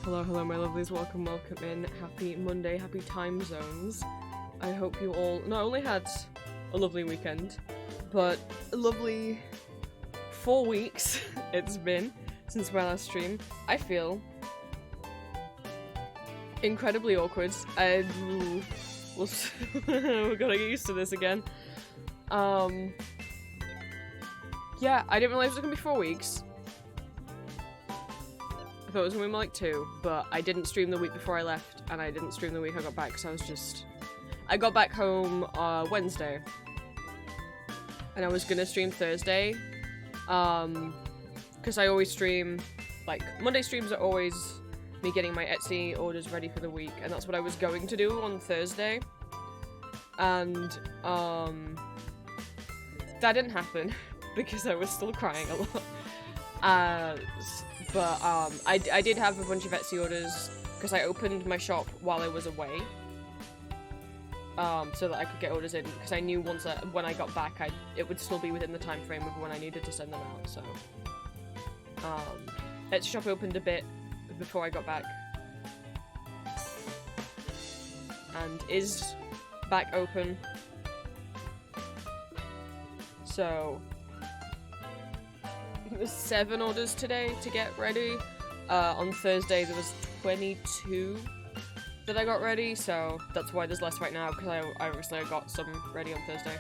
Hello, hello, my lovelies. Welcome, welcome in. Happy Monday, happy time zones. I hope you all not only had a lovely weekend, but a lovely 4 weeks it's been since my last stream. I feel incredibly awkward. We're gonna get used to this again. Yeah, I didn't realize it was gonna be 4 weeks. I thought it was gonna be more like 2, but I didn't stream the week before I left, and I didn't stream the week I got back, because I got back home Wednesday. And I was gonna stream Thursday, because I always stream, like, Monday streams are always me getting my Etsy orders ready for the week, and that's what I was going to do on Thursday. And, that didn't happen, because I was still crying a lot. But I did have a bunch of Etsy orders because I opened my shop while I was away, so that I could get orders in, because I knew when I got back it would still be within the time frame of when I needed to send them out. So Etsy shop opened a bit before I got back and is back open. So there was 7 orders today to get ready. On Thursday there was 22 that I got ready, so that's why there's less right now, because I obviously got some ready on Thursday.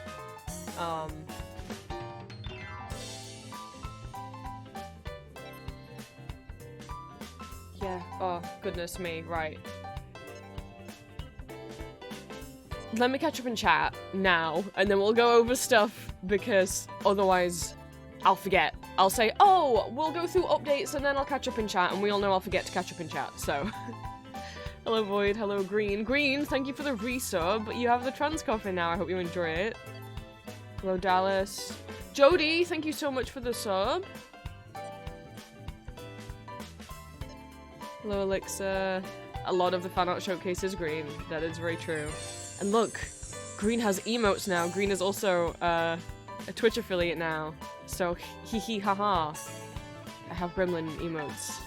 Yeah, oh goodness me, right. Let me catch up in chat now, and then we'll go over stuff, because otherwise I'll forget. I'll say, oh, we'll go through updates and then I'll catch up in chat, and we all know I'll forget to catch up in chat, so. Hello Void, hello Green. Green, thank you for the resub. You have the trans coffin now, I hope you enjoy it. Hello Dallas. Jody, thank you so much for the sub. Hello Elixir. A lot of the fan art showcase is Green, that is very true. And look, Green has emotes now. Green is also a Twitch affiliate now. So, hee hee haha. I have gremlin emotes.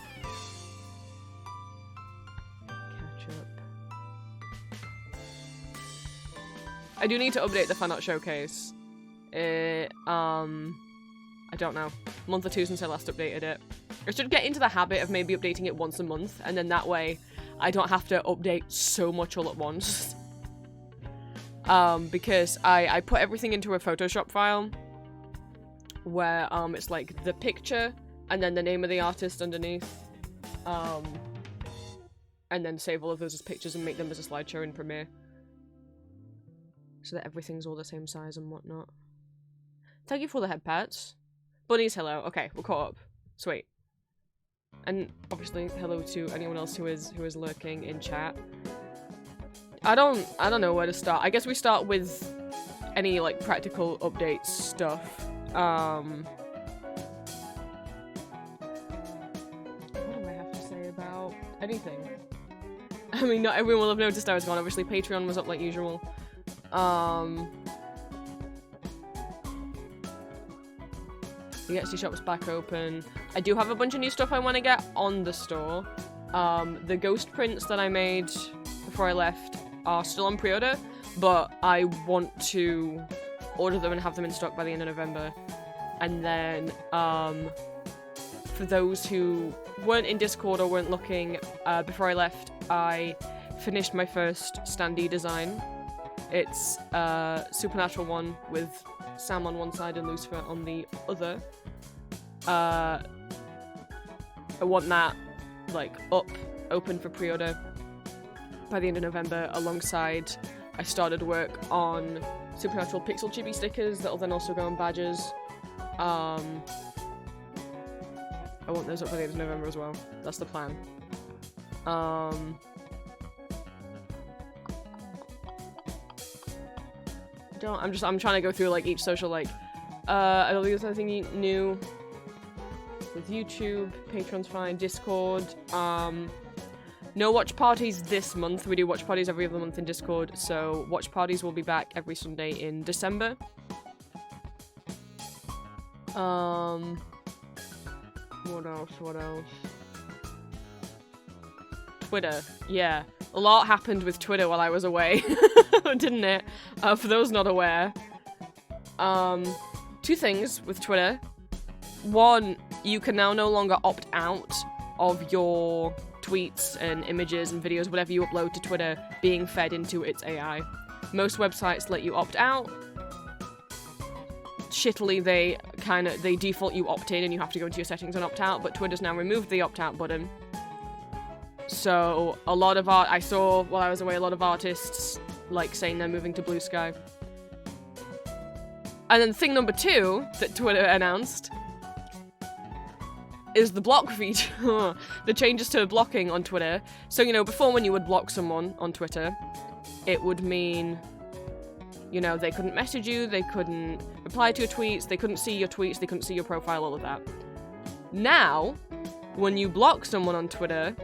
Catch up. I do need to update the fan art showcase. I don't know. A month or 2 since I last updated it. I should get into the habit of maybe updating it once a month, and then that way I don't have to update so much all at once. Because I put everything into a Photoshop file where it's like the picture and then the name of the artist underneath, and then save all of those as pictures and make them as a slideshow in Premiere, so that everything's all the same size and whatnot. Thank you for the head pats. Bunnies, hello. Okay, we're caught up. Sweet. And obviously hello to anyone else who is lurking in chat. I don't know where to start. I guess we start with any like practical updates stuff. What do I have to say about anything? I mean, not everyone will have noticed I was gone. Obviously, Patreon was up like usual. The Etsy shop's back open. I do have a bunch of new stuff I want to get on the store. The ghost prints that I made before I left are still on pre-order, but I want to order them and have them in stock by the end of November. And then, for those who weren't in Discord or weren't looking, before I left, I finished my first standee design. It's a supernatural one with Sam on one side and Lucifer on the other. I want that, like, open for pre-order by the end of November, alongside I started work on Supernatural Pixel Chibi stickers that'll then also go on badges. I want those up by the end of November as well. That's the plan. I'm trying to go through like each social, like, I don't think there's anything new with YouTube. Patreon's fine. Discord. No watch parties this month. We do watch parties every other month in Discord, so watch parties will be back every Sunday in December. What else? Twitter. Yeah. A lot happened with Twitter while I was away. Didn't it? For those not aware. Two things with Twitter. One, you can now no longer opt out of your tweets and images and videos, whatever you upload to Twitter, being fed into its AI. Most websites let you opt out. Shittily, they default you opt in and you have to go into your settings and opt out, but Twitter's now removed the opt out button. So a lot of I saw while I was away a lot of artists like saying they're moving to Blue Sky. And then thing number 2 that Twitter announced is the block feature. The changes to blocking on Twitter. So, you know, before when you would block someone on Twitter, it would mean, you know, they couldn't message you, they couldn't reply to your tweets, they couldn't see your tweets, they couldn't see your profile, all of that. Now, when you block someone on Twitter,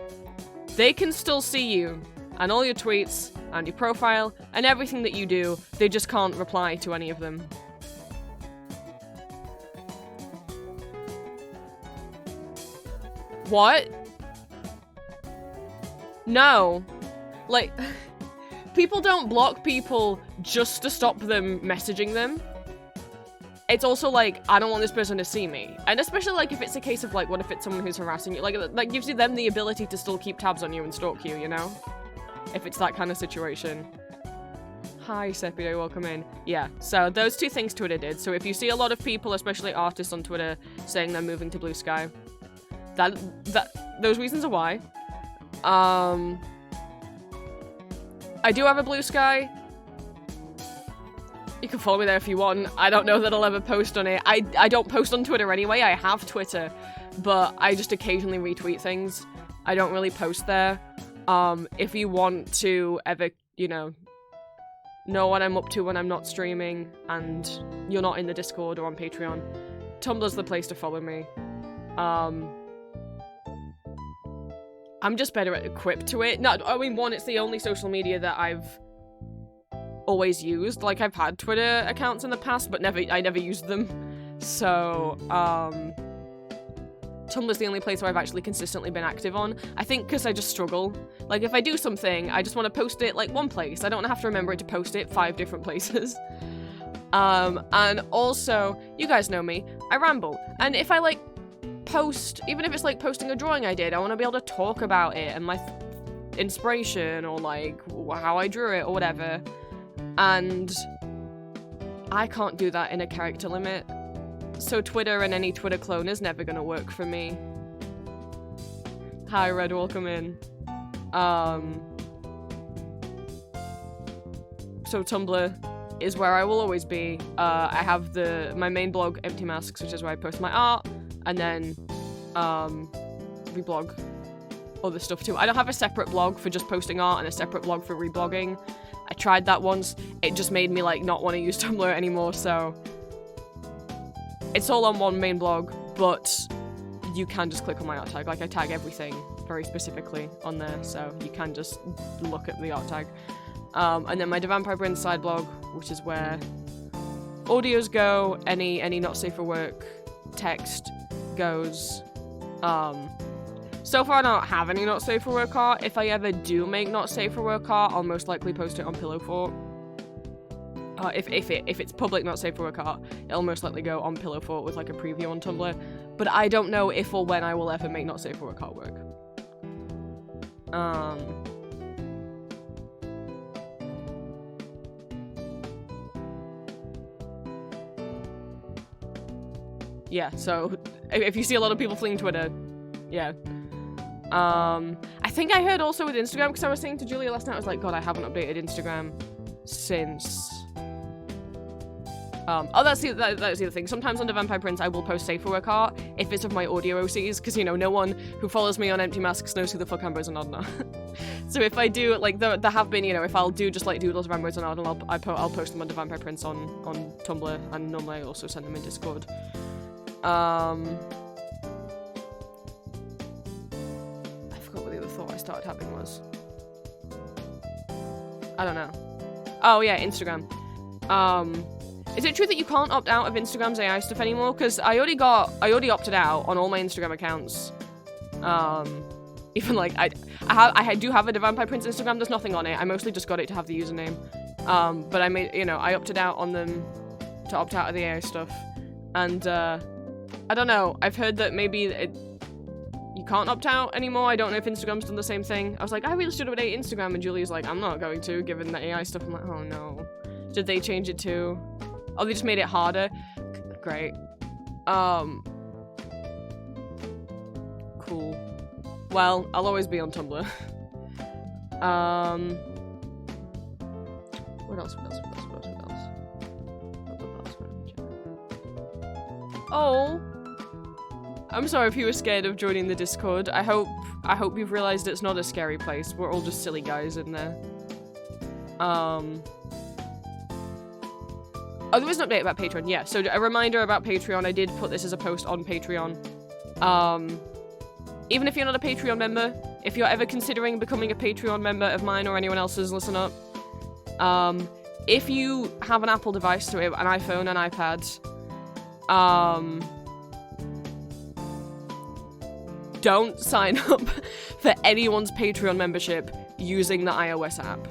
they can still see you and all your tweets and your profile and everything that you do. They just can't reply to any of them. What? No. Like, people don't block people just to stop them messaging them. It's also like, I don't want this person to see me. And especially like if it's a case of like, what if it's someone who's harassing you? Like, that gives you them the ability to still keep tabs on you and stalk you, you know? If it's that kind of situation. Hi, Sepio, welcome in. Yeah, so those two things Twitter did. So if you see a lot of people, especially artists on Twitter, saying they're moving to Blue Sky, those reasons are why. I do have a Blue Sky. You can follow me there if you want. I don't know that I'll ever post on it. I don't post on Twitter anyway. I have Twitter, but I just occasionally retweet things. I don't really post there. If you want to ever, you know what I'm up to when I'm not streaming and you're not in the Discord or on Patreon, Tumblr's the place to follow me. I'm just better equipped to it. No, I mean, one, it's the only social media that I've always used. Like, I've had Twitter accounts in the past, but I never used them. So, Tumblr's the only place where I've actually consistently been active on. I think because I just struggle. Like, if I do something, I just want to post it, like, one place. I don't have to remember it to post it 5 different places. And also, you guys know me, I ramble. And if I, like, post, even if it's like posting a drawing I did, I want to be able to talk about it and my inspiration or like how I drew it or whatever, and I can't do that in a character limit, so Twitter and any Twitter clone is never gonna work for me. Hi Red, welcome in. So Tumblr is where I will always be. I have my main blog, Empty Masks, which is where I post my art, and then reblog other stuff too. I don't have a separate blog for just posting art and a separate blog for reblogging. I tried that once. It just made me like not want to use Tumblr anymore, so it's all on one main blog, but you can just click on my art tag. Like, I tag everything very specifically on there, so you can just look at the art tag. And then my The Vampire Prince side blog, which is where audios go, any not safe for work text goes. So far I don't have any not safe for work art. If I ever do make not safe for work art, I'll most likely post it on Pillow Fort. If it's public not safe for work art, it'll most likely go on Pillow Fort with like a preview on Tumblr. But I don't know if or when I will ever make not safe for work artwork. Yeah, so if you see a lot of people fleeing Twitter, yeah. I think I heard also with Instagram, because I was saying to Julia last night, I was like, God, I haven't updated Instagram since... that's the other thing. Sometimes on the Vampire Prince, I will post safe for work art if it's of my audio OCs, because, you know, no one who follows me on Empty Masks knows who the fuck Ambrose and Arden are. So if I do, like, there have been, you know, if I'll do just, like, doodles of Ambrose and Arden, I'll post them on the Vampire Prince on Tumblr, and normally I also send them in Discord. I forgot what the other thought I started having was. I don't know. Oh, yeah, Instagram. Is it true that you can't opt out of Instagram's AI stuff anymore? Because I already opted out on all my Instagram accounts. Even like I do have a Vampire Prince Instagram. There's nothing on it. I mostly just got it to have the username. But I made, you know, I opted out on them to opt out of the AI stuff. And I don't know. I've heard that maybe you can't opt out anymore. I don't know if Instagram's done the same thing. I was like, I really should update Instagram, and Julie's like, I'm not going to, given the AI stuff. I'm like, oh no. Did they change it too? Oh, they just made it harder. Great. Cool. Well, I'll always be on Tumblr. What else? Oh! I'm sorry if you were scared of joining the Discord. I hope you've realized it's not a scary place. We're all just silly guys in there. Oh, there was an update about Patreon. Yeah, so a reminder about Patreon. I did put this as a post on Patreon. Even if you're not a Patreon member, if you're ever considering becoming a Patreon member of mine or anyone else's, listen up. If you have an Apple device, so an iPhone, an iPad, don't sign up for anyone's Patreon membership using the iOS app.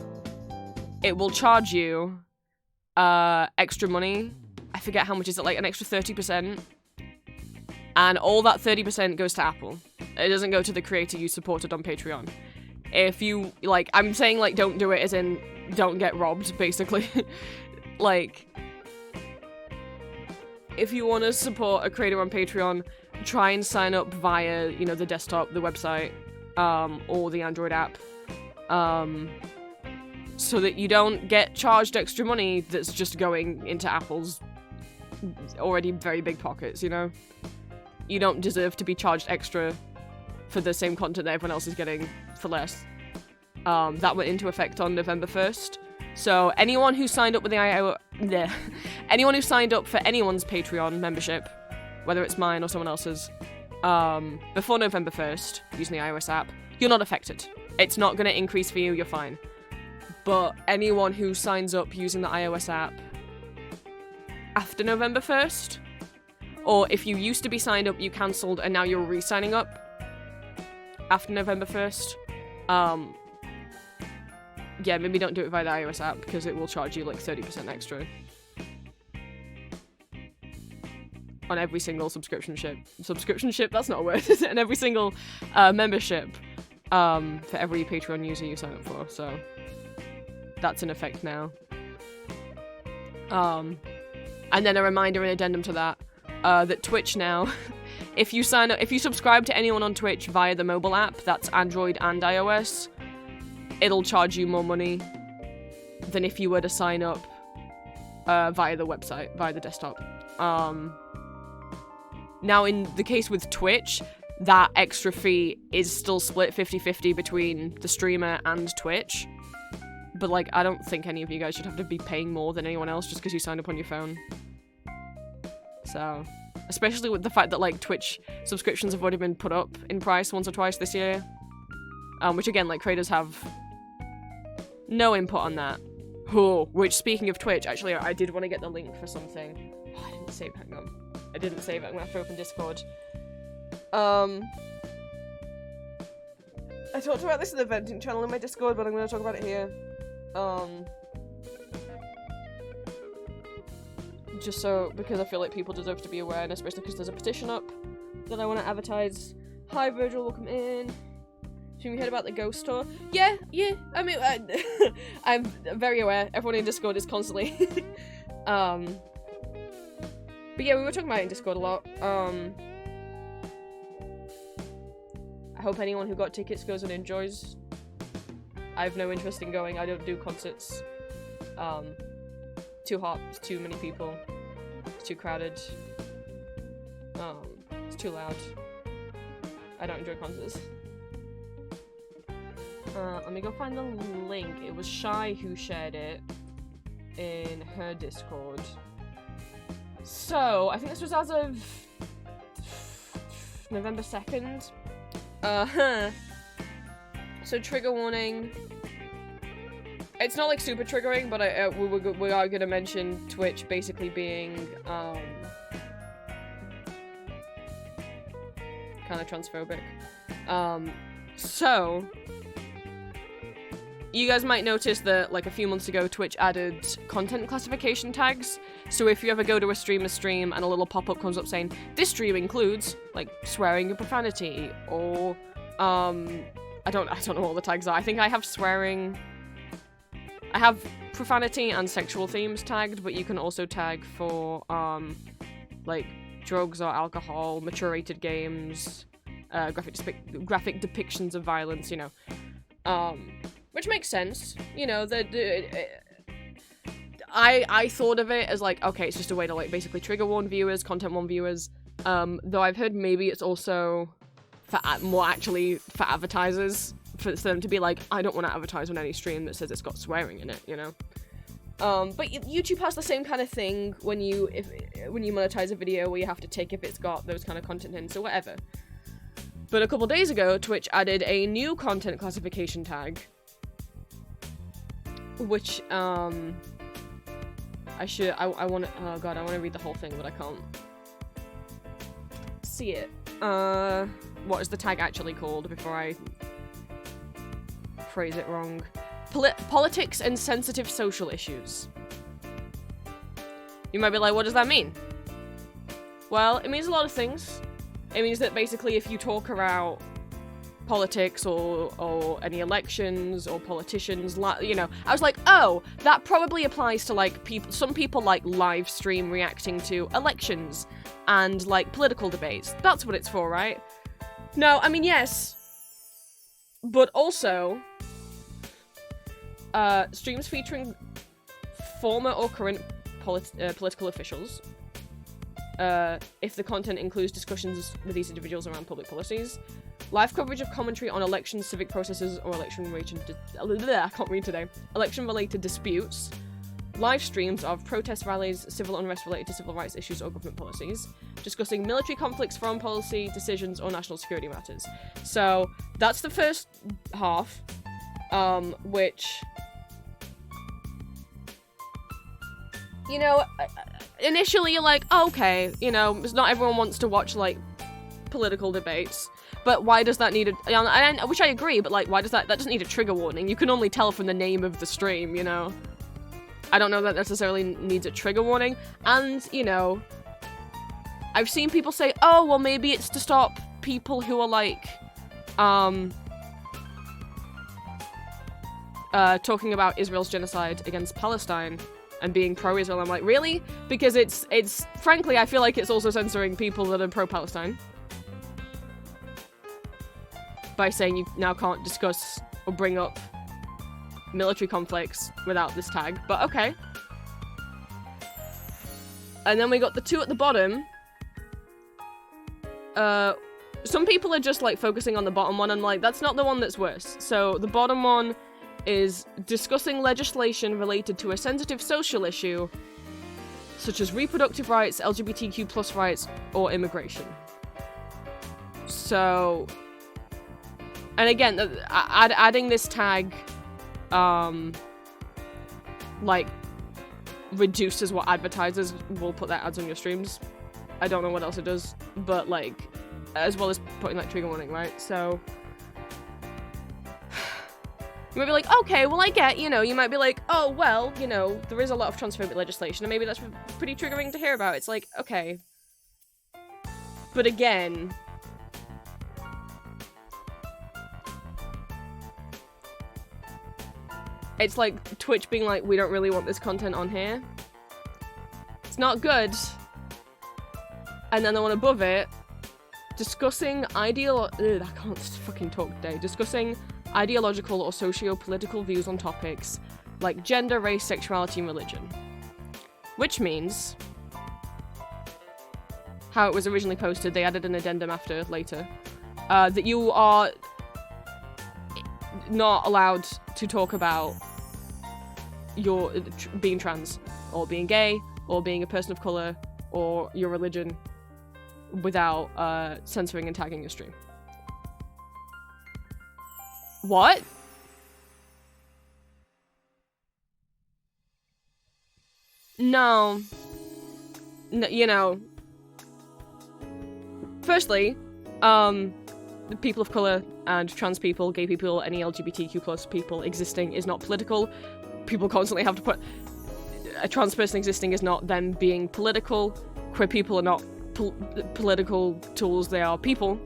It will charge you extra money. I forget how much is it, like an extra 30%. And all that 30% goes to Apple. It doesn't go to the creator you supported on Patreon. If you, like, I'm saying, like, don't do it as in don't get robbed, basically. Like, if you want to support a creator on Patreon, try and sign up via, you know, the desktop, the website, or the Android app. So that you don't get charged extra money that's just going into Apple's already very big pockets, you know? You don't deserve to be charged extra for the same content that everyone else is getting for less. That went into effect on November 1st. So anyone who signed up with anyone who signed up for anyone's Patreon membership, whether it's mine or someone else's, before November 1st, using the iOS app, you're not affected. It's not going to increase for you, you're fine. But anyone who signs up using the iOS app after November 1st, or if you used to be signed up, you cancelled, and now you're re-signing up after November 1st, yeah, maybe don't do it via the iOS app, because it will charge you like 30% extra on every single subscription ship. That's not a word, is it? And every single membership for every Patreon user you sign up for, so that's in effect now. And then a reminder and addendum to that, that Twitch now, if you subscribe to anyone on Twitch via the mobile app, that's Android and iOS, it'll charge you more money than if you were to sign up via the website, via the desktop. Now, in the case with Twitch, that extra fee is still split 50-50 between the streamer and Twitch. But, like, I don't think any of you guys should have to be paying more than anyone else just because you signed up on your phone. So, especially with the fact that, like, Twitch subscriptions have already been put up in price once or twice this year. Which, again, like, creators have no input on that. Oh, which, speaking of Twitch, actually, I did want to get the link for something. Oh, I didn't save, hang on. I didn't save it, I'm gonna have to open Discord. I talked about this in the venting channel in my Discord, but I'm gonna talk about it here. Just so, because I feel like people deserve to be aware, and especially because there's a petition up that I want to advertise. Hi Virgil, welcome in. Should we heard about the ghost tour? Yeah, I mean, I'm very aware. Everyone in Discord is constantly but yeah, we were talking about it in Discord a lot. I hope anyone who got tickets goes and enjoys. I have no interest in going. I don't do concerts. Too hot, it's too many people, it's too crowded, it's too loud. I don't enjoy concerts. Let me go find the link. It was Shy who shared it in her Discord. So, I think this was as of November 2nd. So, trigger warning. It's not like super triggering, but we are gonna mention Twitch basically being kind of transphobic. So, you guys might notice that, like, a few months ago, Twitch added content classification tags. So if you ever go to a streamer's stream and a little pop-up comes up saying, this stream includes, like, swearing and profanity, or, I don't know what the tags are. I think I have swearing... I have profanity and sexual themes tagged, but you can also tag for, like, drugs or alcohol, mature-rated games, graphic depictions of violence, you know. Which makes sense. You know, I thought of it as, like, okay, it's just a way to, like, basically trigger warn viewers, content warn viewers, though I've heard maybe it's also more actually for advertisers, for them to be like, I don't want to advertise on any stream that says it's got swearing in it, you know? But YouTube has the same kind of thing when you monetize a video where you have to tick if it's got those kind of content in, so whatever. But a couple days ago, Twitch added a new content classification tag, which, I want to read the whole thing, but I can't see it. What is the tag actually called before I phrase it wrong? Politics and sensitive social issues. You might be like, what does that mean? Well, it means a lot of things. It means that basically if you talk about politics or any elections or politicians, you know, I was like, oh, that probably applies to, like, some people like live stream reacting to elections and, like, political debates. That's what it's for, right? No, I mean, yes. But also, streams featuring former or current political officials, if the content includes discussions with these individuals around public policies, live coverage of commentary on elections, civic processes, or election-related disputes, live streams of protest rallies, civil unrest related to civil rights issues or government policies, discussing military conflicts, foreign policy decisions, or national security matters. So that's the first half, which, you know, initially you're like, oh, okay, you know, not everyone wants to watch, like, political debates. But why does that need a... which I agree, but, like, why does that doesn't need a trigger warning? You can only tell from the name of the stream, you know? I don't know that necessarily needs a trigger warning. And, you know, I've seen people say, oh, well, maybe it's to stop people who are, like, talking about Israel's genocide against Palestine and being pro-Israel. I'm like, really? Because it's frankly, I feel like it's also censoring people that are pro-Palestine. By saying you now can't discuss or bring up military conflicts without this tag, but okay. And then we got the two at the bottom. Some people are just, like, focusing on the bottom one, and, like, that's not the one that's worse. So the bottom one is discussing legislation related to a sensitive social issue, such as reproductive rights, LGBTQ+ rights, or immigration. So... And again, adding this tag, like, reduces what advertisers will put their ads on your streams. I don't know what else it does, but, like, as well as putting, like, trigger warning, right? So, you might be like, okay, well, I get, you know, you might be like, oh, well, you know, there is a lot of transphobic legislation, and maybe that's pretty triggering to hear about. It's like, okay. But again... It's like Twitch being like, we don't really want this content on here. It's not good. And then the one above it, discussing I can't fucking talk today. Discussing ideological or socio-political views on topics like gender, race, sexuality, and religion. Which means, how it was originally posted, they added an addendum later, that you are not allowed to talk about your being trans, or being gay, or being a person of color, or your religion without censoring and tagging your stream. What? No. You know. Firstly, the people of color and trans people, gay people, any LGBTQ plus people existing is not political. People constantly have to put a trans person existing is not them being political. Queer people are not political tools, they are people.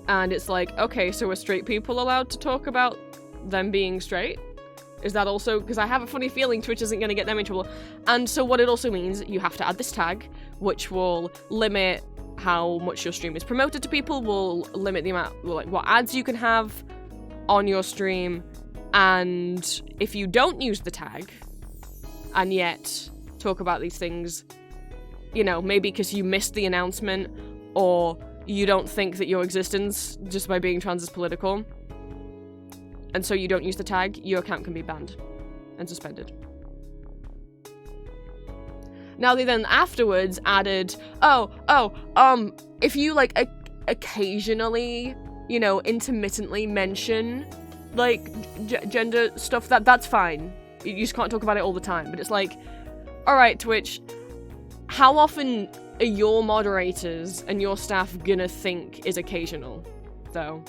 And it's like, okay, so are straight people allowed to talk about them being straight? Is that also, because I have a funny feeling Twitch isn't going to get them in trouble. And so what it also means, you have to add this tag, which will limit how much your stream is promoted to people, will limit the amount, like, what ads you can have on your stream. And if you don't use the tag, and yet talk about these things, you know, maybe because you missed the announcement, or you don't think that your existence, just by being trans, is political, and so you don't use the tag, your account can be banned and suspended. Now they then afterwards added, if you, like, occasionally, you know, intermittently mention, like, gender stuff, that's fine. You just can't talk about it all the time. But it's like, alright, Twitch, how often are your moderators and your staff gonna think is occasional, though?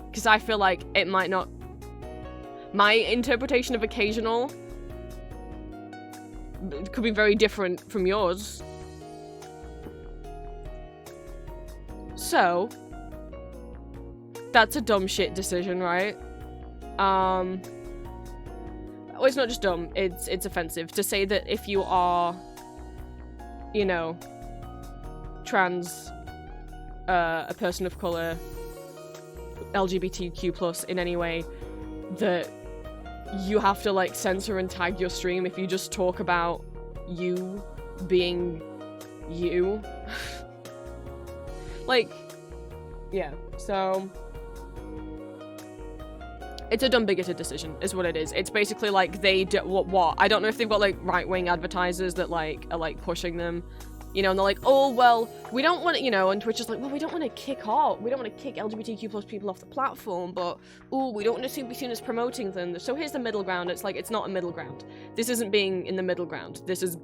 Because I feel like it might not... My interpretation of occasional could be very different from yours. So... that's a dumb shit decision, right? Well, it's not just dumb, it's offensive to say that if you are, you know, trans, a person of color, LGBTQ+ in any way, that you have to, like, censor and tag your stream if you just talk about you being you. Like, yeah, so... it's a dumb bigoted decision, is what it is. It's basically like they do what? I don't know if they've got, like, right-wing advertisers that, like, are, like, pushing them, you know, and they're like, oh, well, we don't want to, you know, and Twitch is like, well, we don't want to kick LGBTQ+ people off the platform, but, ooh, we don't want to be seen as promoting them. So here's the middle ground. It's like, it's not a middle ground. This isn't being in the middle ground. This is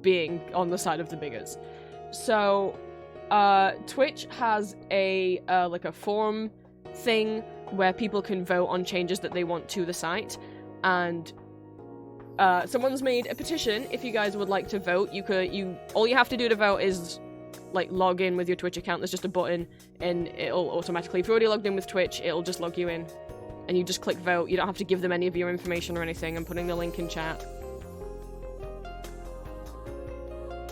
being on the side of the bigots. So, Twitch has a, like, a forum thing where people can vote on changes that they want to the site, and someone's made a petition. If you guys would like to vote, all you have to do to vote is, like, log in with your Twitch account. There's just a button, and it'll automatically, if you're already logged in with Twitch, it'll just log you in, and you just click vote. You don't have to give them any of your information or anything. I'm putting the link in chat.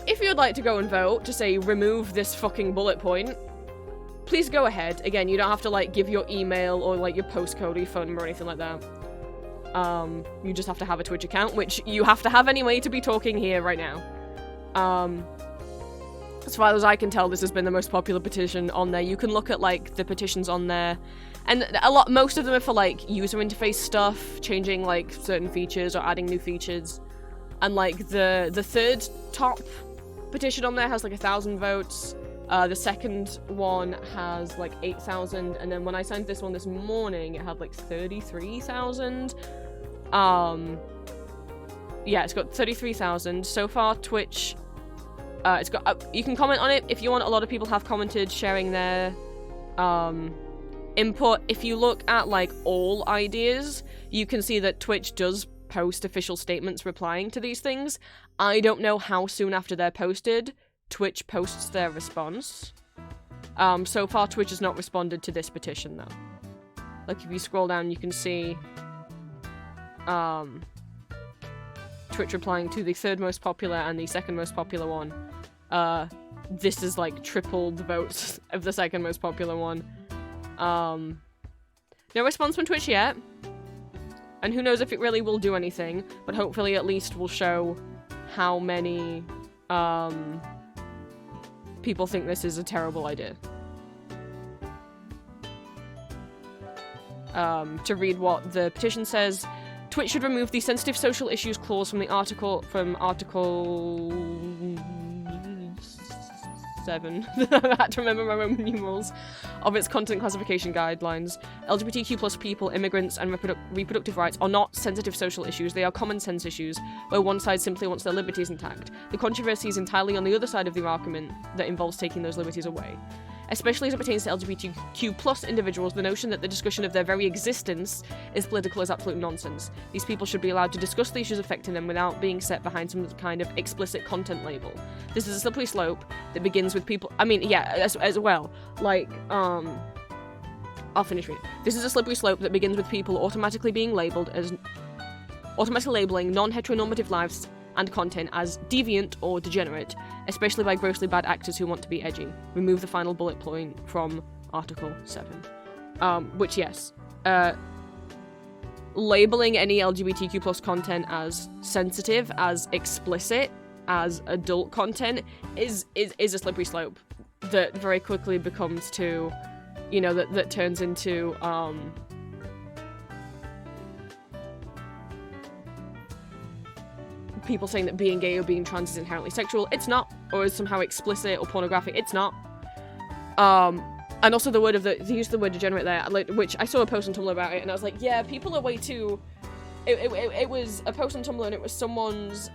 If you'd like to go and vote to say, remove this fucking bullet point, please go ahead. Again, you don't have to, like, give your email or, like, your postcode or your phone number or anything like that. You just have to have a Twitch account, which you have to have anyway to be talking here right now. As far as I can tell, this has been the most popular petition on there. You can look at, like, the petitions on there, and most of them are for, like, user interface stuff, changing, like, certain features or adding new features. And, like, the third top petition on there has, like, 1,000 votes. The second one has, like, 8,000, and then when I signed this one this morning, it had, like, 33,000. Yeah, it's got 33,000. So far, Twitch, it's got, you can comment on it if you want. A lot of people have commented, sharing their, input. If you look at, like, all ideas, you can see that Twitch does post official statements replying to these things. I don't know how soon after they're posted Twitch posts their response. So far, Twitch has not responded to this petition, though. Like, if you scroll down, you can see Twitch replying to the third most popular and the second most popular one. This is, like, triple the votes of the second most popular one. No response from Twitch yet. And who knows if it really will do anything, but hopefully at least will show how many, people think this is a terrible idea. To read what the petition says, Twitch should remove the sensitive social issues clause from the article, 7. I had to remember my Roman numerals of its content classification guidelines. LGBTQ plus people, immigrants, and reproductive rights are not sensitive social issues. They are common sense issues where one side simply wants their liberties intact. The controversy is entirely on the other side of the argument that involves taking those liberties away. Especially as it pertains to LGBTQ plus individuals, the notion that the discussion of their very existence is political is absolute nonsense. These people should be allowed to discuss the issues affecting them without being set behind some kind of explicit content label. This is a slippery slope that begins with people— I mean, yeah, as well. Like, I'll finish reading. This is a slippery slope that begins with people automatically being labeled as— automatically labeling non-heteronormative lives and content as deviant or degenerate, especially by grossly bad actors who want to be edgy. Remove the final bullet point from Article 7. Which, yes, labeling any LGBTQ plus content as sensitive, as explicit, as adult content is a slippery slope that very quickly becomes to, you know, that turns into, people saying that being gay or being trans is inherently sexual. It's not. Or is somehow explicit or pornographic. It's not. And also the use of the word degenerate there, like, which I saw a post on Tumblr about it, and I was like, yeah, people are way too— it was a post on Tumblr, and it was someone's,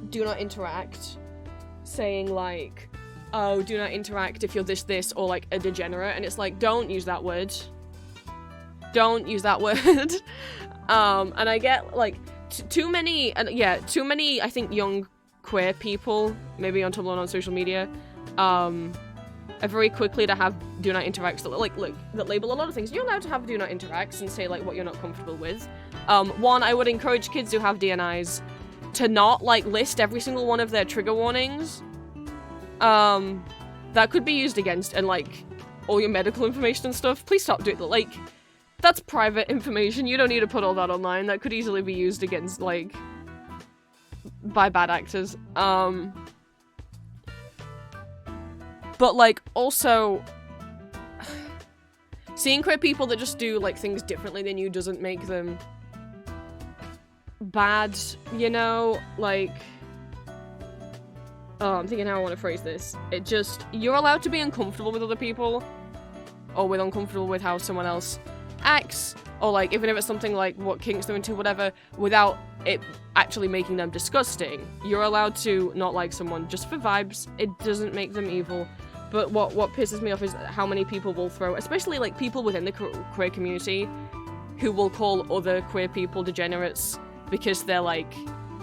do not interact, saying, like, oh, do not interact if you're this, or, like, a degenerate, and it's like, don't use that word. Don't use that word. And I get, like, too many, I think, young queer people, maybe on Tumblr and on social media, are very quickly to have do not interacts that label a lot of things. You're allowed to have do not interacts and say, like, what you're not comfortable with. One, I would encourage kids who have DNIs to not, like, list every single one of their trigger warnings. That could be used against, and, like, all your medical information and stuff. Please stop doing that. Like, that's private information. You don't need to put all that online. That could easily be used against, like, by bad actors. But, like, also, seeing queer people that just do, like, things differently than you doesn't make them bad, you know? Like, I'm thinking how I want to phrase this. It just— you're allowed to be uncomfortable with other people, or uncomfortable with how someone else acts, or, like, even if it's something like what kinks they're into, whatever, without it actually making them disgusting. You're allowed to not like someone just for vibes. It doesn't make them evil. But what pisses me off is how many people will throw, especially, like, people within the queer community, who will call other queer people degenerates because they're, like,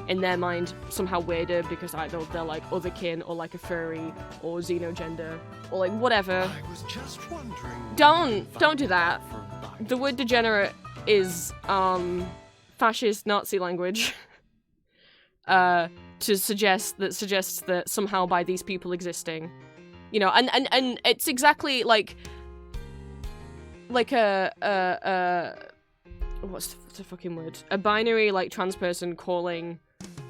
in their mind, somehow weirder because either they're, like, otherkin, or, like, a furry, or xenogender, or, like, whatever. I was just wondering. Don't do that. The word degenerate is, fascist Nazi language. Suggests that somehow by these people existing, you know, and it's exactly like a what's the fucking word? A binary, like, trans person calling,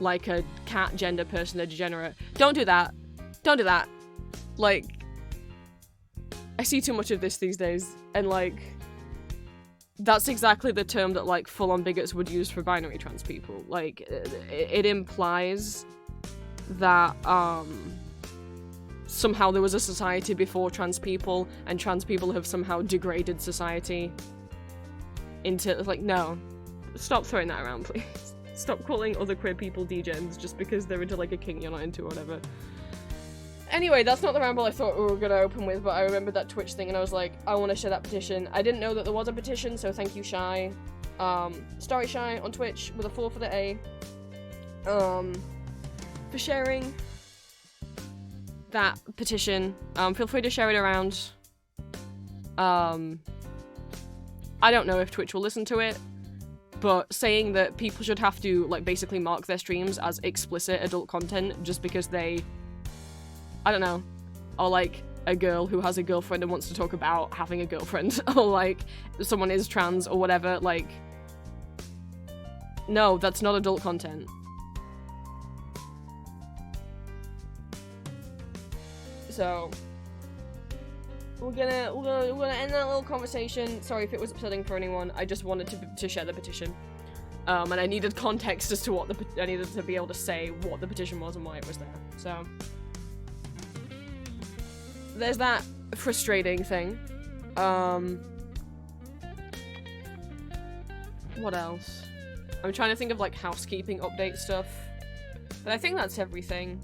like, a cat gender person a degenerate. Don't do that. Don't do that. Like, I see too much of this these days, and, like, that's exactly the term that, like, full-on bigots would use for binary trans people. Like, it implies that, somehow there was a society before trans people, and trans people have somehow degraded society into— like, no. Stop throwing that around, please. Stop calling other queer people degens just because they're into, like, a kink you're not into or whatever. Anyway, that's not the ramble I thought we were gonna open with, but I remembered that Twitch thing and I was like, I want to share that petition. I didn't know that there was a petition, so thank you, Shy. Starry Shy on Twitch with a 4 for the A. For sharing that petition. Feel free to share it around. I don't know if Twitch will listen to it, but saying that people should have to, like, basically mark their streams as explicit adult content just because they— I don't know, or, like, a girl who has a girlfriend and wants to talk about having a girlfriend, or, like, someone is trans or whatever, like, no, that's not adult content. So, we're gonna end that little conversation. Sorry if it was upsetting for anyone. I just wanted to share the petition. And I needed context as to what I needed to be able to say what the petition was and why it was there. So, there's that frustrating thing. What else? I'm trying to think of like housekeeping update stuff, but I think that's everything.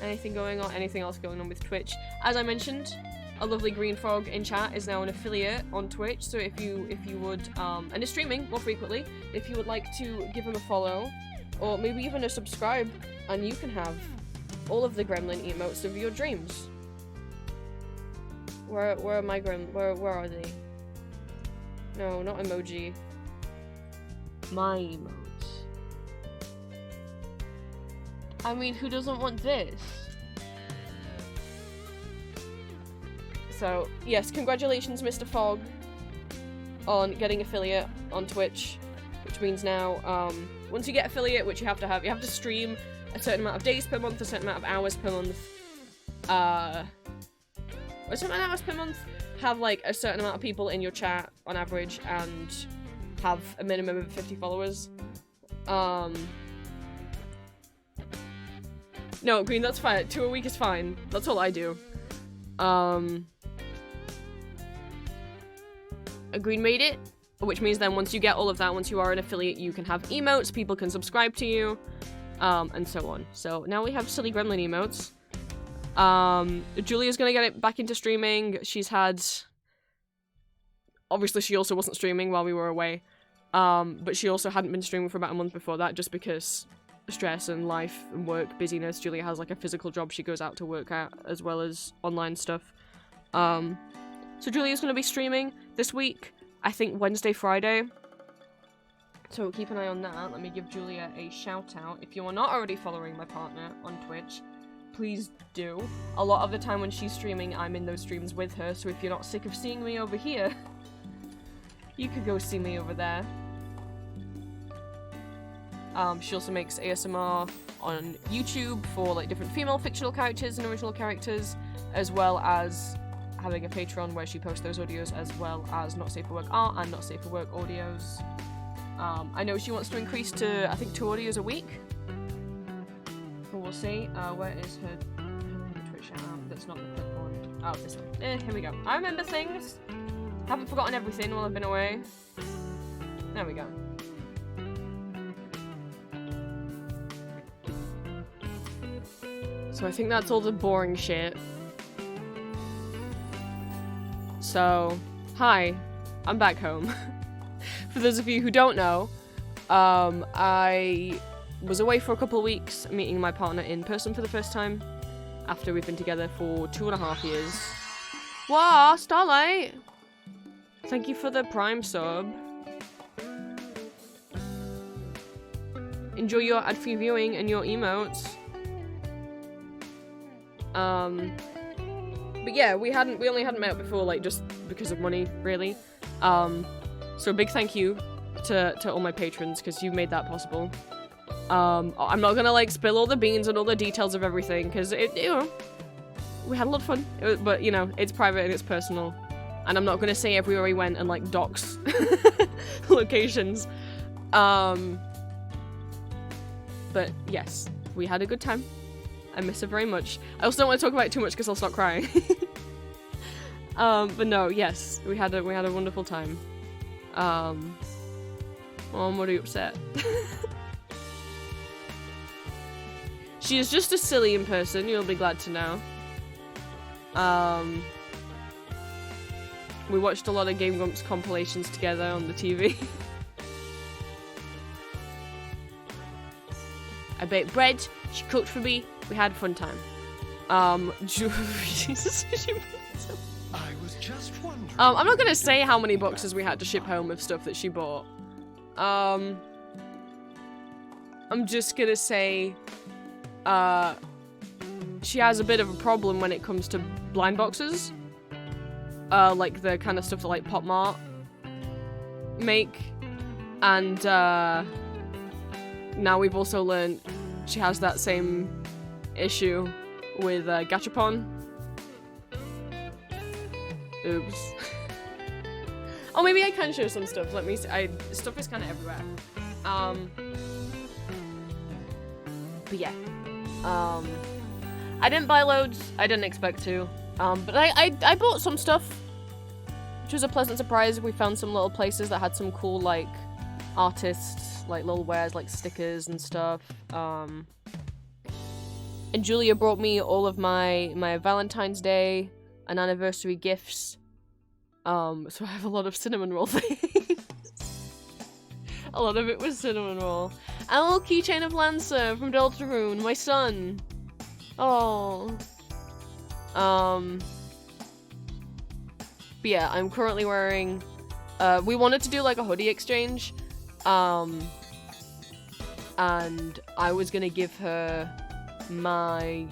Anything going on? Anything else going on with Twitch? As I mentioned, a lovely green frog in chat is now an affiliate on Twitch. So if you would, and is streaming more frequently, if you would like to give him a follow, or maybe even a subscribe, and you can have all of the gremlin emotes of your dreams. Where are my where are they? No, not emoji. My emotes. I mean, who doesn't want this? So, yes, congratulations, Mr. Fogg, on getting affiliate on Twitch, which means now, once you get affiliate, which you have to stream a certain amount of days per month, a certain amount of hours per month, a certain amount of hours per month, have, like, a certain amount of people in your chat, on average, and have a minimum of 50 followers. No, Green, that's fine. 2 a week is fine. That's all I do. Green made it, which means then once you get all of that, once you are an affiliate, you can have emotes, people can subscribe to you, and so on. So now we have silly gremlin emotes. Julia's gonna get it back into streaming. She's had... Obviously, she also wasn't streaming while we were away, but she also hadn't been streaming for about a month before that, just because stress and life and work busyness. Julia has like a physical job she goes out to work at, as well as online stuff. So Julia's going to be streaming this week, I think Wednesday, Friday. So keep an eye on that. Let me give Julia a shout out. If you are not already following my partner on Twitch, please do. A lot of the time when she's streaming, I'm in those streams with her, so if you're not sick of seeing me over here, you could go see me over there. She also makes ASMR on YouTube for like different female fictional characters and original characters, as well as having a Patreon where she posts those audios, as well as Not Safe for Work art and Not Safe for Work audios. I know she wants to increase to, I think, 2 audios a week. But we'll see. Where is her Twitch channel? That's not the clip one. Oh, this one. Here we go. I remember things. Haven't forgotten everything while I've been away. There we go. So I think that's all the boring shit. So, hi, I'm back home. For those of you who don't know, I was away for a couple of weeks, meeting my partner in person for the first time, after we've been together for 2.5 years. Wow, Starlight! Thank you for the Prime sub. Enjoy your ad-free viewing and your emotes. But yeah, we only hadn't met before, like, just because of money, really. So a big thank you to all my patrons, because you made that possible. I'm not gonna, like, spill all the beans and all the details of everything, because you know, we had a lot of fun. But, you know, it's private and it's personal. And I'm not gonna say everywhere we went and, like, dox locations. But, yes, we had a good time. I miss her very much. I also don't want to talk about it too much because I'll start crying. But no, yes, we had a wonderful time. Mom, what are you upset? She is just as silly in person, you'll be glad to know. We watched a lot of Game Grumps compilations together on the TV. I baked bread, she cooked for me, we had a fun time. Jesus, I'm not gonna say how many boxes we had to ship home of stuff that she bought. I'm just gonna say, she has a bit of a problem when it comes to blind boxes. Like the kind of stuff that like Pop Mart make. And, now we've also learned she has that same issue with Gachapon. Oops. Oh, maybe I can show some stuff. Let me see. Stuff is kind of everywhere. But yeah. I didn't buy loads. I didn't expect to. But I bought some stuff, which was a pleasant surprise. We found some little places that had some cool, like, artists, like, little wares, like stickers and stuff. And Julia brought me all of my Valentine's Day and anniversary gifts. So I have a lot of cinnamon roll things. A lot of it was cinnamon roll. And a little keychain of Lancer from Deltarune, my son. Oh. But yeah, I'm currently wearing, we wanted to do like a hoodie exchange, and I was gonna give her my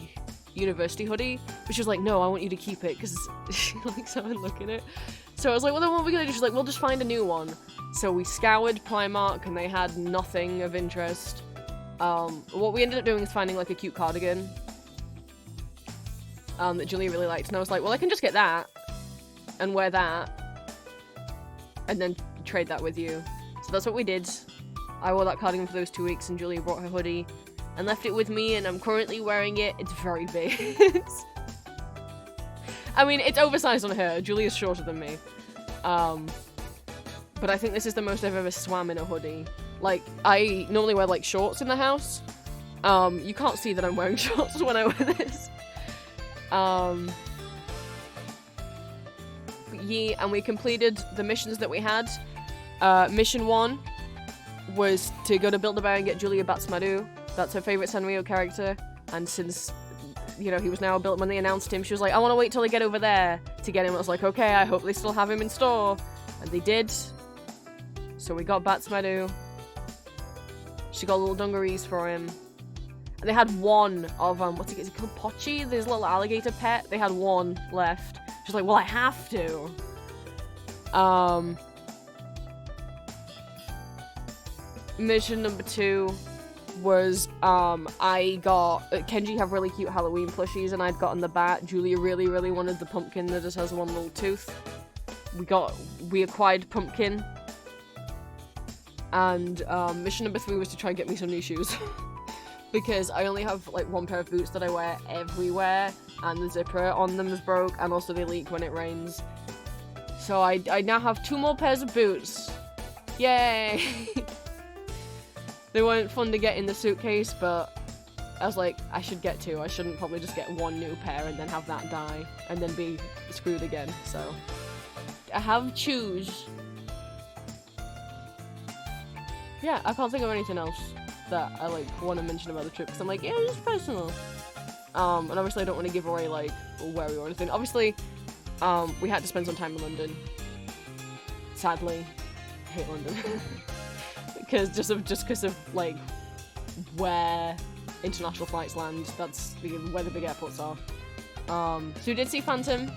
university hoodie, but she was like, no, I want you to keep it, because she likes having a look at it. So I was like, well, then what are we gonna do? She's like, we'll just find a new one. So we scoured Primark, and they had nothing of interest. What we ended up doing is finding like a cute cardigan, that Julia really liked, and I was like, well, I can just get that, and wear that, and then trade that with you. So that's what we did. I wore that cardigan for those 2 weeks, and Julia brought her hoodie, and left it with me, and I'm currently wearing it. It's very big. I mean, it's oversized on her. Julia's shorter than me. But I think this is the most I've ever swam in a hoodie. Like, I normally wear, like, shorts in the house. You can't see that I'm wearing shorts when I wear this. Yeah, and we completed the missions that we had. Mission 1 was to go to Build-A-Bear and get Julia Batsmadu. That's her favourite Sanrio character. And since, you know, he was now built, when they announced him, she was like, I want to wait till I get over there to get him. I was like, okay, I hope they still have him in store. And they did. So we got Batsmadu. She got little dungarees for him. And they had one of, what's it called? Pochi? This little alligator pet. They had one left. She's like, well, I have to. Mission number 2 was, I got, Kenji have really cute Halloween plushies, and I'd gotten the bat. Julia really, really wanted the pumpkin that just has one little tooth. We acquired Pumpkin. And, mission number 3 was to try and get me some new shoes. Because I only have, like, one pair of boots that I wear everywhere, and the zipper on them is broke, and also they leak when it rains. So I now have 2 more pairs of boots. Yay! They weren't fun to get in the suitcase, but I was like, I should get 2. I shouldn't probably just get 1 new pair and then have that die, and then be screwed again, so. I have shoes. Yeah, I can't think of anything else that I, like, want to mention about the trip, because I'm like, yeah, it's personal. And obviously I don't want to give away, like, where we were or anything. Obviously, we had to spend some time in London. Sadly. I hate London. Just because of, like, where international flights land. That's where the big airports are. So we did see Phantom.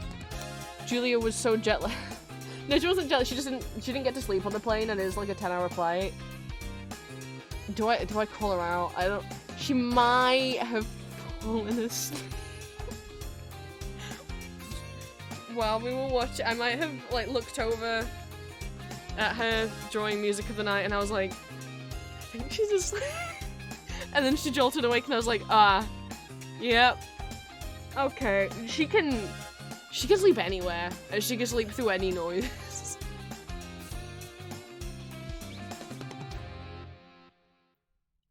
Julia was so jet lagged. No, she wasn't jet lagged. She didn't get to sleep on the plane, and it was like a 10-hour flight. Do I call her out? I don't. She might have fallen asleep. While we were watching, I might have, like, looked over at her drawing music of the night, and I was like, I think she's asleep. And then she jolted awake, and I was like, yep. Okay, she can sleep anywhere, and she can sleep through any noise.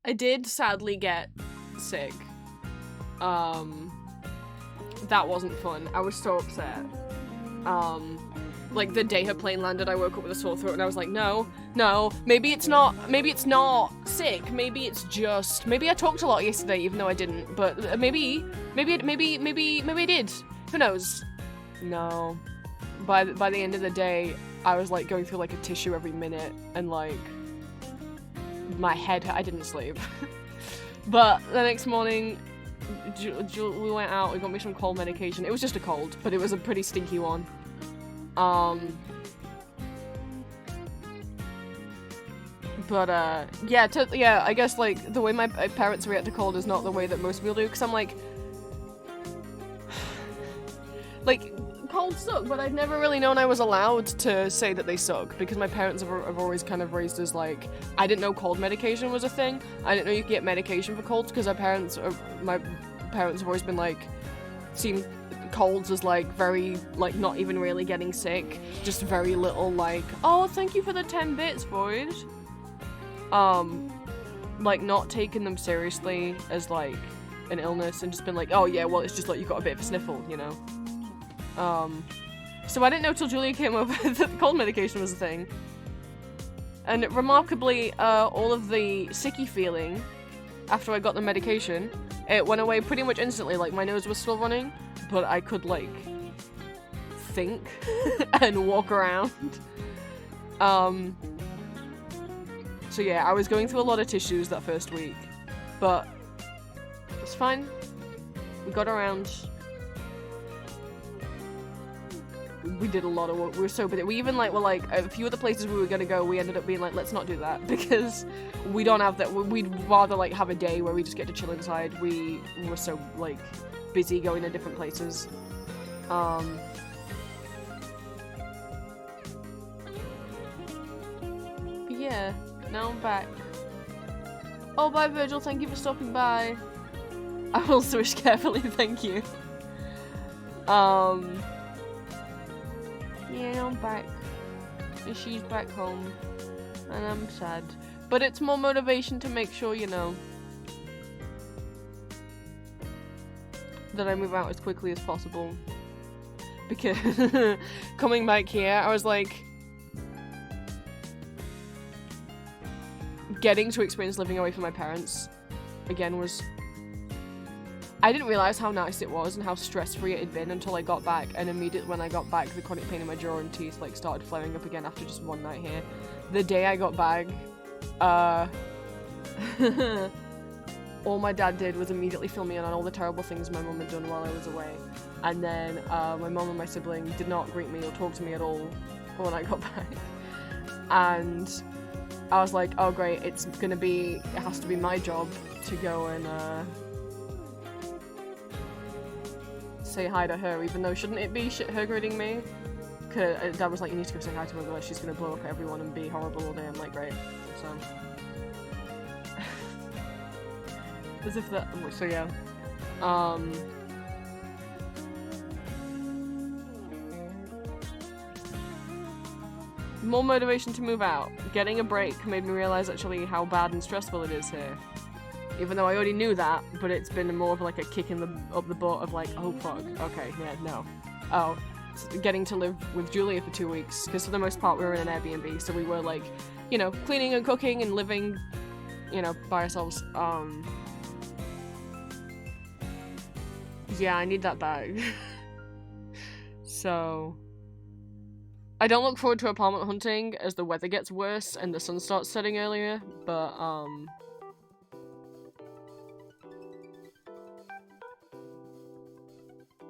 I did sadly get sick. That wasn't fun. I was so upset. Like, the day her plane landed, I woke up with a sore throat, and I was like, no, maybe it's not sick, maybe it's just, maybe I talked a lot yesterday, even though I didn't, but maybe I did. Who knows? No. By the end of the day, I was, like, going through, like, a tissue every minute, and, like, my head, I didn't sleep. But the next morning, we went out, we got me some cold medication. It was just a cold, but it was a pretty stinky one. Yeah, I guess, like, the way my parents react to cold is not the way that most people do, because I'm like, colds suck, but I've never really known I was allowed to say that they suck because my parents have always kind of raised us like, I didn't know cold medication was a thing. I didn't know you could get medication for colds because my parents have always been like, seen colds as like very, like not even really getting sick, just very little like, oh, thank you for the 10 bits, boys. Like not taking them seriously as like an illness and just been like, oh yeah, well it's just like you got a bit of a sniffle, you know. So I didn't know till Julia came over that cold medication was a thing. And remarkably, all of the sicky feeling after I got the medication, it went away pretty much instantly. Like my nose was still running, but I could like think and walk around. So yeah, I was going through a lot of tissues that first week, but it's fine. We got around. We did a lot of work. We were so busy. We even like were like a few of the places we were gonna go. We ended up being like, let's not do that because we don't have that. We'd rather like have a day where we just get to chill inside. We were so like busy going to different places. But yeah, now I'm back. Oh, bye Virgil. Thank you for stopping by. I will swish carefully. Thank you. Yeah, I'm back. And she's back home. And I'm sad. But it's more motivation to make sure, you know, that I move out as quickly as possible. Because coming back here, I was like, getting to experience living away from my parents again was, I didn't realize how nice it was and how stress-free it had been until I got back, and immediately when I got back, the chronic pain in my jaw and teeth like started flaring up again after just one night here. The day I got back, all my dad did was immediately fill me in on all the terrible things my mum had done while I was away. And then my mum and my sibling did not greet me or talk to me at all when I got back. And I was like, oh great, it has to be my job to go and say hi to her, even though shouldn't it be her greeting me? Cause Dad was like, you need to go say hi to her, otherwise she's gonna blow up everyone and be horrible all day. I'm like, great. So as if that. So yeah. More motivation to move out. Getting a break made me realize actually how bad and stressful it is here. Even though I already knew that, but it's been more of like a kick up the butt of like, oh fuck, okay, yeah, no. Oh, getting to live with Julia for 2 weeks, because for the most part we were in an Airbnb, so we were like, you know, cleaning and cooking and living, you know, by ourselves. Yeah, I need that bag. So I don't look forward to apartment hunting as the weather gets worse and the sun starts setting earlier, but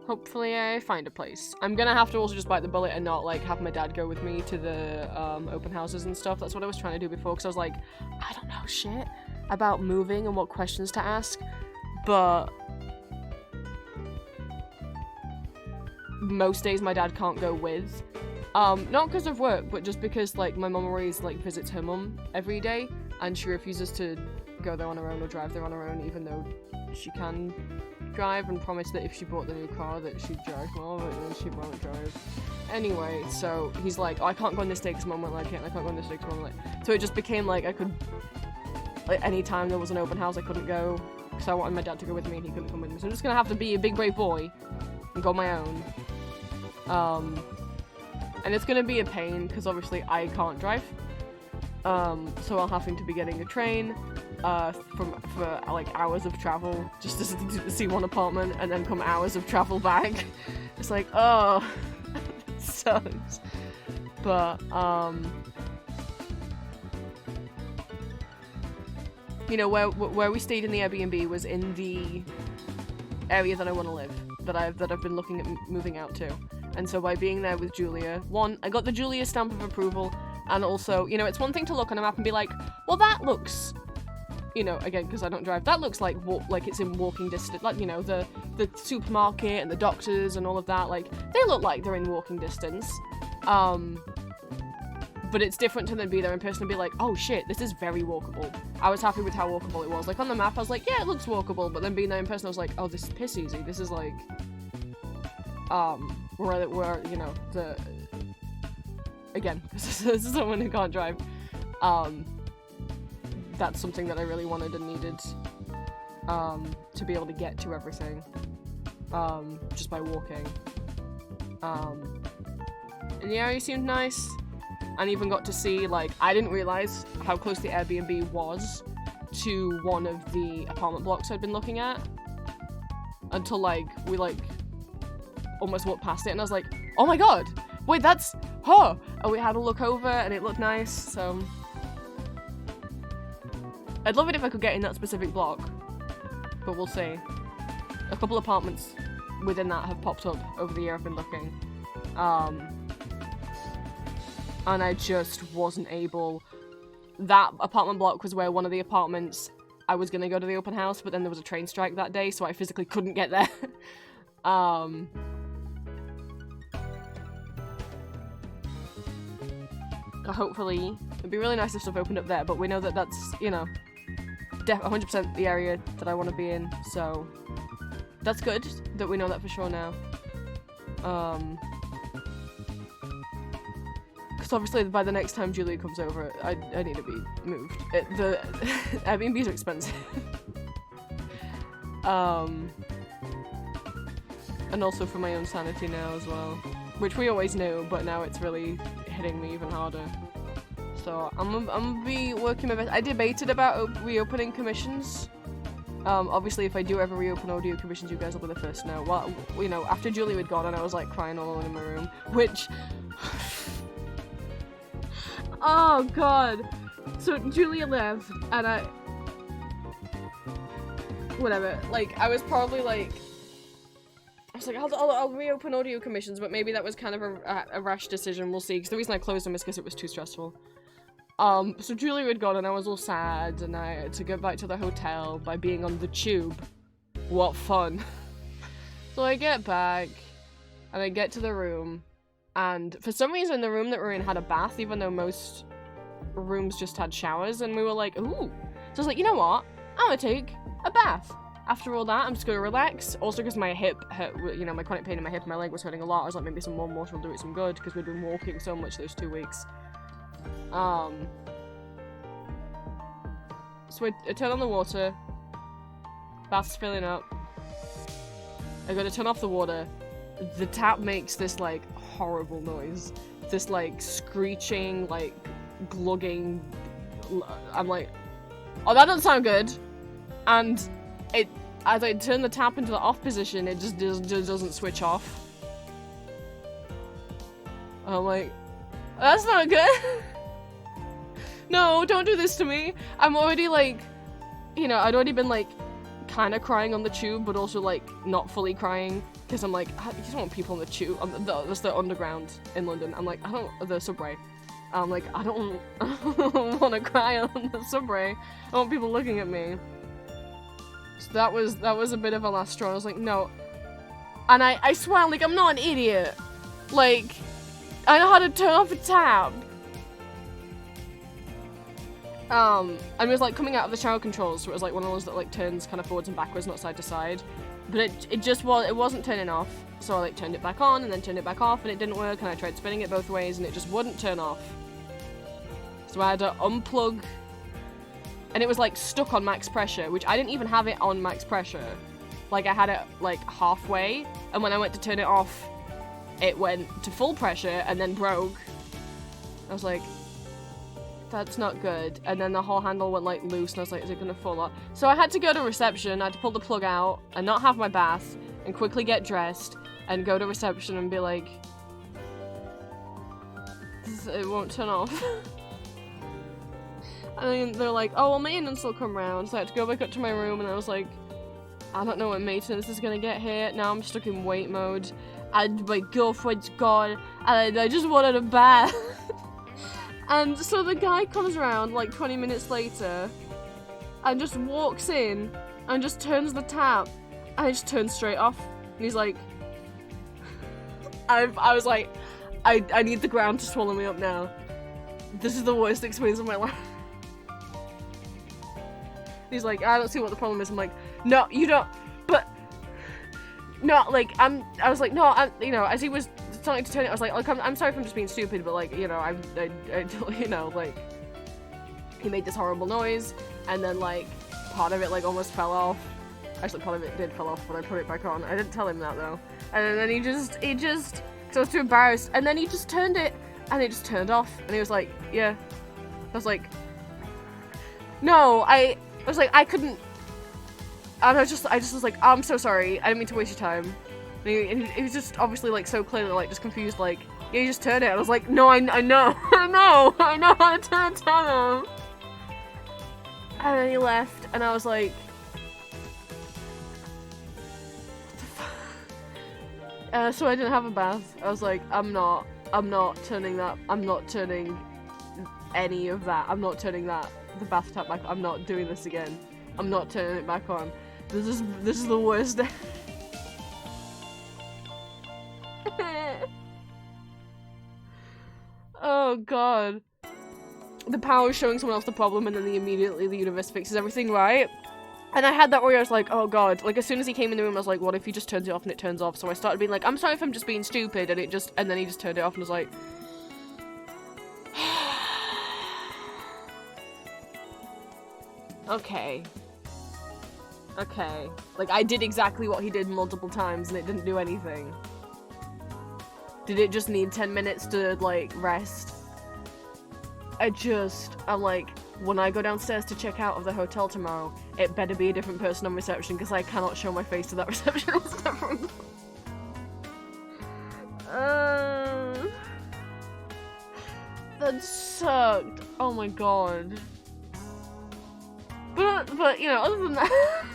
hopefully I find a place. I'm gonna have to also just bite the bullet and not like have my dad go with me to the open houses and stuff. That's what I was trying to do before, because I was like, I don't know shit about moving and what questions to ask, but most days my dad can't go with. Not because of work, but just because like my mum always like visits her mum every day, and she refuses to go there on her own or drive there on her own, even though she can drive, and promised that if she bought the new car that she'd drive more, but she won't drive. Anyway, so he's like, oh, I can't go on this day because mum won't like it, and I can't go on this day because mum won't like it. So it just became like I could, like anytime there was an open house I couldn't go because I wanted my dad to go with me and he couldn't come with me. So I'm just gonna have to be a big brave boy and go on my own. And it's gonna be a pain because obviously I can't drive. So I'm having to be getting a train for like hours of travel just to see one apartment and then come hours of travel back. It's like, oh, it sucks. But you know, where we stayed in the Airbnb was in the area that I want to live, that I've been looking at moving out to. And so by being there with Julia, one, I got the Julia stamp of approval, and also, you know, it's one thing to look on a map and be like, well, that looks you know, again, because I don't drive, that looks like it's in walking distance. Like, you know, the supermarket and the doctors and all of that, like, they look like they're in walking distance. But it's different to then be there in person and be like, oh shit, this is very walkable. I was happy with how walkable it was. Like, on the map, I was like, yeah, it looks walkable, but then being there in person, I was like, oh, this is piss easy. This is like, where you know, again, this is someone who can't drive. That's something that I really wanted and needed, to be able to get to everything, just by walking. And the area seemed nice. And even got to see, like, I didn't realize how close the Airbnb was to one of the apartment blocks I'd been looking at. Until, like, we, like, almost walked past it, and I was like, oh my god! Wait, that's her! And we had a look over, and it looked nice, so... I'd love it if I could get in that specific block. But we'll see. A couple apartments within that have popped up over the year I've been looking. And I just wasn't able... That apartment block was where one of the apartments, I was gonna go to the open house, but then there was a train strike that day, so I physically couldn't get there. Hopefully, it'd be really nice if stuff opened up there, but we know that that's, you know, 100% the area that I want to be in, so that's good that we know that for sure now. Because obviously by the next time Julia comes over, I need to be moved. The Airbnbs are expensive. And also for my own sanity now as well. Which we always knew, but now it's really hitting me even harder. So I'm gonna be working my best. I debated about reopening commissions. Obviously if I do ever reopen audio commissions, you guys will be the first to know. Well, you know, after Julia had gone and I was like crying all alone in my room, which... Oh god. So Julia left and whatever, like I was probably like, I was like, I'll reopen audio commissions, but maybe that was kind of a rash decision, we'll see, because the reason I closed them is because it was too stressful. So Julia had gone and I was all sad and I had to go back to the hotel by being on the tube. What fun. So I get back and I get to the room. And for some reason, the room that we're in had a bath, even though most rooms just had showers, and we were like, ooh. So I was like, you know what? I'm gonna take a bath. After all that, I'm just gonna relax. Also, because my hip hurt, you know, my chronic pain in my hip and my leg was hurting a lot. I was like, maybe some warm water will do it some good, because we'd been walking so much those 2 weeks. So I turn on the water. Bath's filling up. I gotta turn off the water. The tap makes this, like, horrible noise. This, like, screeching, like, glugging. I'm like, oh, that doesn't sound good. And as I turn the tap into the off position, it just doesn't switch off. I'm like, that's not good. No, don't do this to me. I'm already, like, you know, I'd already been, like, kind of crying on the tube, but also, like, not fully crying. Because I'm like, you don't want people on the tube, that's the underground in London. I'm like, the subway. I'm like, I don't want to cry on the subway. I want people looking at me. So that was a bit of a last straw. I was like, no. And I swear, like, I'm not an idiot. Like, I know how to turn off a tap. And it was like coming out of the shower controls, so it was like one of those that like turns kind of forwards and backwards, not side to side. But it wasn't turning off, so I like turned it back on and then turned it back off and it didn't work, and I tried spinning it both ways and it just wouldn't turn off. So I had to unplug, and it was like stuck on max pressure, which I didn't even have it on max pressure. Like I had it like halfway, and when I went to turn it off, it went to full pressure and then broke. I was like, that's not good. And then the whole handle went like loose and I was like, is it gonna fall off? So I had to go to reception, I had to pull the plug out and not have my bath and quickly get dressed and go to reception and be like, it won't turn off. And then they're like, oh well, maintenance will come round. So I had to go back up to my room and I was like, I don't know when maintenance is gonna get here. Now I'm stuck in wait mode and my girlfriend's gone and I just wanted a bath. And so the guy comes around like 20 minutes later and just walks in and just turns the tap and it just turns straight off. And he's like, I was like, I need the ground to swallow me up now. This is the worst experience of my life. He's like, I don't see what the problem is. I'm like, no, you don't, but, no, like, I was like, no, you know, as he was starting to turn it, I was like, I'm sorry if I'm just being stupid, but, like, you know, I you know, like, he made this horrible noise, and then, like, part of it, like, almost fell off. Actually, part of it did fall off when I put it back on. I didn't tell him that, though. And then he just, because I was too embarrassed, and then he just turned it, and it just turned off, and he was like, yeah. I was like, no, I was like, I couldn't, and I just was like, I'm so sorry, I didn't mean to waste your time. And he was just obviously, like, so clearly, like, just confused, like, yeah, you just turned it. And I was like, no, I know, I know how to turn it on. And then he left, and I was like, so I didn't have a bath. I was like, I'm not turning any of that. I'm not turning the bath tap back. I'm not doing this again. I'm not turning it back on. This is the worst day. Oh god. The power is showing someone else the problem and then immediately the universe fixes everything, right? And I had that where I was like, oh god. Like, as soon as he came in the room, I was like, what if he just turns it off and it turns off? So I started being like, I'm sorry if I'm just being stupid, and then he just turned it off and was like... Okay. Okay. Like, I did exactly what he did multiple times and it didn't do anything. Did it just need 10 minutes to, like, rest? I'm like, when I go downstairs to check out of the hotel tomorrow, it better be a different person on reception because I cannot show my face to that receptionist. That sucked. Oh my god. But you know, other than that...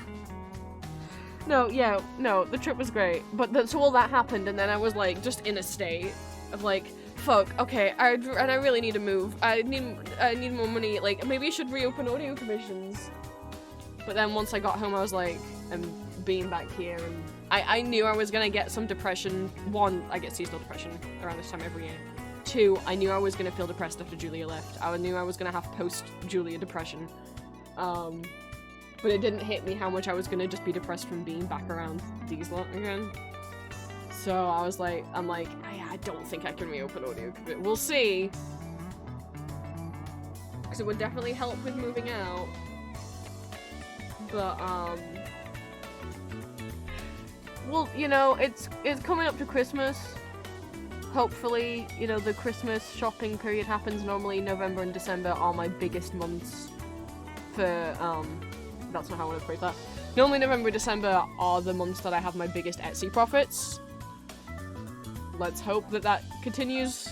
No, the trip was great. But so all that happened, and then I was like, just in a state of like, fuck, okay, I really need to move. I need more money. Like, maybe I should reopen audio commissions. But then once I got home, I was like, I'm being back here, and I knew I was gonna get some depression. One, I get seasonal depression around this time every year. Two, I knew I was gonna feel depressed after Julia left. I knew I was gonna have post-Julia depression. But it didn't hit me how much I was gonna just be depressed from being back around these lot again. So I was like, I don't think I can reopen audio. We'll see. Because it would definitely help with moving out. But, well, you know, it's coming up to Christmas. Hopefully, you know, the Christmas shopping period happens. Normally November and December are my biggest months for, that's not how I want to phrase that. Normally November and December are the months that I have my biggest Etsy profits. Let's hope that that continues.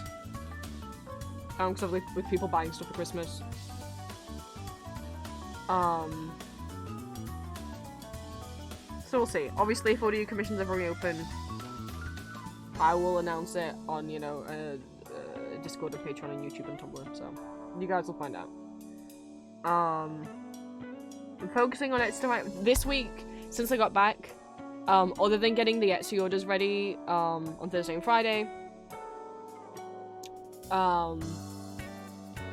Because with people buying stuff for Christmas. So we'll see. Obviously, if audio commissions ever reopen, I will announce it on, you know, Discord and Patreon and YouTube and Tumblr, so you guys will find out. I'm focusing on Etsy this week, since I got back, other than getting the Etsy orders ready, on Thursday and Friday, and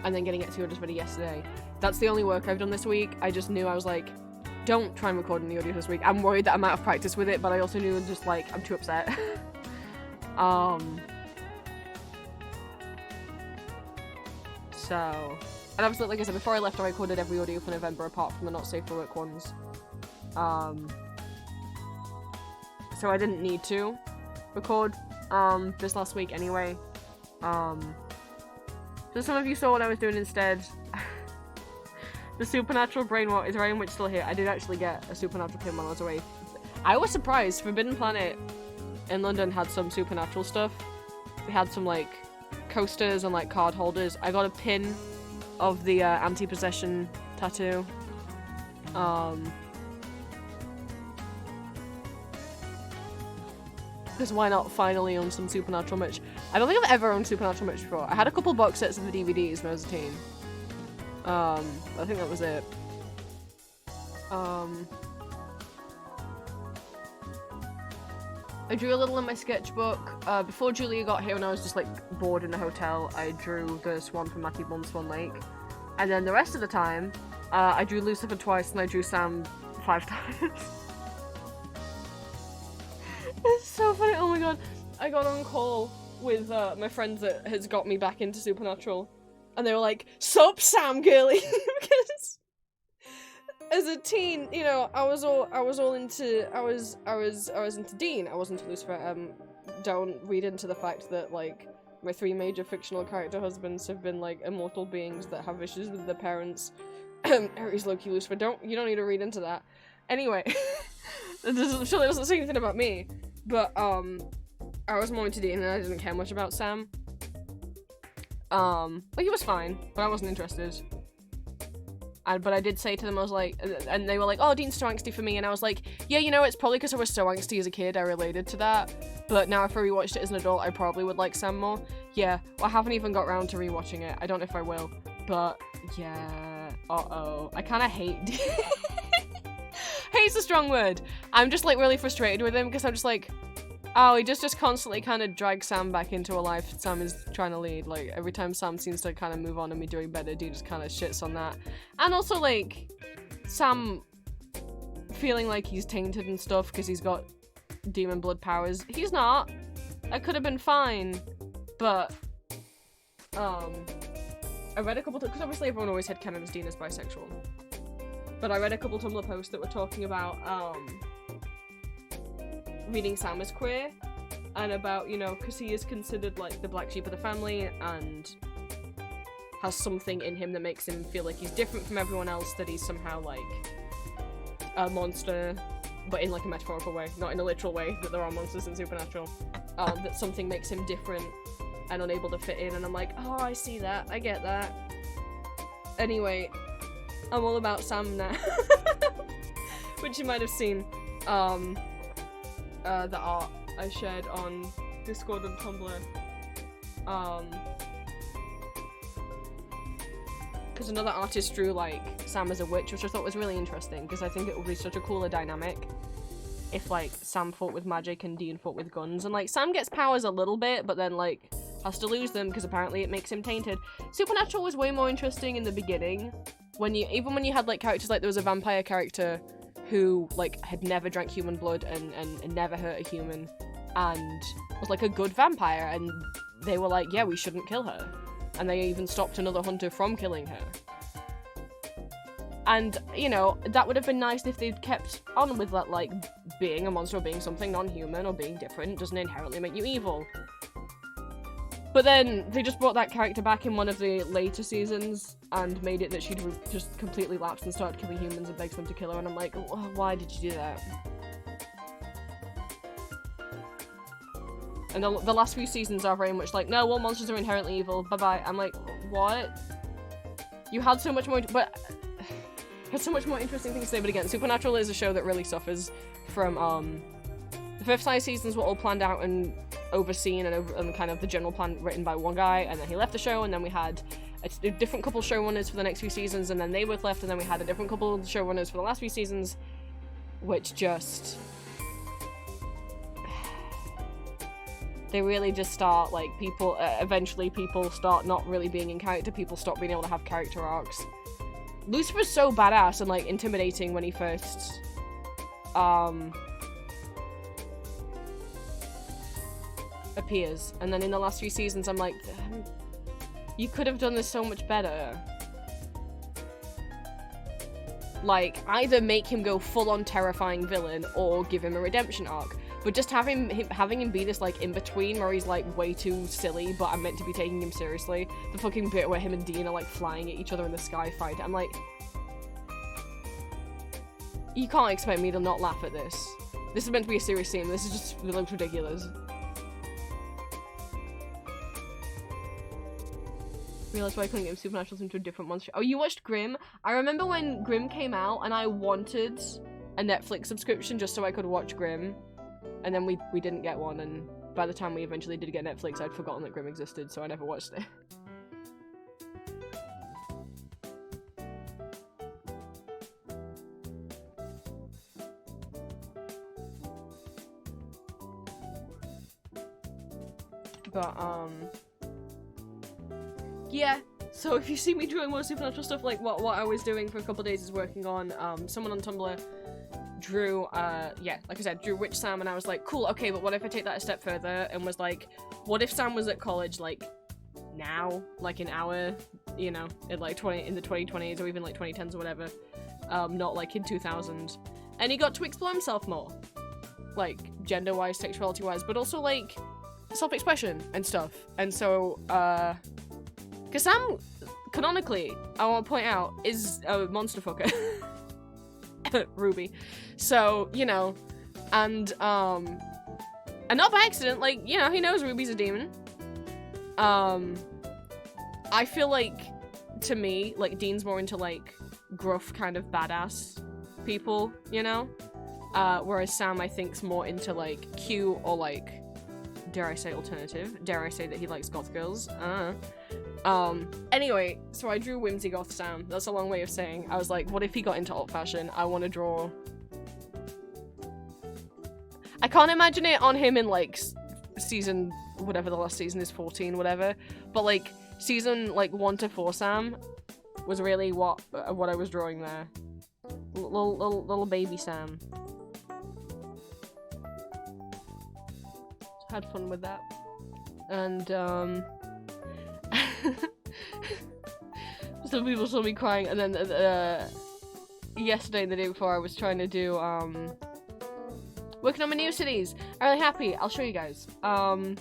then getting Etsy orders ready yesterday. That's the only work I've done this week. I just knew, I was like, don't try and record any audio this week. I'm worried that I'm out of practice with it, but I also knew just, like, I'm too upset. So... And obviously, like I said, before I left, I recorded every audio for November apart from the not safe for work ones. So I didn't need to record, this last week anyway. So some of you saw what I was doing instead. The supernatural brain rot is very much still here. I did actually get a supernatural pin while I was away. I was surprised. Forbidden Planet in London had some supernatural stuff. They had some, like, coasters and, like, card holders. I got a pin of the anti-possession tattoo. Because why not finally own some Supernatural merch? I don't think I've ever owned Supernatural merch before. I had a couple box sets of the DVDs when I was a teen. I think that was it. I drew a little in my sketchbook. Before Julia got here and I was just like bored in the hotel, I drew the swan from Matthew Bond's Swan Lake. And then the rest of the time, I drew Lucifer twice and I drew Sam 5 times. It's so funny, oh my god. I got on call with my friends that has got me back into Supernatural. And they were like, "Sup, Sam, girly?" Because as a teen, you know, I was into Dean. I wasn't into Lucifer. Don't read into the fact that like my 3 major fictional character husbands have been like immortal beings that have issues with their parents. Aries, Loki, Lucifer. You don't need to read into that. Anyway, it surely doesn't say anything about me. But I was more into Dean and I didn't care much about Sam. But he was fine, but I wasn't interested. But I did say to them, I was like, and they were like, "Oh, Dean's too angsty for me," and I was like, "Yeah, you know, it's probably because I was so angsty as a kid, I related to that, but now if I rewatched it as an adult, I probably would like Sam more." Yeah, well, I haven't even got around to rewatching it, I don't know if I will, but yeah, I kinda hate Dean. Hate's a strong word. I'm just like really frustrated with him, because I'm just like, oh, he just constantly kind of drags Sam back into a life Sam is trying to lead. Like, every time Sam seems to kind of move on and be doing better, Dean just kind of shits on that. And also, like, Sam feeling like he's tainted and stuff because he's got demon blood powers. He's not. That could have been fine. But, I read a couple because obviously everyone always had canon as Dean as bisexual. But I read a couple Tumblr posts that were talking about, reading Sam as queer, and about, you know, because he is considered like the black sheep of the family and has something in him that makes him feel like he's different from everyone else, that he's somehow like a monster, but in like a metaphorical way, not in a literal way that there are monsters in Supernatural, that something makes him different and unable to fit in, and I'm like, oh, I see that, I get that. Anyway, I'm all about Sam now. Which you might have seen, the art I shared on Discord and Tumblr. Because another artist drew, like, Sam as a witch, which I thought was really interesting, because I think it would be such a cooler dynamic if, like, Sam fought with magic and Dean fought with guns. And, like, Sam gets powers a little bit, but then, like, has to lose them, because apparently it makes him tainted. Supernatural was way more interesting in the beginning, even when you had, like, characters like there was a vampire character who, like, had never drank human blood and never hurt a human, and was, like, a good vampire, and they were like, yeah, we shouldn't kill her. And they even stopped another hunter from killing her. And, you know, that would have been nice if they'd kept on with that, like, being a monster or being something non-human or being different doesn't inherently make you evil. But then they just brought that character back in one of the later seasons and made it that she'd just completely lapsed and started killing humans and begged them to kill her, and I'm like, why did you do that? And the last few seasons are very much like, no, all monsters are inherently evil, bye-bye. I'm like, what? You had so much more, but had so much more interesting things to say, but again, Supernatural is a show that really suffers from, the first 5 seasons were all planned out and overseen and kind of the general plan written by one guy, and then he left the show, and then we had a different couple showrunners for the next few seasons, and then they both left, and then we had a different couple showrunners for the last few seasons, which just... they really just start, like, people, eventually people start not really being in character, people stop being able to have character arcs. Lucifer's so badass and, like, intimidating when he first, appears, and then in the last few seasons I'm like, you could have done this so much better. Like, either make him go full-on terrifying villain or give him a redemption arc, but just having him be this, like, in-between where he's, like, way too silly, but I'm meant to be taking him seriously. The fucking bit where him and Dean are, like, flying at each other in the sky fight, I'm like, you can't expect me to not laugh at this. This is meant to be a serious scene, this is just, it looks ridiculous. Realized why I couldn't get Supernatural into a different monster. Oh, you watched Grimm? I remember when Grimm came out and I wanted a Netflix subscription just so I could watch Grimm. And then we didn't get one, and by the time we eventually did get Netflix, I'd forgotten that Grimm existed, so I never watched it. But, yeah. So if you see me drawing more supernatural stuff, like what I was doing for a couple of days is working on, someone on Tumblr drew, yeah, like I said, drew Witch Sam, and I was like, cool, okay, but what if I take that a step further, and was like, what if Sam was at college, like, now, like in our, you know, in like in the 2020s, or even like 2010s or whatever, not like in 2000, and he got to explore himself more, like, gender-wise, sexuality-wise, but also, like, self-expression and stuff, and so, because Sam, canonically, I want to point out, is a monster fucker. Ruby. So, you know, and not by accident, like, you know, he knows Ruby's a demon. I feel like, to me, like, Dean's more into, like, gruff kind of badass people, you know? Whereas Sam, I think's more into, like, cute or, like, dare I say alternative? Dare I say that he likes goth girls? Anyway, so I drew Whimsy Goth Sam. That's a long way of saying, I was like, what if he got into alt fashion? I want to draw... I can't imagine it on him in, like, season, whatever the last season is, 14, whatever. But, like, season, like, 1 to 4 Sam was really what I was drawing there. Little baby Sam. Had fun with that. And, some people saw me crying, and then, yesterday and the day before I was trying to do, working on my new cities. I'm really happy. I'll show you guys. I've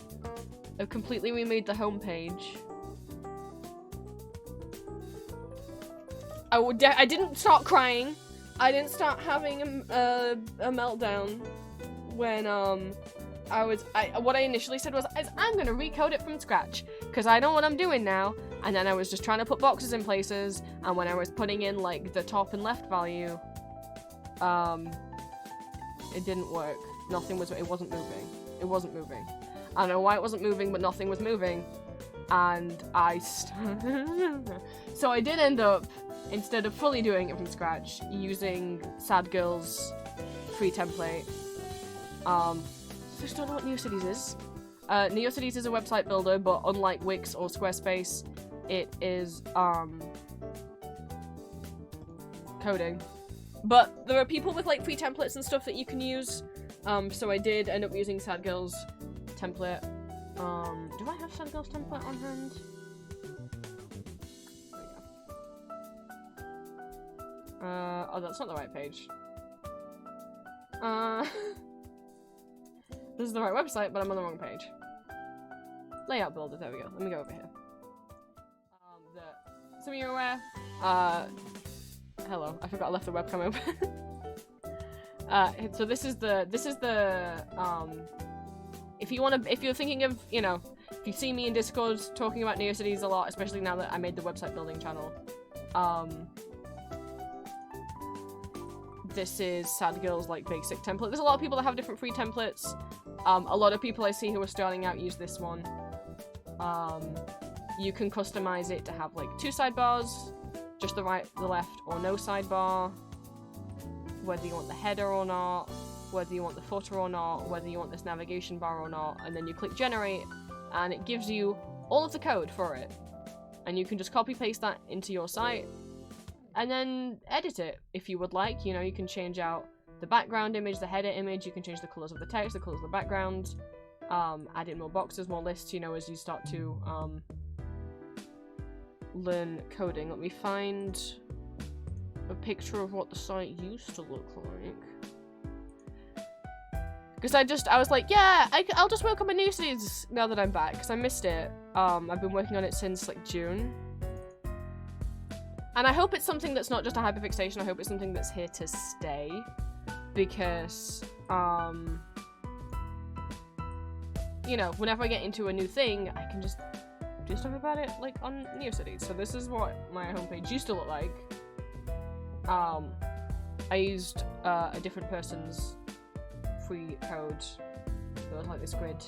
completely remade the homepage. I didn't start crying. I didn't start having a meltdown when, what I initially said was, I'm gonna recode it from scratch, because I know what I'm doing now, and then I was just trying to put boxes in places, and when I was putting in, like, the top and left value, it didn't work. It wasn't moving. It wasn't moving. I don't know why it wasn't moving, but nothing was moving, and so I did end up, instead of fully doing it from scratch, using Sad Girl's free template. I just don't know what NeoCities is. NeoCities is a website builder, but unlike Wix or Squarespace, it is, coding. But there are people with, like, free templates and stuff that you can use, so I did end up using Sad Girl's template. Do I have Sad Girl's template on hand? Oh, that's not the right page. This is the right website, but I'm on the wrong page. Layout builder, there we go. Let me go over here. Some of you are aware. Hello, I forgot I left the webcam open. So this is the, if you're thinking of, you know, if you see me in Discord talking about NeoCities a lot, especially now that I made the website building channel, this is Sad Girl's, like, basic template. There's a lot of people that have different free templates. A lot of people I see who are starting out use this one. You can customize it to have, like, 2 sidebars, just the right, the left, or no sidebar, whether you want the header or not, whether you want the footer or not, whether you want this navigation bar or not, and then you click generate, and it gives you all of the code for it. And you can just copy paste that into your site, and then edit it if you would like. You know, you can change out the background image, the header image, you can change the colors of the text, the colors of the background, add in more boxes, more lists, you know, as you start to learn coding. Let me find a picture of what the site used to look like. Because I was like, yeah, I'll just work on my NeoCities now that I'm back, because I missed it. I've been working on it since, like, June. And I hope it's something that's not just a hyperfixation, I hope it's something that's here to stay. Because, you know, whenever I get into a new thing, I can just do stuff about it, like, on NeoCities. So this is what my homepage used to look like. I used a different person's free code. It was like this grid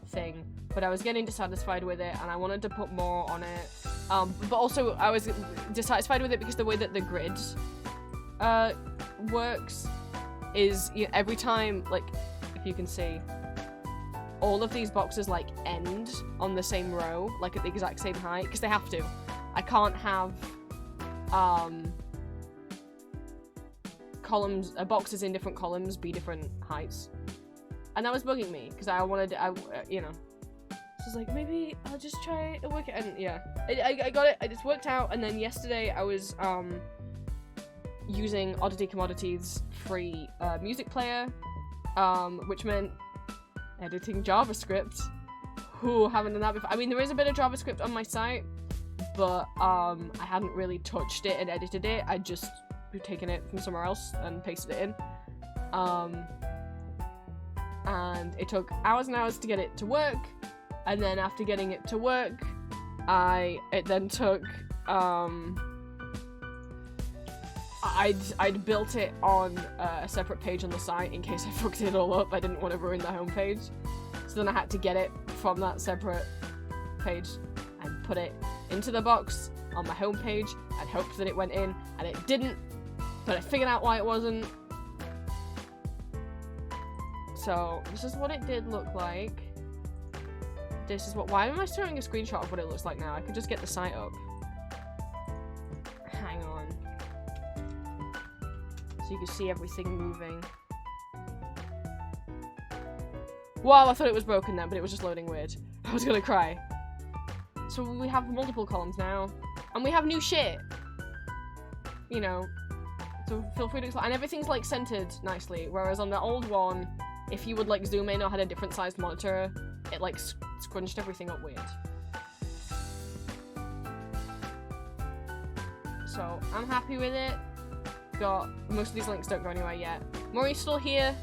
thing. But I was getting dissatisfied with it, and I wanted to put more on it. But also, I was dissatisfied with it because the way that the grid works is, you know, every time, like, if you can see, all of these boxes like end on the same row, like at the exact same height, because they have to. I can't have columns, boxes in different columns be different heights, and that was bugging me because I wanted, you know. So I was like, maybe I'll just try to work it, and yeah, I got it. I just worked out, and then yesterday I was using Oddity Commodities' free music player, which meant editing JavaScript. Who haven't done that before? I mean, there is a bit of JavaScript on my site, but I hadn't really touched it and edited it. I'd just taken it from somewhere else and pasted it in. And it took hours and hours to get it to work, and then after getting it to work, it then took I'd built it on a separate page on the site in case I fucked it all up. I didn't want to ruin the homepage. So then I had to get it from that separate page and put it into the box on my homepage and hoped that it went in, and it didn't, but I figured out why it wasn't. So this is what it did look like. This is what, why am I showing a screenshot of what it looks like now? I could just get the site up. Hang on. So you can see everything moving. Wow, I thought it was broken then, but it was just loading weird. I was gonna cry. So we have multiple columns now. And we have new shit. You know. So feel free to explore. And everything's like centered nicely. Whereas on the old one, if you would like zoom in or had a different sized monitor, it like scrunched everything up weird. So I'm happy with it. Got most of these links don't go anywhere yet. Maury's still here.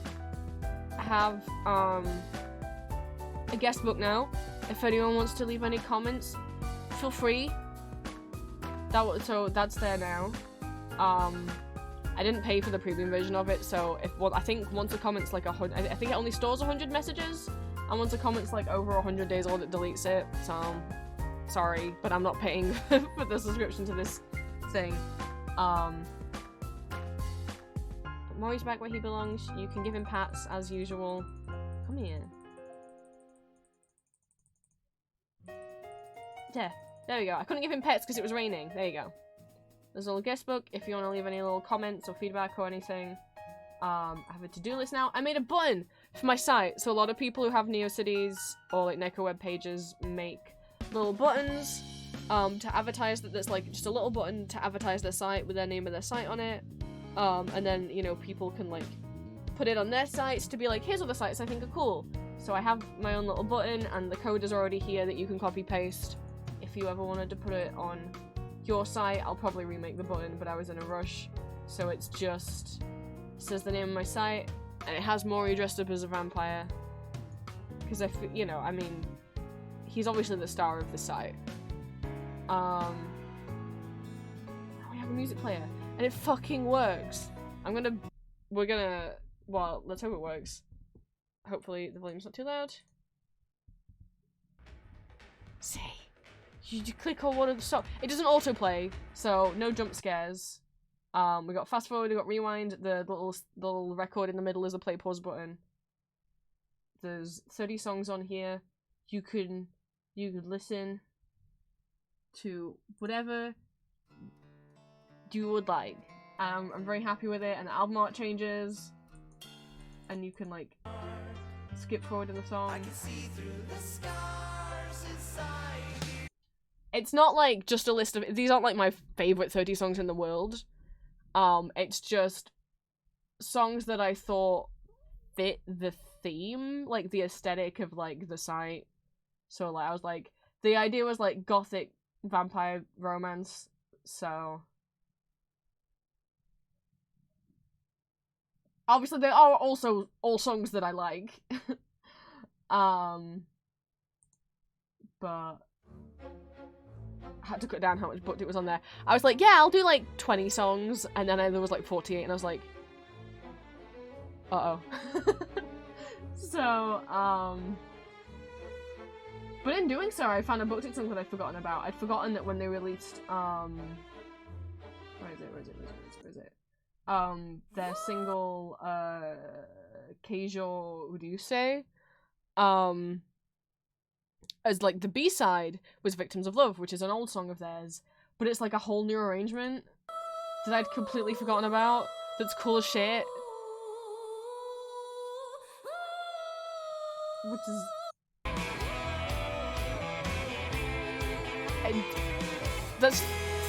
I have a guest book now. If anyone wants to leave any comments, feel free. So that's there now. I didn't pay for the premium version of it, so I think once a comment's like 100, I think it only stores 100 messages, and once a comment's like over 100 days old, it deletes it. So sorry, but I'm not paying for the subscription to this thing. Maury's back where he belongs. You can give him pats as usual. Come here. There we go. I couldn't give him pets because it was raining. There you go. There's a little guest book if you want to leave any little comments or feedback or anything. I have a to-do list now. I made a button for my site. So a lot of people who have NeoCities or like Neko web pages make little buttons to advertise that. There's like just a little button to advertise their site with their name of their site on it. And then, you know, people can like put it on their sites to be like, here's other sites I think are cool. So I have my own little button, and the code is already here that you can copy paste. If you ever wanted to put it on your site, I'll probably remake the button, but I was in a rush. So it's just says the name of my site, and it has Maury dressed up as a vampire. Because you know, I mean, he's obviously the star of the site. Now we have a music player, and it fucking works. Well, let's hope it works. Hopefully the volume's not too loud. See. You click on one of the songs. It doesn't autoplay, so no jump scares. We got fast forward, we got rewind. The little record in the middle is a play pause button. There's 30 songs on here. You could listen to whatever you would like. I'm very happy with it, and the album art changes, and you can like skip forward in the song. I can see through the scars inside. It's not like just a list of, these aren't like my favorite 30 songs in the world. It's just songs that I thought fit the theme, like the aesthetic of like the site. So like I was like, the idea was like gothic vampire romance, so obviously there are also all songs that I like. But I had to cut down how much booked it was on there. I was like, yeah, I'll do like 20 songs, and then there was like 48, and I was like, uh-oh. So, but in doing so, I found a booked it song that I'd forgotten about. I'd forgotten that when they released, where is it? Their single, Keijo Ryusei, As like the B-side was Victims of Love, which is an old song of theirs, but it's like a whole new arrangement that I'd completely forgotten about. That's cool as shit. Which is... And that's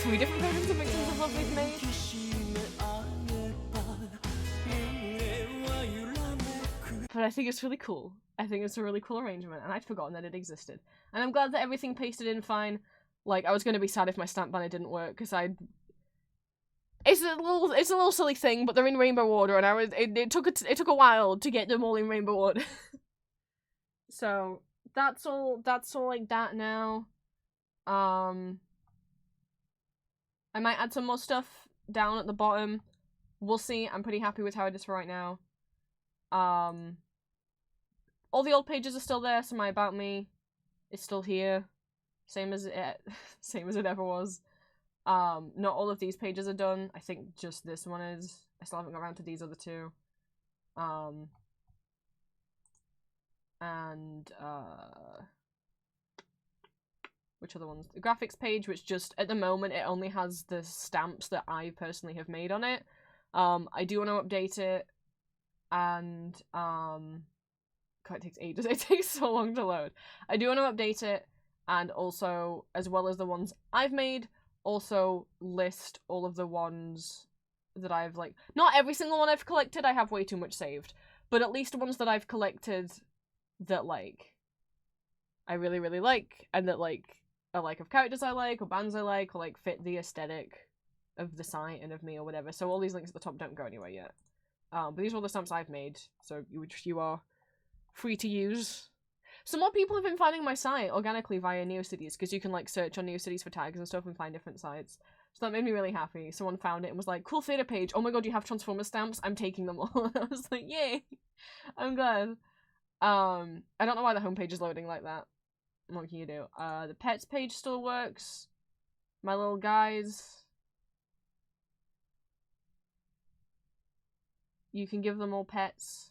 3 different versions of Victims of Love they've made. But I think it's really cool. I think it's a really cool arrangement, and I'd forgotten that it existed. And I'm glad that everything pasted in fine. Like, I was gonna be sad if my stamp banner didn't work, because it's a little silly thing, but they're in rainbow order, and it took a while to get them all in rainbow order. So that's all like that now. I might add some more stuff down at the bottom. We'll see. I'm pretty happy with how it is for right now. All the old pages are still there, so my About Me is still here. Same as it ever was. Not all of these pages are done. I think just this one is. I still haven't got around to these other 2. Which other ones? The graphics page, which just, at the moment, it only has the stamps that I personally have made on it. I do want to update it, and, God, it takes ages. It takes so long to load. I do want to update it, and also, as well as the ones I've made, also list all of the ones that I've, like, not every single one I've collected, I have way too much saved, but at least ones that I've collected that, like, I really, really like, and that, like, are, like, of characters I like, or bands I like, or, like, fit the aesthetic of the site and of me, or whatever. So all these links at the top don't go anywhere yet. But these are all the stamps I've made, so you are free to use. Some more people have been finding my site organically via NeoCities, because you can, like, search on NeoCities for tags and stuff and find different sites. So that made me really happy. Someone found it and was like, cool theater page, oh my god, you have Transformers stamps? I'm taking them all. I was like, yay! I'm glad. I don't know why the homepage is loading like that. What can you do? The pets page still works. My little guys. You can give them all pets.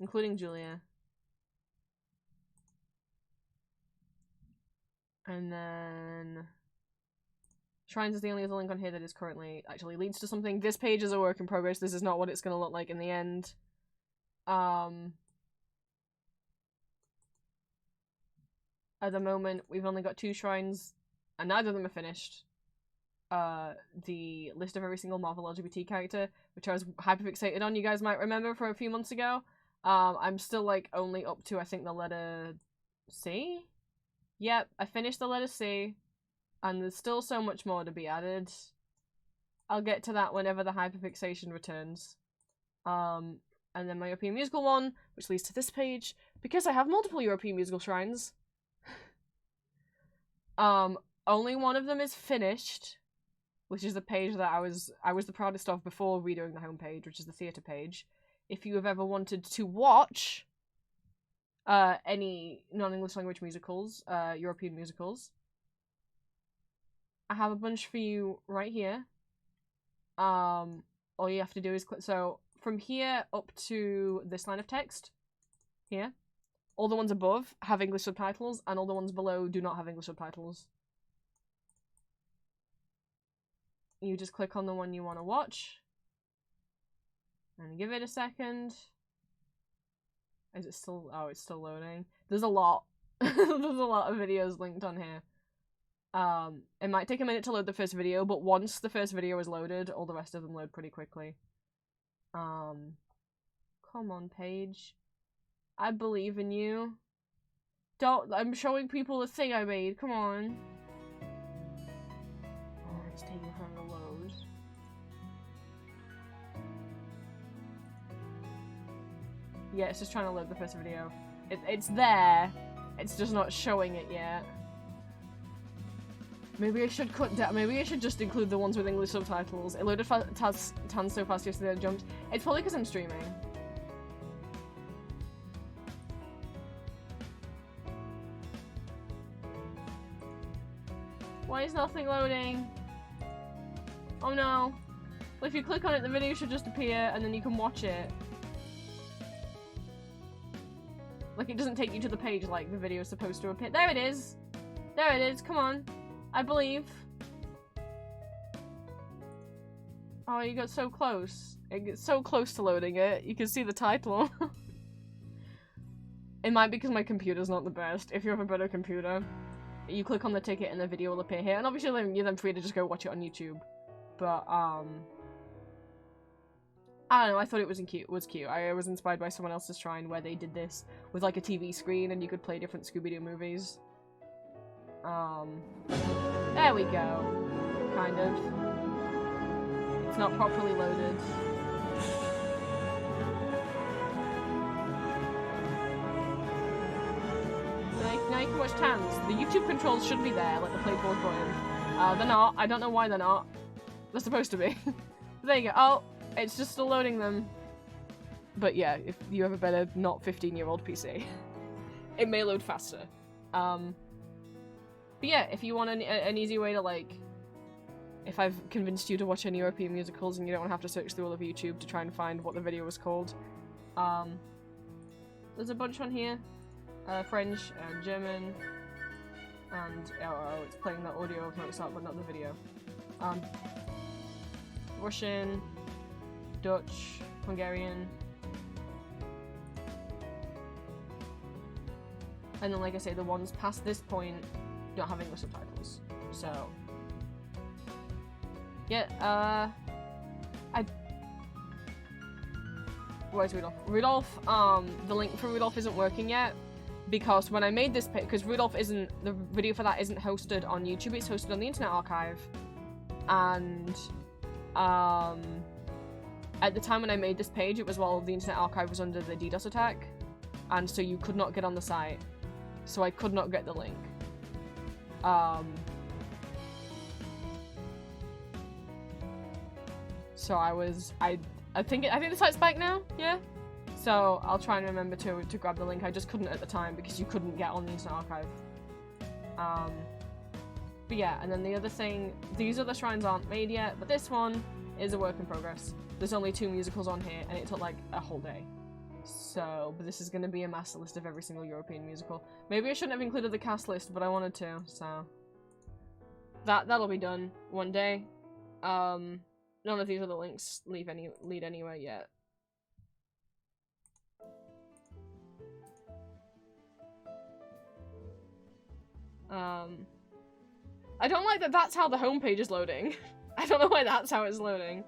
Including Julia. And then... Shrines is the only other link on here that is currently actually leads to something. This page is a work in progress. This is not what it's going to look like in the end. At the moment, we've only got 2 shrines, and neither of them are finished. The list of every single Marvel LGBT character, which I was hyper-fixated on, you guys might remember from a few months ago. I'm still, like, only up to, I think, the letter C? Yep, I finished the letter C, and there's still so much more to be added. I'll get to that whenever the hyperfixation returns. And then my European musical one, which leads to this page, because I have multiple European musical shrines. Only one of them is finished, which is the page that I was the proudest of before redoing the homepage, which is the theatre page. If you have ever wanted to watch any non-English language musicals, European musicals, I have a bunch for you right here. All you have to do is click. So from here up to this line of text, here, all the ones above have English subtitles, and all the ones below do not have English subtitles. You just click on the one you want to watch, and give it a second. Is it still? Oh, it's still loading. There's a lot. There's a lot of videos linked on here. It might take a minute to load the first video, but once the first video is loaded, all the rest of them load pretty quickly. Come on, page. I believe in you. I'm showing people the thing I made, come on. Oh, it's taking forever to load. Yeah, it's just trying to load the first video. It's there, it's just not showing it yet. Maybe I should cut down. Maybe I should just include the ones with English subtitles. It loaded tons so fast yesterday I jumped. It's probably because I'm streaming. Why is nothing loading? Oh no. Well, if you click on it, the video should just appear and then you can watch it. Like, it doesn't take you to the page like the video is supposed to appear. There it is! There it is, come on. I believe. Oh, you got so close. It gets so close to loading it. You can see the title. It might be because my computer's not the best. If you have a better computer, you click on the ticket and the video will appear here. And obviously you're then free to just go watch it on YouTube. But, I don't know, I thought it was cute. I was inspired by someone else's shrine where they did this with like a TV screen and you could play different Scooby-Doo movies. There we go. Kind of. It's not properly loaded. Now you can watch Tans. The YouTube controls should be there, like the play pause button. They're not. I don't know why they're not. They're supposed to be. There you go. Oh, it's just still loading them. But yeah, if you have a better not 15-year-old PC, it may load faster. But yeah, if you want an easy way to, like, if I've convinced you to watch any European musicals and you don't have to search through all of YouTube to try and find what the video was called, there's a bunch on here. French and German, and oh, it's playing the audio of Mozart, but not the video. Russian, Dutch, Hungarian, and then, like I say, the ones past this point don't have English subtitles. So, yeah, where's Rudolph? Rudolph, the link for Rudolph isn't working yet. Because when I made this page, because Rudolph isn't, the video for that isn't hosted on YouTube, it's hosted on the Internet Archive. And, at the time when I made this page, it was while the Internet Archive was under the DDoS attack. And so you could not get on the site. So I could not get the link. So I think the site's back now, yeah? So I'll try and remember to grab the link. I just couldn't at the time because you couldn't get on the Internet Archive. But yeah, and then the other thing, these other shrines aren't made yet, but this one is a work in progress. There's only 2 musicals on here, and it took like a whole day. So, but this is going to be a master list of every single European musical. Maybe I shouldn't have included the cast list, but I wanted to, so that'll be done one day. None of these other links lead anywhere yet. I don't like that that's how the homepage is loading. I don't know why that's how it's loading.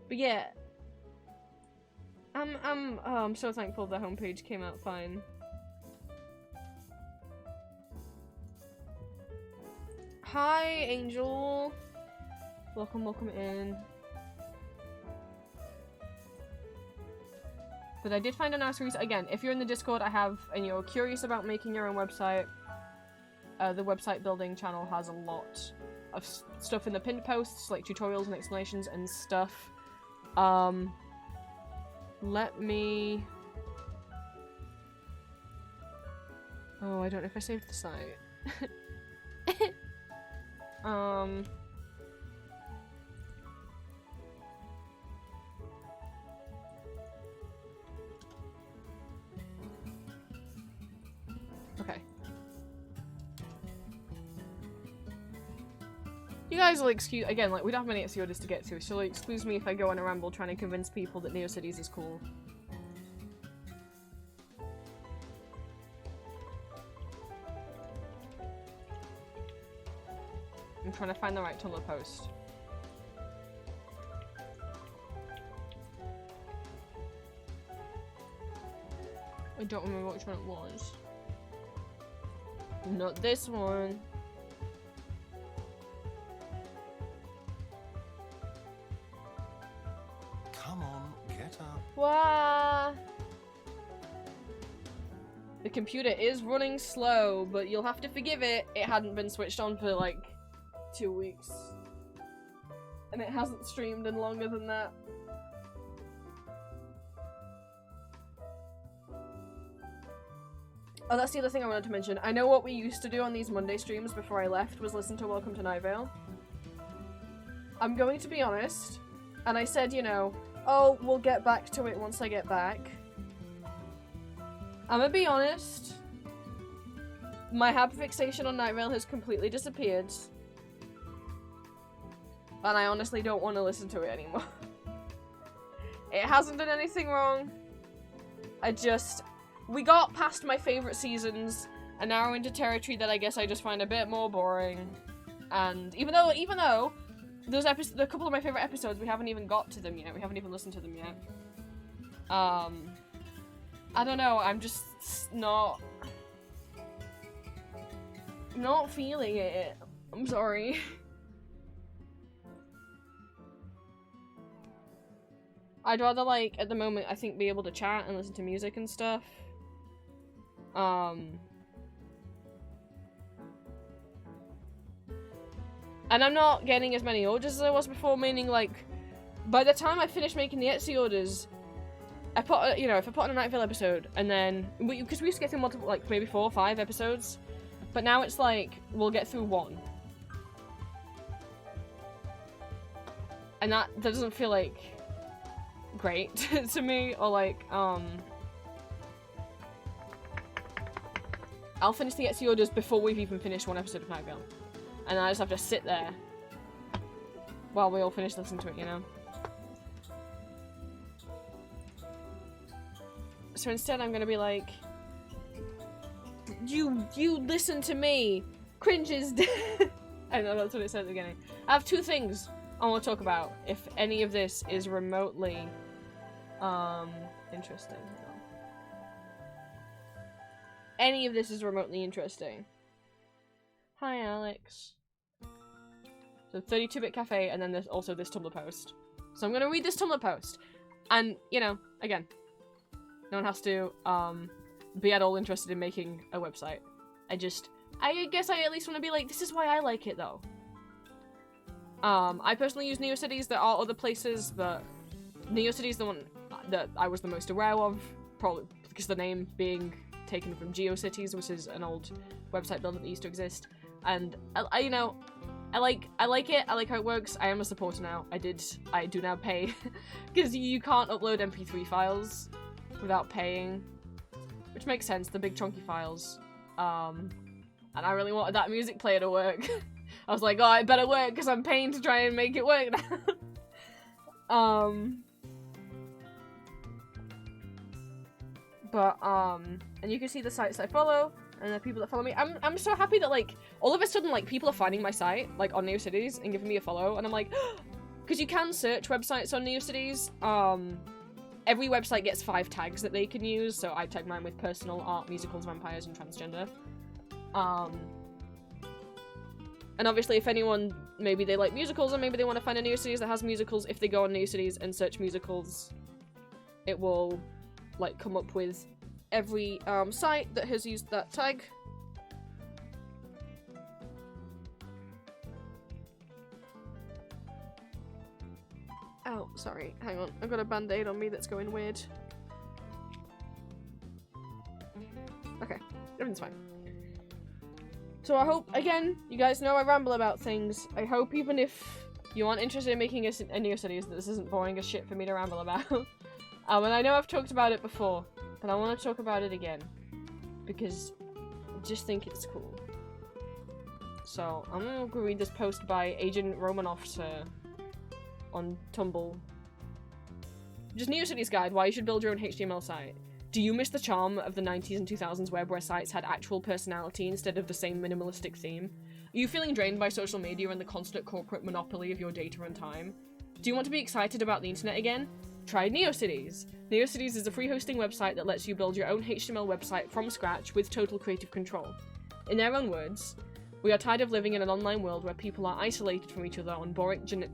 But yeah. I'm so thankful the homepage came out fine. Hi, Angel. Welcome in. But I did find a nice reason. Again, if you're in the Discord, and you're curious about making your own website, the website building channel has a lot of stuff in the pinned posts, like tutorials and explanations and stuff. Let me... Oh, I don't know if I saved the site. Okay. You guys will excuse- again, like, we don't have many SEOs to get to, so like, excuse me if I go on a ramble trying to convince people that NeoCities is cool. I'm trying to find the right Tumblr post. I don't remember which one it was. Not this one. Come on, get up. Wah! The computer is running slow, but you'll have to forgive it. It hadn't been switched on for like 2 weeks. And it hasn't streamed in longer than that. Oh, that's the other thing I wanted to mention. I know what we used to do on these Monday streams before I left was listen to Welcome to Night Vale. I'm going to be honest, and I said, you know, oh, we'll get back to it once I get back. I'm gonna be honest. My hyperfixation on Night Vale has completely disappeared. And I honestly don't want to listen to it anymore. It hasn't done anything wrong. We got past my favorite seasons, and now we're into territory that I guess I just find a bit more boring. And even though those episodes, a couple of my favorite episodes, we haven't even got to them yet. We haven't even listened to them yet. I don't know. I'm just not feeling it. I'm sorry. I'd rather, like, at the moment, I think, be able to chat and listen to music and stuff. And I'm not getting as many orders as I was before, meaning, like, by the time I finish making the Etsy orders, I put, you know, if I put on a Night Vale episode, and then, because we used to get through multiple, like, maybe 4 or 5 episodes, but now it's like, we'll get through 1. And that doesn't feel, like, great to me, or, like, I'll finish the Etsy orders before we've even finished 1 episode of Night Vale. And I just have to sit there while we all finish listening to it, you know? So instead I'm gonna be like, you listen to me! Cringe is dead! I know, that's what it said at the beginning. I have 2 things I want to talk about, if any of this is remotely, interesting. Any of this is remotely interesting. Hi, Alex. So 32-bit cafe, and then there's also this Tumblr post. So I'm gonna read this Tumblr post. And, you know, again, no one has to, be at all interested in making a website. I guess I at least want to be like, this is why I like it, though. I personally use NeoCities. There are other places, but NeoCities is the one that I was the most aware of, probably because the name being taken from GeoCities, which is an old website builder that used to exist. And I like it. I like how it works. I am a supporter now. I do now pay because you can't upload MP3 files without paying, which makes sense. The big chunky files. And I really wanted that music player to work. I was like, oh, it better work because I'm paying to try and make it work now. And you can see the sites I follow and the people that follow me. I'm so happy that, like, all of a sudden, like, people are finding my site, like, on NeoCities and giving me a follow, and I'm like, because you can search websites on NeoCities. Every website gets 5 tags that they can use, so I tag mine with personal, art, musicals, vampires, and transgender. And obviously, if anyone, maybe they like musicals, or maybe they want to find a NeoCities that has musicals, if they go on NeoCities and search musicals, it will, like, come up with every site that has used that tag. Oh, sorry, hang on, I've got a band-aid on me that's going weird. Okay, everything's fine. So I hope, again, you guys know I ramble about things. I hope even if you aren't interested in making a NeoCities, that this isn't boring as shit for me to ramble about. And I know I've talked about it before, but I want to talk about it again. Because I just think it's cool. So, I'm gonna go read this post by Agent Romanoff on Tumblr. Just NeoCities Guide, why you should build your own HTML site. Do you miss the charm of the 90s and 2000s web where sites had actual personality instead of the same minimalistic theme? Are you feeling drained by social media and the constant corporate monopoly of your data and time? Do you want to be excited about the internet again? Try NeoCities. NeoCities is a free hosting website that lets you build your own HTML website from scratch with total creative control. In their own words, we are tired of living in an online world where people are isolated from each other on boring generic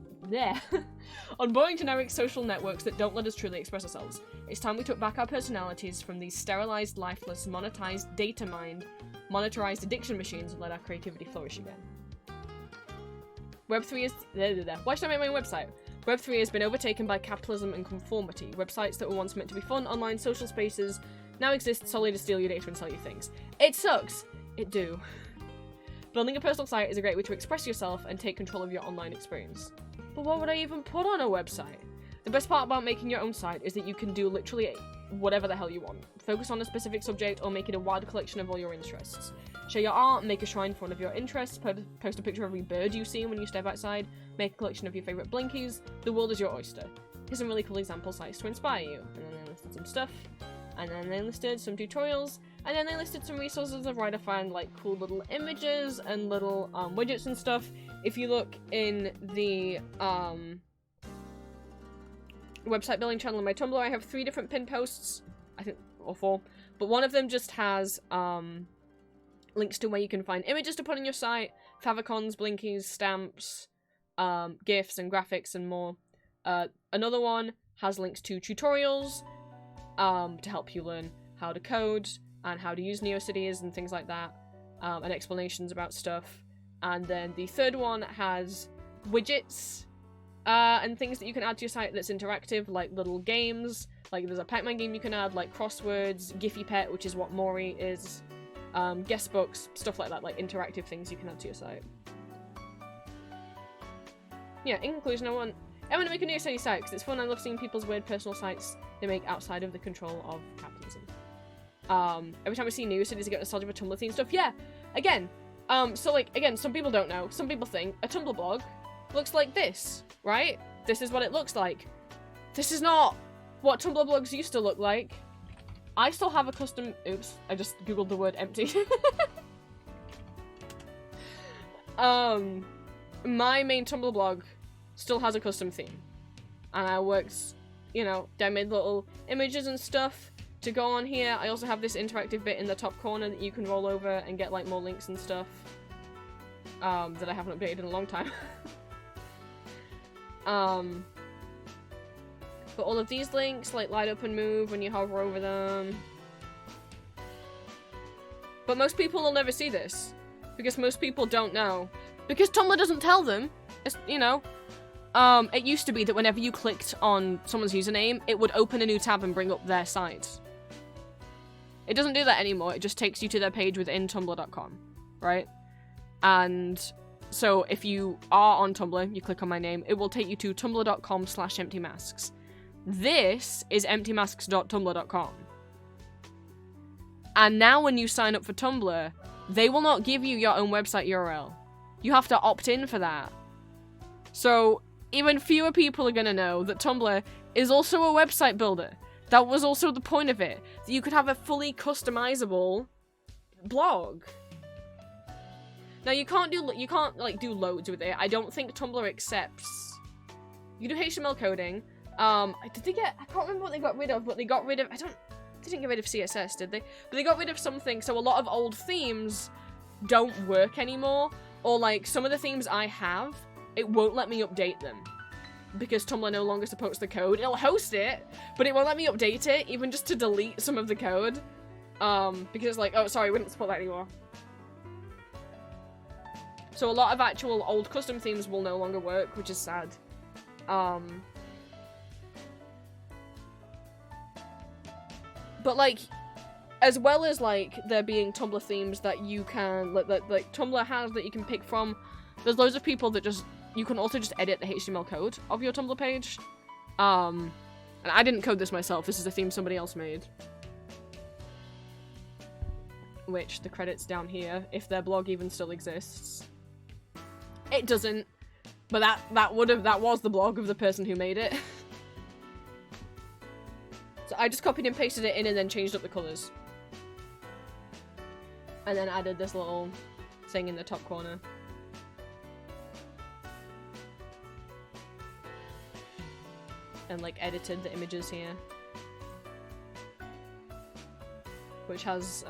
social networks that don't let us truly express ourselves. It's time we took back our personalities from these sterilized, lifeless, monetized, data-mined, monetized addiction machines and let our creativity flourish again. Web3 is... Why should I make my own website? Web3 has been overtaken by capitalism and conformity. Websites that were once meant to be fun, online social spaces now exist solely to steal your data and sell you things. It sucks! It do. Building a personal site is a great way to express yourself and take control of your online experience. But what would I even put on a website? The best part about making your own site is that you can do literally whatever the hell you want. Focus on a specific subject or make it a wide collection of all your interests. Share your art, make a shrine for one of your interests, post a picture of every bird you see when you step outside, make a collection of your favourite blinkies. The world is your oyster. Here's some really cool example sites to inspire you. And then they listed some stuff, and then they listed some tutorials, and then they listed some resources of where to find like cool little images and little widgets and stuff. If you look in the website building channel on my Tumblr, I have 3 different pin posts, I think, or 4, but one of them just has links to where you can find images to put on your site, favicons, blinkies, stamps, GIFs and graphics and more. Another one has links to tutorials to help you learn how to code and how to use NeoCities and things like that, and explanations about stuff. And then the third one has widgets and things that you can add to your site that's interactive, like little games. Like there's a Pac-Man game you can add, like crosswords, Giphy Pet, which is what Mori is, guest books, stuff like that, like interactive things you can add to your site. Yeah, in conclusion, I want to make a NeoCity site because it's fun. I love seeing people's weird personal sites they make outside of the control of capitalism. Every time I see NeoCities, I get nostalgia for Tumblr theme stuff. Yeah, again, so like, again, some people don't know. Some people think a Tumblr blog looks like this, right? This is what it looks like. This is not what Tumblr blogs used to look like. I still have a custom... Oops, I just googled the word empty. My main Tumblr blog still has a custom theme. And I worked, you know, I made little images and stuff to go on here. I also have this interactive bit in the top corner that you can roll over and get, like, more links and stuff. That I haven't updated in a long time. But all of these links, like, light up and move when you hover over them. But most people will never see this. Because most people don't know. Because Tumblr doesn't tell them. It's, you know. It used to be that whenever you clicked on someone's username, it would open a new tab and bring up their site. It doesn't do that anymore. It just takes you to their page within tumblr.com, right? And so if you are on Tumblr, you click on my name, it will take you to tumblr.com/emptymasks. This is emptymasks.tumblr.com. And now when you sign up for Tumblr, they will not give you your own website URL. You have to opt in for that. So even fewer people are going to know that Tumblr is also a website builder. That was also the point of it. That you could have a fully customizable blog. Now you can't do loads with it. I don't think Tumblr accepts. You do HTML coding. Did they get? I can't remember what they got rid of, but they got rid of. They didn't get rid of CSS, did they? But they got rid of something. So a lot of old themes don't work anymore. Or like some of the themes I have, it won't let me update them because Tumblr no longer supports the code. It'll host it, but it won't let me update it, even just to delete some of the code. Because it's like, oh, sorry, we don't support that anymore. So a lot of actual old custom themes will no longer work, which is sad. But like, as well as like there being Tumblr themes that you can like Tumblr has that you can pick from, there's loads of people that just you can also just edit the HTML code of your Tumblr page. And I didn't code this myself. This is a theme somebody else made. Which the credits down here, if their blog even still exists. It doesn't, but that was the blog of the person who made it. So I just copied and pasted it in and then changed up the colors. And then added this little thing in the top corner. And like edited the images here. Which has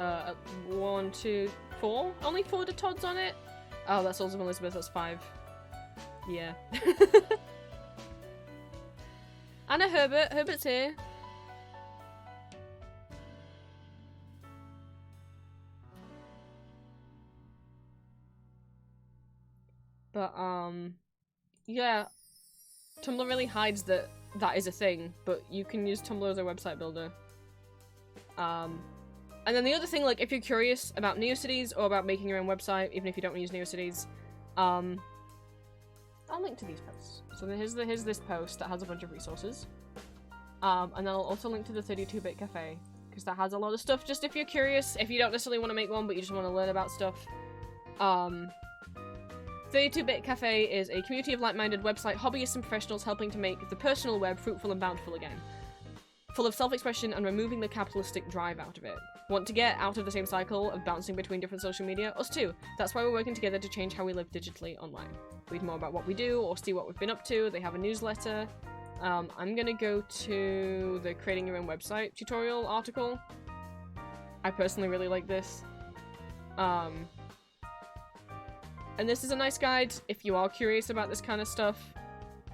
1, 2, 4? Only 4 Tods on it? Oh, that's also Elizabeth, that's 5. Yeah. Anna Herbert. Herbert's here. But, yeah. Tumblr really hides that that is a thing, but you can use Tumblr as a website builder. And then the other thing, like, if you're curious about NeoCities or about making your own website, even if you don't use NeoCities, I'll link to these posts. So here's this post that has a bunch of resources. And then I'll also link to the 32-bit cafe, because that has a lot of stuff, just if you're curious, if you don't necessarily want to make one, but you just want to learn about stuff. 32-bit cafe is a community of like-minded website hobbyists and professionals helping to make the personal web fruitful and bountiful again. Full of self-expression and removing the capitalistic drive out of it. Want to get out of the same cycle of bouncing between different social media? Us too. That's why we're working together to change how we live digitally online. Read more about what we do or see what we've been up to. They have a newsletter. I'm gonna go to the creating your own website tutorial article. I personally really like this. And this is a nice guide if you are curious about this kind of stuff.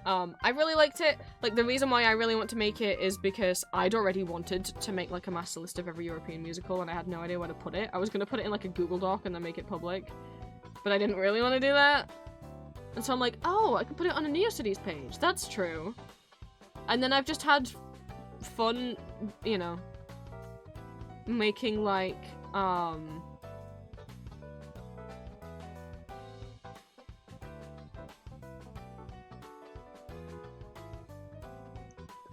I really liked it. Like, the reason why I really want to make it is because I'd already wanted to make, like, a master list of every European musical, and I had no idea where to put it. I was gonna put it in, like, a Google Doc and then make it public. But I didn't really want to do that. And so I'm like, oh, I could put it on a NeoCities page. That's true. And then I've just had fun, you know, making, like,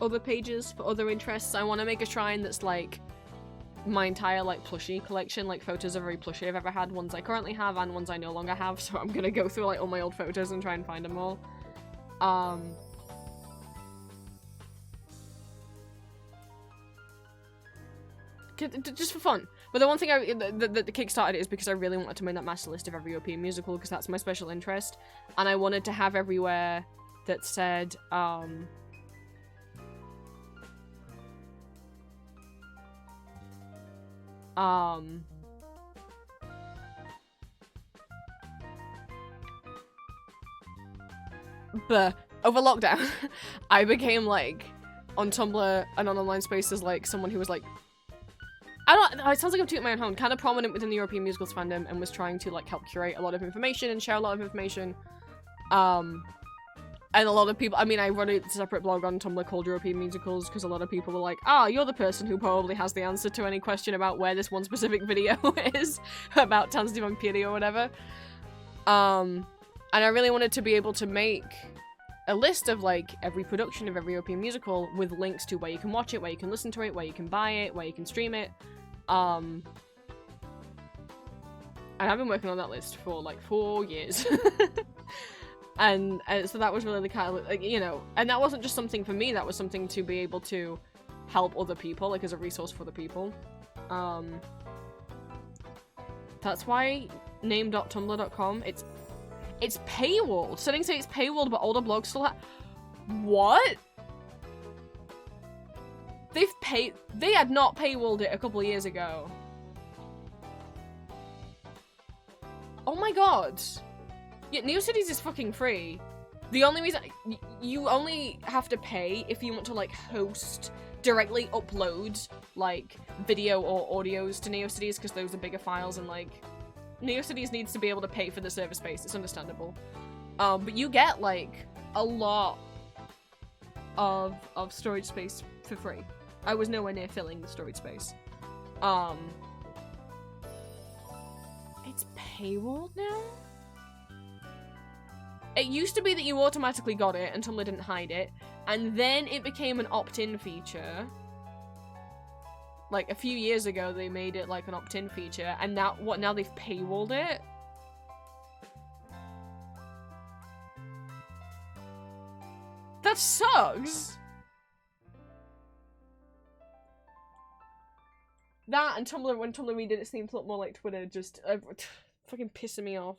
other pages for other interests. I want to make a shrine that's, like, my entire, like, plushie collection, like, photos of every plushie I've ever had, ones I currently have and ones I no longer have, so I'm gonna go through, like, all my old photos and try and find them all. Just for fun. But the one thing that kickstarted it is because I really wanted to make that master list of every European musical, because that's my special interest, and I wanted to have everywhere that said, but over lockdown, I became, like, on Tumblr and on online spaces, like, someone who was, like, it sounds like I'm tooting my own horn, kind of prominent within the European musicals fandom, and was trying to, like, help curate a lot of information and share a lot of information. And a lot of people, I mean, I run a separate blog on Tumblr called European Musicals, because a lot of people were like, ah, you're the person who probably has the answer to any question about where this one specific video is, about Tanz die Vampiri or whatever. And I really wanted to be able to make a list of, like, every production of every European musical with links to where you can watch it, where you can listen to it, where you can buy it, where you can stream it. And I've been working on that list for, like, 4 years. And so that was really the kind of, like, you know, and that wasn't just something for me, that was something to be able to help other people, like, as a resource for other people. That's why name.tumblr.com, it's paywalled. Settings say it's paywalled, but older blogs still have... What? They had not paywalled it a couple of years ago. Oh my god. Yeah, NeoCities is fucking free. The only reason... You only have to pay if you want to, like, host, directly upload, like, video or audios to NeoCities, because those are bigger files, and, like, NeoCities needs to be able to pay for the server space. It's understandable. But you get, like, a lot of storage space for free. I was nowhere near filling the storage space. It's paywalled now? It used to be that you automatically got it and Tumblr didn't hide it, and then it became an opt-in feature. Like, a few years ago, they made it, like, an opt-in feature, and now they've paywalled it? That sucks! That and Tumblr, when Tumblr redid it, seemed a lot more like Twitter, just fucking pissing me off.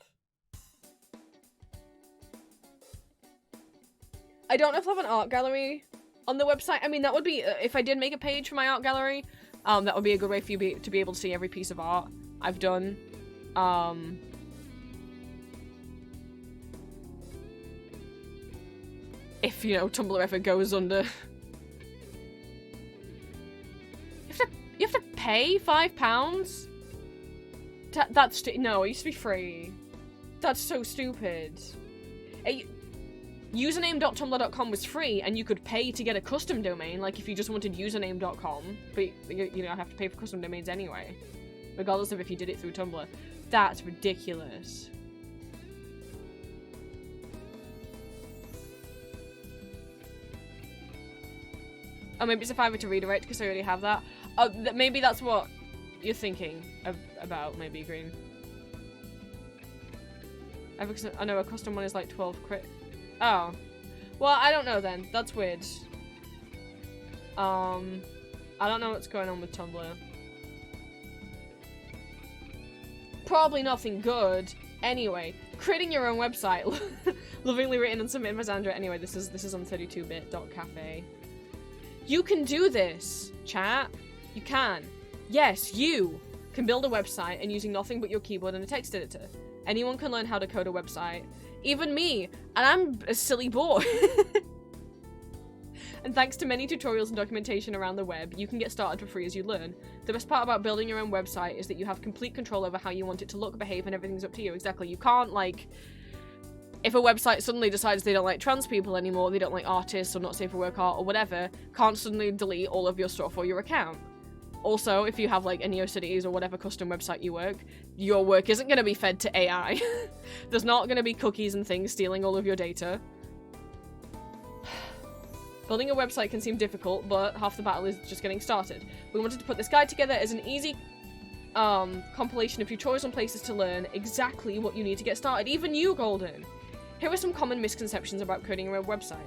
I don't know if I have an art gallery on the website. I mean, that would be, if I did make a page for my art gallery, that would be a good way for you to be able to see every piece of art I've done. If, you know, Tumblr ever goes under. You have to pay £5? No, it used to be free. That's so stupid. Username.tumblr.com was free, and you could pay to get a custom domain, like if you just wanted username.com, but you know, have to pay for custom domains anyway, regardless of if you did it through Tumblr. That's ridiculous. Oh, maybe it's if I were to redirect because I already have that. Oh, maybe that's what you're thinking about. Maybe green. I know a custom one is like 12 crit. Oh. Well, I don't know then. That's weird. I don't know what's going on with Tumblr. Probably nothing good. Anyway, creating your own website. Lovingly written and submitted by Sandra. Anyway, this is on 32bit.cafe. You can do this, chat. You can. Yes, you can build a website and using nothing but your keyboard and a text editor. Anyone can learn how to code a website. Even me. And I'm a silly boy. And thanks to many tutorials and documentation around the web, you can get started for free as you learn. The best part about building your own website is that you have complete control over how you want it to look, behave, and everything's up to you. Exactly. You can't, like... If a website suddenly decides they don't like trans people anymore, they don't like artists or not safe for work art or whatever, can't suddenly delete all of your stuff or your account. Also, if you have like a NeoCities or whatever custom website you work, your work isn't going to be fed to AI. There's not going to be cookies and things stealing all of your data. Building a website can seem difficult, but half the battle is just getting started. We wanted to put this guide together as an easy compilation of tutorials and places to learn exactly what you need to get started. Even you, Golden! Here are some common misconceptions about coding a website.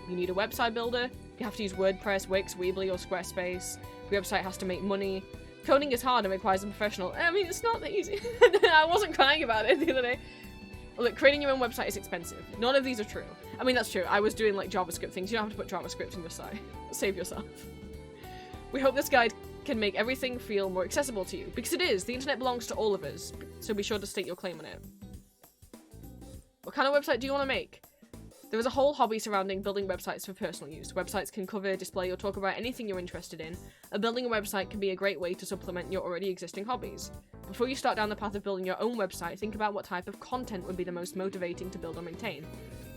You need a website builder, you have to use WordPress, Wix, Weebly, or Squarespace. Your website has to make money. Coding is hard and requires a professional. I mean, it's not that easy. I wasn't crying about it the other day. Look, creating your own website is expensive. None of these are true. I mean, that's true. I was doing like JavaScript things. You don't have to put JavaScript in your site. Save yourself. We hope this guide can make everything feel more accessible to you. Because it is. The internet belongs to all of us. So be sure to state your claim on it. What kind of website do you want to make? There is a whole hobby surrounding building websites for personal use. Websites can cover, display, or talk about anything you're interested in, and building a website can be a great way to supplement your already existing hobbies. Before you start down the path of building your own website, think about what type of content would be the most motivating to build or maintain.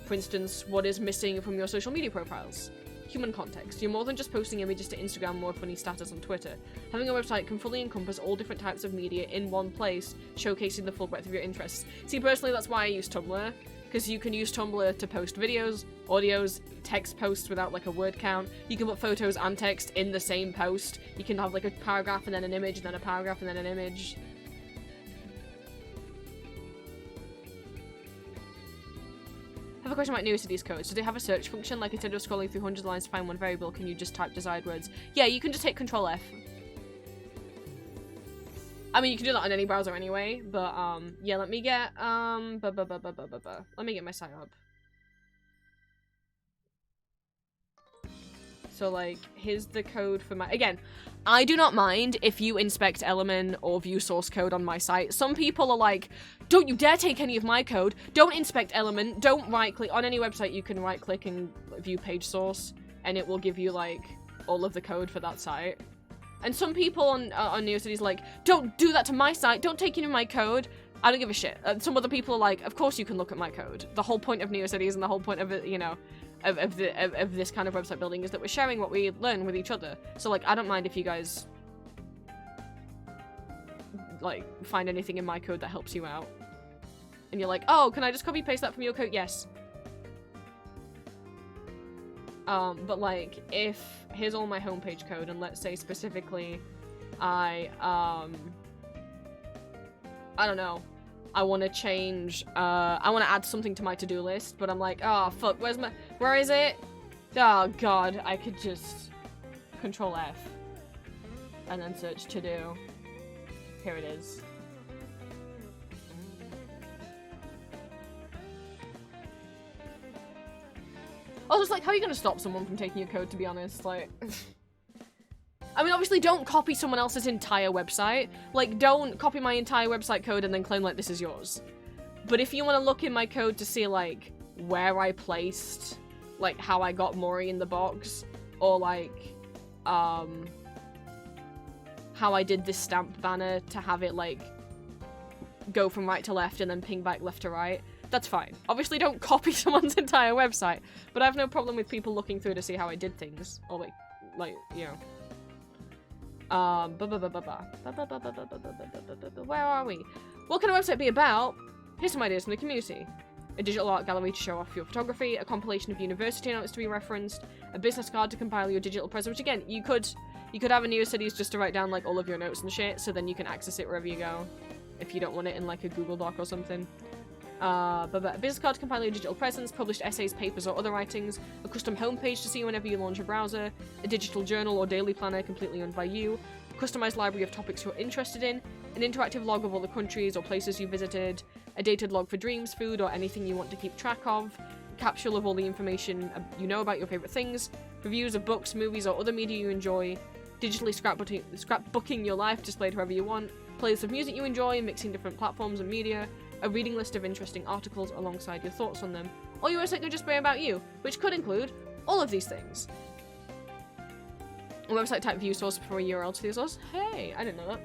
For instance, what is missing from your social media profiles? Human context. You're more than just posting images to Instagram or funny status on Twitter. Having a website can fully encompass all different types of media in one place, showcasing the full breadth of your interests. See, personally, that's why I use Tumblr. Because you can use Tumblr to post videos, audios, text posts without like a word count. You can put photos and text in the same post. You can have like a paragraph and then an image and then a paragraph and then an image. I have a question about NeoCities codes. Do they have a search function? Like instead of scrolling through hundreds of lines to find one variable, can you just type desired words? Yeah, you can just hit Control F. I mean, you can do that on any browser anyway, but, yeah, let me get, let me get my site up. So, like, here's the code for my, again, I do not mind if you inspect element or view source code on my site. Some people are like, don't you dare take any of my code, don't inspect element, don't right-click. On any website, you can right-click and view page source, and it will give you, like, all of the code for that site. And some people on NeoCities like, don't do that to my site, don't take any of my code. I don't give a shit. Some other people are like, of course you can look at my code. The whole point of NeoCities and the whole point of it, you know, of this kind of website building is that we're sharing what we learn with each other. So like, I don't mind if you guys like find anything in my code that helps you out. And you're like, oh, can I just copy paste that from your code? Yes. But like, if here's all my homepage code, and let's say specifically, I don't know, I want to change, I want to add something to my to-do list, but I'm like, oh fuck, where is it? Oh god, I could just Control F, and then search to-do. Here it is. I was just like, how are you gonna stop someone from taking your code, to be honest? Like, I mean, obviously don't copy someone else's entire website. Like, don't copy my entire website code and then claim, like, this is yours. But if you want to look in my code to see, like, where I placed, like, how I got Mori in the box, or, like, how I did this stamp banner to have it, like, go from right to left and then ping back left to right, that's fine. Obviously don't copy someone's entire website, but I have no problem with people looking through to see how I did things, or like, you know. Where are we? What can a website be about? Here's some ideas from the community. a digital art gallery to show off your photography, a compilation of university notes to be referenced, a business card to compile your digital present, which again, you could have a NeoCities just to write down like all of your notes and shit, so then you can access it wherever you go, if you don't want it in like a Google Doc or something. But a business card to compile your digital presence, published essays, papers, or other writings, a custom homepage to see whenever you launch a browser, a digital journal or daily planner completely owned by you, a customized library of topics you're interested in, an interactive log of all the countries or places you visited, a dated log for dreams, food, or anything you want to keep track of, a capsule of all the information you know about your favorite things, reviews of books, movies, or other media you enjoy, digitally scrapbooking your life displayed wherever you want, playlists of music you enjoy, mixing different platforms and media, a reading list of interesting articles alongside your thoughts on them, or your website could just be about you, which could include all of these things. A website type view source before a URL to the source. Hey, I didn't know that.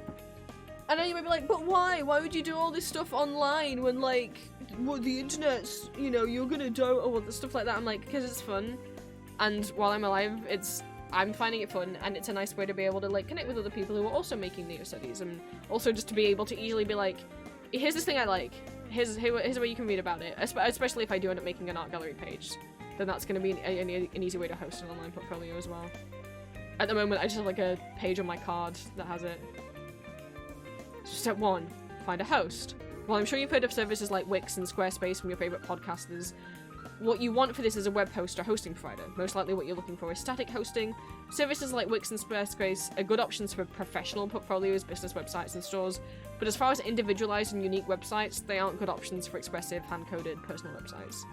I know you might be like, but why? Why would you do all this stuff online when, like, well, the internet's, you know, you're gonna die or stuff like that? I'm like, because it's fun, and while I'm alive, I'm finding it fun, and it's a nice way to be able to, like, connect with other people who are also making NeoCities, and also just to be able to easily be like, here's this thing I like, here's where you can read about it, especially if I do end up making an art gallery page, then that's going to be an easy way to host an online portfolio as well. At the moment, I just have like a page on my card that has it. Step 1, find a host. Well, I'm sure you've heard of services like Wix and Squarespace from your favourite podcasters. What you want for this is a web host or hosting provider. Most likely what you're looking for is static hosting. Services like Wix and Squarespace are good options for professional portfolios, business websites and stores, but as far as individualized and unique websites, they aren't good options for expressive, hand-coded personal websites.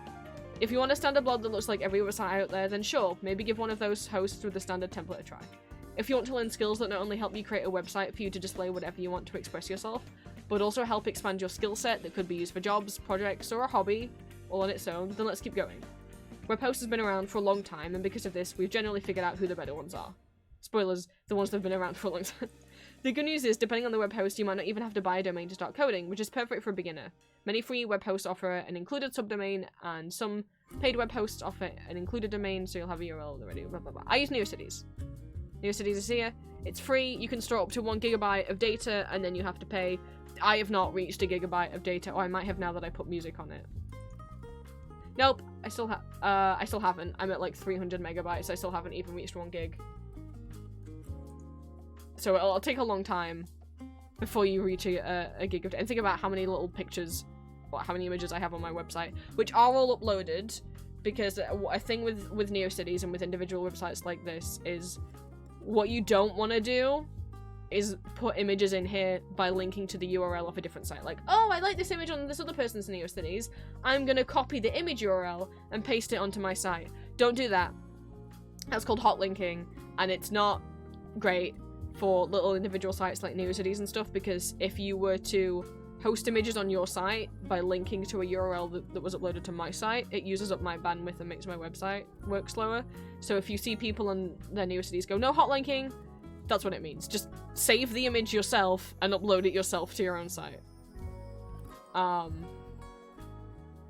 If you want a standard blog that looks like every other site out there, then sure, maybe give one of those hosts with the standard template a try. If you want to learn skills that not only help you create a website for you to display whatever you want to express yourself, but also help expand your skill set that could be used for jobs, projects, or a hobby, all on its own, then let's keep going. Webhost has been around for a long time, and because of this, we've generally figured out who the better ones are. Spoilers, the ones that have been around for a long time. The good news is, depending on the web host, you might not even have to buy a domain to start coding, which is perfect for a beginner. Many free web hosts offer an included subdomain, and some paid web hosts offer an included domain, so you'll have a URL already, blah blah blah. I use NeoCities. NeoCities is here. It's free, you can store up to 1 GB of data, and then you have to pay. I have not reached a gigabyte of data, or I might have now that I put music on it. Nope, I still haven't. I'm at like 300 megabytes. I still haven't even reached 1 gig. So it'll take a long time before you reach a gig of data. And think about how many little pictures, or how many images I have on my website, which are all uploaded, because a thing with NeoCities and with individual websites like this is what you don't want to do is put images in here by linking to the URL of a different site. Like, oh, I like this image on this other person's NeoCities. I'm gonna copy the image URL and paste it onto my site. Don't do that. That's called hot linking, and it's not great for little individual sites like NeoCities and stuff, because if you were to host images on your site by linking to a URL that was uploaded to my site, it uses up my bandwidth and makes my website work slower. So if you see people on their NeoCities go, no hot linking, that's what it means. Just save the image yourself and upload it yourself to your own site. But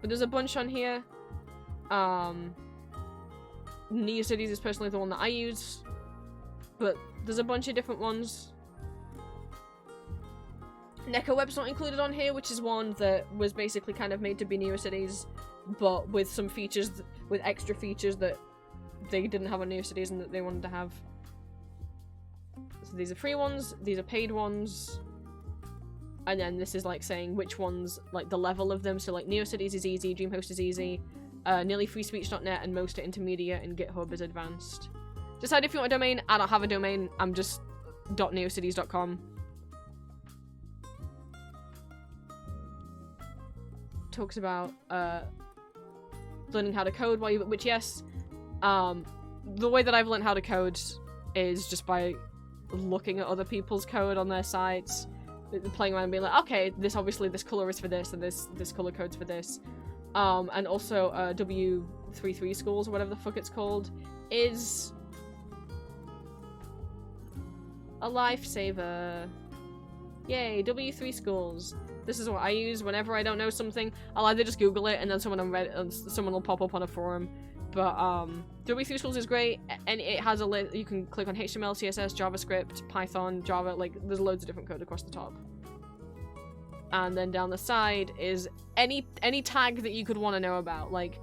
there's a bunch on here. NeoCities is personally the one that I use, but there's a bunch of different ones. NecoWeb's not included on here, which is one that was basically kind of made to be NeoCities, but with some features, with extra features that they didn't have on NeoCities and that they wanted to have. So these are free ones, these are paid ones, and then this is like saying which ones, like the level of them. So like NeoCities is easy, DreamHost is easy, nearly freespeech.net and most are intermediate, and GitHub is advanced. Decide if you want a domain. I don't have a domain, I'm just .neocities.com. Talks about learning how to code while you, which yes, the way that I've learned how to code is just by looking at other people's code on their sites, playing around and being like, okay, this obviously this color is for this and this color code's for this. And also W33 schools or whatever the fuck it's called is a lifesaver. Yay, W3 schools. This is what I use whenever I don't know something. I'll either just Google it and then someone will pop up on a forum. But W3 Schools is great, and it has you can click on HTML, CSS, JavaScript, Python, Java, like there's loads of different code across the top. And then down the side is any tag that you could want to know about, like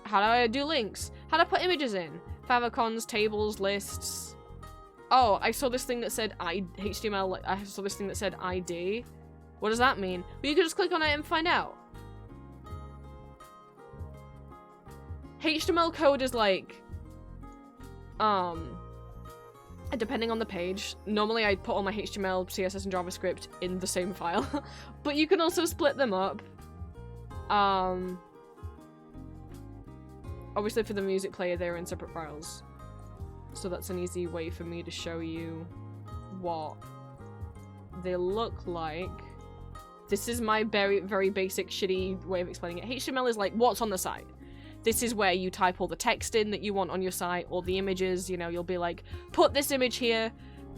how do I do links, how to put images in, favicons, tables, lists. Oh, I saw this thing that said HTML. I saw this thing that said ID. What does that mean? Well, you can just click on it and find out. HTML code is like, depending on the page. Normally I put all my HTML, CSS, and JavaScript in the same file, but you can also split them up. Obviously for the music player, they're in separate files. So that's an easy way for me to show you what they look like. This is my very, very basic, shitty way of explaining it. HTML is like what's on the site. This is where you type all the text in that you want on your site, or the images, you know, you'll be like, put this image here,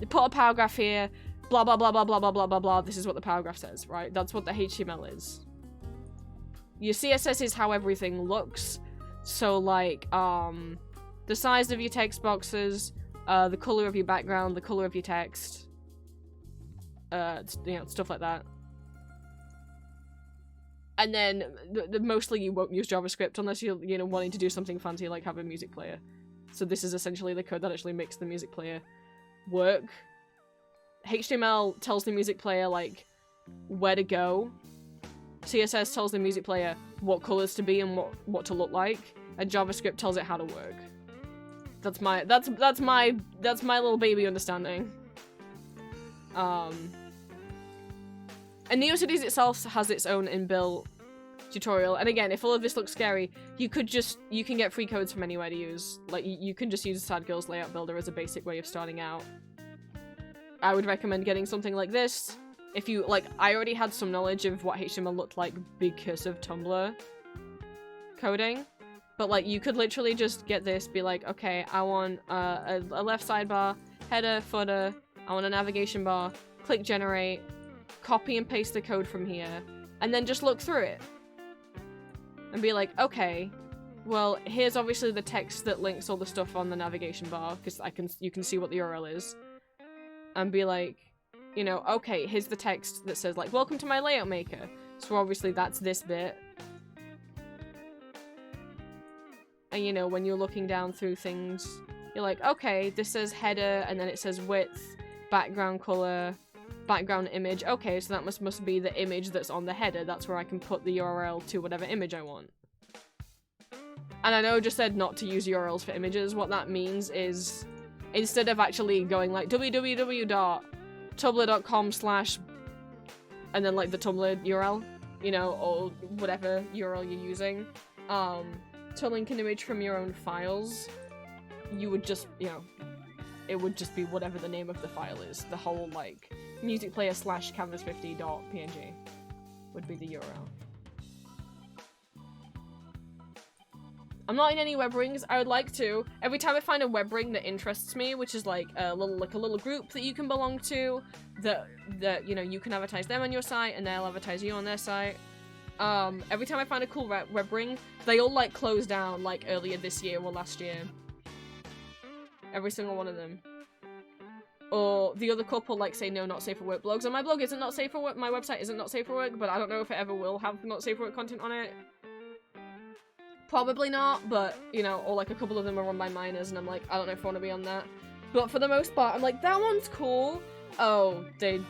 put a paragraph here, blah, blah, blah, blah, blah, blah, blah, blah, blah. This is what the paragraph says, right? That's what the HTML is. Your CSS is how everything looks. So, like, the size of your text boxes, the color of your background, the color of your text, you know, stuff like that. And then, mostly you won't use JavaScript unless you're, you know, wanting to do something fancy like have a music player. So this is essentially the code that actually makes the music player work. HTML tells the music player, like, where to go. CSS tells the music player what colors to be and what to look like. And JavaScript tells it how to work. That's my little baby understanding. And NeoCities itself has its own inbuilt tutorial. And again, if all of this looks scary, you can get free codes from anywhere to use. Like, you can just use Sad Girls Layout Builder as a basic way of starting out. I would recommend getting something like this. If you, like, I already had some knowledge of what HTML looked like because of Tumblr coding. But, like, you could literally just get this, be like, okay, I want a left sidebar, header, footer, I want a navigation bar, click generate, copy and paste the code from here, and then just look through it. And be like, okay, well, here's obviously the text that links all the stuff on the navigation bar, because you can see what the URL is. And be like, you know, okay, here's the text that says, like, welcome to my layout maker. So obviously that's this bit. And, you know, when you're looking down through things, you're like, okay, this says header, and then it says width, background color, background image. Okay, so that must be the image that's on the header. That's where I can put the URL to whatever image I want. And I know I just said not to use URLs for images. What that means is, instead of actually going like www.tumblr.com/ and then like the Tumblr URL, you know, or whatever URL you're using, to link an image from your own files, you would just, you know, it would just be whatever the name of the file is. The whole, like, musicplayer / canvas50.png would be the URL. I'm not in any web rings. I would like to. Every time I find a web ring that interests me, which is like a little group that you can belong to, that you know, you can advertise them on your site and they'll advertise you on their site. Every time I find a cool web ring, they all, like, close down, like, earlier this year or last year. Every single one of them. Or the other couple, like, say no, not safe for work blogs. And my blog isn't not safe for work, my website isn't not safe for work, but I don't know if it ever will have not safe for work content on it. Probably not, but, you know, or, like, a couple of them are run by minors, and I'm like, I don't know if I want to be on that. But for the most part, I'm like, that one's cool. Oh, they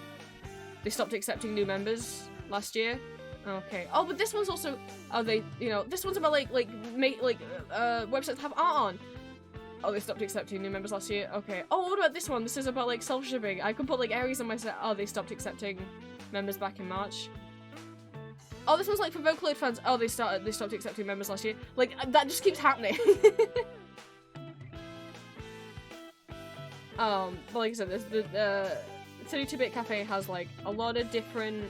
stopped accepting new members last year. Okay. Oh, but this one's also, oh, they, you know, this one's about, websites that have art on. Oh, they stopped accepting new members last year. Okay. Oh, what about this one? This is about, like, self-shipping. I could put, like, Aries on my set. Oh, they stopped accepting members back in March. Oh, this one's, like, for Vocaloid fans. Oh, they stopped accepting members last year. Like, that just keeps happening. But like I said, the 32-bit cafe has, like, a lot of different,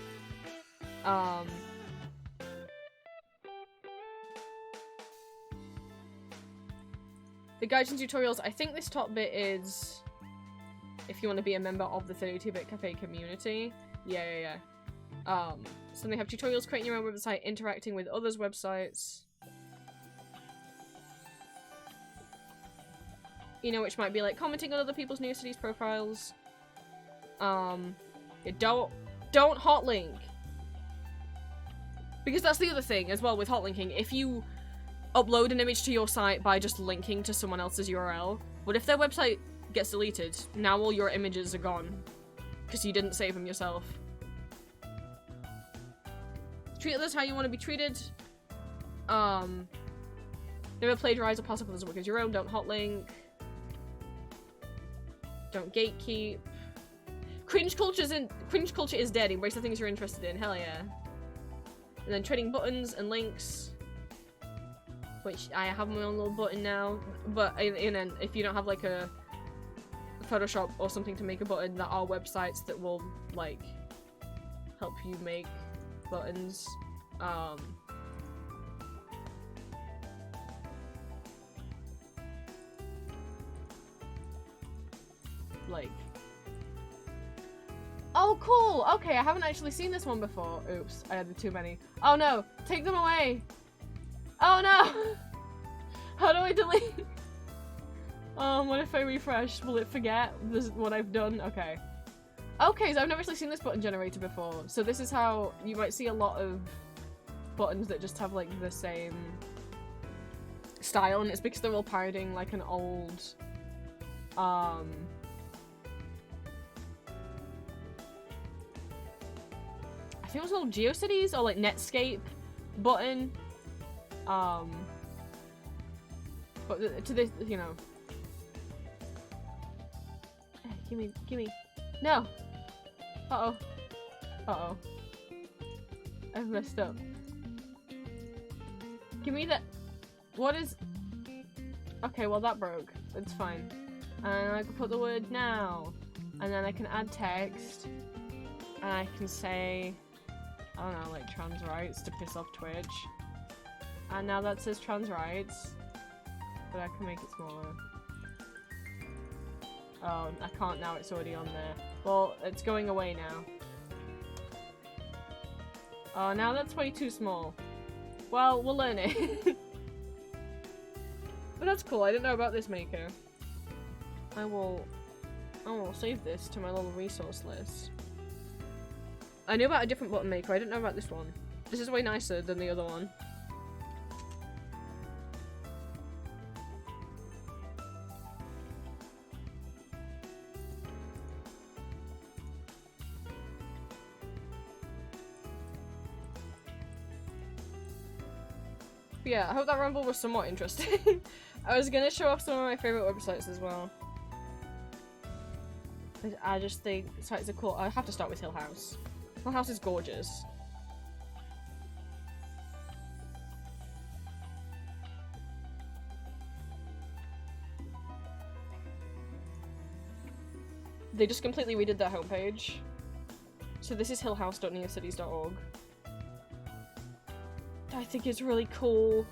the guides and tutorials. I think this top bit is if you want to be a member of the 32-bit cafe community. Yeah. So they have tutorials, creating your own website, interacting with others' websites. You know, which might be like commenting on other people's NeoCities profiles. You don't don't hotlink. Because that's the other thing as well with hotlinking. If you upload an image to your site by just linking to someone else's URL, but if their website gets deleted, now all your images are gone. Because you didn't save them yourself. Treat others how you want to be treated. Never plagiarize or pass off others' work as your own. Don't hotlink. Don't gatekeep. Cringe culture is dead. Embrace the things you're interested in. Hell yeah. And then trading buttons and links, which I have my own little button now. But then if you don't have like a Photoshop or something to make a button, there are websites that will like help you make buttons. Like, oh cool, okay, I haven't actually seen this one before. Oops, I added too many. Oh no, take them away. Oh no. How do I delete? What if I refresh? Will it forget this is what I've done? Okay. Okay, so I've never actually seen this button generator before. So this is how you might see a lot of buttons that just have like the same style, and it's because they're all parodying like an old I think it was called GeoCities or like Netscape button. But to this, you know. Gimme. No. Uh-oh. Uh-oh. I've messed up. Give me that. What is... Okay, well that broke. It's fine. And I can put the word now. And then I can add text. And I can say... I don't know, like trans rights to piss off Twitch. And now that says trans rights. But I can make it smaller. Oh, I can't now, it's already on there. Well, it's going away now. Oh, now that's way too small. Well, we'll learn it. But that's cool, I didn't know about this maker. I will save this to my little resource list. I knew about a different button maker, I didn't know about this one. This is way nicer than the other one. But yeah, I hope that ramble was somewhat interesting. I was gonna show off some of my favorite websites as well. I just think sites are cool. I have to start with Hill House. Hill House is gorgeous. They just completely redid their homepage. So this is hillhouse.neocities.org. I think it's really cool.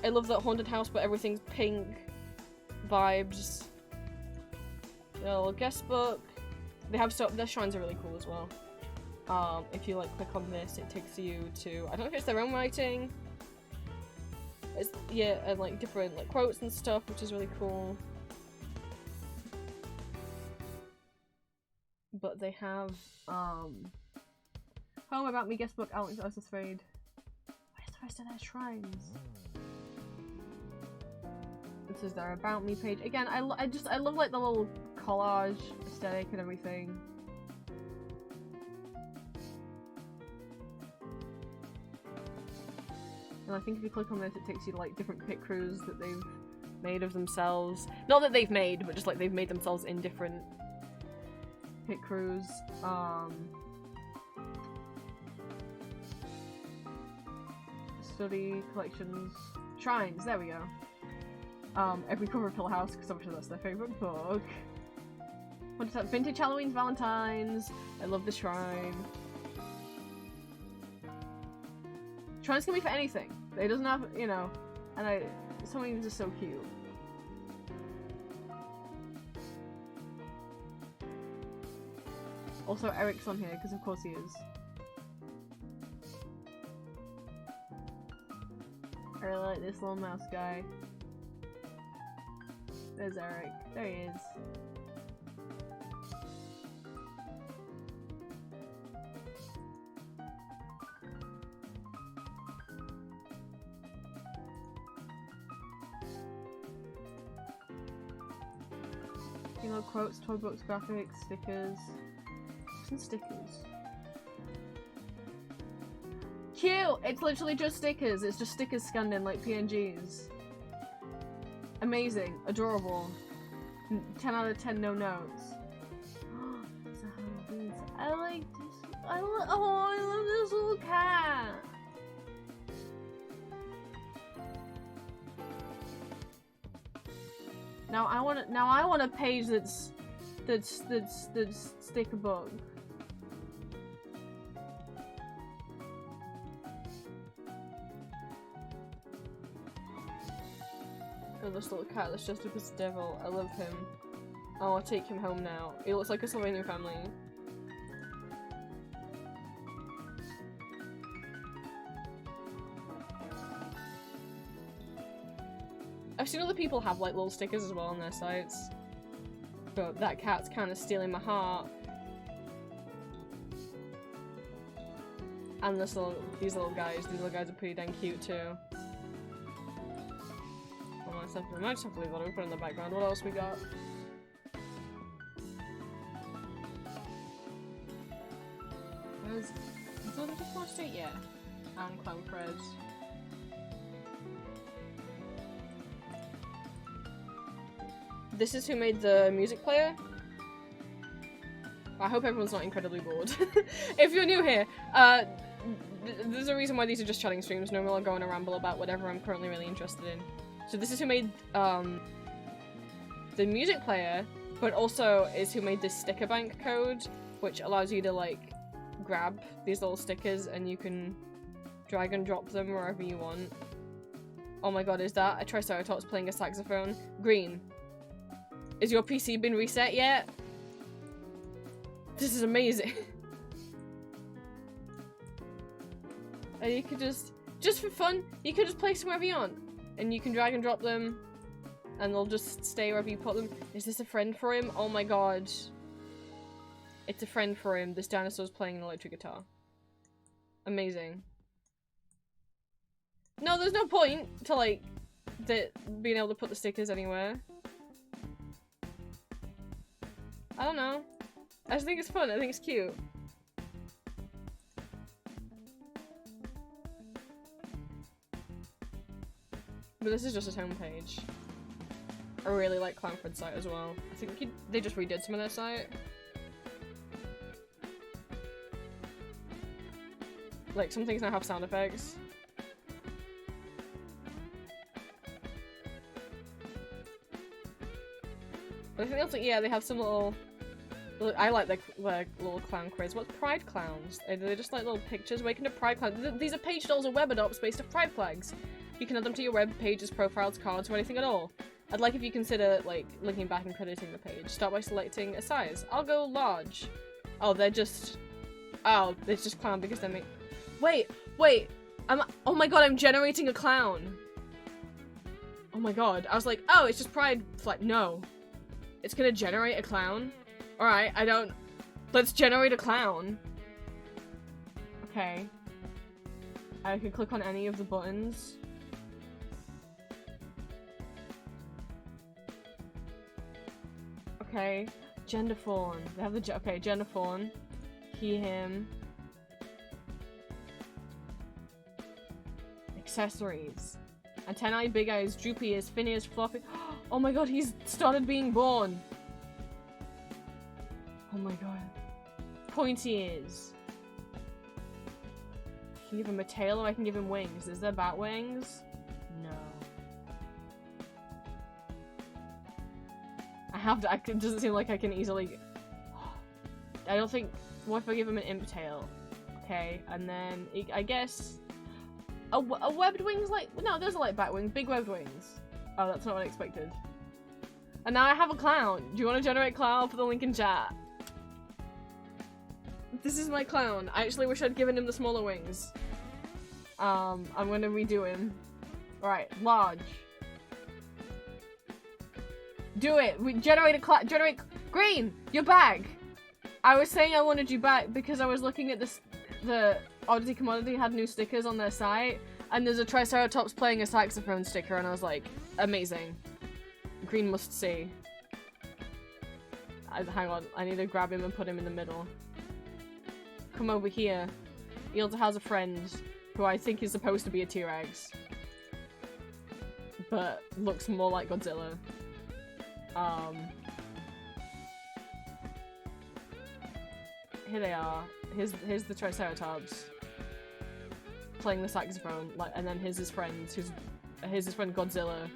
I love that haunted house, but everything's pink vibes. A little guest book. They have their shrines are really cool as well. If you like click on this, it takes you to, I don't know if it's their own writing. It's, yeah, and like different like quotes and stuff, which is really cool. But they have Home About Me guest book, Alex I was afraid. Where's the rest of their shrines? This is their About Me page. Again, I love like the little collage aesthetic and everything. And I think if you click on this, it takes you to like different pit crews that they've made of themselves. Not that they've made, but just like they've made themselves in different pit crews. Study, collections, shrines, there we go. Every cover of Hill House, because obviously that's their favourite book. What is that? Vintage Halloween's Valentine's. I love the shrine. Shrines can be for anything. It doesn't have, you know, and some of these are so cute. Also, Eric's on here, because of course he is. I really like this little mouse guy. There's Eric. There he is. know, quotes, toy books, graphics, stickers. Some stickers. Cute! It's literally just stickers. It's just stickers scanned in like PNGs. Amazing. Adorable. 10 out of 10 no notes. It's a Halloween. I like this. I love this little cat. Now I want a page that's sticker book. Oh, this little cat that's just a piece of devil. I love him. Oh, I'll take him home now. He looks like a Slovenian family. I've seen other people have like little stickers as well on their sites. But that cat's kind of stealing my heart. And these little guys are pretty dang cute too. I might just have to leave that open in the background. What else we got? Is there just one street? Yeah. And Clown Fred. This is who made the music player. I hope everyone's not incredibly bored. If you're new here, there's a reason why these are just chatting streams. Normally I'll go on a ramble about whatever I'm currently really interested in. So this is who made the music player, but also is who made this sticker bank code, which allows you to like grab these little stickers and you can drag and drop them wherever you want. Oh my god, is that a Triceratops playing a saxophone? Green. Is your PC been reset yet? This is amazing. And you could just for fun, you could just place them wherever you want. And you can drag and drop them, and they'll just stay wherever you put them. Is this a friend for him? Oh my god. It's a friend for him. This dinosaur's playing an electric guitar. Amazing. No, there's no point to, like, being able to put the stickers anywhere. I don't know. I just think it's fun. I think it's cute. But this is just his homepage. I really like Clanford's site as well. I think they just redid some of their site. Like, some things now have sound effects. But I think also, yeah, they have some little... I like their little clown quiz. What's Pride Clowns? They're just like little pictures waking up Pride Clowns. These are page dolls or web adopts based off Pride flags. You can add them to your web pages, profiles, cards, or anything at all. I'd like if you consider, like, linking back and crediting the page. Start by selecting a size. I'll go large. Oh, they're just... Oh, it's just clown because they make... Wait! Oh my god, I'm generating a clown! Oh my god. I was like, oh, it's just Pride flag. No. It's gonna generate a clown? Alright, I don't... Let's generate a clown. Okay. I can click on any of the buttons. Okay, gender fawn. They have the okay, gender fawn. He, him. Accessories. Antennae, big eyes, droopy ears, fin ears, floppy. Oh my god, he's started being born. Oh my god. Pointy ears. I can give him a tail or I can give him wings. Is there bat wings? No. It doesn't seem like I can easily... I don't think... What if I give him an imp tail? Okay, and then I guess... A webbed wings like... No, those are like bat wings. Big webbed wings. Oh, that's not what I expected. And now I have a clown. Do you want to generate clown? I'll put the link in chat. This is my clown. I actually wish I'd given him the smaller wings. I'm gonna redo him. Alright, large. Do it! We generate a clown. Generate... Green! You're back! I was saying I wanted you back because I was looking at this... The Oddity Commodity had new stickers on their site, and there's a Triceratops playing a saxophone sticker, and I was like, amazing. Green must see. hang on, I need to grab him and put him in the middle. Come over here. He also has a friend who I think is supposed to be a T-Rex, but looks more like Godzilla. Here they are. Here's the Triceratops playing the saxophone, like, and then here's his friend, here's his friend Godzilla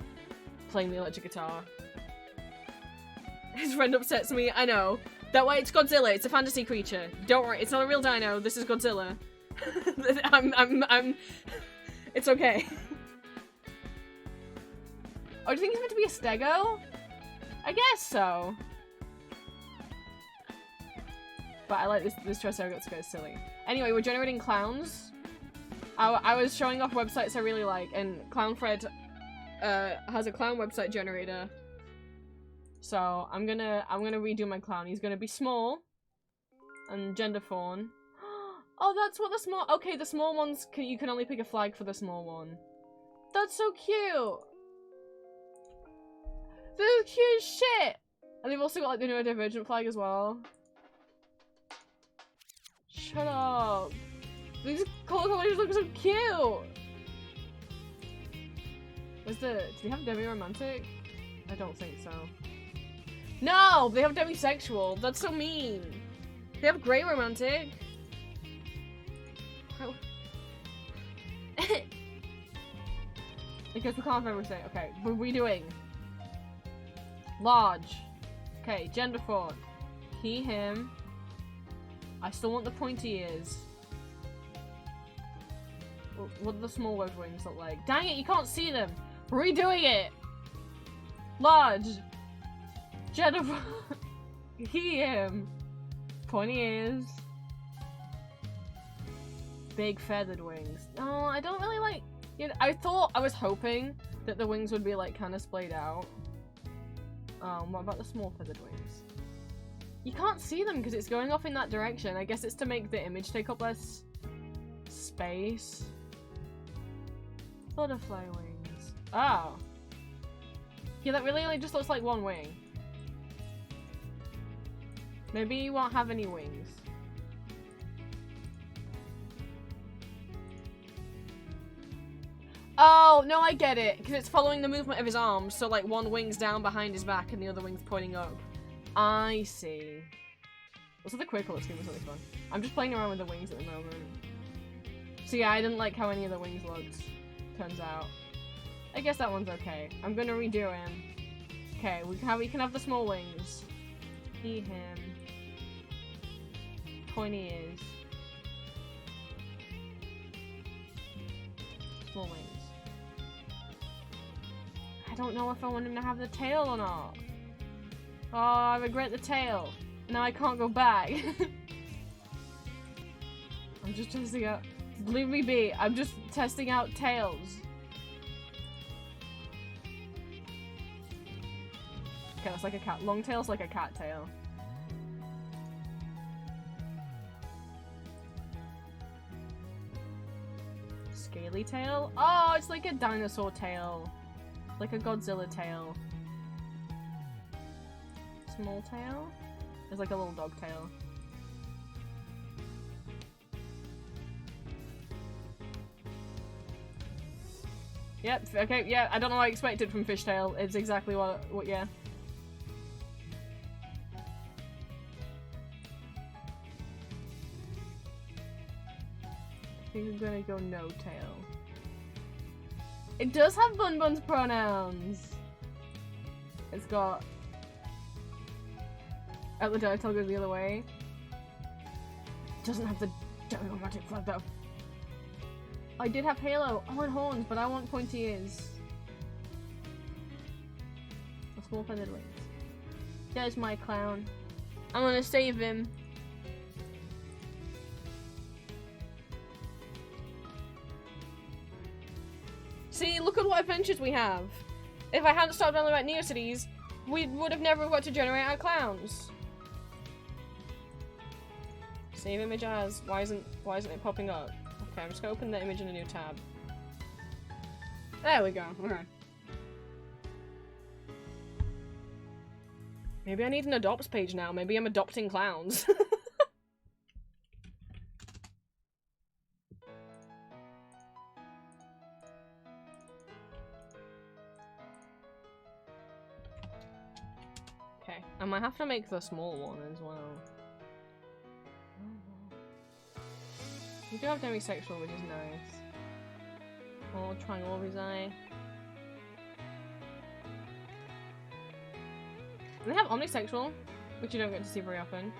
playing the electric guitar. His friend upsets me. I know. That way, it's Godzilla. It's a fantasy creature. Don't worry. It's not a real dino. This is Godzilla. I'm. It's okay. Oh, do you think he's meant to be a stego? I guess so. But I like this Triceratops guy. It's silly. Anyway, we're generating clowns. I was showing off websites I really like, and ClownFred has a clown website generator. So I'm gonna redo my clown. He's gonna be small and gender fawn. Oh, that's what the small. Okay, the small ones you can only pick a flag for the small one. That's so cute. They're cute as shit. And they've also got like the neurodivergent flag as well. Shut up. These color combinations look so cute. Do they have demi-romantic? I don't think so. No! They have demisexual! That's so mean! They have grey romantic! Because we can't have everything. Okay, what are we doing? Large. Okay, gender fawn. He, him. I still want the pointy ears. What do the small web wings look like? Dang it, you can't see them! Redoing it! Large. Jennifer. He, him. Pointy ears. Big feathered wings. No, I don't really like... You know, I was hoping that the wings would be like kind of splayed out. What about the small feathered wings? You can't see them because it's going off in that direction. I guess it's to make the image take up less space. Butterfly wings. Oh. Yeah, that really only just looks like one wing. Maybe you won't have any wings. Oh, no, I get it. Because it's following the movement of his arms. So, like, one wing's down behind his back and the other wing's pointing up. I see. Also, the queer color scheme was really fun. I'm just playing around with the wings at the moment. So, yeah, I didn't like how any of the wings looked. Turns out. I guess that one's okay. I'm gonna redo him. Okay, we can have the small wings. He, him. Pointy ears. Small wings. I don't know if I want him to have the tail or not. Oh, I regret the tail. Now I can't go back. I'm just testing out. Leave me be. I'm just testing out tails. Okay, that's like a cat. Long tail's like a cat tail. Scaly tail? Oh, it's like a dinosaur tail. Like a Godzilla tail. Small tail? It's like a little dog tail. Yep, okay, yeah, I don't know what I expected from Fishtail. It's exactly what yeah. I think I'm gonna go no tail. It does have Bun Bun's pronouns! It's got... the tail goes the other way. It doesn't have the diplomatic flag though. I did have halo. I want horns, but I want pointy ears. A small feathered wings. There's my clown. I'm gonna save him. See, look at what adventures we have. If I hadn't started learning about Neocities, we would have never got to generate our clowns. Save image as. Why isn't it popping up? Okay, I'm just gonna open the image in a new tab. There we go. Okay. Maybe I need an adopts page now. Maybe I'm adopting clowns. Okay, I might have to make the small one as well. We do have demisexual, which is nice. Oh, triangle of his eye. And they have omnisexual, which you don't get to see very often.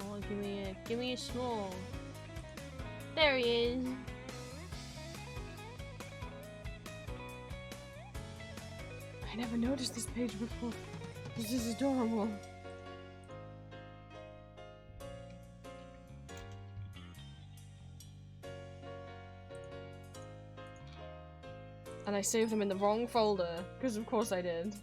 Oh, give me a small. There he is. I never noticed this page before. This is adorable. And I saved them in the wrong folder, because of course I did.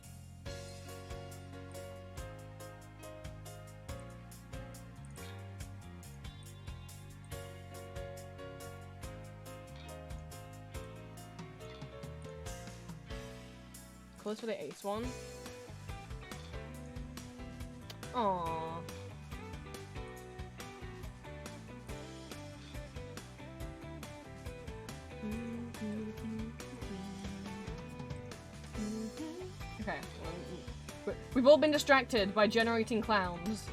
Close for the ace one. Aww. Okay. We've all been distracted by generating clowns.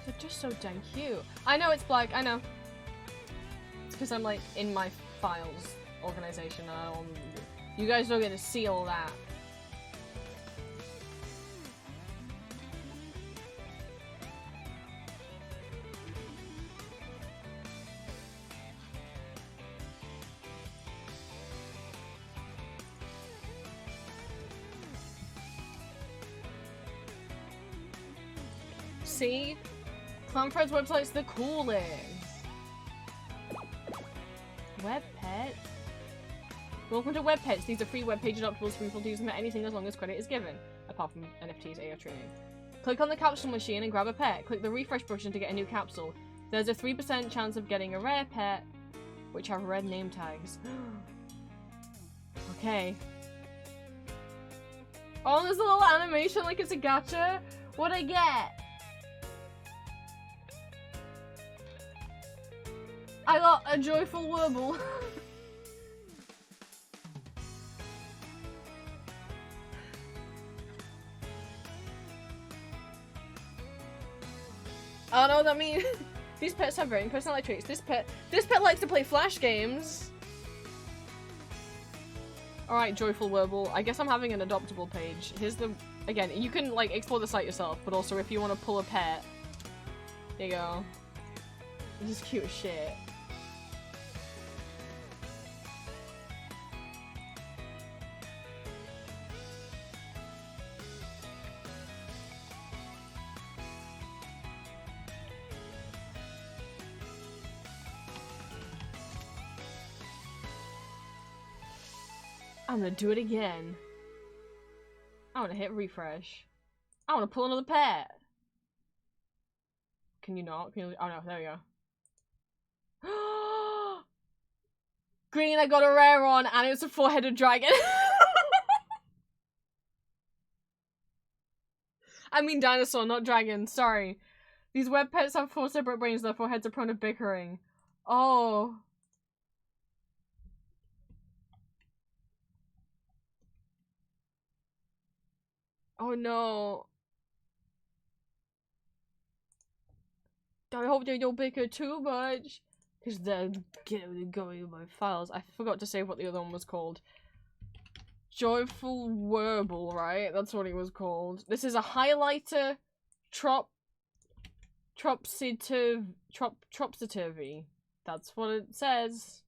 They're just so dang cute. I know it's black, I know. It's because I'm like in my files organization and I don't, you guys don't get to see all that. See? Clownfred's website's the coolest. Web Pets? Welcome to Web Pets. These are free web page adoptables for people to use them for anything as long as credit is given. Apart from NFTs, AR training. Click on the capsule machine and grab a pet. Click the refresh button to get a new capsule. There's a 3% chance of getting a rare pet, which have red name tags. Okay. Oh, there's a little animation like it's a gacha? What'd I get? I got a joyful warble. I don't know what that means. These pets have varying personality traits. This pet likes to play flash games. Alright, joyful warble. I guess I'm having an adoptable page. Here's the, again, you can like explore the site yourself, but also if you want to pull a pet, there you go. This is cute as shit. I'm gonna do it again. I wanna hit refresh. I wanna pull another pet. Can you not? Can you? Oh no, there we go. Green, I got a rare one, and it's a four-headed dragon. I mean dinosaur, not dragon. Sorry. These web pets have 4 separate brains, their foreheads are prone to bickering. Oh. Oh no. I hope they don't bicker too much. Because they're going in my files. I forgot to save what the other one was called. Joyful Warble, right? That's what it was called. This is a highlighter tropsitivy. That's what it says.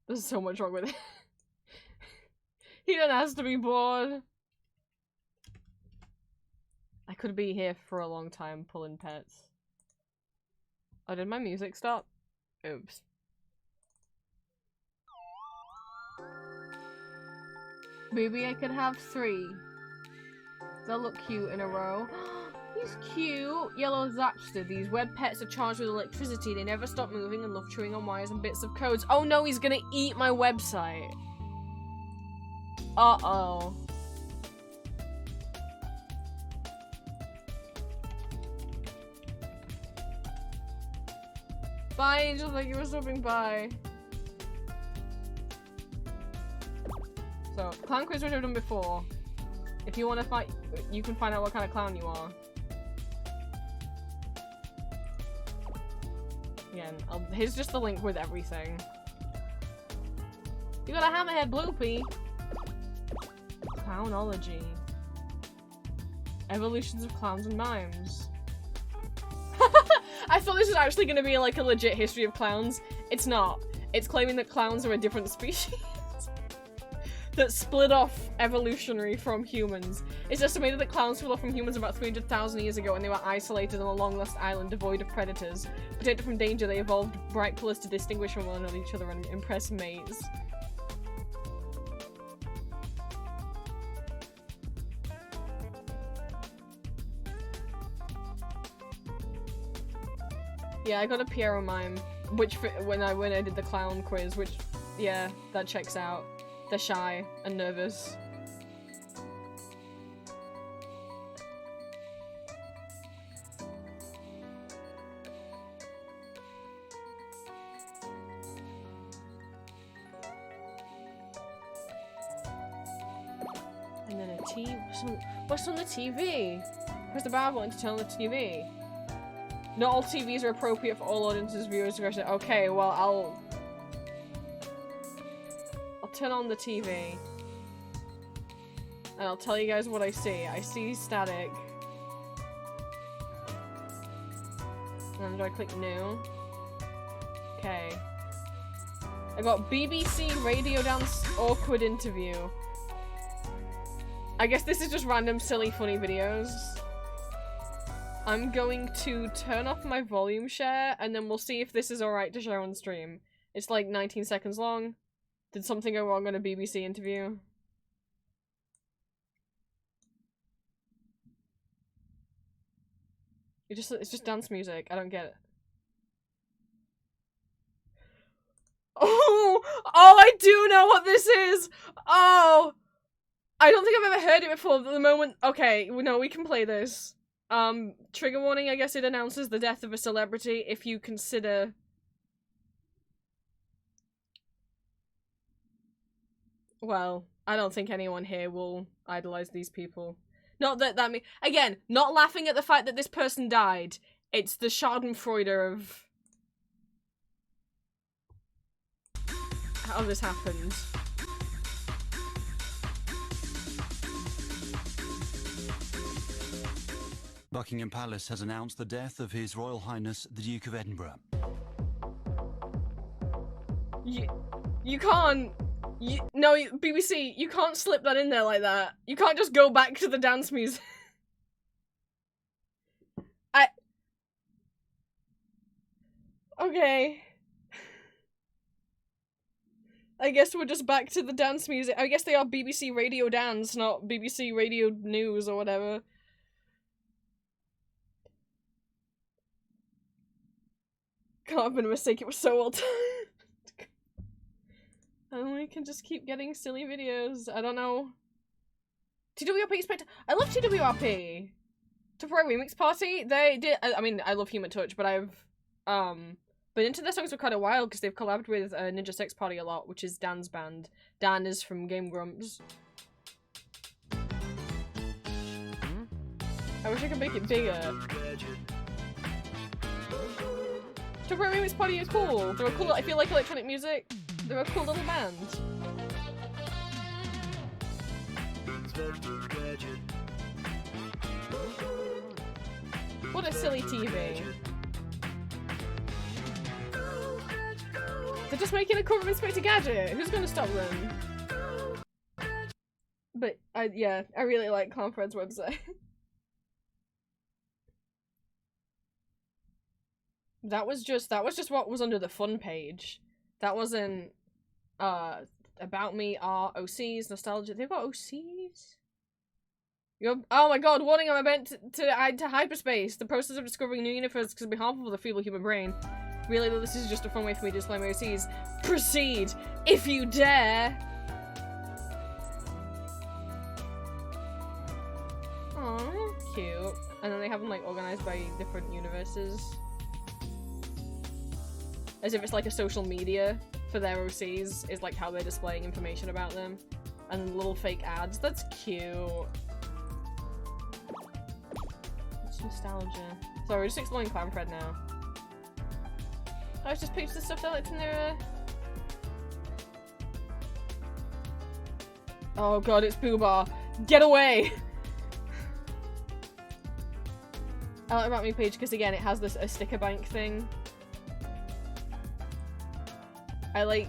There's so much wrong with it. He didn't ask to be bored. I could be here for a long time pulling pets. Oh, did my music stop? Oops. Maybe I could have 3. They'll look cute in a row. He's cute! Yellow Zapster. These web pets are charged with electricity. They never stop moving and love chewing on wires and bits of codes. Oh no, he's gonna eat my website. Uh-oh. Bye, Angel. Thank you for stopping by. So, clown quiz, which I've done before. If you want to fight, you can find out what kind of clown you are. Again, here's just the link with everything. You got a hammerhead bloopy. Clownology. Evolutions of clowns and mimes. I thought this was actually going to be like a legit history of clowns. It's not. It's claiming that clowns are a different species that split off evolutionary from humans. It's estimated that clowns split off from humans about 300,000 years ago when they were isolated on a long-lost island devoid of predators. Protected from danger, they evolved bright colors to distinguish from one another each other and impress mates. Yeah, I got a Piero mime, which when I did the clown quiz, which, yeah, that checks out. They're shy and nervous. And then a TV. What's on the TV? Press the bar button to turn on the TV. Not all TVs are appropriate for all audiences, viewers, discretion. Okay, well, I'll turn on the TV. And I'll tell you guys what I see. I see static. And do I click new? Okay. I got BBC Radio Dance Awkward Interview. I guess this is just random, silly, funny videos. I'm going to turn off my volume share, and then we'll see if this is alright to share on stream. It's like 19 seconds long. Did something go wrong on a BBC interview? It's just dance music. I don't get it. Oh! Oh, I do know what this is! Oh! I don't think I've ever heard it before, but the moment- okay, no, we can play this. Trigger warning, I guess it announces the death of a celebrity if you consider... Well, I don't think anyone here will idolize these people. Not that that again, not laughing at the fact that this person died. It's the schadenfreude of how this happened. Buckingham Palace has announced the death of His Royal Highness the Duke of Edinburgh. You can't. No, BBC, you can't slip that in there like that. You can't just go back to the dance music. Okay. I guess we're just back to the dance music. I guess they are BBC Radio Dance, not BBC Radio News or whatever. Can't have been a mistake, it was so well timed. And we can just keep getting silly videos. I don't know. TWRP Spectre. I love TWRP. Temporary Remix Party. They did. I mean, I love Human Touch, but I've been into their songs for quite a while because they've collabed with Ninja Sex Party a lot, which is Dan's band. Dan is from Game Grumps. I wish I could make it bigger. Temporary Remix Party is cool. They're a cool. I feel like electronic music. They're a cool little band. What a silly TV. They're just making a cover of Inspector Gadget. Who's gonna stop them? But yeah, I really like Clownfred's website. That was just what was under the fun page. That wasn't about me, art, OCs, nostalgia. They've got OCs? Oh my god, warning, I'm about to hyperspace. The process of discovering new universes can be harmful for the feeble human brain. Really, though, this is just a fun way for me to display my OCs. Proceed, if you dare! Aww, cute. And then they have them, like, organized by different universes. As if it's like a social media for their OCs, is like how they're displaying information about them. And then little fake ads. That's cute. It's nostalgia. Sorry, we're just exploring Clownfred now. I was just pictures of stuff that likes in their Oh god, it's Pooh Bar. Get away! I like About Me page because again it has this a sticker bank thing. I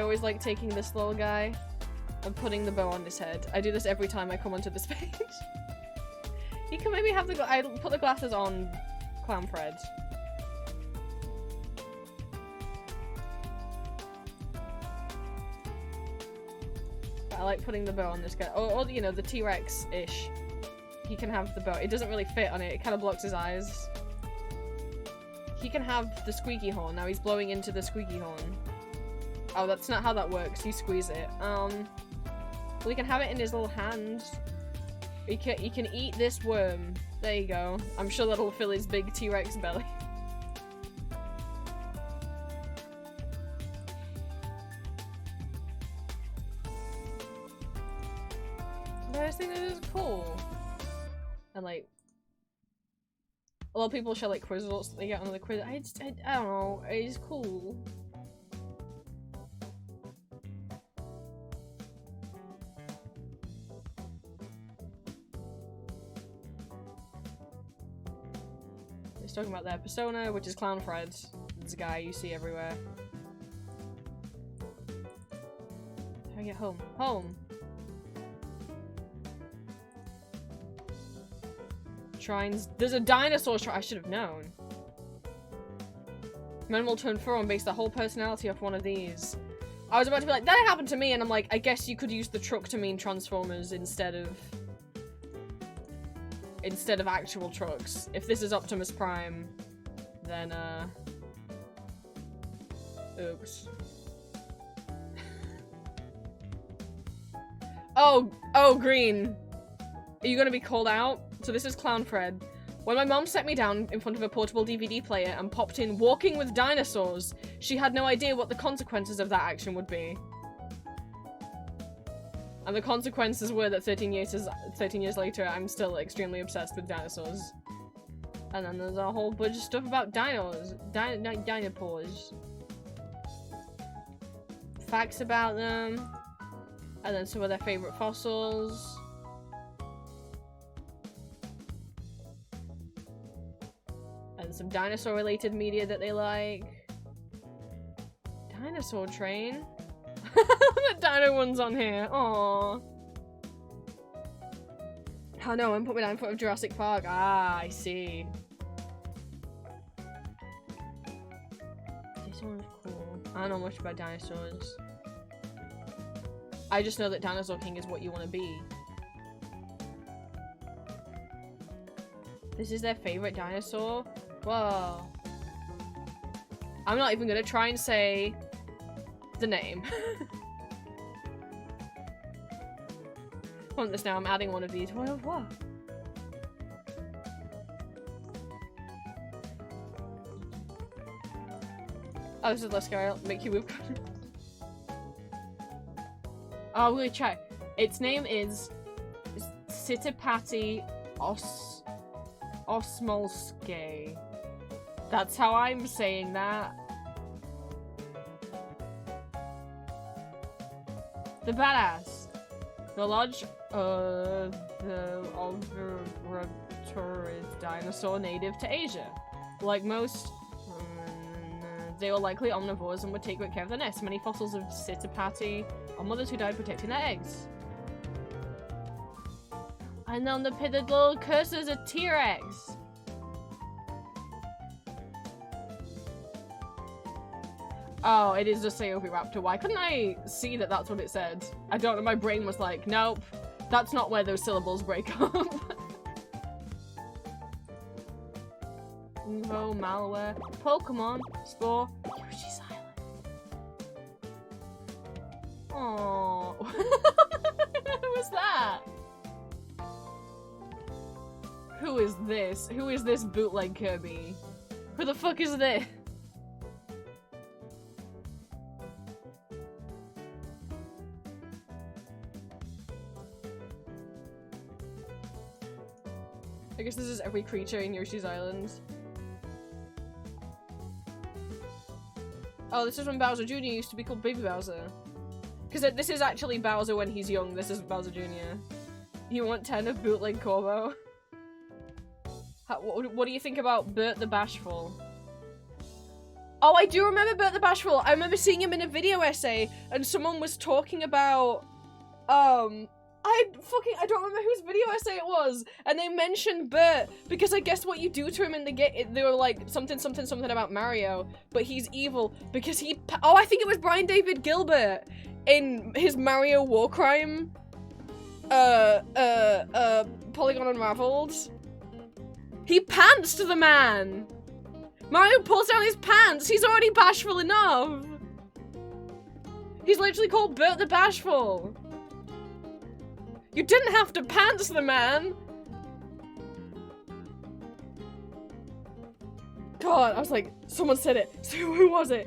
always like taking this little guy and putting the bow on his head. I do this every time I come onto this page. You can maybe have I put the glasses on Clownfred. I like putting the bow on this guy. Or you know, the T-Rex-ish. He can have the bow. It doesn't really fit on it. It kind of blocks his eyes. He can have the squeaky horn. Now he's blowing into the squeaky horn. Oh, that's not how that works. You squeeze it. Well, he can have it in his little hand. He can eat this worm. There you go. I'm sure that'll fill his big T-Rex belly. I just think that is cool. And like, a lot of people share like quiz results that they get on the quiz. I don't know. It's cool. It's talking about their persona, which is Clownfred. It's a guy you see everywhere. How do I get home? Home! Shrines. There's a dinosaur shrine. I should have known. Men will turn fur and base their whole personality off one of these. I was about to be like, that happened to me, and I'm like, I guess you could use the truck to mean Transformers instead of actual trucks. If this is Optimus Prime, then oops. Oh, Green. Are you gonna be called out? So this is Clownfred. When my mom set me down in front of a portable DVD player and popped in Walking with Dinosaurs, she had no idea what the consequences of that action would be. And the consequences were that 13 years later, I'm still extremely obsessed with dinosaurs. And then there's a whole bunch of stuff about dinopores. Facts about them. And then some of their favorite fossils. And some dinosaur-related media that they like. Dinosaur Train? The dino one's on here. Aww. Oh no, I'm putting me down in front of Jurassic Park. Ah, I see. This one's cool. I don't know much about dinosaurs. I just know that Dinosaur King is what you want to be. This is their favorite dinosaur? Whoa. I'm not even gonna try and say the name. I want this now, I'm adding one of these. What? Oh, this is less scary. I'll make you move. Oh, we're gonna try. Its name is Sitipati Osmolske. That's how I'm saying that. The badass. The large the Oviraptor dinosaur native to Asia. Like most, they were likely omnivores and would take great care of their nests. Many fossils of Sitipati are mothers who died protecting their eggs. And then the little cursor's a T-Rex. Oh, it is just Raptor. Why couldn't I see that that's what it said? I don't know, my brain was like, nope, that's not where those syllables break up. Info, malware, Pokemon, Spore, Yoshi's Island. Aww. Who was that? Who is this? Who is this bootleg Kirby? Who the fuck is this? I guess this is every creature in Yoshi's Island. Oh, this is when Bowser Jr. used to be called Baby Bowser. Because this is actually Bowser when he's young, this is Bowser Jr. You want 10 of bootleg Corbo? What do you think about Bert the Bashful? Oh, I do remember Bert the Bashful! I remember seeing him in a video essay, and someone was talking about, I don't remember whose video essay it was, and they mentioned Bert, because I guess what you do to him in the game, they were like, something about Mario, but he's evil, because oh, I think it was Brian David Gilbert, in his Mario Warcrime, Polygon Unraveled. He pants to the man! Mario pulls down his pants! He's already bashful enough! He's literally called Bert the Bashful! You didn't have to pants the man! God, I was like, someone said it. So who was it?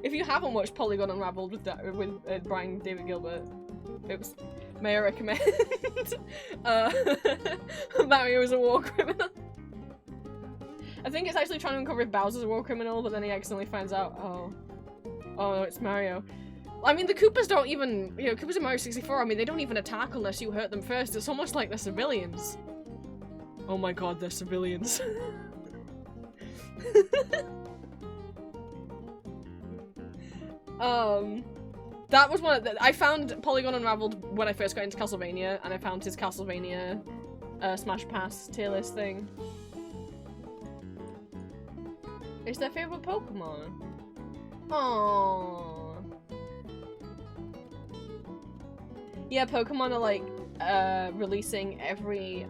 If you haven't watched Polygon Unraveled with Brian David Gilbert, oops, may I recommend Mario is a war criminal. I think it's actually trying to uncover if Bowser's a war criminal, but then he accidentally finds out, oh no, it's Mario. I mean, the Koopas don't even, you know, Koopas in Mario 64, I mean, they don't even attack unless you hurt them first. It's almost like they're civilians. Oh my god, they're civilians. That was one of the— I found Polygon Unraveled when I first got into Castlevania, and I found his Castlevania Smash Pass tier list thing. It's their favorite Pokemon. Aww. Yeah, Pokemon are like releasing every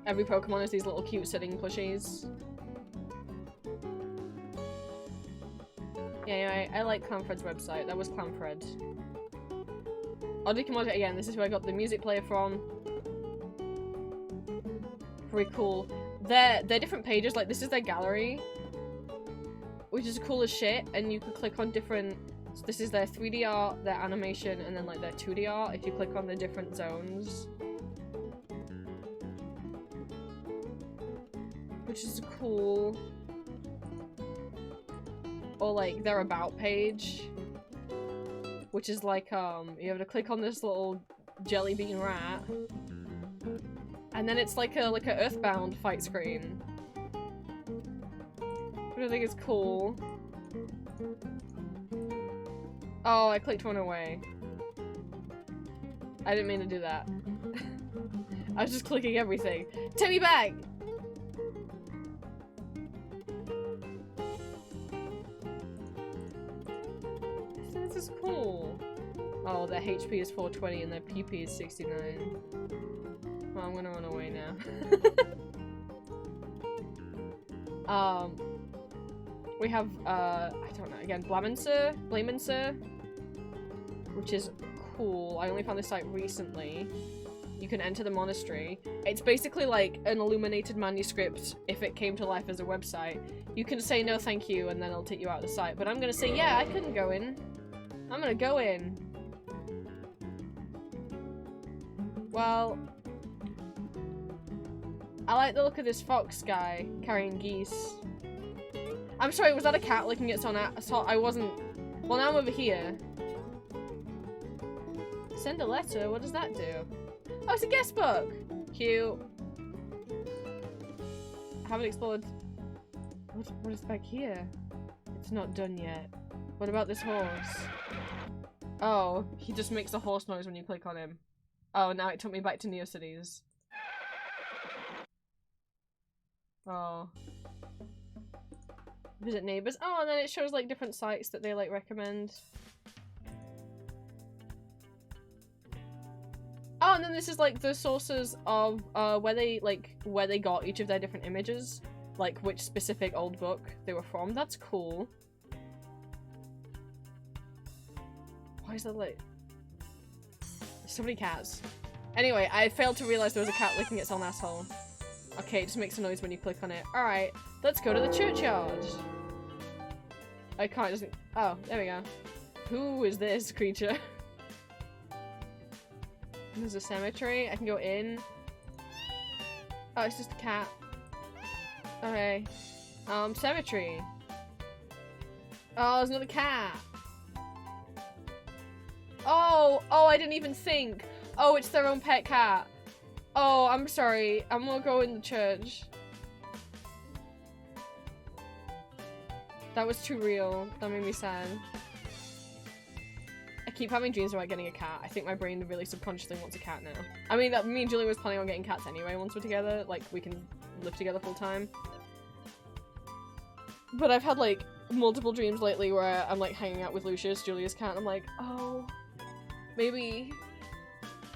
Pokemon has these little cute sitting plushies. Yeah, I like Clanfred's website. That was Clanfred. Oddly Commodity again, this is where I got the music player from. Pretty cool. They're different pages, like this is their gallery, which is cool as shit, and you could click on different— so this is their 3D art, their animation, and then like their 2D art if you click on the different zones. Which is cool. Or like their about page, which is like you have to click on this little jelly bean rat, and then it's like a Earthbound fight screen, which I think is cool. Oh, I clicked one away. I didn't mean to do that. I was just clicking everything. Take me back! This is cool. Oh, their HP is 420 and their PP is 69. Well, I'm gonna run away now. We have, I don't know, again, Blaminser, which is cool. I only found this site recently. You can enter the monastery. It's basically like an illuminated manuscript if it came to life as a website. You can say no thank you and then it'll take you out of the site. But I'm gonna say, yeah, I couldn't go in. I'm gonna go in. Well, I like the look of this fox guy carrying geese. I'm sorry, was that a cat licking its own ass? I wasn't— well, now I'm over here. Send a letter? What does that do? Oh, it's a guest book! Cute. I haven't explored— what is back here? It's not done yet. What about this horse? Oh, he just makes a horse noise when you click on him. Oh, now it took me back to Neocities. Oh. Visit neighbors. Oh, and then it shows like different sites that they like recommend. Oh, and then this is like the sources of where they got each of their different images, like which specific old book they were from. That's cool. Why is there like so many cats? Anyway, I failed to realize there was a cat licking its own asshole. Okay, it just makes a noise when you click on it. Alright, let's go to the churchyard. I can't, it doesn't- oh, there we go. Who is this creature? There's a cemetery, I can go in. Oh, it's just a cat. Okay. Cemetery. Oh, there's another cat. Oh, I didn't even think. Oh, it's their own pet cat. Oh, I'm sorry. I'm gonna go in the church. That was too real. That made me sad. I keep having dreams about getting a cat. I think my brain really subconsciously wants a cat now. I mean, me and Julie was planning on getting cats anyway once we're together. Like, we can live together full time. But I've had, like, multiple dreams lately where I'm, like, hanging out with Lucius, Julia's cat, and I'm like, oh, maybe...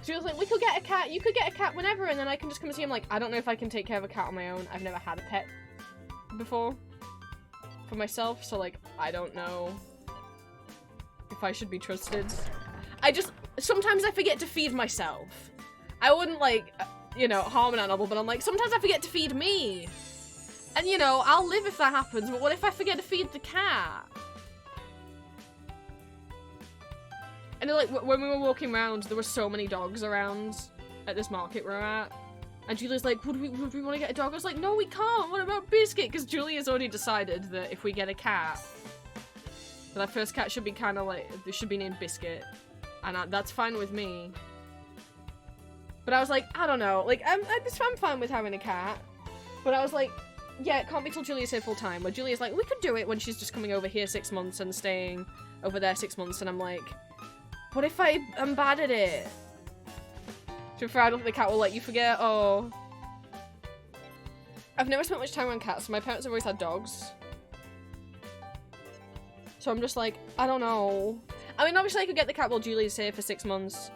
She was like, we could get a cat, you could get a cat whenever, and then I can just come and see him. Like, I don't know if I can take care of a cat on my own. I've never had a pet before for myself, so like, I don't know if I should be trusted. Sometimes I forget to feed myself. I wouldn't like, you know, harm an animal, but I'm like, sometimes I forget to feed me. And you know, I'll live if that happens, but what if I forget to feed the cat? And then, like, when we were walking around, there were so many dogs around at this market we're at. And Julia's like, would we want to get a dog? I was like, no, we can't. What about Biscuit? Because Julia's already decided that if we get a cat, that our first cat should be kind of like, they should be named Biscuit. And that's fine with me. But I was like, I don't know. Like, I'm fine with having a cat. But I was like, yeah, it can't be till Julia's here full time. Where Julia's like, we could do it when she's just coming over here 6 months and staying over there 6 months. And I'm like... What if I'm bad at it? To be fair, I don't think the cat will let you forget. Oh. I've never spent much time on cats, so my parents have always had dogs. So I'm just like, I don't know. I mean, obviously I could get the cat while Julie's here for 6 months.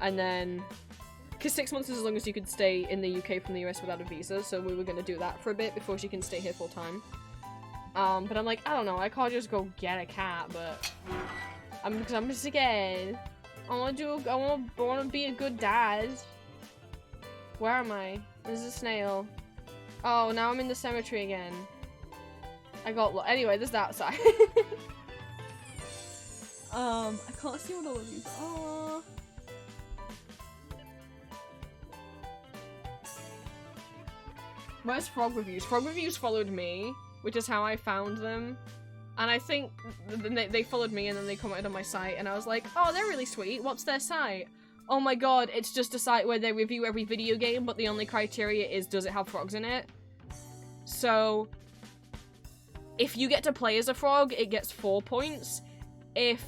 And then... Because 6 months is as long as you could stay in the UK from the US without a visa, so we were going to do that for a bit before she can stay here full time. But I'm like, I don't know, I can't just go get a cat, but... Because I'm scared. I want to be a good dad. Where am I? There's a snail. Oh, now I'm in the cemetery again. Anyway, there's that side. I can't see what all of these are. Where's Frog Reviews? Frog Reviews followed me, which is how I found them. And I think they followed me and then they commented on my site and I was like, oh, they're really sweet. What's their site? Oh my god, it's just a site where they review every video game, but the only criteria is, does it have frogs in it? So, if you get to play as a frog, it gets 4 points. If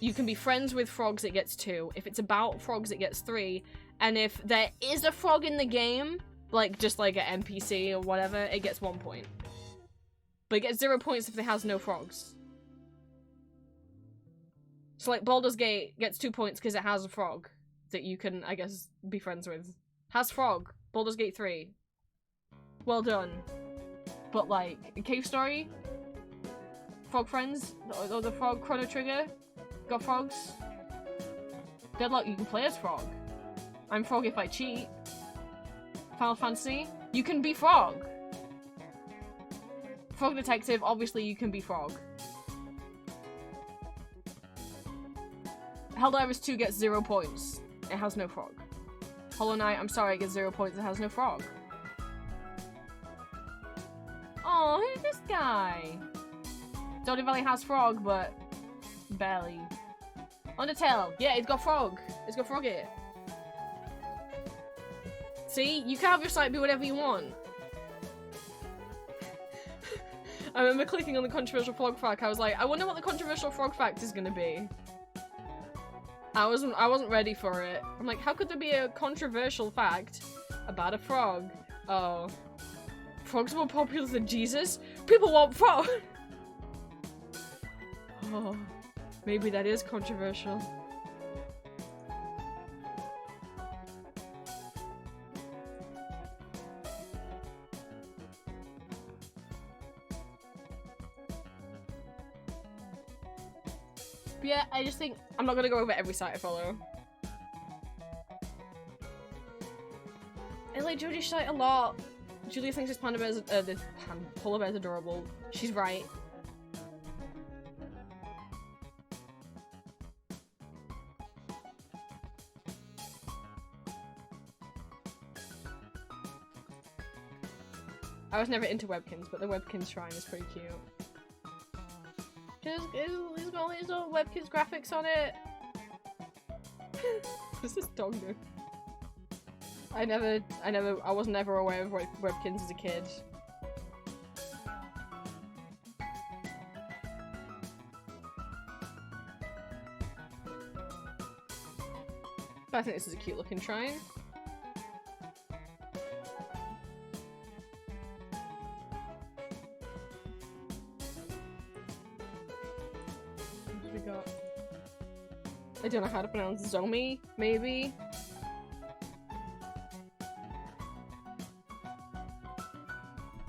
you can be friends with frogs, it gets 2. If it's about frogs, it gets 3. And if there is a frog in the game, like just like an NPC or whatever, it gets 1 point. But it gets 0 points if it has no frogs. So like Baldur's Gate gets 2 points because it has a frog that you can, I guess, be friends with. Has frog. Baldur's Gate 3. Well done. But like, Cave Story? Frog Friends? Or the Frog Chrono Trigger? Got frogs? Deadlock, you can play as frog. I'm frog if I cheat. Final Fantasy? You can be frog. Frog Detective, obviously you can be frog. Helldivers 2 gets 0 points. It has no frog. Hollow Knight, I'm sorry, it gets 0 points. It has no frog. Oh, who's this guy? Stardew Valley has frog, but barely. Undertale, yeah, it's got frog. It's got frog it. See, you can have your site be whatever you want. I remember clicking on the controversial frog fact. I was like, I wonder what the controversial frog fact is gonna be. I wasn't ready for it. I'm like, how could there be a controversial fact about a frog? Oh. Frogs more popular than Jesus? People want frog. Oh, maybe that is controversial. But yeah, I just think I'm not gonna go over every site I follow. I like Jodie's site a lot. Julia thinks this panda bear is this polar bear is adorable. She's right. I was never into Webkins, but the Webkins shrine is pretty cute. It's got all these little Webkins graphics on it. What does this dog do? I was never aware of Webkins as a kid. But I think this is a cute looking shrine. What we got? I don't know how to pronounce Zomi, maybe?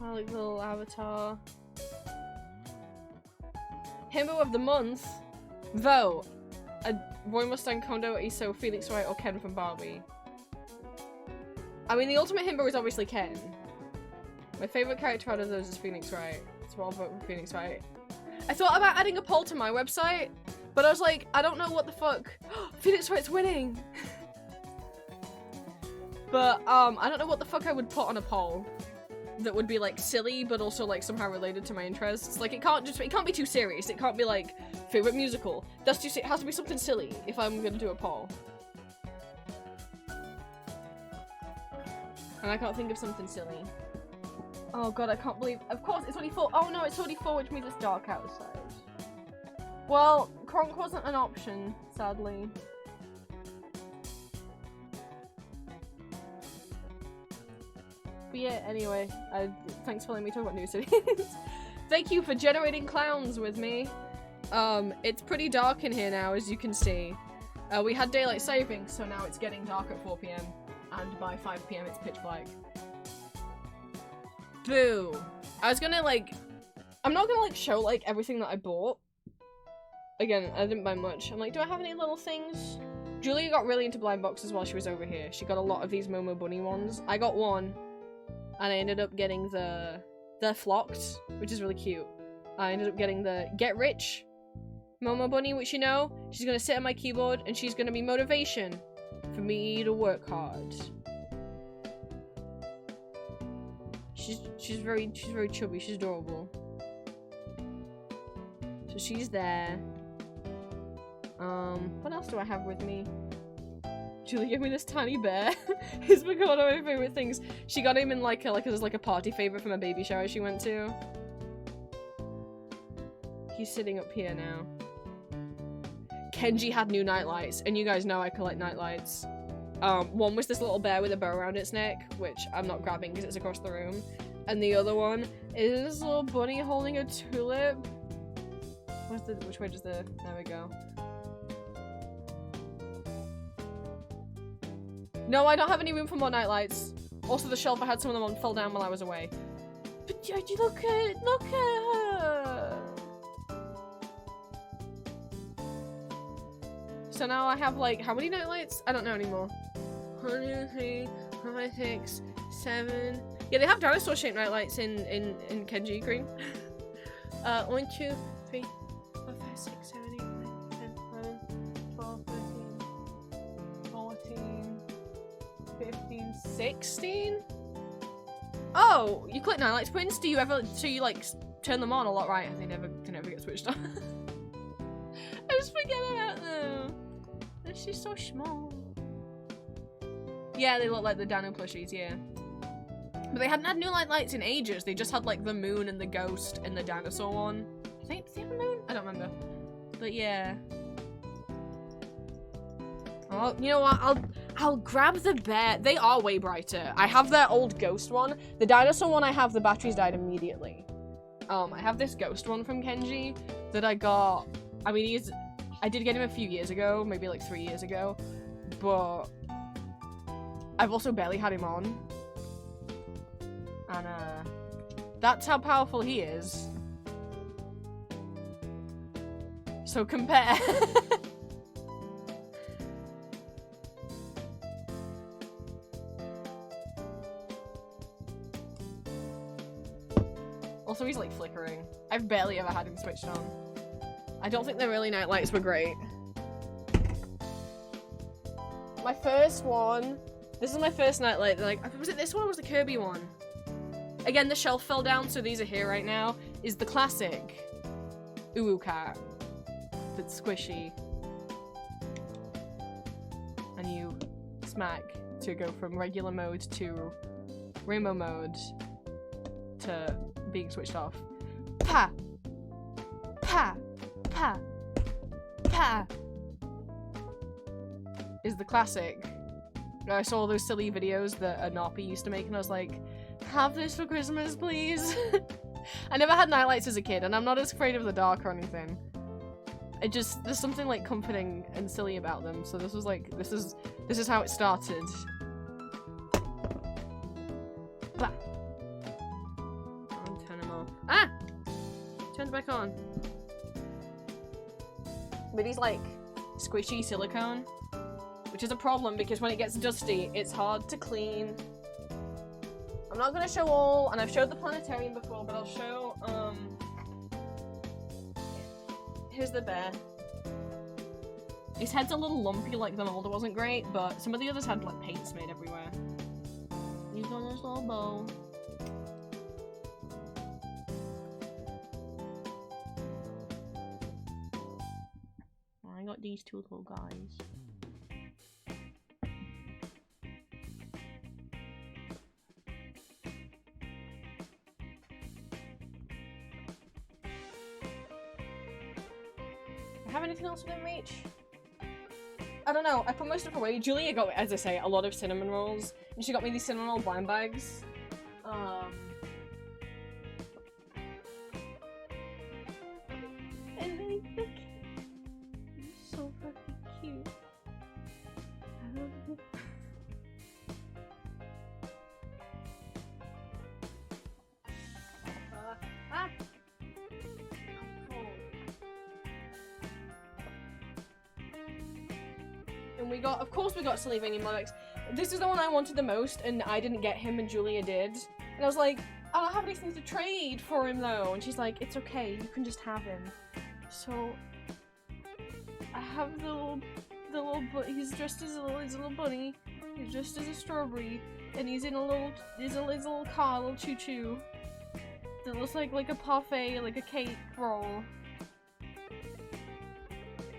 I like the little avatar. Himbo of the month. Vote. Roy Mustang, Kondo, Iso, Phoenix Wright, or Ken from Barbie. I mean, the ultimate himbo is obviously Ken. My favourite character out of those is Phoenix Wright. So I'll vote for Phoenix Wright. I thought about adding a poll to my website, but I was like, I don't know what the fuck. Phoenix Wright's winning! But, I don't know what the fuck I would put on a poll that would be like silly but also like somehow related to my interests. Like it can't be too serious. It can't be like favorite musical. That's just, it has to be something silly if I'm gonna do a poll. And I can't think of something silly. Oh god, I can't believe, of course it's only 4. Oh no, it's only 4, which means it's dark outside. Well, Kronk wasn't an option, sadly. But yeah, anyway, thanks for letting me talk about new cities. Thank you for generating clowns with me. It's pretty dark in here now, as you can see. We had daylight saving, so now it's getting dark at 4 PM, and by 5 PM it's pitch black. Boo! I was gonna like, I'm not gonna like show like everything that I bought. Again, I didn't buy much. I'm like, do I have any little things? Julia got really into blind boxes while she was over here. She got a lot of these Momo Bunny ones. I got one. And I ended up getting the Flocked, which is really cute. I ended up getting the Get Rich Momo Bunny, which you know, she's gonna sit on my keyboard and she's gonna be motivation for me to work hard. She's very chubby, she's adorable. So she's there. What else do I have with me? Julie gave me this tiny bear. He's become one of my favorite things. She got him in like a party favor from a baby shower she went to. He's sitting up here now. Kenji had new nightlights, and you guys know I collect nightlights. One was this little bear with a bow around its neck, which I'm not grabbing because it's across the room. And the other one is this little bunny holding a tulip. Which way does the, there we go. No, I don't have any room for more nightlights. Also, the shelf I had some of them on fell down while I was away. But look at her! So now I have like, how many nightlights? I don't know anymore. 1, 2, 3, 4, 5, 6, 7. Yeah, they have dinosaur-shaped nightlights in Kenji Green. 1, 2, 3, 4, 5, 6, 7, 8, 9, 10, 11, 12, 13, 14, 15, 16? Oh, you click nightlights, Prince? Do you ever, so you like turn them on a lot, right? And they never get switched on. I just forget about them. They're just so small. Yeah, they look like the Dino plushies, yeah. But they hadn't had new lights in ages. They just had like the moon and the ghost and the dinosaur one. I think it's the moon? I don't remember. But yeah. Oh, you know what? I'll grab the bear. They are way brighter. I have their old ghost one. The dinosaur one I have, the batteries died immediately. I have this ghost one from Kenji that I got. I mean, I did get him a few years ago, maybe like 3 years ago, but I've also barely had him on. And that's how powerful he is. So compare. Also, he's like flickering. I've barely ever had him switched on. I don't think the really night lights were great. My first one. This is my first night light. Like, was it this one or was it the Kirby one? Again, the shelf fell down, so these are here right now. Is the classic Uwu cat that's squishy, and you smack to go from regular mode to rainbow mode to being switched off. Pa! Pa! Pa! Pa! Is the classic. I saw those silly videos that Napi used to make and I was like, have this for Christmas, please? I never had nightlights as a kid and I'm not as afraid of the dark or anything. It just, there's something like comforting and silly about them. So this was like, this is how it started. Bah. Turn them off. Ah! Turned back on. But he's like squishy silicone, which is a problem because when it gets dusty, it's hard to clean. I'm not gonna show all, and I've showed the planetarium before, but I'll show, here's the bear. His head's a little lumpy, like the molder wasn't great, but some of the others had like paints made everywhere. He's got this little bow. I got these two little guys. Have anything else within reach? I don't know, I put most stuff away. Julia got, as I say, a lot of cinnamon rolls, and she got me these cinnamon roll blind bags. And they look so fucking cute. I love it. And we got, of course we got Sylvanian Monarchs. This is the one I wanted the most, and I didn't get him, and Julia did. And I was like, I don't have anything to trade for him though. And she's like, it's okay, you can just have him. So, I have the little, he's dressed as he's a little bunny. He's dressed as a strawberry, and he's in a little car, a little choo-choo. That looks like a parfait, like a cake roll.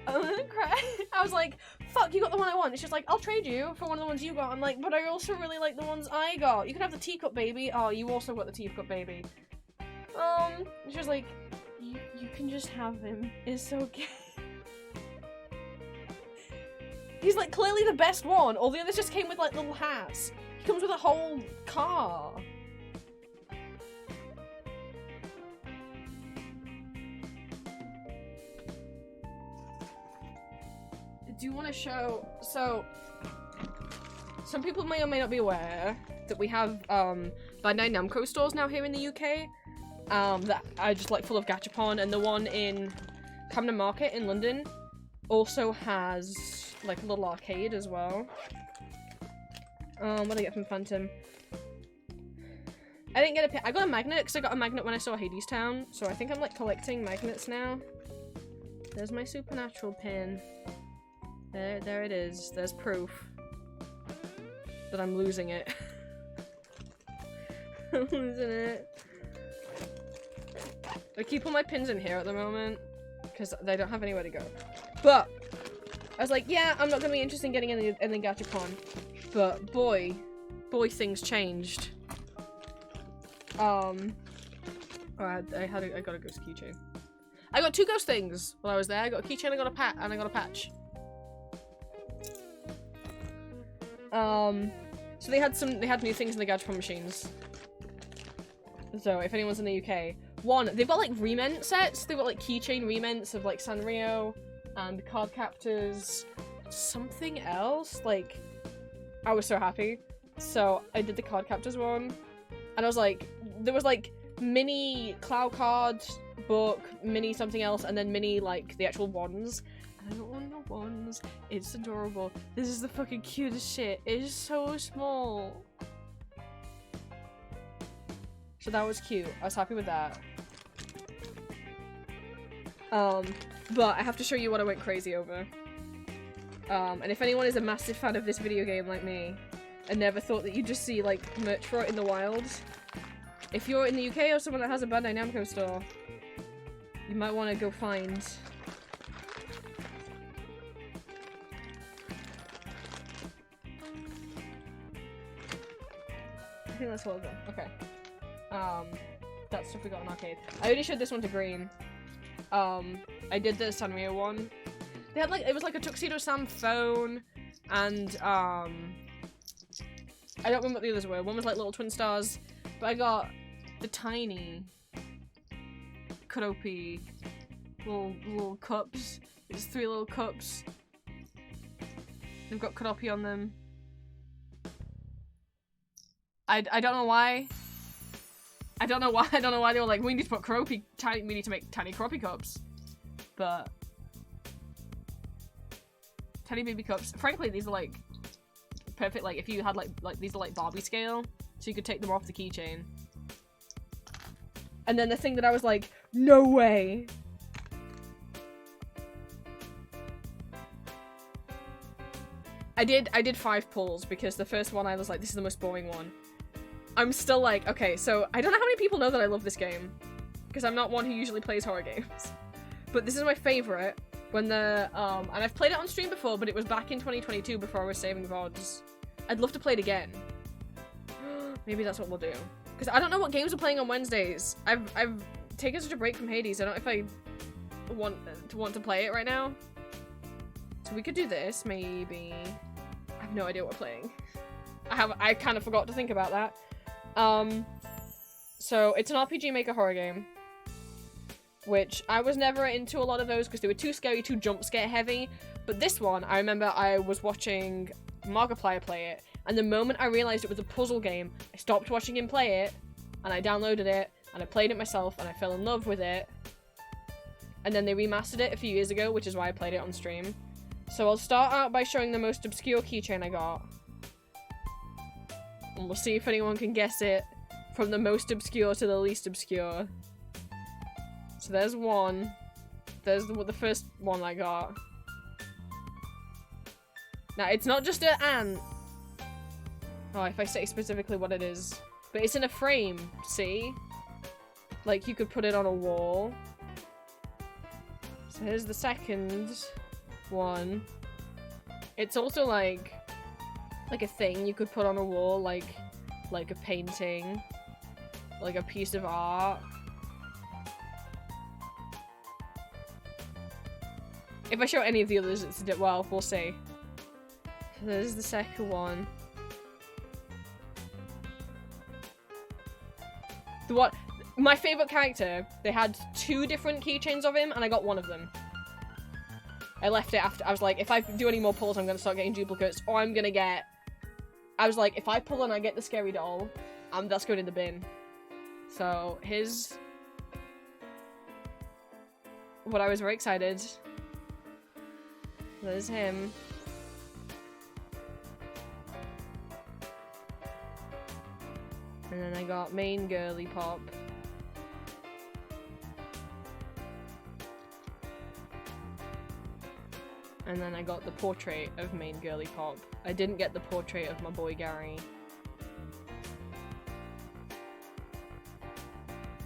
I'm gonna cry. I was like, fuck, you got the one I want. It's just like, I'll trade you for one of the ones you got. I'm like, but I also really like the ones I got. You can have the teacup baby. Oh, you also got the teacup baby. It's just like, you can just have him. It's okay. He's like clearly the best one. All the others just came with like little hats. He comes with a whole car. Do you want to show, so some people may or may not be aware that we have Bandai Namco stores now here in the UK that are just like full of gachapon, and the one in Camden Market in London also has like a little arcade as well. What did I get from Phantom? I didn't get a pin. I got a magnet because I got a magnet when I saw Hades Town, so I think I'm like collecting magnets now. There's my supernatural pin. There it is. There's proof that I'm losing it. I'm losing it. I keep all my pins in here at the moment because they don't have anywhere to go. But I was like, yeah, I'm not gonna be interested in getting in the gachapon. But boy, things changed. I got a ghost keychain. I got 2 ghost things while I was there. I got a keychain, I got a patch. So they had new things in the Gachapon machines. So if anyone's in the UK, one, they've got like remint sets. They've got like keychain remints of like Sanrio and card captors. Something else, like, I was so happy. So I did the card captors one, and I was like, there was like mini cloud card book, mini something else, and then mini like the actual wands. And I don't want no wands. It's adorable. This is the fucking cutest shit. It is so small. So that was cute. I was happy with that. But I have to show you what I went crazy over. And if anyone is a massive fan of this video game like me, and never thought that you'd just see like merch for it in the wild, if you're in the UK or someone that has a Bandai Namco store, you might want to go find. I think that's all of them. Okay. That stuff we got in arcade. I already showed this one to Green. I did the Sanrio one. They had like, it was like a Tuxedo Sam phone, and I don't remember what the others were. One was like little twin stars, but I got the tiny Kuropi little cups. It's 3 little cups. They've got Kuropi on them. I don't know why. I don't know why they were like, we need to put Kuropi, we need to make tiny Kuropi cups. But tiny baby cups. Frankly, these are like perfect, like if you had like these are like Barbie scale, so you could take them off the keychain. And then the thing that I was like, no way. I did 5 pulls because the first one I was like, this is the most boring one. I'm still like, okay, so I don't know how many people know that I love this game, because I'm not one who usually plays horror games. But this is my favorite. When the, and I've played it on stream before, but it was back in 2022 before I was saving VODs. I'd love to play it again. Maybe that's what we'll do. Because I don't know what games we're playing on Wednesdays. I've taken such a break from Hades, I don't know if I want to play it right now. So we could do this, maybe. I have no idea what we're playing. I kind of forgot to think about that. So it's an RPG Maker horror game, which I was never into a lot of those because they were too scary, too jump scare heavy. But this one, I remember I was watching Markiplier play it, and the moment I realized it was a puzzle game, I stopped watching him play it, and I downloaded it, and I played it myself, and I fell in love with it. And then they remastered it a few years ago, which is why I played it on stream. So I'll start out by showing the most obscure keychain I got. And we'll see if anyone can guess it from the most obscure to the least obscure. So there's one. There's the first one I got. Now, it's not just an ant. Oh, if I say specifically what it is. But it's in a frame, see? Like, you could put it on a wall. So here's the second one. It's also like a thing you could put on a wall, like a painting, like a piece of art. If I show any of the others, it's well, we'll see. So there's the second one. My favorite character, they had 2 different keychains of him, and I got one of them. I left it after. I was like, if I do any more pulls, I'm gonna start getting duplicates, or I'm gonna get. I was like, if I pull and I get the scary doll, that's going in the bin. So his. What I was very excited. There's him. And then I got main girly pop. And then I got the portrait of main girly pop. I didn't get the portrait of my boy Gary.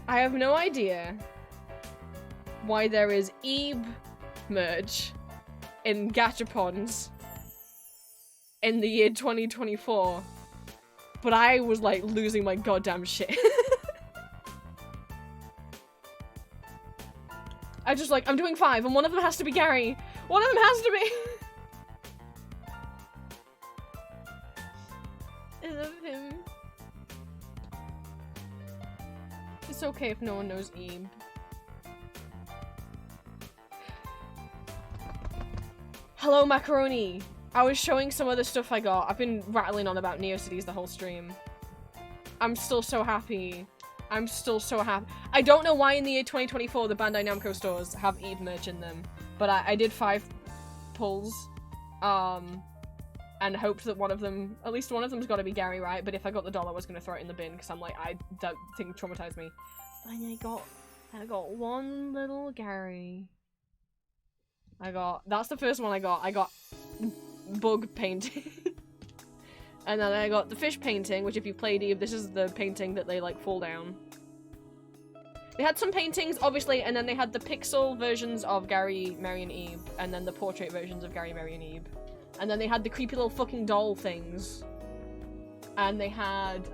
I have no idea why there is Ebe merch in Gachapons in the year 2024. But I was like losing my goddamn shit. I just like, I'm doing 5 and one of them has to be Gary. One of them has to be. I love him. It's okay if no one knows Ebe. Hello, Macaroni! I was showing some of the stuff I got. I've been rattling on about NeoCities the whole stream. I'm still so happy. I'm still so happy. I don't know why in the year 2024 the Bandai Namco stores have Ebe merch in them, but I did 5 pulls, and hoped that one of them, at least one of them's got to be Gary, right? But if I got the doll, I was gonna throw it in the bin because I'm like, that thing traumatized me. And I got one little Gary. That's the first one I got. I got bug painting. And then I got the fish painting, which if you played Eve, this is the painting that they like fall down. They had some paintings, obviously, and then they had the pixel versions of Gary, Mary, and Eve, and then the portrait versions of Gary, Mary, and Eve. And then they had the creepy little fucking doll things. And they had,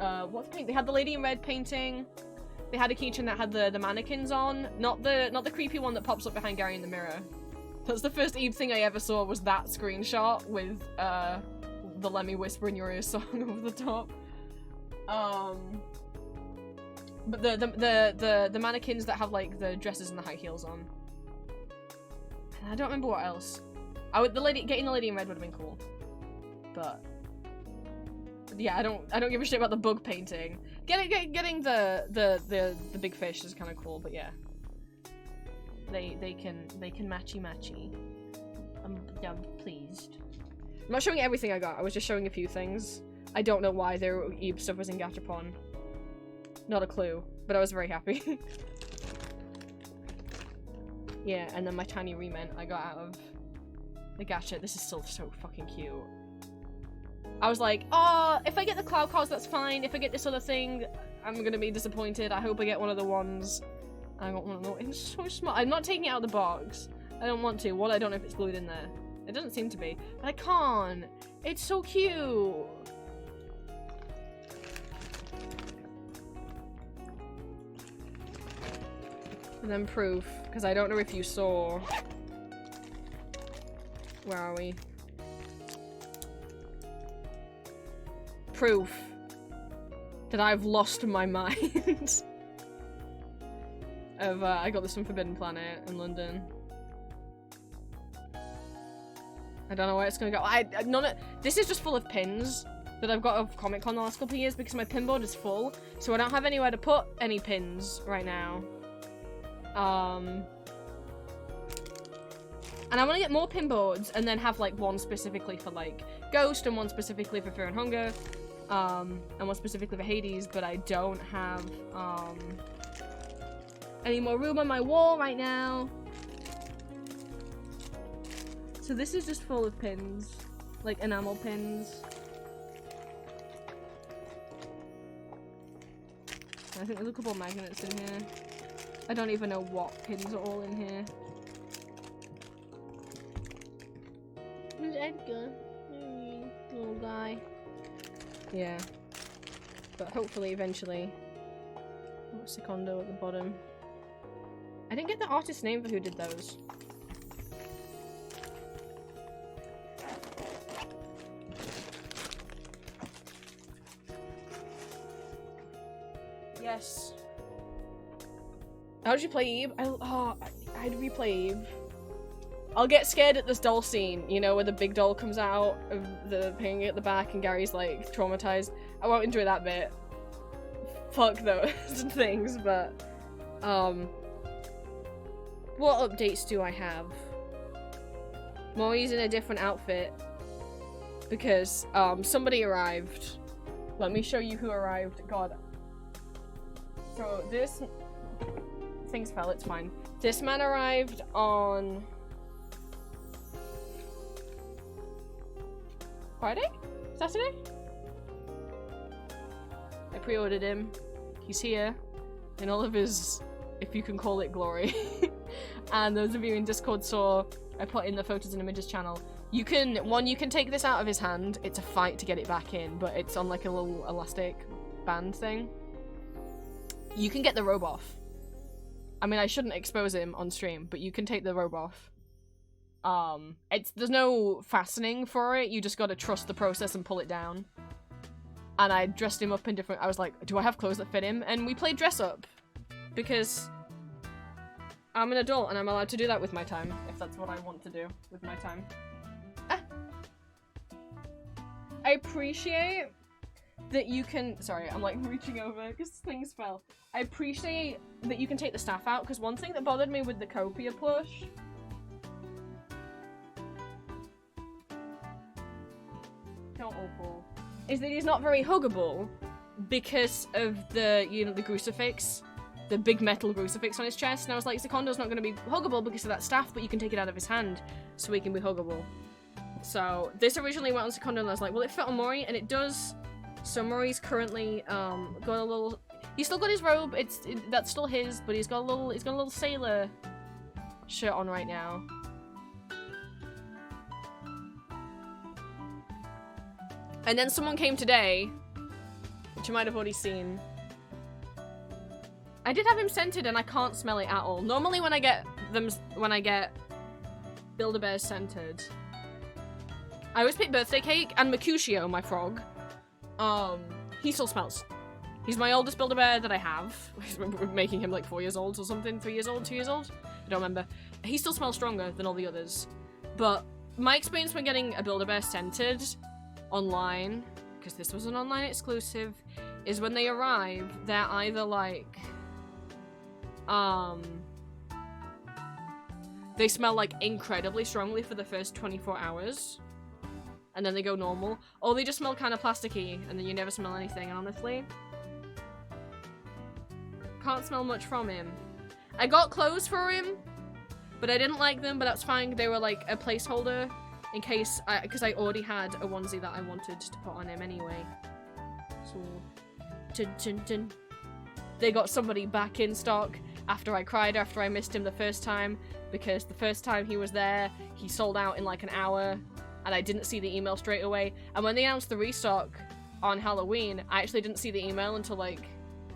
they had the Lady in Red painting. They had a keychain that had the mannequins on. Not the creepy one that pops up behind Gary in the mirror. That's the first Eve thing I ever saw, was that screenshot with, the Let Me Whisper in Your Ear song over the top. But the mannequins that have, like, the dresses and the high heels on. And I don't remember what else. Getting the Lady in Red would have been cool. But yeah, I don't give a shit about the bug painting. Getting the big fish is kind of cool, but yeah. They can matchy. I'm pleased. I'm not showing everything I got, I was just showing a few things. I don't know why their Ebe stuff was in Gachapon. Not a clue, but I was very happy. Yeah, and then my tiny remint I got out of the gacha. This is still so fucking cute. I was like, oh, if I get the cloud cards, that's fine. If I get this other thing, I'm gonna be disappointed. I hope I get one of the ones. I got one of the, it's so small. I'm not taking it out of the box. I don't want to. I don't know if it's glued in there. It doesn't seem to be, but I can't. It's so cute. And then proof, because I don't know if you saw. Where are we? Proof that I've lost my mind. I got this from Forbidden Planet in London. I don't know where it's gonna go. This is just full of pins that I've got of Comic Con the last couple of years because my pin board is full, so I don't have anywhere to put any pins right now. And I want to get more pin boards and then have like one specifically for like Ghost and one specifically for Fear and Hunger, and one specifically for Hades, but I don't have any more room on my wall right now. So this is just full of pins, like enamel pins. I think there's a couple of magnets in here. I don't even know what pins are all in here. Who's Edgar? Little guy. Yeah. But hopefully, eventually. Oh, Secondo at the bottom. I didn't get the artist's name for who did those. Yes. How did you play Eve? I'd replay Eve. I'll get scared at this doll scene, you know, where the big doll comes out of the thing at the back and Gary's like traumatized. I won't enjoy that bit. Fuck those things, but what updates do I have? Maury's in a different outfit because somebody arrived. Let me show you who arrived. God. So this things fell, it's fine. This man arrived on Friday? Saturday? I pre-ordered him. He's here in all of his, if you can call it, glory. And those of you in Discord saw I put in the photos and images channel. You can take this out of his hand. It's a fight to get it back in, but it's on like a little elastic band thing. You can get the robe off. I mean, I shouldn't expose him on stream, but you can take the robe off. There's no fastening for it, you just gotta trust the process and pull it down. and I dressed him up in different... I was like, do I have clothes that fit him? And we played dress up. Because I'm an adult and I'm allowed to do that with my time. If that's what I want to do with my time. Ah. I appreciate that you can... Sorry, I'm like reaching over because things fell. I appreciate that you can take the staff out, because one thing that bothered me with the Copia plush... Don't awful. Is that he's not very huggable because of the, you know, the crucifix. The big metal crucifix on his chest. And I was like, Secondo's not going to be huggable because of that staff, but you can take it out of his hand so he can be huggable. So this originally went on Secondo and I was like, well, it fit on Mori, and it does. So Mori's currently got a little... He's still got his robe, that's still his, but he's got a little sailor shirt on right now. And then someone came today, which you might have already seen. I did have him scented and I can't smell it at all. Normally when I get Build-A-Bears scented, I always pick birthday cake, and Mercutio, my frog, he still smells. He's my oldest Build-A-Bear that I have. We're making him like 4 years old or something, 3 years old, 2 years old? I don't remember. He still smells stronger than all the others. But my experience when getting a Build-A-Bear scented online, because this was an online exclusive, is when they arrive, they're either like, they smell like incredibly strongly for the first 24 hours. And then they go normal. Or they just smell kind of plasticky, and then you never smell anything, and honestly, can't smell much from him. I got clothes for him, but I didn't like them, but that's fine. They were like a placeholder in case, because I already had a onesie that I wanted to put on him anyway. So, they got somebody back in stock after I cried, after I missed him the first time, because the first time he was there, he sold out in like an hour, and I didn't see the email straight away. And when they announced the restock on Halloween, I actually didn't see the email until like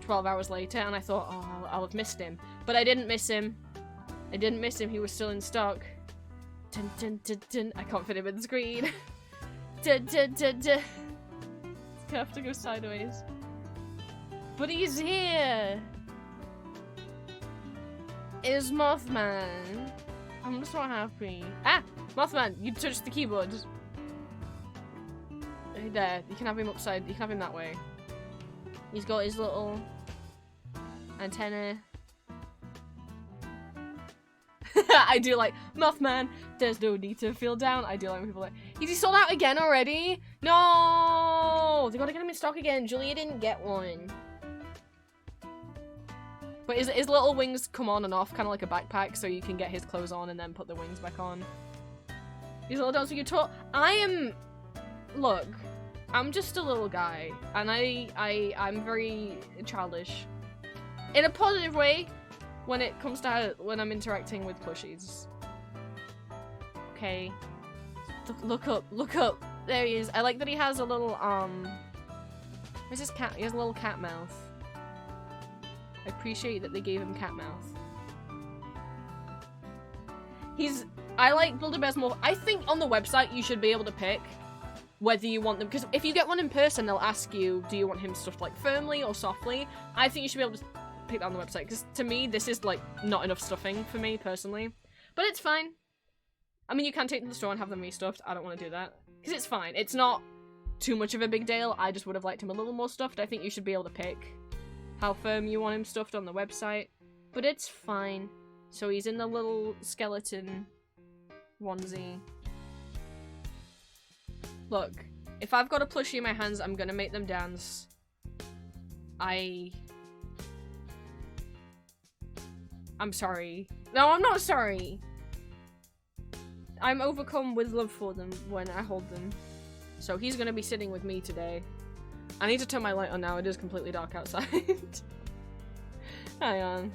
12 hours later, and I thought, oh, I'll have missed him. But I didn't miss him. I didn't miss him, he was still in stock. Dun, dun, dun, dun. I can't fit him in the screen. Dun, dun, dun, dun. It's gonna have to go sideways. But he's here! Is Mothman. I'm so happy. Ah! Mothman, you touched the keyboard. There, you can have him upside, you can have him that way. He's got his little antenna. I do like, Mothman, there's no need to feel down. I do like when people are like, is he sold out again already? No! They gotta get him in stock again. Julia didn't get one. But his little wings come on and off, kind of like a backpack, so you can get his clothes on and then put the wings back on. These little dogs are tall. Look, I'm just a little guy, and I'm very childish. In a positive way, when it comes to when I'm interacting with plushies. Okay. Look up. There he is. I like that he has a little, where's his cat? He has a little cat mouth. I appreciate that they gave him cat mouth. I like Build-A-Bears more. I think on the website you should be able to pick whether you want them, because if you get one in person, they'll ask you, do you want him stuffed like firmly or softly? I think you should be able to pick that on the website, because to me, this is like not enough stuffing for me personally. But it's fine. I mean, you can take them to the store and have them restuffed. I don't want to do that, because it's fine. It's not too much of a big deal. I just would have liked him a little more stuffed. I think you should be able to pick how firm you want him stuffed on the website, but it's fine. So he's in the little skeleton onesie. Look, if I've got a plushie in my hands, I'm gonna make them dance. I'm sorry. No, I'm not sorry. I'm overcome with love for them when I hold them. So he's gonna be sitting with me today. I need to turn my light on now, it is completely dark outside. Hang on.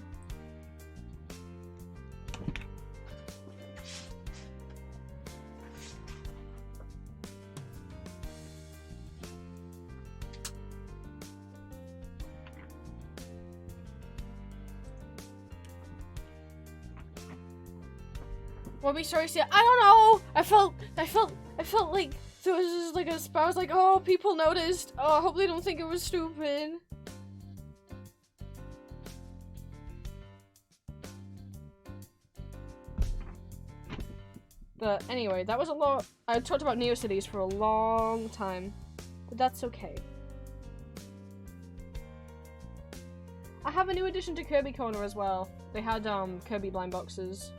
What we sorry to say? I don't know! I felt like there was just like a spot. I was like, oh, people noticed. Oh, I hope they don't think it was stupid. But anyway, that was a lot. I talked about NeoCities for a long time, but that's okay. I have a new addition to Kirby Corner as well. They had Kirby blind boxes.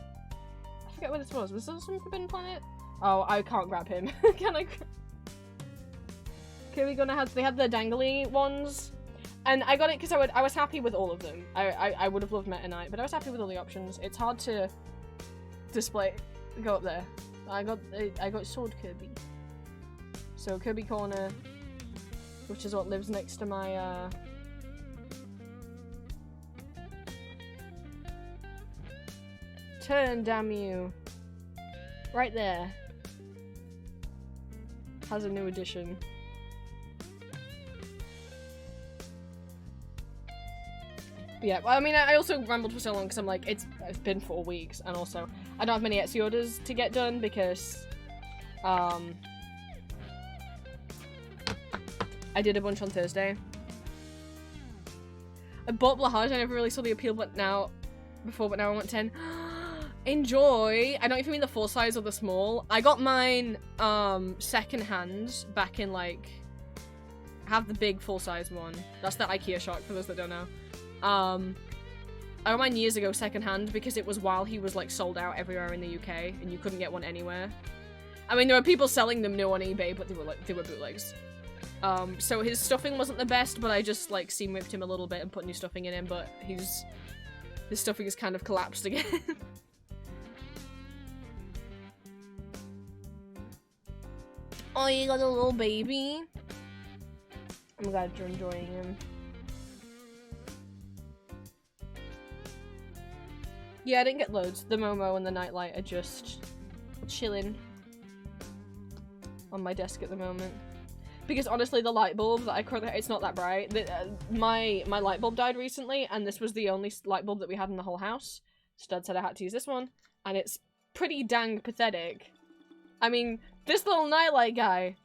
I forget what this was. Was this from Forbidden Planet? Oh, I can't grab him. Can I? Kirby Corner had, they had the dangly ones, and I got it because I was happy with all of them. I would have loved Meta Knight, but I was happy with all the options. It's hard to display. Go up there. I got Sword Kirby. So Kirby Corner, which is what lives next to my turn, damn you. Right there. Has a new addition. Yeah, well, I mean, I also rambled for so long because I'm like, it's been 4 weeks, and also I don't have many Etsy orders to get done because I did a bunch on Thursday. I bought Blahaj, I never really saw the appeal, but now I want 10. Enjoy! I don't even mean the full size or the small. I got mine second hand back in like, I have the big full size one. That's the IKEA shop for those that don't know. I got mine years ago secondhand because it was while he was like sold out everywhere in the UK and you couldn't get one anywhere. I mean, there were people selling them new on eBay, but they were bootlegs. So his stuffing wasn't the best, but I just like seam ripped him a little bit and put new stuffing in him, but his stuffing is kind of collapsed again. Oh, you got a little baby? I'm glad you're enjoying him. Yeah, I didn't get loads. The Momo and the Nightlight are just chilling on my desk at the moment. Because honestly, the light bulb that I currently, it's not that bright. My light bulb died recently, and this was the only light bulb that we had in the whole house. So Dad said I had to use this one, and it's pretty dang pathetic. I mean, this little Nightlight guy,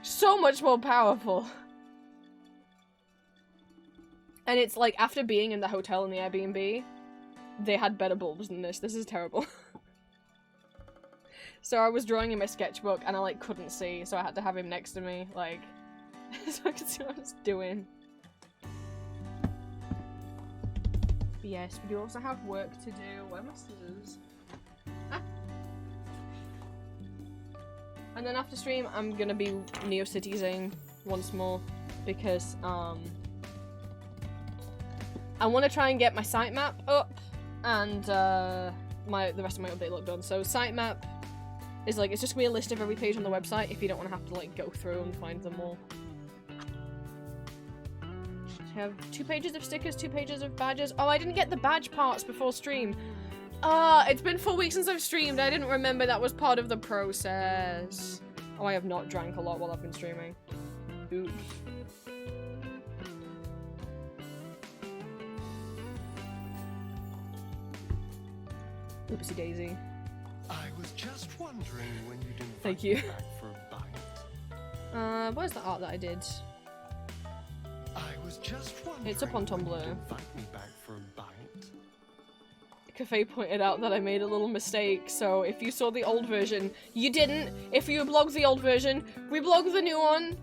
so much more powerful. And it's like, after being in the hotel in the Airbnb, they had better bulbs than this. This is terrible. So I was drawing in my sketchbook and I like couldn't see, so I had to have him next to me, like, so I could see what I was doing. But yes, we do also have work to do. Where are my scissors? Ah. And then after stream, I'm gonna be NeoCitiesing once more because I want to try and get my sitemap up and the rest of my update look done. So sitemap is like, it's just gonna be a list of every page on the website if you don't want to have to like go through and find them all. So I have 2 pages of stickers, 2 pages of badges. Oh, I didn't get the badge parts before stream. It's been 4 weeks since I've streamed. I didn't remember that was part of the process. Oh, I have not drank a lot while I've been streaming. Oops. Oopsie daisy. I was just wondering when you didn't Thank you. back for a bite. Where's the art that I did? I was just wondering It's up on Tumblr. when you'd invite me back for a bite. Cafe pointed out that I made a little mistake, so if you saw the old version, you didn't. If you blogged the old version, reblog the new one.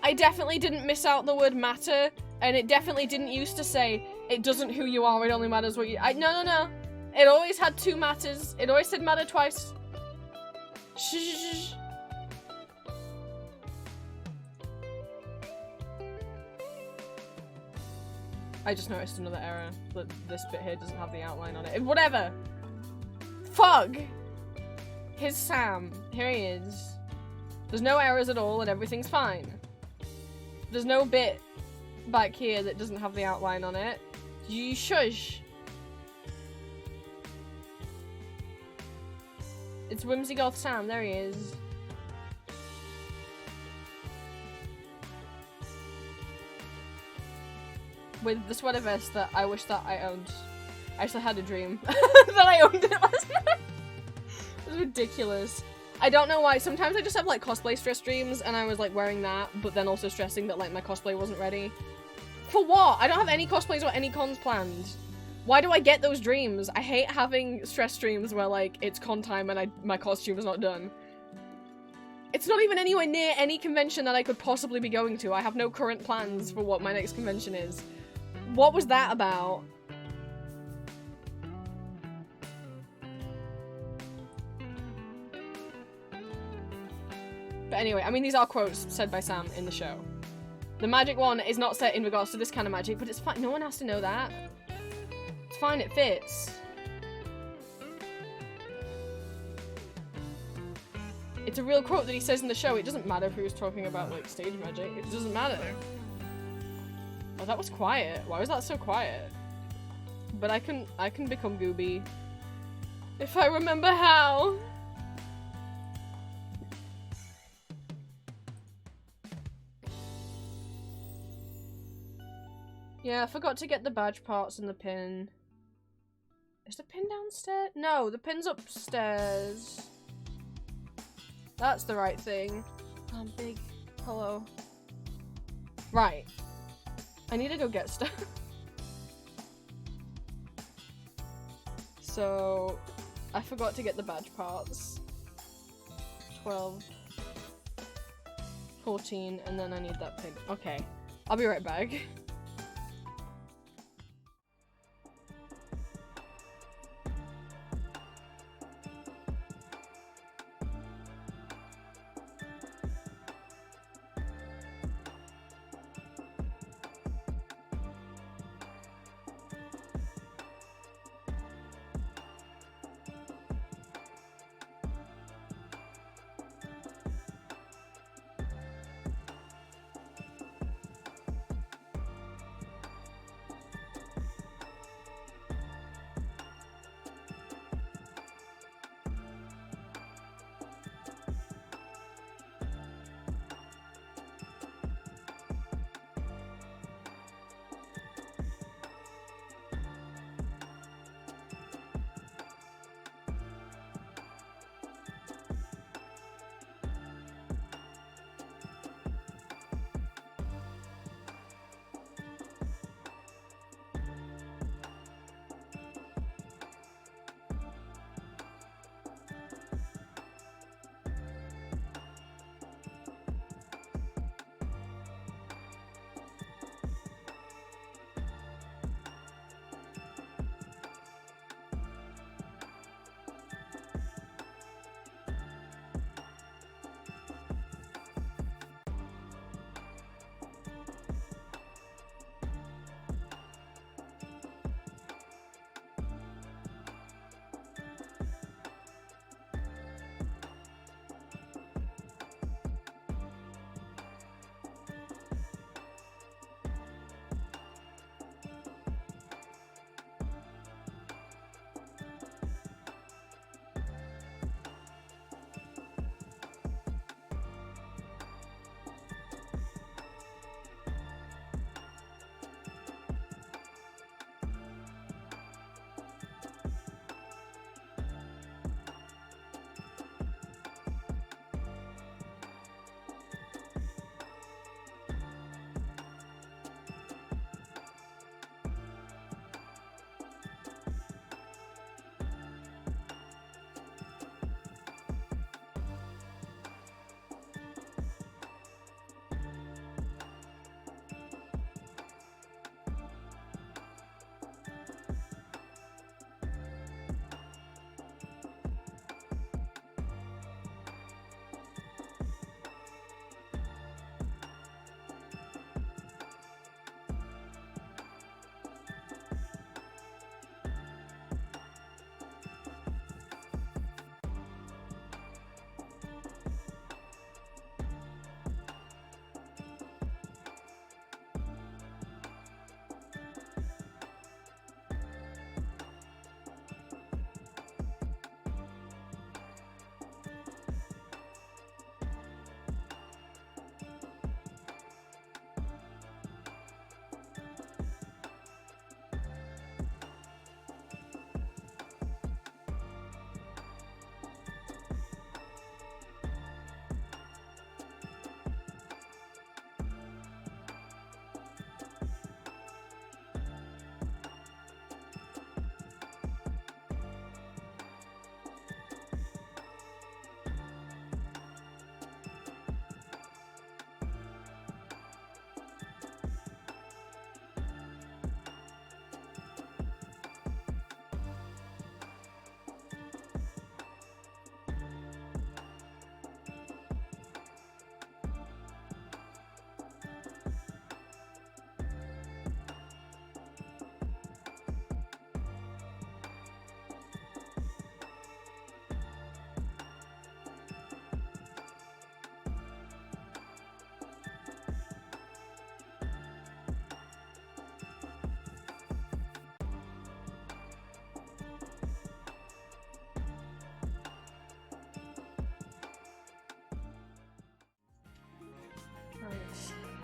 I definitely didn't miss out the word matter, and it definitely didn't used to say, it doesn't who you are, it only matters what you- No. It always had 2 matters. It always said matter twice. Shh. I just noticed another error, that this bit here doesn't have the outline on it. Whatever! Fuck! Here's Sam. Here he is. There's no errors at all and everything's fine. There's no bit back here that doesn't have the outline on it. You shush. It's Whimsy Goth Sam, there he is. With the sweater vest that I wish that I owned. I actually had a dream that I owned it last night. It was ridiculous. I don't know why. Sometimes I just have like cosplay stress dreams and I was like wearing that, but then also stressing that like my cosplay wasn't ready. For what? I don't have any cosplays or any cons planned. Why do I get those dreams? I hate having stress dreams where like it's con time and my costume is not done. It's not even anywhere near any convention that I could possibly be going to. I have no current plans for what my next convention is. What was that about? But anyway, I mean, these are quotes said by Sam in the show. The magic one is not set in regards to this kind of magic, but it's fine. No one has to know that. It's fine, it fits. It's a real quote that he says in the show. It doesn't matter if he was talking about, like, stage magic. It doesn't matter. Oh, that was quiet. Why was that so quiet? But I can become Gooby. If I remember how. Yeah, I forgot to get the badge parts and the pin. Is the pin downstairs? No, the pin's upstairs. That's the right thing. Oh, big. Hello. Right. I need to go get stuff. So, I forgot to get the badge parts. 12. 14, and then I need that pin. Okay. I'll be right back.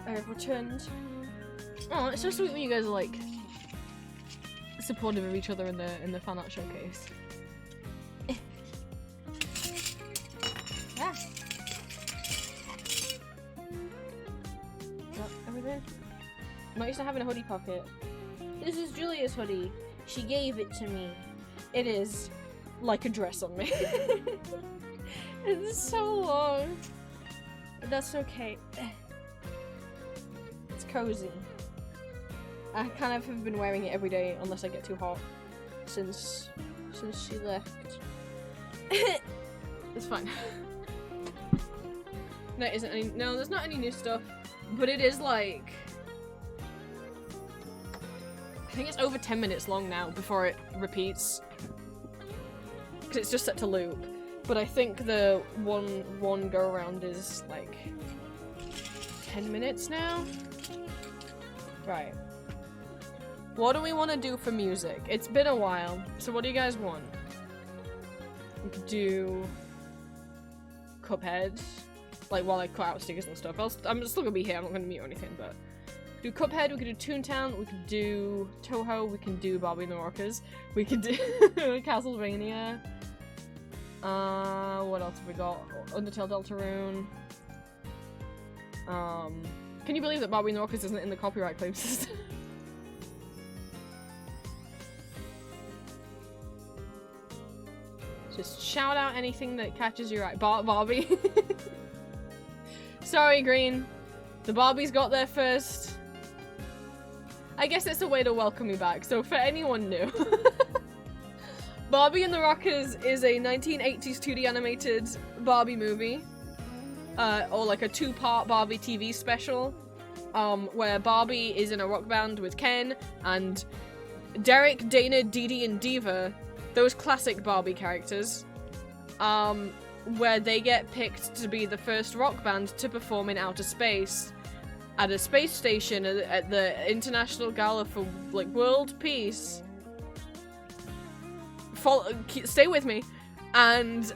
I have returned. Oh, it's so sweet when you guys are like supportive of each other in the fan art showcase. Yeah. Got everything. I'm not used to having a hoodie pocket. This is Julia's hoodie. She gave it to me. It is like a dress on me. It's so long. But that's okay. It's cozy. I kind of have been wearing it every day unless I get too hot since she left. It's fine. There isn't any. No, there's not any new stuff, but it is like. I think it's over 10 minutes long now before it repeats. Because it's just set to loop. But I think the one go around is like 10 minutes now? Right. What do we want to do for music? It's been a while. So what do you guys want? We could do Cuphead. Like while I cut out stickers and stuff. I'm still gonna be here, I'm not gonna mute or anything, but do Cuphead, we could do Toontown, we could do Toho, we can do Barbie and the Rockers, we could do Castlevania. What else have we got? Undertale Deltarune. Can you believe that Barbie and the Rockers isn't in the copyright claim system? Just shout out anything that catches your eye. Barbie. Sorry, Green. The Barbies got there first. I guess it's a way to welcome you back, so for anyone new. Barbie and the Rockers is a 1980s 2D animated Barbie movie. Or like a 2-part Barbie TV special. Where Barbie is in a rock band with Ken, and Derek, Dana, Dee Dee, and Diva, those classic Barbie characters, where they get picked to be the first rock band to perform in outer space at a space station at the International Gala for like World Peace. Stay with me. And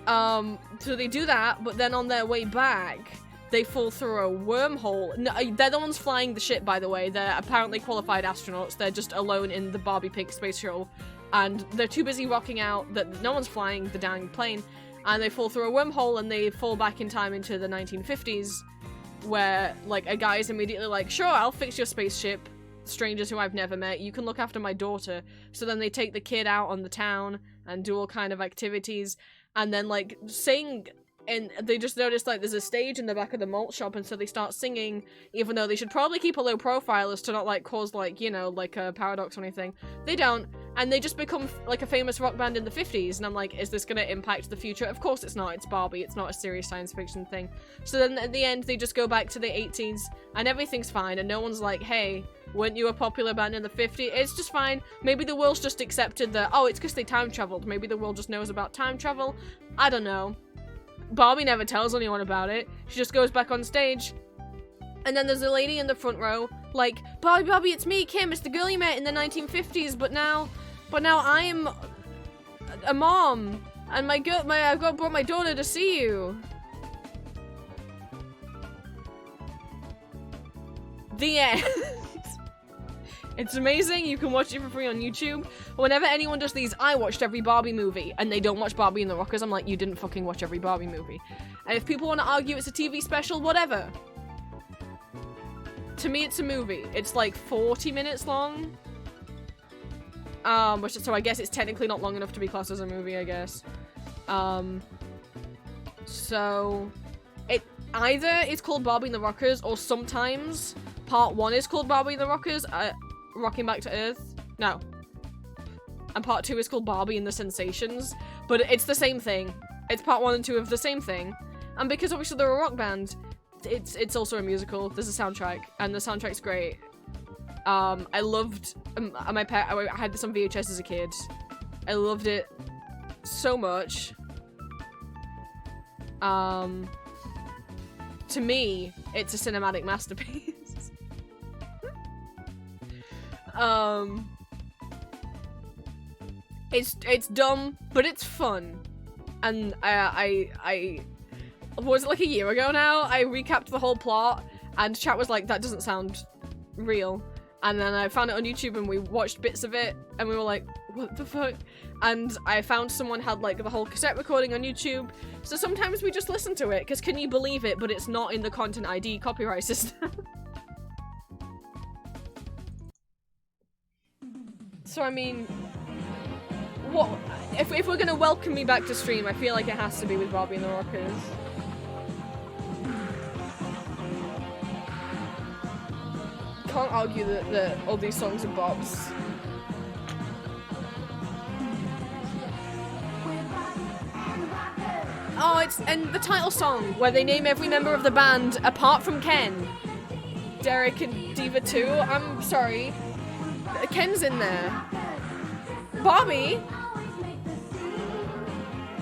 so they do that, but then on their way back they fall through a wormhole. No, they're the ones flying the ship, by the way. They're apparently qualified astronauts. They're just alone in the Barbie Pink space shuttle, and they're too busy rocking out that no one's flying the dang plane, and they fall through a wormhole and they fall back in time into the 1950s, where like a guy is immediately like, sure, I'll fix your spaceship, strangers who I've never met, you can look after my daughter. So then they take the kid out on the town and do all kind of activities, and then like sing. And they just noticed, like, there's a stage in the back of the malt shop, and so they start singing, even though they should probably keep a low profile as to not, like, cause, like, you know, like, a paradox or anything. They don't, and they just become, like, a famous rock band in the 50s, and I'm like, is this gonna impact the future? Of course it's not, it's Barbie, it's not a serious science fiction thing. So then, at the end, they just go back to the 80s, and everything's fine, and no one's like, hey, weren't you a popular band in the 50s? It's just fine. Maybe the world's just accepted that, oh, it's because they time traveled. Maybe the world just knows about time travel. I don't know. Barbie never tells anyone about it. She just goes back on stage. And then there's a lady in the front row, like, Barbie, it's me, Kim, it's the girl you met in the 1950s, but now I'm a mom, and I've brought my daughter to see you. The end. It's amazing, you can watch it for free on YouTube. Whenever anyone does these, I watched every Barbie movie, and they don't watch Barbie and the Rockers, I'm like, you didn't fucking watch every Barbie movie. And if people want to argue it's a TV special, whatever. To me, it's a movie. It's like 40 minutes long. So I guess it's technically not long enough to be classed as a movie, I guess. So it either is called Barbie and the Rockers, or sometimes part 1 is called Barbie and the Rockers, Rocking Back to Earth. No. And part 2 is called Barbie and the Sensations. But it's the same thing. It's part 1 and 2 of the same thing. And because obviously they're a rock band, it's also a musical. There's a soundtrack, and the soundtrack's great. I loved I had this on VHS as a kid. I loved it so much. To me, it's a cinematic masterpiece. It's dumb, but it's fun. And I was it like a year ago now, I recapped the whole plot, And chat was like, that doesn't sound real. And then I found it on YouTube and we watched bits of it and we were like, what the fuck? And I found someone had like the whole cassette recording on YouTube. So sometimes we just listen to it because can you believe it? But it's not in the Content ID copyright system. So I mean, what if we're gonna welcome me back to stream? I feel like it has to be with Barbie and the Rockers. Can't argue that all these songs are bops. Oh, and the title song where they name every member of the band apart from Ken, Derek, and Diva 2. I'm sorry, Ken's in there. Barbie,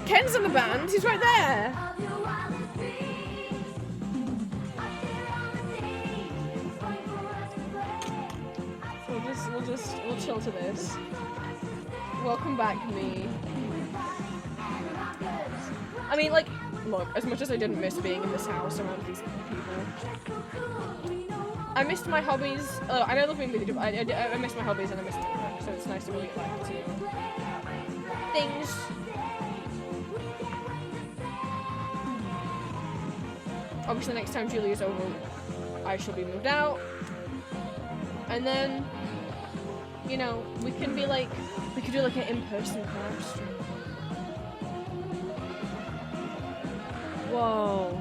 Ken's in the band. He's right there. We'll chill to this. Welcome back, me. I mean, like, look, as much as I didn't miss being in this house around these people, I missed my hobbies. I know the thing with I missed my hobbies and I missed it, so it's nice to really get back to things. Obviously, next time Julie is over, I shall be moved out. And then, you know, we could do like an in-person collab stream. Whoa.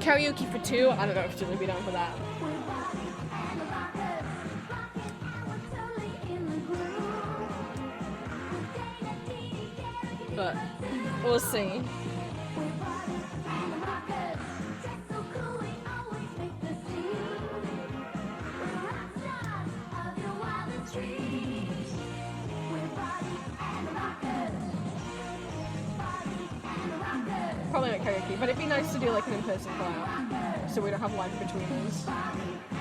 Karaoke for 2? I don't know if Julie would be down for that. But, we'll see. Probably not karaoke, but it'd be nice to do like an in-person collab, so we don't have lag between us.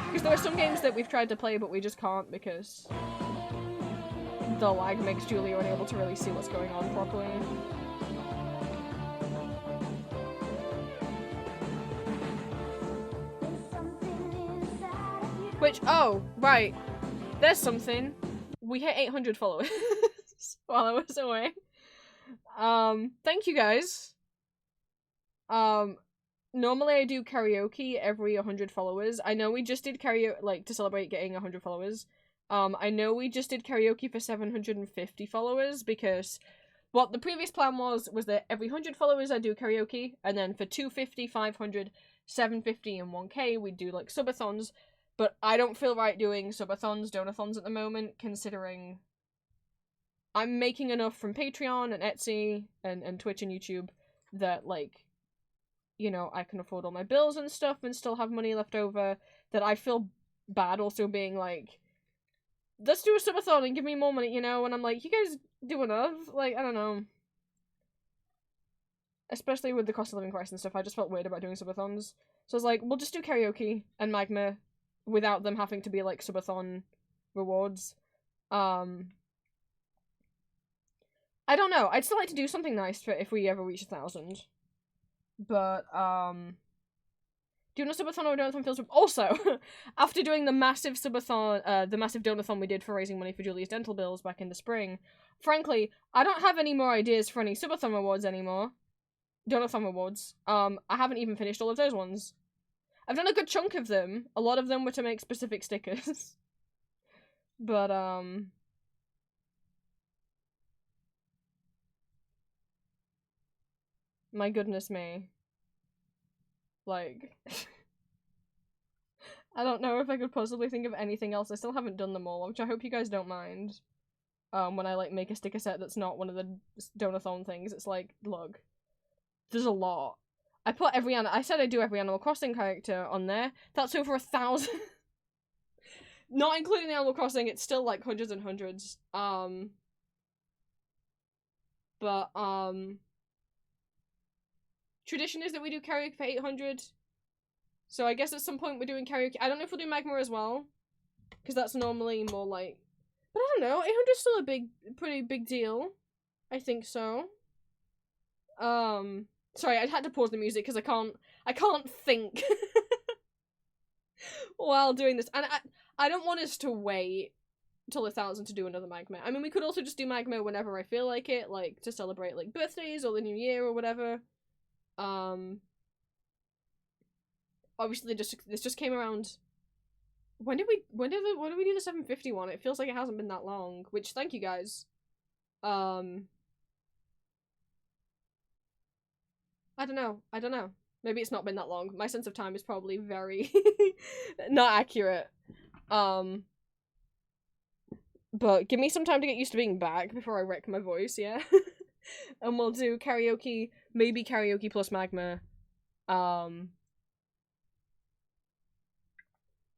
Because there are some games that we've tried to play, but we just can't because the lag makes Julie unable to really see what's going on properly. Which, oh, right. There's something. We hit 800 followers while I was away. Thank you guys. Normally I do karaoke every 100 followers. I know we just did karaoke, like, to celebrate getting 100 followers. I know we just did karaoke for 750 followers because what the previous plan was that every 100 followers I do karaoke, and then for 250, 500, 750, and 1k we do, like, subathons. But I don't feel right doing subathons, donathons at the moment, considering I'm making enough from Patreon and Etsy and Twitch and YouTube that, like, you know, I can afford all my bills and stuff and still have money left over, that I feel bad also being like, let's do a subathon and give me more money, you know? And I'm like, you guys do enough? Like, I don't know. Especially with the cost of living crisis and stuff, I just felt weird about doing subathons. So I was like, we'll just do karaoke and Magma without them having to be, like, subathon rewards. I don't know. I'd still like to do something nice for if we ever reach 1,000. But, doing a subathon or donathon feels... Also, after doing the massive subathon, the massive donathon we did for raising money for Julia's dental bills back in the spring, frankly, I don't have any more ideas for any subathon rewards anymore. Donathon rewards. I haven't even finished all of those ones. I've done a good chunk of them. A lot of them were to make specific stickers. But, my goodness me. Like, I don't know if I could possibly think of anything else. I still haven't done them all, which I hope you guys don't mind. When I, like, make a sticker set that's not one of the donathon things, it's like, look, there's a lot. I said I'd do every Animal Crossing character on there. That's over 1,000. Not including the Animal Crossing, it's still, like, hundreds and hundreds. Tradition is that we do karaoke for 800. So I guess at some point we're doing karaoke. I don't know if we'll do Magma as well. Because that's normally more like... But I don't know, 800 is still a pretty big deal. I think so. Sorry, I had to pause the music because I can't think. while doing this. And I don't want us to wait till 1,000 to do another Magma. I mean, we could also just do Magma whenever I feel like it, like, to celebrate, like, birthdays or the new year or whatever. Obviously, this just came around. When did we do the 751? It feels like it hasn't been that long, which, thank you guys. I don't know. Maybe it's not been that long. My sense of time is probably very not accurate. But give me some time to get used to being back before I wreck my voice, yeah? And we'll do karaoke, maybe karaoke plus Magma.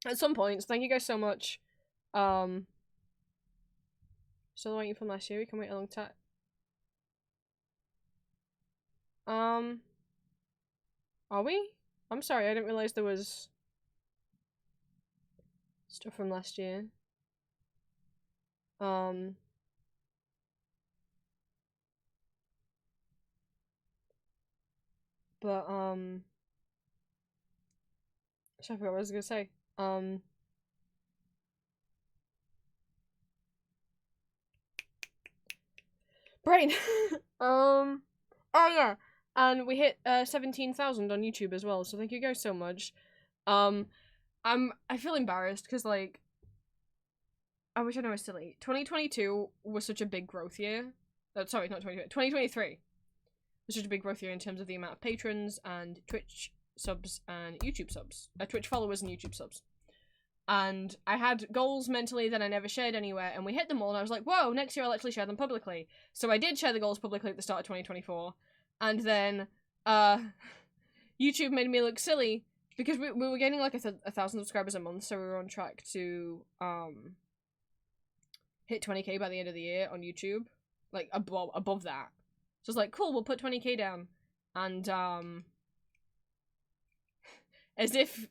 At some points. Thank you guys so much. Still waiting from last year. We can wait a long time. Are we? I'm sorry, I didn't realize there was stuff from last year. But, so I forgot what I was gonna say. Brain! Oh yeah, and we hit 17,000 on YouTube as well, so thank you guys so much. I feel embarrassed, because, like, I wish I know I was silly. 2022 was such a big growth year. Sorry, not 2022, 2023 was such a big growth year in terms of the amount of patrons and Twitch subs and YouTube subs. Twitch followers and YouTube subs. And I had goals mentally that I never shared anywhere, and we hit them all, and I was like, whoa, next year I'll actually share them publicly. So I did share the goals publicly at the start of 2024, and then, YouTube made me look silly, because we were getting, like, 1,000 subscribers a month, so we were on track to, hit 20k by the end of the year on YouTube. Like, above that. So it's like, cool, we'll put 20k down. And, as if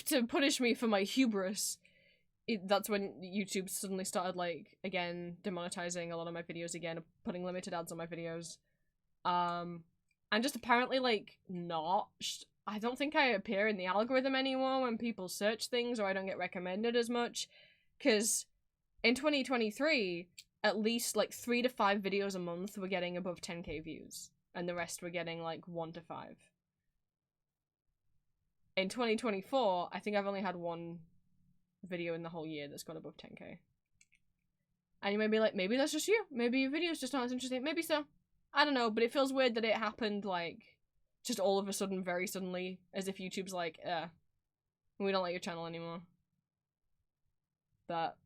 to punish me for my hubris, that's when YouTube suddenly started, like, again, demonetizing a lot of my videos again, putting limited ads on my videos. And just apparently, like, I don't think I appear in the algorithm anymore when people search things, or I don't get recommended as much, because in 2023, at least, like, 3 to 5 videos a month were getting above 10k views, and the rest were getting, like, 1 to 5. In 2024, I think I've only had one video in the whole year that's got above 10k. And you may be like, maybe that's just you. Maybe your video's just not as interesting. Maybe so. I don't know, but it feels weird that it happened, like, just all of a sudden, very suddenly, as if YouTube's like, we don't like your channel anymore. But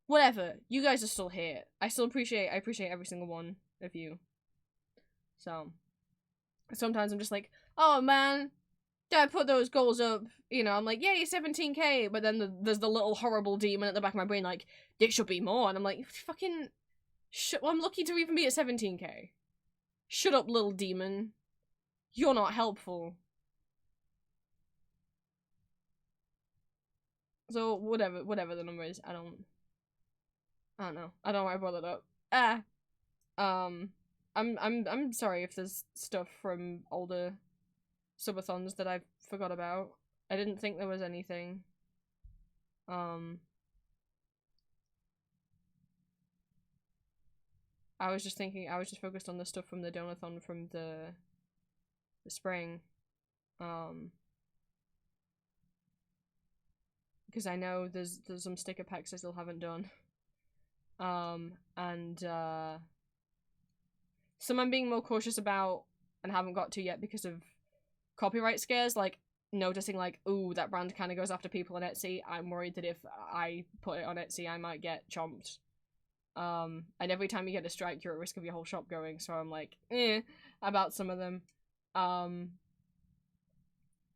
whatever. You guys are still here. I appreciate every single one of you. So sometimes I'm just like, oh man, Dad put those goals up, you know, I'm like, yay, 17k, but then there's the little horrible demon at the back of my brain like, it should be more, and I'm like, fucking, well, I'm lucky to even be at 17k. Shut up, little demon. You're not helpful. So, whatever the number is, I don't know. I don't know why I brought it up. I'm sorry if there's stuff from older subathons that I forgot about. I didn't think there was anything. I was just focused on the stuff from the donathon from the spring. Because I know there's some sticker packs I still haven't done. And some I'm being more cautious about and haven't got to yet because of copyright scares, like noticing like, ooh, that brand kind of goes after people on Etsy. I'm worried that if I put it on Etsy, I might get chomped. And every time you get a strike, you're at risk of your whole shop going, so I'm like, about some of them. And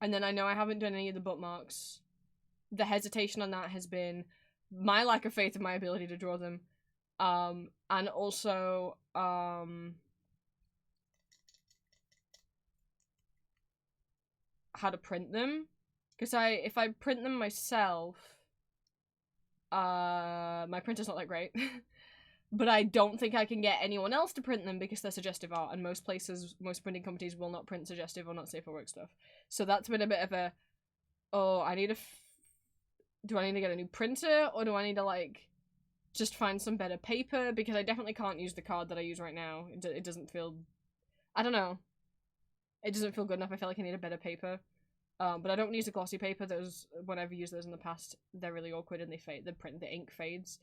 then I know I haven't done any of the bookmarks. The hesitation on that has been my lack of faith in my ability to draw them. And also, how to print them. Because if I print them myself, my printer's not that great. But I don't think I can get anyone else to print them because they're suggestive art, and most printing companies will not print suggestive or not safe for work stuff. So that's been a bit of a oh, I need do I need to get a new printer, or do I need to, like, just find some better paper? Because I definitely can't use the card that I use right now. It doesn't feel... I don't know. It doesn't feel good enough. I feel like I need a better paper. But I don't use a glossy paper. Those, when I've used those in the past, they're really awkward and they fade. The ink fades.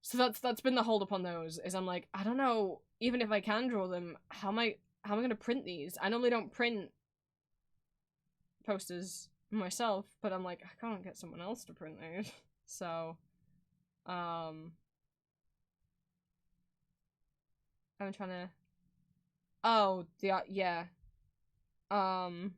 So that's been the hold up on those. Is I'm like, I don't know. Even if I can draw them, how am I gonna print these? I normally don't print posters myself, but I'm like, I can't get someone else to print those. So, I'm trying to. Oh, yeah. I'm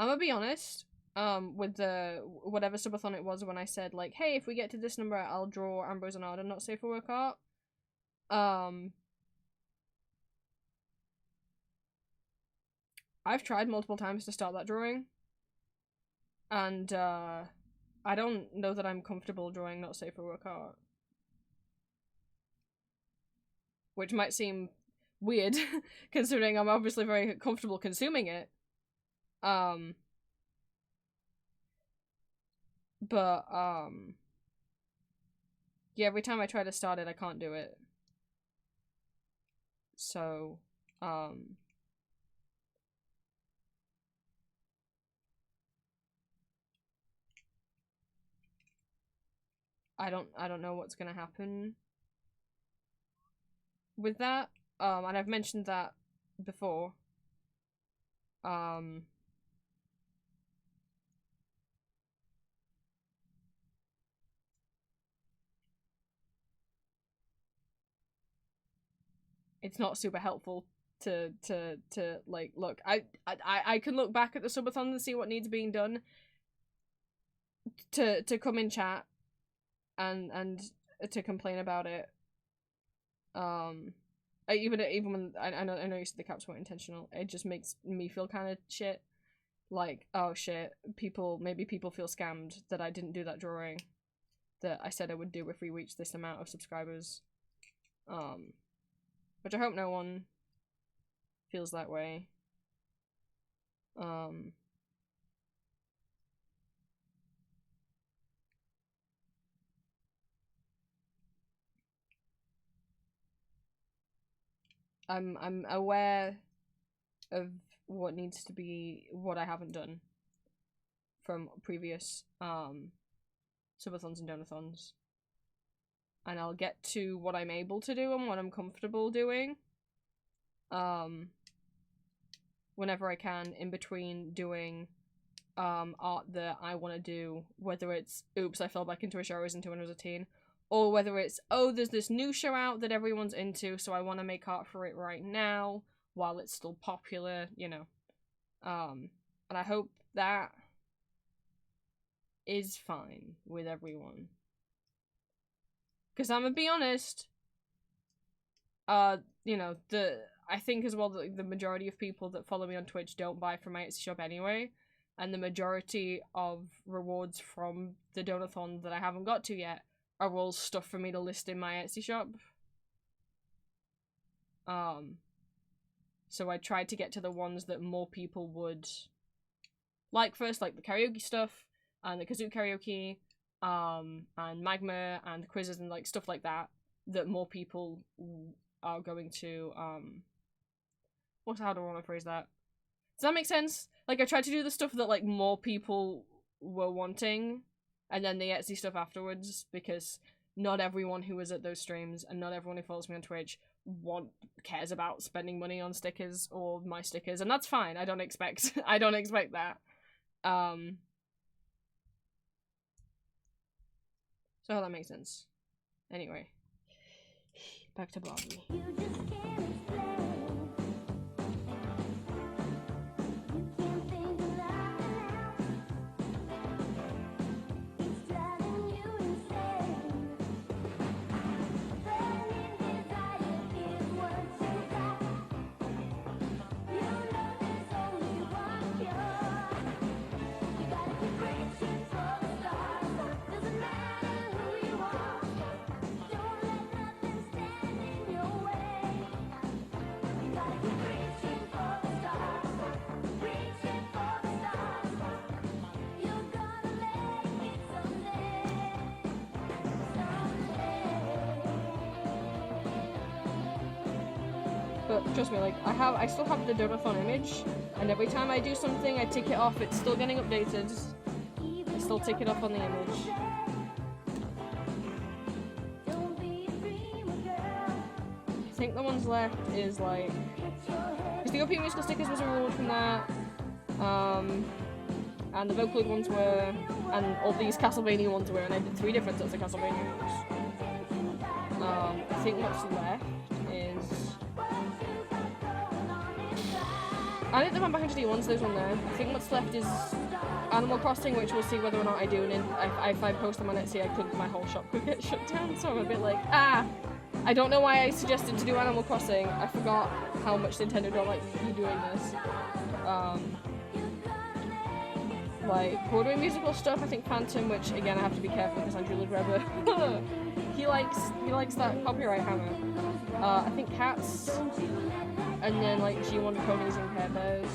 gonna be honest, with the whatever subathon it was when I said, like, hey, if we get to this number, I'll draw Ambrose and Arden not safe for work art. I've tried multiple times to start that drawing, and I don't know that I'm comfortable drawing not safe for work art. Which might seem weird, considering I'm obviously very comfortable consuming it. Yeah, every time I try to start it, I can't do it. So, I don't know what's gonna happen with that. And I've mentioned that before. It's not super helpful to like look. I can look back at the subathon and see what needs being done to come in chat and to complain about it. Even when I know you said the caps weren't intentional, it just makes me feel kind of shit. Like, oh shit, maybe people feel scammed that I didn't do that drawing that I said I would do if we reached this amount of subscribers. Which I hope no one feels that way. I'm aware of what needs to be, what I haven't done from previous subathons and donathons, and I'll get to what I'm able to do and what I'm comfortable doing whenever I can, in between doing art that I want to do, whether it's oops I fell back into a show I was into when I was a teen, or whether it's, oh, there's this new show out that everyone's into, so I want to make art for it right now while it's still popular, you know. And I hope that is fine with everyone. Because I'm gonna be honest, you know, I think as well that the majority of people that follow me on Twitch don't buy from my Etsy shop anyway, and the majority of rewards from the donathon that I haven't got to yet are all stuff for me to list in my Etsy shop. So I tried to get to the ones that more people would like first, like the karaoke stuff, and the kazoo karaoke, and magma, and the quizzes, and like stuff like that, that more people are going to, how do I want to phrase that? Does that make sense? Like, I tried to do the stuff that, like, more people were wanting, and then the Etsy stuff afterwards, because not everyone who was at those streams, and not everyone who follows me on Twitch, cares about spending money on stickers, or my stickers, and that's fine. I don't expect that. So how that makes sense. Anyway. Back to Bobby. but trust me, like, I still have the Donathon image, and every time I do something, I tick it off, it's still getting updated. I still tick it off on the image. I think the ones left is, like, because the OP musical stickers was a reward from that, and the Vocaloid ones were, and all these Castlevania ones were, and I did 3 different sets of Castlevania ones. I think what's left is... I think the Vampire Hunter D1's there's one there. I think what's left is Animal Crossing, which we'll see whether or not I do, and if I post them on Etsy, my whole shop could get shut down, so I'm a bit like, I don't know why I suggested to do Animal Crossing. I forgot how much Nintendo don't like you doing this. Like, Broadway musical stuff, I think Phantom, which again I have to be careful because Andrew Lloyd Webber, he likes that copyright hammer. I think Cats, and then like G1 Ponies and Care Bears.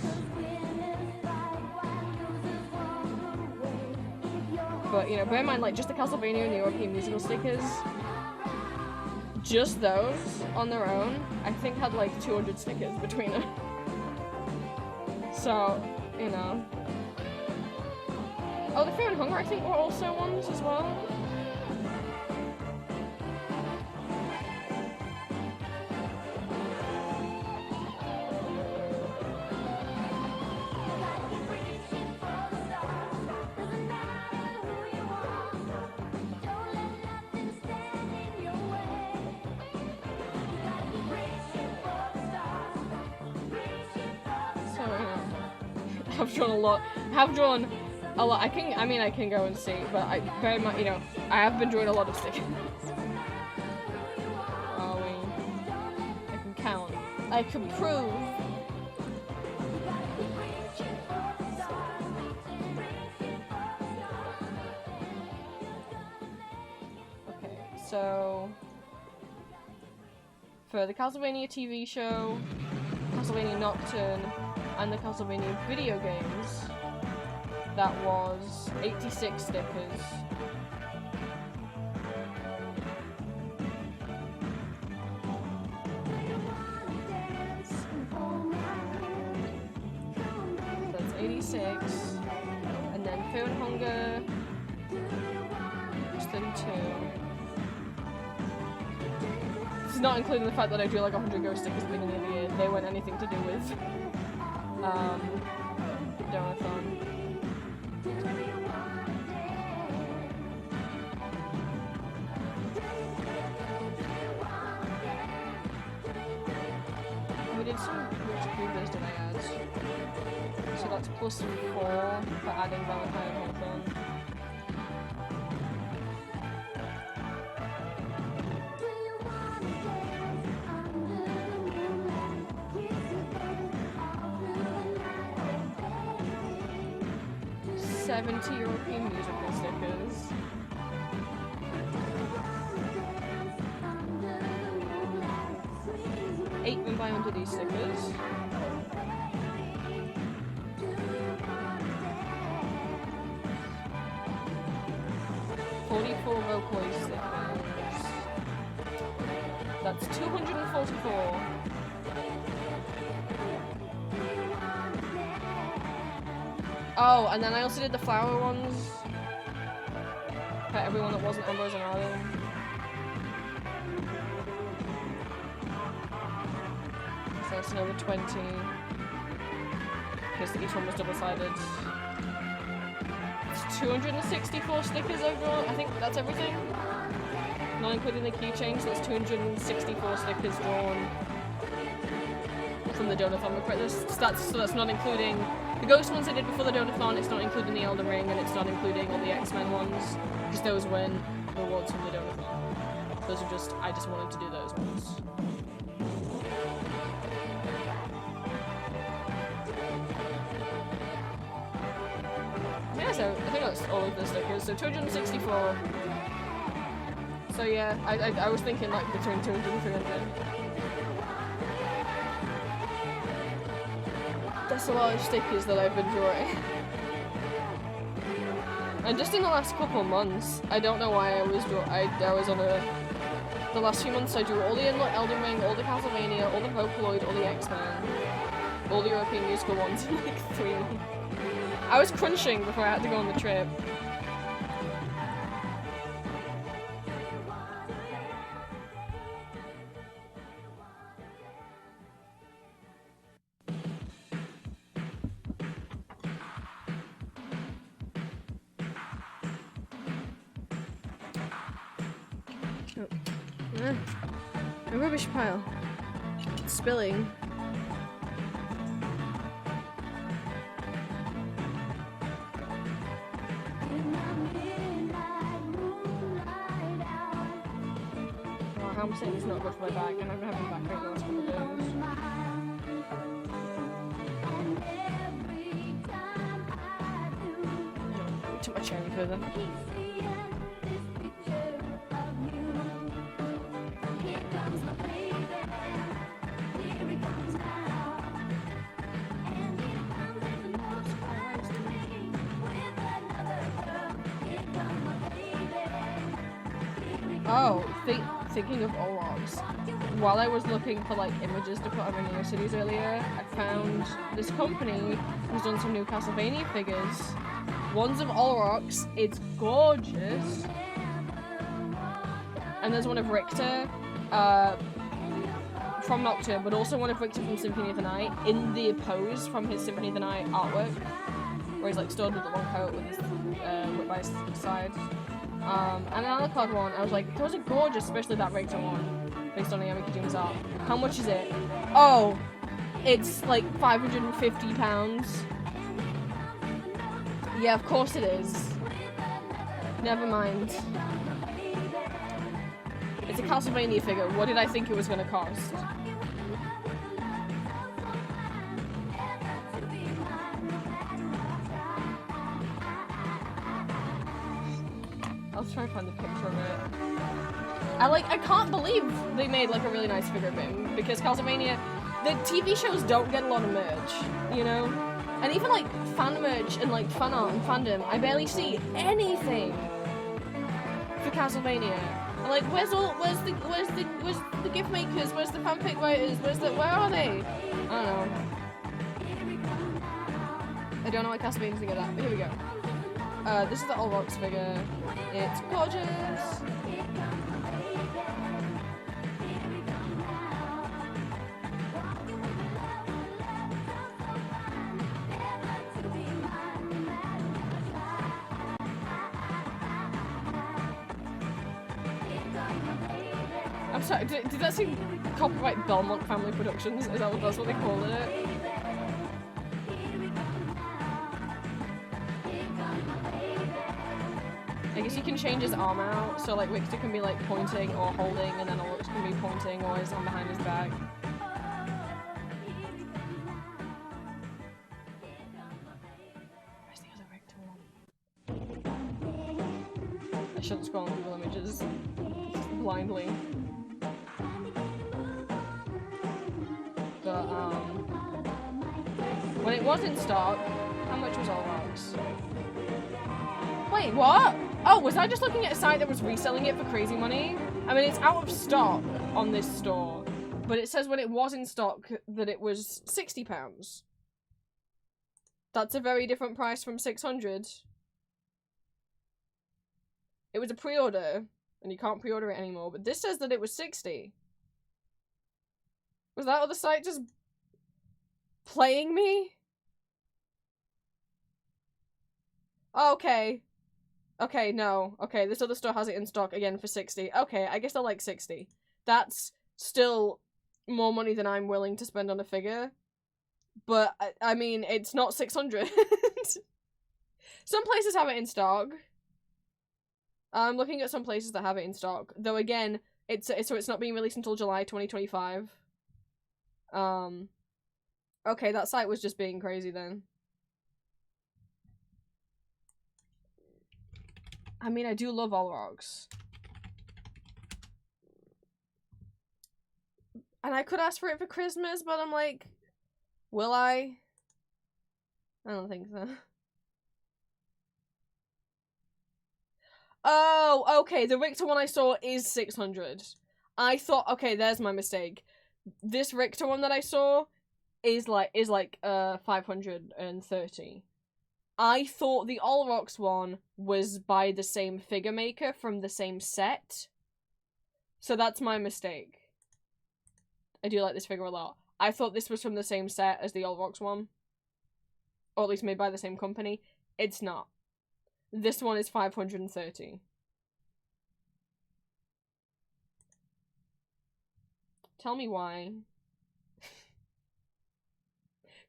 But you know, bear in mind, like, just the Castlevania and the European musical stickers, just those on their own, I think had like 200 stickers between them. So, you know. Oh, the Fear and Hunger, I think, were also ones as well. So, yeah. I've drawn a lot. I have drawn a lot. I can go and see, but I very much, you know, I have been drawing a lot of stickers. Are we? I can count. I can prove. Okay, so for the Castlevania TV show, Castlevania Nocturne, and the Castlevania video games, that was 86 stickers. That's 86. And then Fear and Hunger was 32. This is not including the fact that I drew like 100 ghost stickers at the beginning of the year. They weren't anything to do with Donathon. We did some which previous did I add? So that's plus 4 for adding Valentine and Hawthorne. $70 European musical stickers. $8 been buy onto these stickers. $44 Vocaloid stickers. That's 244. Oh, and then I also did the flower ones for everyone that wasn't Ambrose and Arden. So that's another 20, because each one was double-sided. It's 264 stickers overall. I think that's everything. Not including the keychain, so that's 264 stickers drawn from the Donathon. So that's not including the Ghost ones I did before the Donathon, it's not including the Elden Ring, and it's not including all the X-Men ones, because those weren't rewards from the Donathon. Those are just, I just wanted to do those ones. Yeah, so I think that's all of the stickers. So 264. So yeah, I was thinking like between 200 and 300. That's a lot of stickers that I've been drawing. And just in the last couple months, I don't know why I was on a The last few months I drew all the Elden Ring, all the Castlevania, all the Vocaloid, all the X-Men, all the European musical ones in like 3 months. I was crunching before I had to go on the trip. A rubbish pile. It's spilling. Oh, how I'm saying it's not good for my back, and I've been having back pain the last couple of days. Took my cherry further. Oh, thinking of Olog's. While I was looking for like images to put on my Neocities earlier, I found this company who's done some new Castlevania figures. One's of Olrox, it's gorgeous. And there's one of Richter from Nocturne, but also one of Richter from Symphony of the Night in the pose from his Symphony of the Night artwork, where he's like stood with the long coat with his whip by his side. And an Alucard one, I was like, those are gorgeous, especially that Richter one, based on Naomi Kajuma's art. How much is it? Oh, it's like £550. Yeah, of course it is. Never mind. It's a Castlevania figure. What did I think it was going to cost? I'll try and find the picture of it. I can't believe they made like a really nice figure of him, because Castlevania, the TV shows don't get a lot of merch, you know? And even like fan merch and like fan art and fandom, I barely see anything for Castlevania. I'm like, where's the gift makers? Where's the fanfic writers? Where are they? I don't know. I don't know what Castlevania's gonna get that, but here we go. This is the Olrox figure. It's gorgeous. I'm sorry, did that seem copyright Belmont Family Productions? Is that's what they call it? I guess you can change his arm out, so like Richter can be like pointing or holding, and then Olrox can be pointing or his arm behind his back. Where's the other Richter one? I shouldn't scroll on Google Images blindly. But when it was in stock, how much was Olrox? Wait, what? Oh, was I just looking at a site that was reselling it for crazy money? I mean, it's out of stock on this store, but it says when it was in stock that it was £60. That's a very different price from 600. It was a pre-order, and you can't pre-order it anymore, but this says that it was 60. Was that other site just playing me? Okay. Okay, no. Okay, this other store has it in stock again for 60. Okay, I guess I like 60. That's still more money than I'm willing to spend on a figure. But, I mean, it's not 600. Some places have it in stock. I'm looking at some places that have it in stock. Though, again, it's not being released until July 2025. Okay, that site was just being crazy then. I mean, I do love Olrox. And I could ask for it for Christmas, but I'm like, will I? I don't think so. Oh, okay, the Richter one I saw is 600. I thought, okay, there's my mistake. This Richter one that I saw is like 530. I thought the Olrox one was by the same figure maker from the same set. So that's my mistake. I do like this figure a lot. I thought this was from the same set as the Olrox one. Or at least made by the same company. It's not. This one is 530. Tell me why.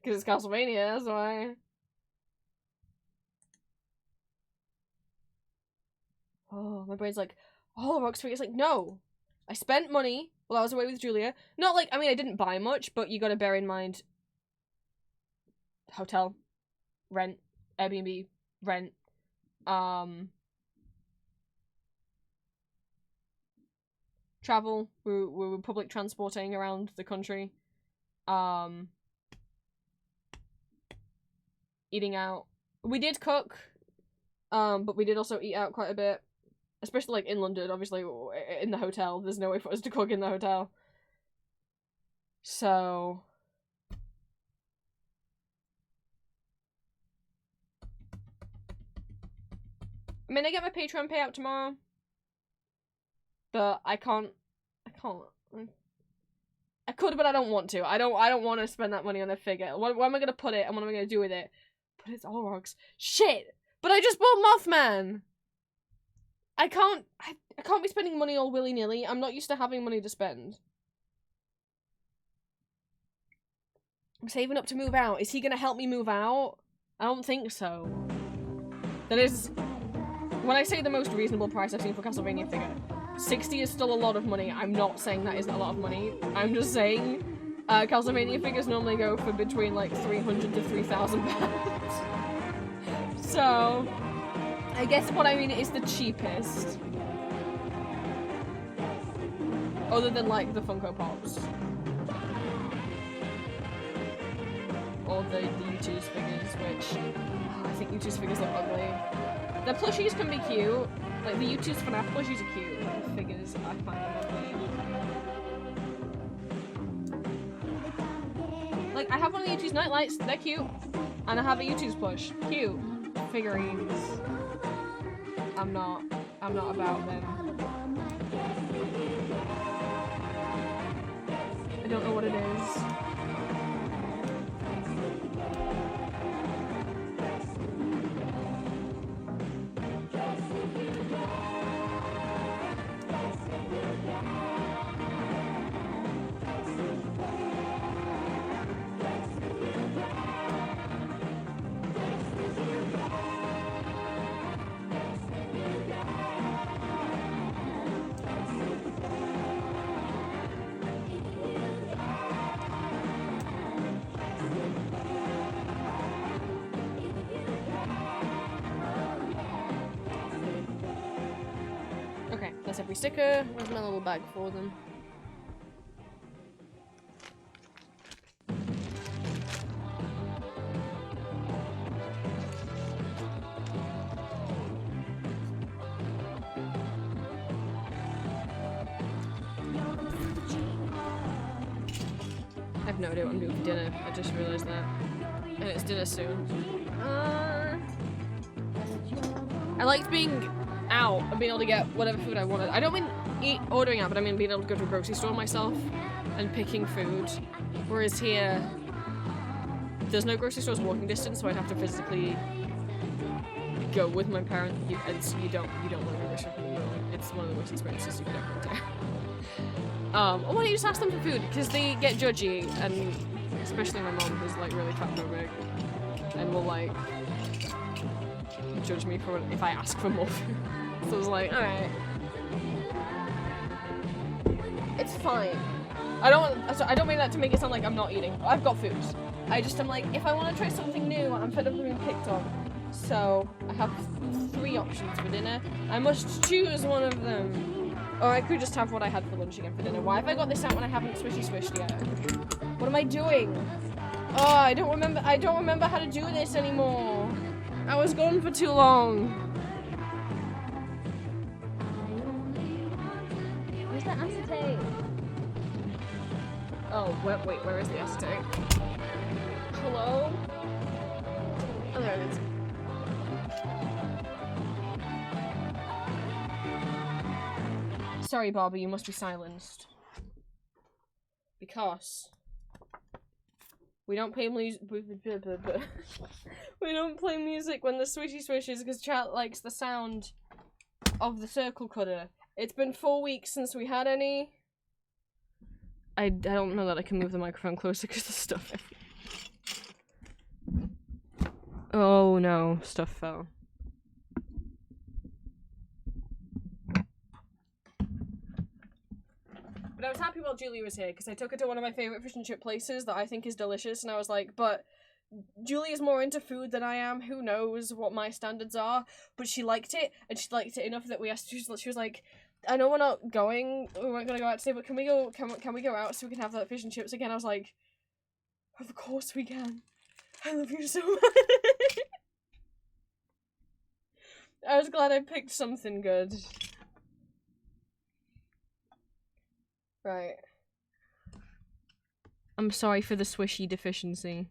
Because it's Castlevania, that's why. Oh, my brain's like, oh, Rock's figures. Like, no. I spent money while I was away with Julia. Not like, I mean, I didn't buy much, but you gotta bear in mind hotel, rent, Airbnb, rent, travel. We were public transporting around the country. Eating out. We did cook, but we did also eat out quite a bit. Especially, like, in London, obviously, in the hotel. There's no way for us to cook in the hotel. So... I mean, I get my Patreon payout tomorrow. But I can't... I could, but I don't want to. I don't want to spend that money on a figure. Where am I going to put it, and what am I going to do with it? But it's all rocks. Shit! But I just bought Mothman! I can't be spending money all willy-nilly. I'm not used to having money to spend. I'm saving up to move out. Is he gonna help me move out? I don't think so. That is... When I say the most reasonable price I've seen for Castlevania figure, 60 is still a lot of money. I'm not saying that isn't a lot of money. I'm just saying Castlevania figures normally go for between like 300 to 3,000 pounds. So... I guess what I mean is the cheapest. Other than, like, the Funko Pops. Or the U2's figures, which... Oh, I think U2's figures look ugly. The plushies can be cute. Like, the U2's FNAF plushies are cute. The figures, I find them ugly. Like, I have one of the U2's nightlights. They're cute. And I have a U2's plush. Cute. Figurines. I'm not about them. I don't know what it is. That's every sticker. Where's my little bag for them? I have no idea what I'm doing for dinner. I just realised that. And it's dinner soon. I liked being out and being able to get whatever food I wanted. I don't mean ordering out, but I mean being able to go to a grocery store myself and picking food. Whereas here, there's no grocery stores walking distance, so I'd have to physically go with my parents. And so you don't want to go grocery shopping. It's one of the worst experiences you could ever do. Or why don't you just ask them for food? Because they get judgy, and especially my mom, who's like really fatphobic, and will like judge me for if I ask for more food. So I was like, alright. It's fine. I don't mean that to make it sound like I'm not eating. I've got food. I'm like, if I want to try something new, I'm fed up of being picked on. So I have 3 options for dinner. I must choose one of them. Or I could just have what I had for lunch again for dinner. Why have I got this out when I haven't swished yet? What am I doing? Oh, I don't remember how to do this anymore. I was gone for too long. Where's that acetate? Oh, wait, where is the estate? Hello? Oh, there it is. Sorry, Barbie, you must be silenced. Because we don't play music. We don't play music when the swishy swishes because chat likes the sound of the circle cutter. It's been 4 weeks since we had any. I don't know that I can move the microphone closer because the stuff. Oh no, stuff fell. But I was happy while Julie was here because I took her to one of my favourite fish and chip places that I think is delicious, and I was like, but Julie is more into food than I am. Who knows what my standards are? But she liked it, and she liked it enough that we asked. She was like, I know we weren't gonna go out today, but can we go? Can we go out so we can have that fish and chips again? I was like, of course we can. I love you so much. I was glad I picked something good. Right. I'm sorry for the swishy deficiency.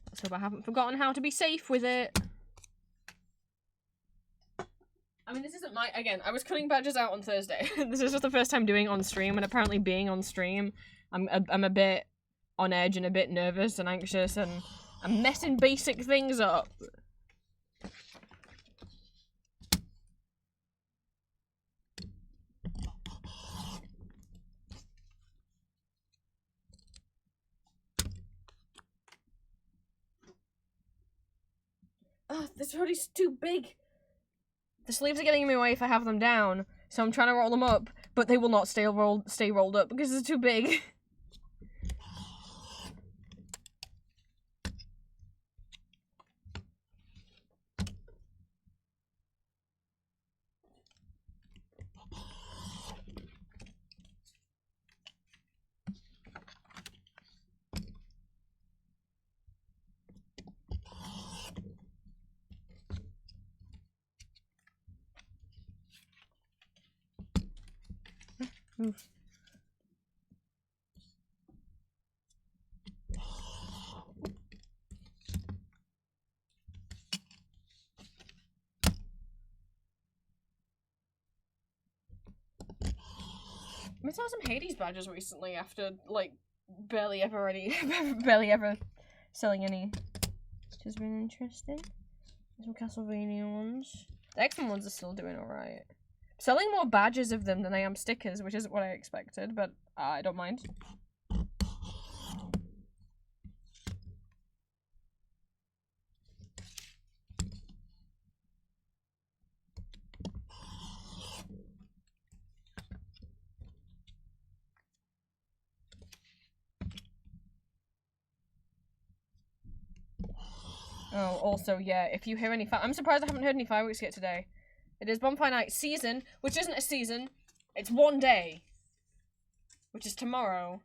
Let's hope I haven't forgotten how to be safe with it. I mean, this isn't my- again, I was cutting badges out on Thursday. This is just the first time doing it on stream, and apparently being on stream, I'm a bit on edge and a bit nervous and anxious, and I'm messing basic things up. Oh, this hoodie's too big. The sleeves are getting in my way if I have them down, so I'm trying to roll them up, but they will not stay rolled up because it's too big. Oof. I saw some Hades badges recently after, like, barely ever selling any. Which has been interesting. Some Castlevania ones. The X-Men ones are still doing alright. Selling more badges of them than I am stickers, which isn't what I expected, but I don't mind. Oh, also, yeah, if you hear any I'm surprised I haven't heard any fireworks yet today. It is Bonfire Night season, which isn't a season. It's one day. Which is tomorrow.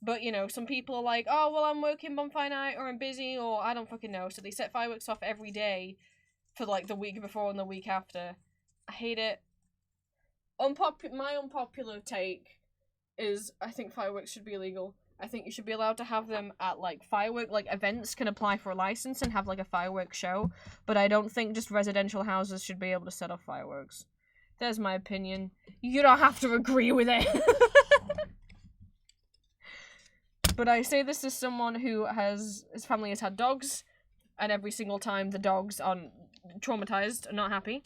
But, you know, some people are like, oh, well, I'm working Bonfire Night, or I'm busy, or I don't fucking know. So they set fireworks off every day for, like, the week before and the week after. I hate it. My unpopular take is I think fireworks should be illegal. I think you should be allowed to have them at, like, events can apply for a license and have, like, a fireworks show, but I don't think just residential houses should be able to set off fireworks. There's my opinion. You don't have to agree with it. But I say this as someone who his family has had dogs, and every single time the dogs are traumatized and not happy.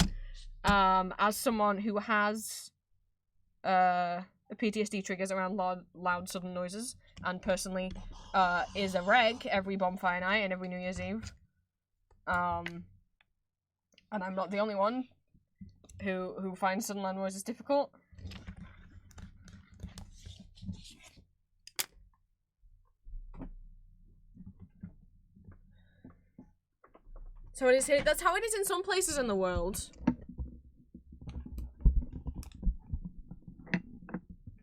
As someone who has, PTSD triggers around loud sudden noises, and personally is a reg every Bonfire Night and every New Year's Eve. And I'm not the only one who finds sudden loud noises difficult. So it is. That's how it is in some places in the world.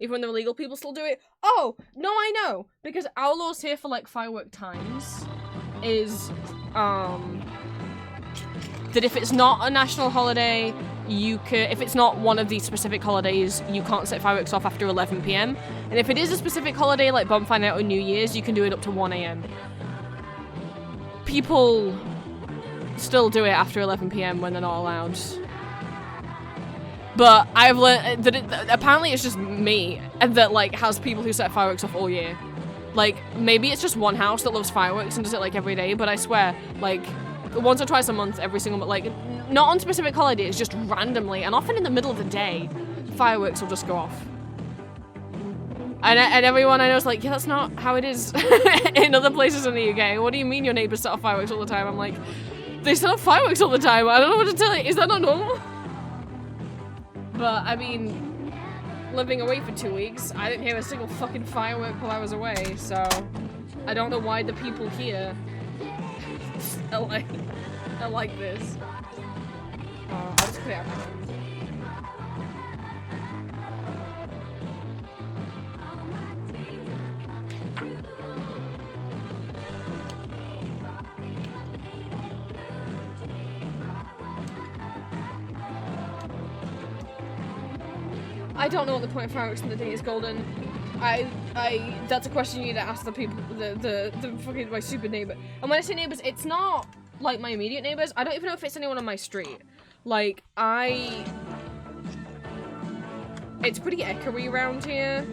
even when the legal people still do it. Oh, no, I know, because our laws here for, like, firework times is, that if it's not a national holiday, you can, if it's not one of these specific holidays, you can't set fireworks off after 11 PM. And if it is a specific holiday, like Bonfire Night or New Year's, you can do it up to 1 AM. People still do it after 11 PM when they're not allowed. But I've learned that apparently it's just me that, like, has people who set fireworks off all year. Like, maybe it's just one house that loves fireworks and does it, like, every day, but I swear, like, once or twice a month, every single month, like, not on specific holidays, just randomly, and often in the middle of the day, fireworks will just go off. And everyone I know is like, yeah, that's not how it is in other places in the UK. What do you mean your neighbors set off fireworks all the time? I'm like, they set off fireworks all the time. I don't know what to tell you. Is that not normal? But, I mean, living away for 2 weeks, I didn't hear a single fucking firework while I was away, so I don't know why the people here are like this. I'll just put it out. I don't know what the point of fireworks in the day is, Golden. That's a question you need to ask the people, the fucking, my stupid neighbor. And when I say neighbors, it's not, like, my immediate neighbors. I don't even know if it's anyone on my street. Like, it's pretty echoey around here.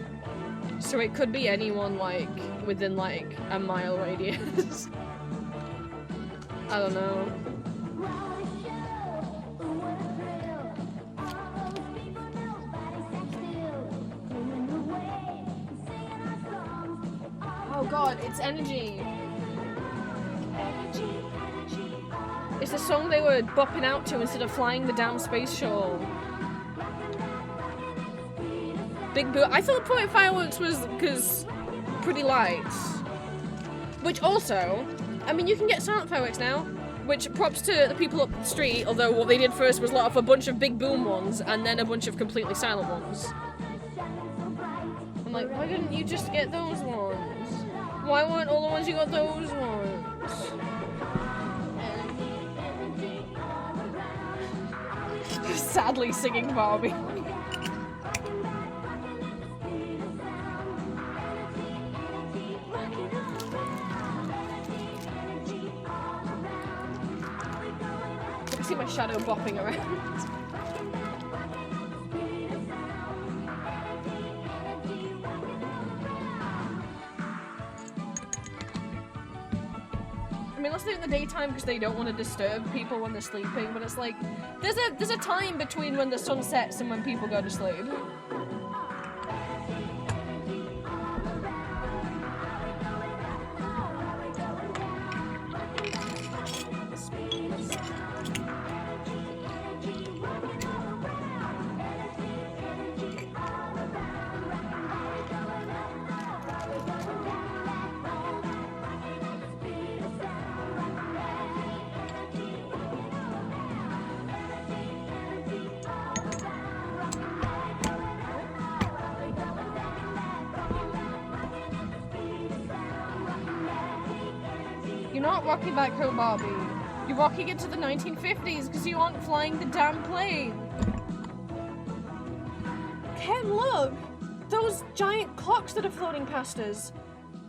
So it could be anyone, like, within, like, a mile radius. I don't know. Oh god, it's Energy. It's the song they were bopping out to instead of flying the damn space shuttle. Big boo. I thought the point of fireworks was because pretty lights. Which also, I mean, you can get silent fireworks now. Which props to the people up the street, although what they did first was let off a bunch of big boom ones and then a bunch of completely silent ones. I'm like, why didn't you just get those ones? Why weren't all the ones you got those ones? Sadly singing Barbie. I can see my shadow bopping around. I mean, let's do it in the daytime because they don't want to disturb people when they're sleeping, but it's like, there's a time between when the sun sets and when people go to sleep. You're not rocking back home, Barbie. You're rocking it to the 1950s because you aren't flying the damn plane. Ken, look! Those giant clocks that are floating past us.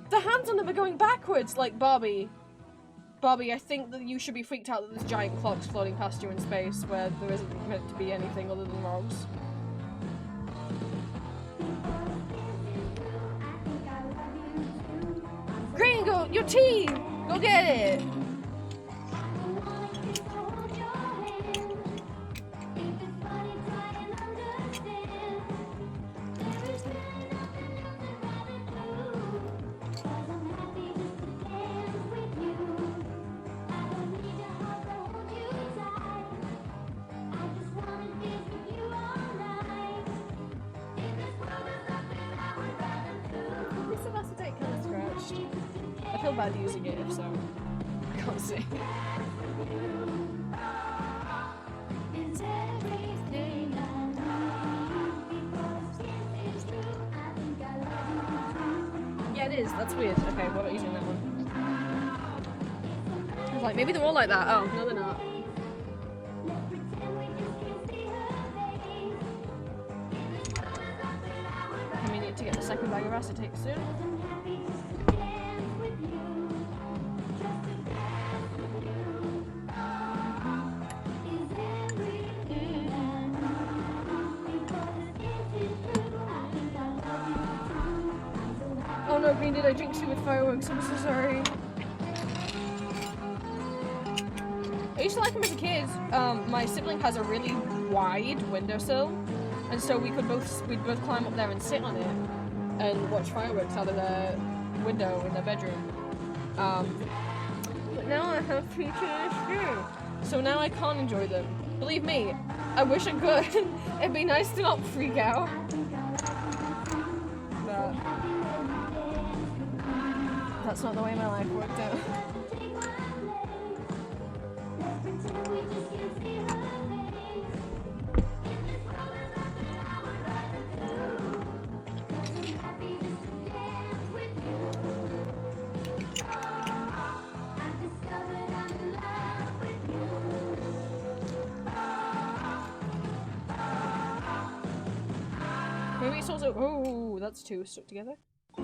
The hands on them are going backwards, like Barbie. Barbie, I think that you should be freaked out that there's giant clocks floating past you in space where there isn't meant to be anything other than rocks. Green, go! Your tea! Go get it! I feel bad using it if so. I can't see. is. That's weird. Okay, what about using that one? I was like, maybe they're all like that. Oh, no, they're not. And we need to get the second bag of acetate soon. Oh no, Green, did I drink too with fireworks? I'm so sorry. I used to like them as a kid. My sibling has a really wide windowsill, and so we'd both climb up there and sit on it and watch fireworks out of the window in their bedroom. But now I have PTSD, so now I can't enjoy them. Believe me, I wish I could. It'd be nice to not freak out. But that's not the way my life worked out. Maybe it's also— oh, that's two stuck together. I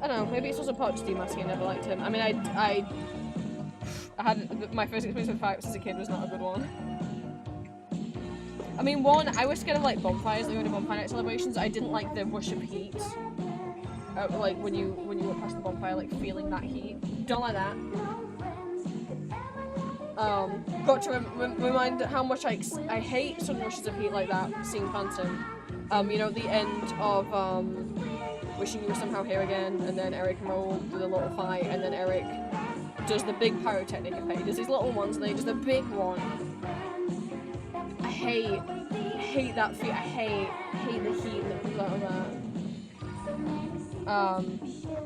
don't know, maybe it's also part just demasking. I never liked him. I mean, I had— my first experience with fireworks as a kid was not a good one. I mean, one, I was scared of like bonfires, like bonfire night celebrations. I didn't like the rush of heat. Like when you were past the bonfire, like feeling that heat. Don't like that. Got to remind how much I hate sudden rushes of heat like that, seeing Phantom. You know, the end of Wishing You Were Somehow Here Again, and then Eric and Raoul do the little fight, and then Eric does the big pyrotechnic effect. He does these little ones, and then he does the big one. I hate that feel. I hate the heat that comes out of that.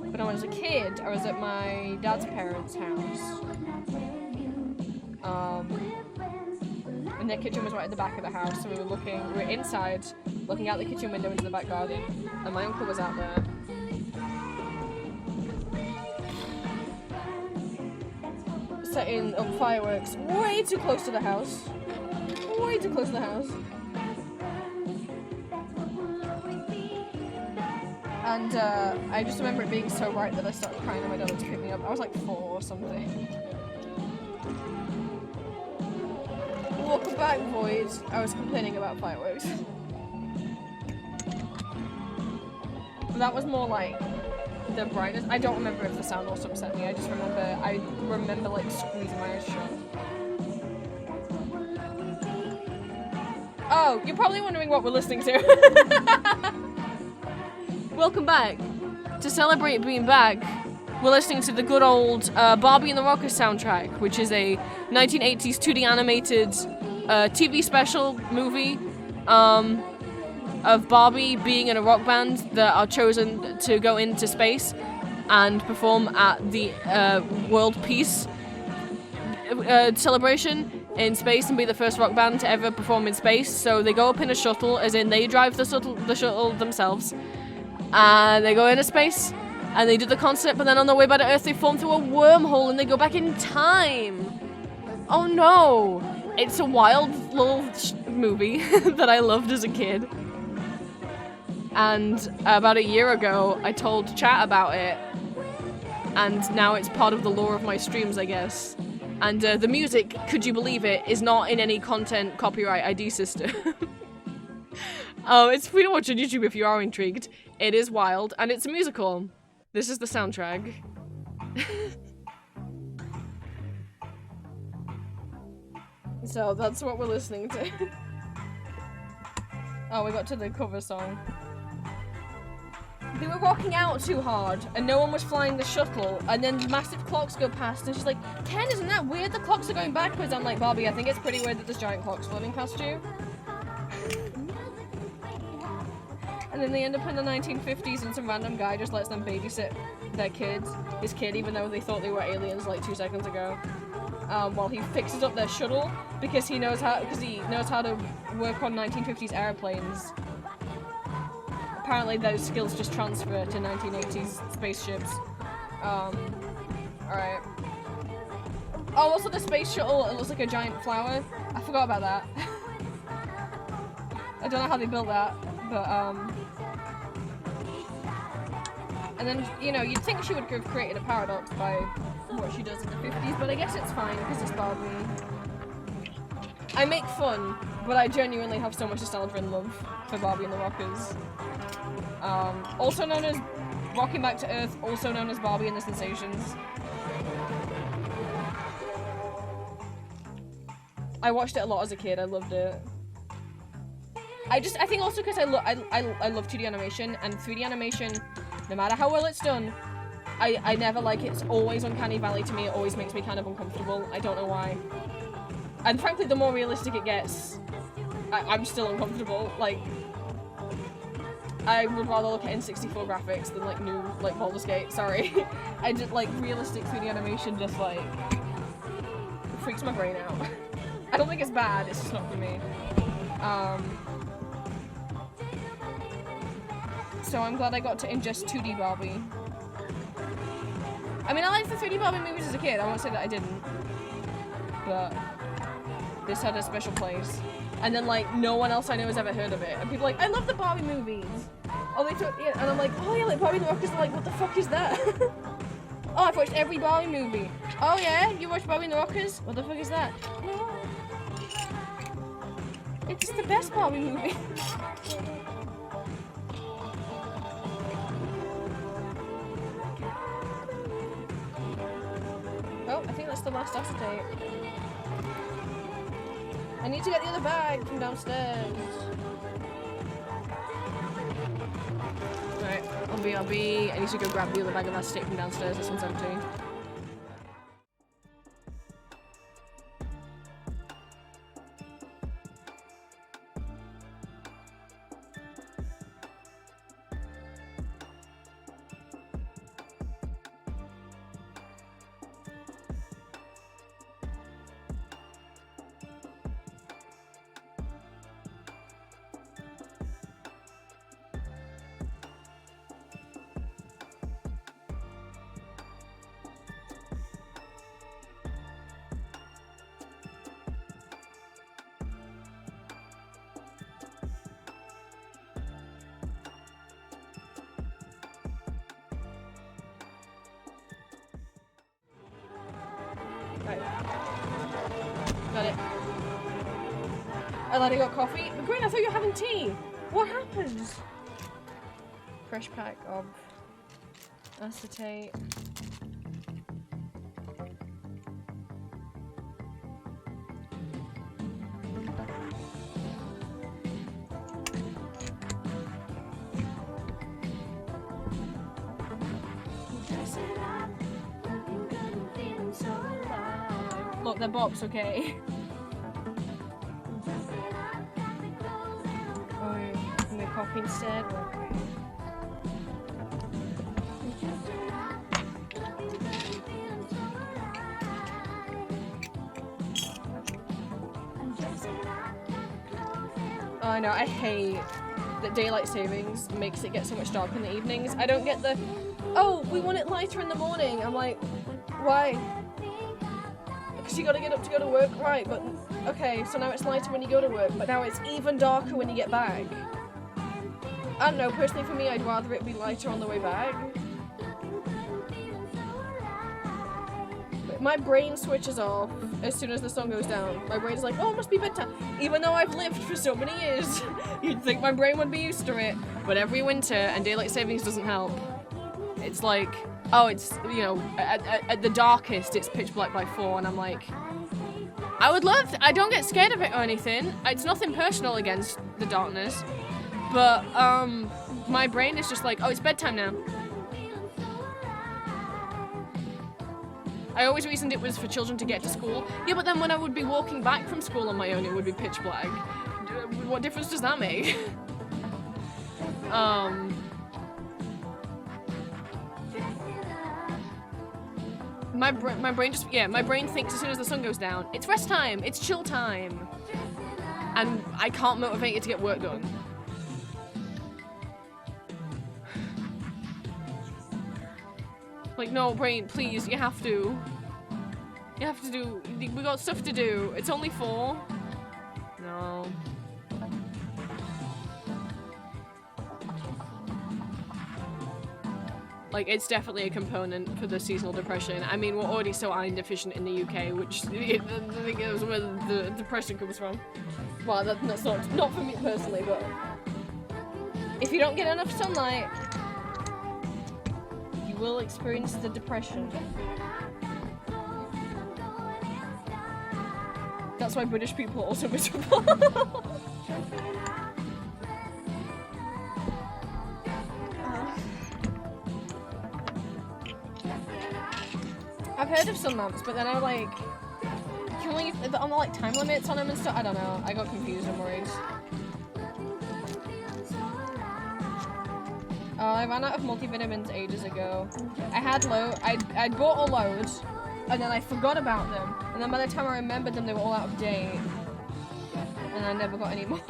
But when I was a kid, I was at my dad's parents' house. And their kitchen was right at the back of the house, so we were inside, looking out the kitchen window into the back garden, and my uncle was out there. Setting up fireworks way too close to the house. Way too close to the house. And I just remember it being so bright that I started crying and my dad had to pick me up. I was like 4 or something. Welcome back, Void. I was complaining about fireworks. But that was more like the brightness. I don't remember if the sound also upset me. I remember like squeezing my eyes shut. Oh, you're probably wondering what we're listening to. Welcome back. To celebrate being back, we're listening to the good old Barbie and the Rockers soundtrack, which is a 1980s 2D animated TV special movie of Barbie being in a rock band that are chosen to go into space and perform at the World Peace celebration in space and be the first rock band to ever perform in space. So they go up in a shuttle, as in they drive the shuttle themselves, and they go into space and they do the concert, but then on their way back to Earth they fall through a wormhole and they go back in time. Oh no! It's a wild little movie that I loved as a kid. And about a year ago, I told chat about it, and now it's part of the lore of my streams, I guess. And the music, could you believe it, is not in any content copyright ID system. It's free to watch on YouTube if you are intrigued. It is wild, and it's a musical. This is the soundtrack. So that's what we're listening to. Oh, we got to the cover song. They were rocking out too hard, and no one was flying the shuttle, and then massive clocks go past, and she's like, Ken, isn't that weird? The clocks are going backwards. I'm like, Barbie, I think it's pretty weird that there's giant clocks floating past you. And then they end up in the 1950s, and some random guy just lets them babysit his kid, even though they thought they were aliens like 2 seconds ago. While he fixes up their shuttle because he knows how to work on 1950s airplanes. apparently those skills just transfer to 1980s spaceships. Alright. Oh, also the space shuttle, it looks like a giant flower. I forgot about that. I don't know how they built that, but and then, you know, you'd think she would have created a paradox by what she does in the 50s, but I guess it's fine because it's Barbie. I make fun, but I genuinely have so much nostalgia and love for Barbie and the Rockers. Also known as Rocking Back to Earth, also known as Barbie and the Sensations. I watched it a lot as a kid, I loved it. I think also because I love 2D animation, and 3D animation, no matter how well it's done, I never like it. It's always uncanny valley to me. It always makes me kind of uncomfortable. I don't know why. And frankly, the more realistic it gets, I'm still uncomfortable. Like, I would rather look at N64 graphics than like new like Baldur's Gate. Sorry, I just like realistic 3D animation. Just like freaks my brain out. I don't think it's bad. It's just not for me. So I'm glad I got to ingest 2D Barbie. I mean, I liked the 3D Barbie movies as a kid. I won't say that I didn't. But this had a special place. And then, like, no one else I know has ever heard of it. And people are like, I love the Barbie movies. Oh, they took it. And I'm like, oh yeah, like Barbie and the Rockers. Are like, what the fuck is that? Oh, I've watched every Barbie movie. Oh yeah? You watched Barbie and the Rockers? What the fuck is that? No. It's the best Barbie movie. Oh, I think that's the last acetate. I need to get the other bag from downstairs. Alright, I'll be. I need to go grab the other bag of acetate from downstairs. This one's empty. Right. Got it. I let it got coffee. But Green, I thought you were having tea. What happened? Fresh pack of acetate. Look, they're bops, okay? Oh, I'm gonna coffee instead. Okay. Oh, I know, I hate that daylight savings makes it get so much darker in the evenings. I don't get the, oh, we want it lighter in the morning. I'm like, why? Because you gotta get up to go to work, right, but okay, so now it's lighter when you go to work, but now it's even darker when you get back. I don't know, personally for me, I'd rather it be lighter on the way back. But my brain switches off as soon as the sun goes down. My brain's like, oh, it must be bedtime. Even though I've lived for so many years, you'd think my brain would be used to it. But every winter, and daylight savings doesn't help. It's like, oh, it's, you know, at the darkest, it's pitch black by 4, and I'm like, I don't get scared of it or anything. It's nothing personal against the darkness, but, my brain is just like, oh, it's bedtime now. I always reasoned it was for children to get to school. Yeah, but then when I would be walking back from school on my own, it would be pitch black. What difference does that make? My brain just, yeah, my brain thinks as soon as the sun goes down, it's rest time, it's chill time. And I can't motivate it to get work done. Like, no, Brain, please, you have to. You have to do. We got stuff to do. It's only 4. No. Like, it's definitely a component for the seasonal depression. I mean, we're already so iron deficient in the UK, which I think is where the depression comes from. Well, that's not for me personally, but if you don't get enough sunlight, you will experience the depression. That's why British people are also miserable. I've heard of sun lamps, but then I like, can we, on the like time limits on them and stuff? I don't know. I got confused and worried. Oh, I ran out of multivitamins ages ago. I had I'd bought a load, and then I forgot about them. And then by the time I remembered them, they were all out of date. And I never got any more.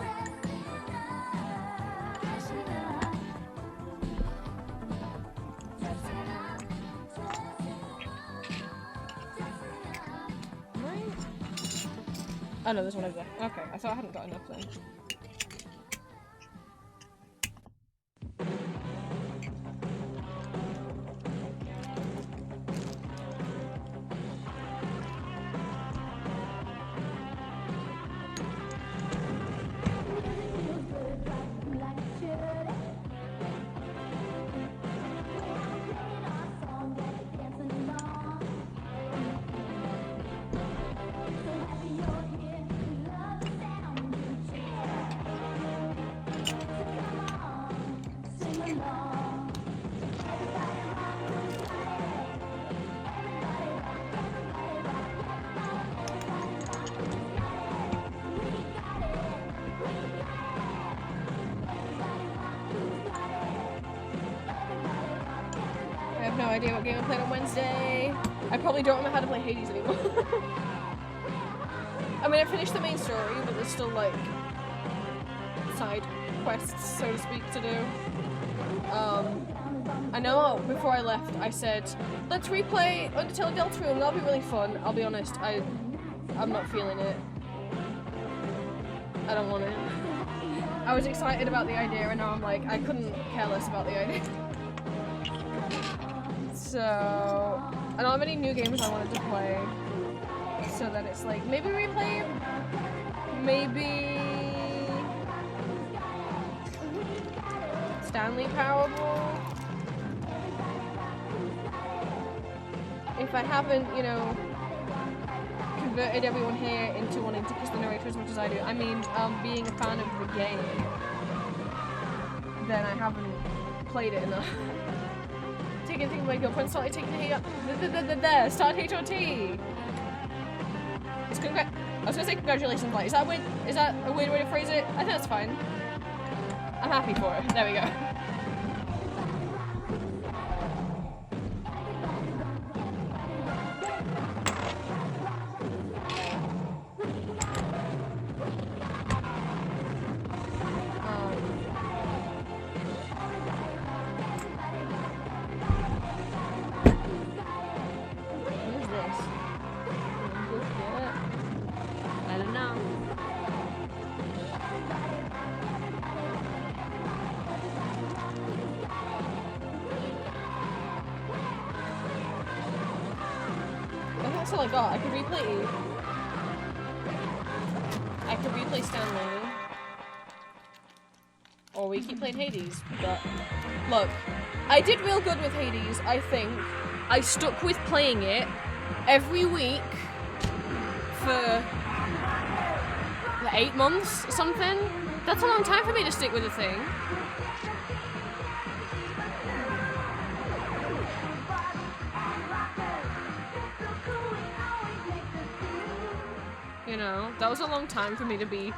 Oh no, there's one over there. Okay, I thought I hadn't got enough then. No idea what game I played on Wednesday. I probably don't remember how to play Hades anymore. I mean, I finished the main story, but there's still like side quests, so to speak, to do. I know before I left, I said, let's replay Undertale Deltarune, that'll be really fun. I'll be honest, I'm not feeling it. I don't want it. I was excited about the idea, and now I'm like, I couldn't care less about the idea. So, I don't have any new games I wanted to play, so that it's like, maybe replay, maybe Stanley Parable, if I haven't, you know, converted everyone here into wanting to kiss the narrator as much as I do, I mean, being a fan of the game, then I haven't played it enough. Taking things like your friend started taking the start HOT. It's I was gonna say congratulations, like, is that a weird way to phrase it? I think that's fine. I'm happy for it. There we go. That's all I got. I could replay Stanley. Or we keep playing Hades, but look, I did real good with Hades, I think. I stuck with playing it every week for 8 months or something. That's a long time for me to stick with a thing. You know, that was a long time for me to be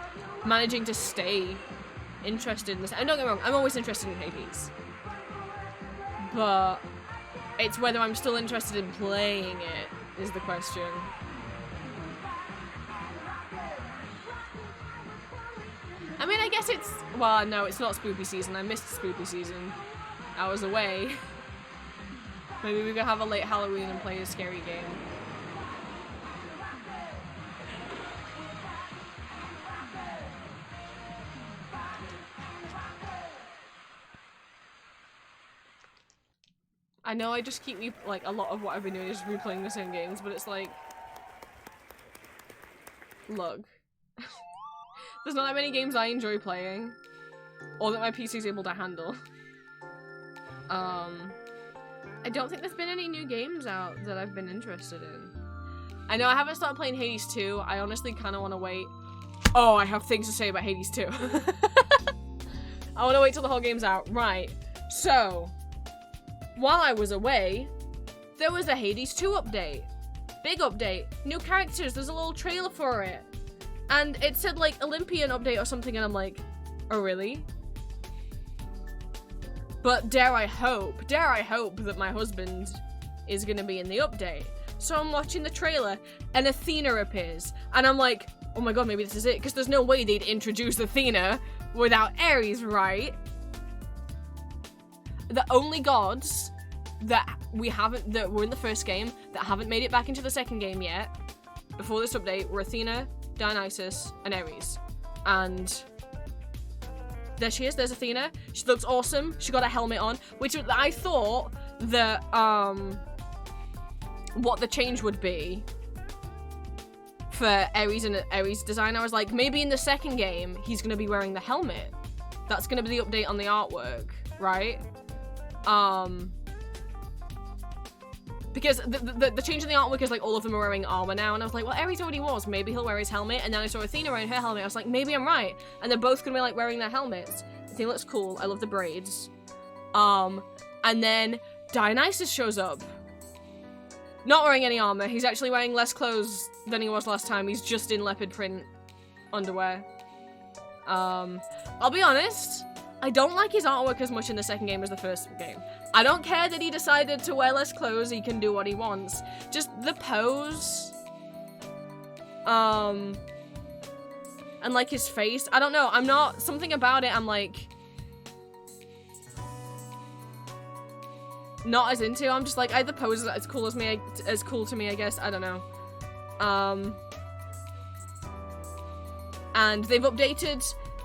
managing to stay interested in this. And don't get me wrong, I'm always interested in Hades. But it's whether I'm still interested in playing it is the question. I mean, I guess it's... Well, no, it's not spooky season. I missed spooky season. I was away. Maybe we could have a late Halloween and play a scary game. I know I just keep like a lot of what I've been doing is replaying the same games, but it's like, look, there's not that many games I enjoy playing, or that my PC is able to handle. I don't think there's been any new games out that I've been interested in. I know I haven't started playing Hades 2. I honestly kind of want to wait. Oh, I have things to say about Hades 2. I want to wait till the whole game's out. Right. So, while I was away, there was a Hades 2 update. Big update. New characters. There's a little trailer for it. And it said, like, Olympian update or something, and I'm like, oh, really? But dare I hope that my husband is gonna be in the update. So I'm watching the trailer, and Athena appears. And I'm like, oh my god, maybe this is it. Because there's no way they'd introduce Athena without Ares, right? The only gods that were in the first game that haven't made it back into the second game yet, before this update, were Athena, Dionysus, and Ares. And there she is, there's Athena. She looks awesome. She got a helmet on, which I thought that, what the change would be for Ares and Ares' design. I was like, maybe in the second game, he's gonna be wearing the helmet. That's gonna be the update on the artwork, right? Because the change in the artwork is like all of them are wearing armor now, and I was like, well, Ares already was. Maybe he'll wear his helmet. And then I saw Athena wearing her helmet. I was like, maybe I'm right. And they're both gonna be like wearing their helmets. Athena looks cool. I love the braids. And then Dionysus shows up. Not wearing any armor. He's actually wearing less clothes than he was last time. He's just in leopard print underwear. I'll be honest. I don't like his artwork as much in the second game as the first game. I don't care that he decided to wear less clothes, he can do what he wants. Just the pose. And like his face. I don't know, I'm not, something about it I'm like, not as into. I'm just like, the pose is as cool as me, as cool to me, I guess. I don't know. And they've updated.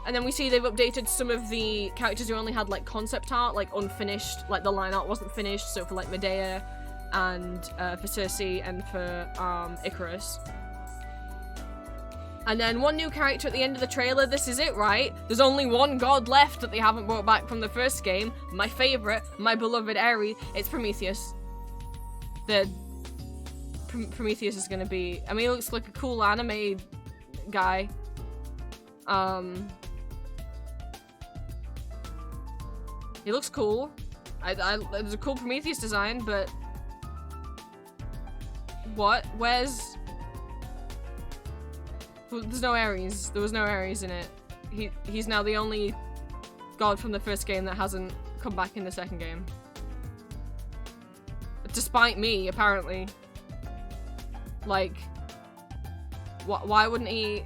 And then we see they've updated some of the characters who only had, like, concept art, like, unfinished. Like, the line art wasn't finished, so for, like, Medea and for Circe and for Icarus. And then one new character at the end of the trailer. This is it, right? There's only one god left that they haven't brought back from the first game. My favorite, my beloved Ares. It's Prometheus. Prometheus is gonna be... I mean, he looks like a cool anime guy. He looks cool. There's a cool Prometheus design, but... What? Where's... There's no Ares. There was no Ares in it. He's now the only god from the first game that hasn't come back in the second game. Despite me, apparently. Like... Why wouldn't he...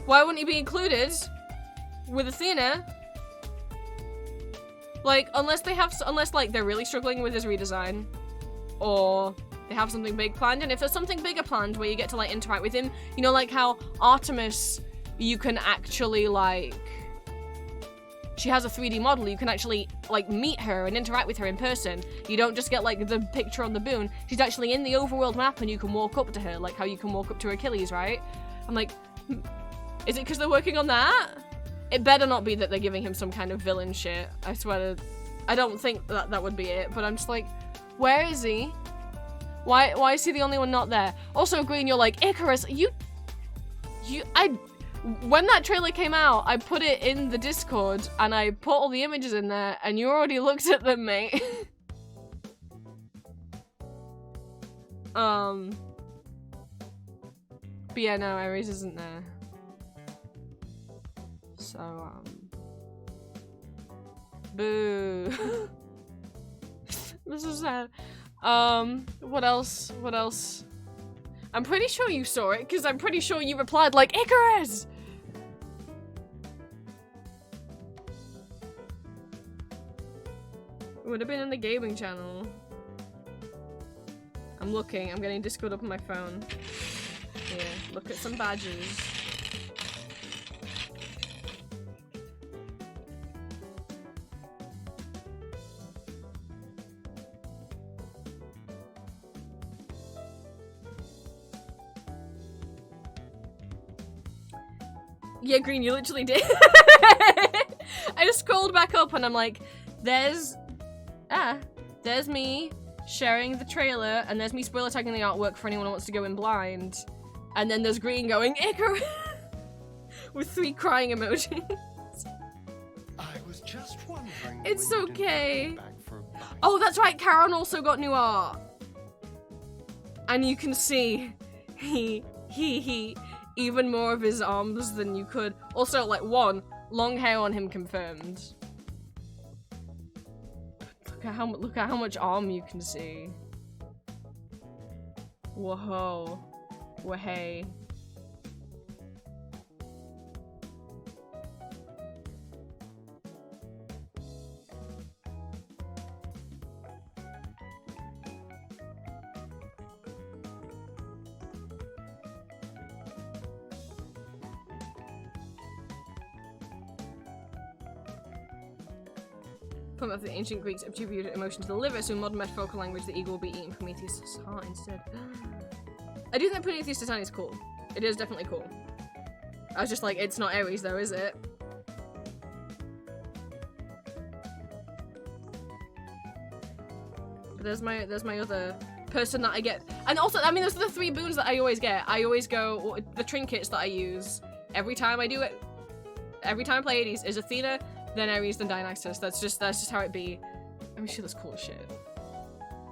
Why wouldn't he be included with Athena? Like, unless like they're really struggling with his redesign, or they have something big planned. And if there's something bigger planned where you get to like interact with him, you know, like how Artemis, you can actually like, she has a 3D model, you can actually like meet her and interact with her in person. You don't just get like the picture on the boon. She's actually in the overworld map and you can walk up to her, like how you can walk up to Achilles, right? I'm like, is it because they're working on that? It better not be that they're giving him some kind of villain shit. I swear to... I don't think that would be it, but I'm just like, where is he? Why is he the only one not there? Also, Green, you're like, Icarus, when that trailer came out, I put it in the Discord, and I put all the images in there, and you already looked at them, mate. But yeah, no, Ares isn't there. So, boo. This is sad. What else? I'm pretty sure you saw it, because I'm pretty sure you replied like, Icarus! It would have been in the gaming channel. I'm looking. I'm getting Discord up on my phone. Here, look at some badges. Yeah, Green, you literally did. I just scrolled back up and I'm like, there's me sharing the trailer and there's me spoiler tagging the artwork for anyone who wants to go in blind. And then there's Green going, Icarus! With 3 crying emojis. I was just wondering. It's when you didn't okay. invite me back for a bite. Oh, that's right, Karen also got new art. And you can see, he, even more of his arms than you could. Also, like, 1, long hair on him confirmed. Look at how much arm you can see. Whoa. Wahey. From of the ancient Greeks attributed emotion to the liver, so in modern metaphorical language, the eagle will be eating Prometheus' heart instead. I do think Prometheus' design is cool. It is definitely cool. I was just like, it's not Ares though, is it? But there's my other person that I get. And also, I mean, those are the 3 boons that I always get. I always go, the trinkets that I use every time I do it, every time I play Hades is Athena, then Ares, then Dionysus. That's just how it be. I mean, she looks cool as shit.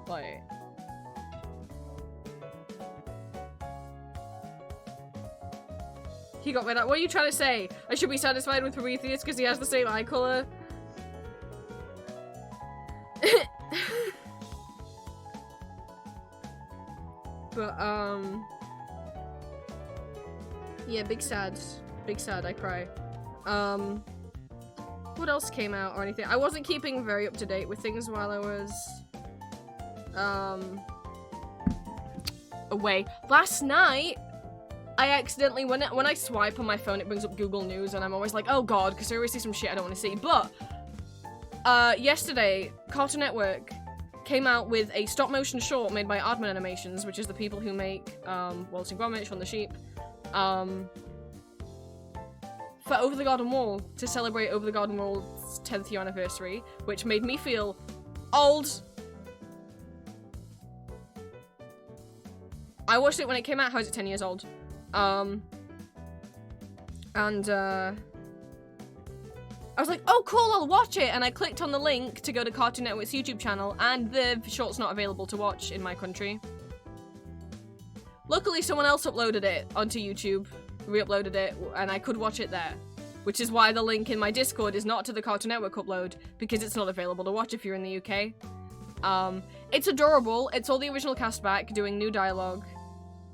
Like. He got rid of. What are you trying to say? I should be satisfied with Prometheus because he has the same eye color? But, yeah, big sad. Big sad, I cry. What else came out or anything? I wasn't keeping very up to date with things while I was, away. Last night, I accidentally, when I swipe on my phone, it brings up Google News, and I'm always like, oh god, because I always see some shit I don't want to see. But, yesterday, Cartoon Network came out with a stop-motion short made by Aardman Animations, which is the people who make, Wallace and Gromit, Shaun the Sheep, for Over the Garden Wall, to celebrate Over the Garden Wall's 10th year anniversary, which made me feel old. I watched it when it came out. How is it 10 years old? I was like, oh cool, I'll watch it, and I clicked on the link to go to Cartoon Network's YouTube channel, and the short's not available to watch in my country. Luckily, someone else uploaded it onto YouTube, re-uploaded it, and I could watch it there. Which is why the link in my Discord is not to the Cartoon Network upload, because it's not available to watch if you're in the UK. It's adorable, it's all the original cast back, doing new dialogue.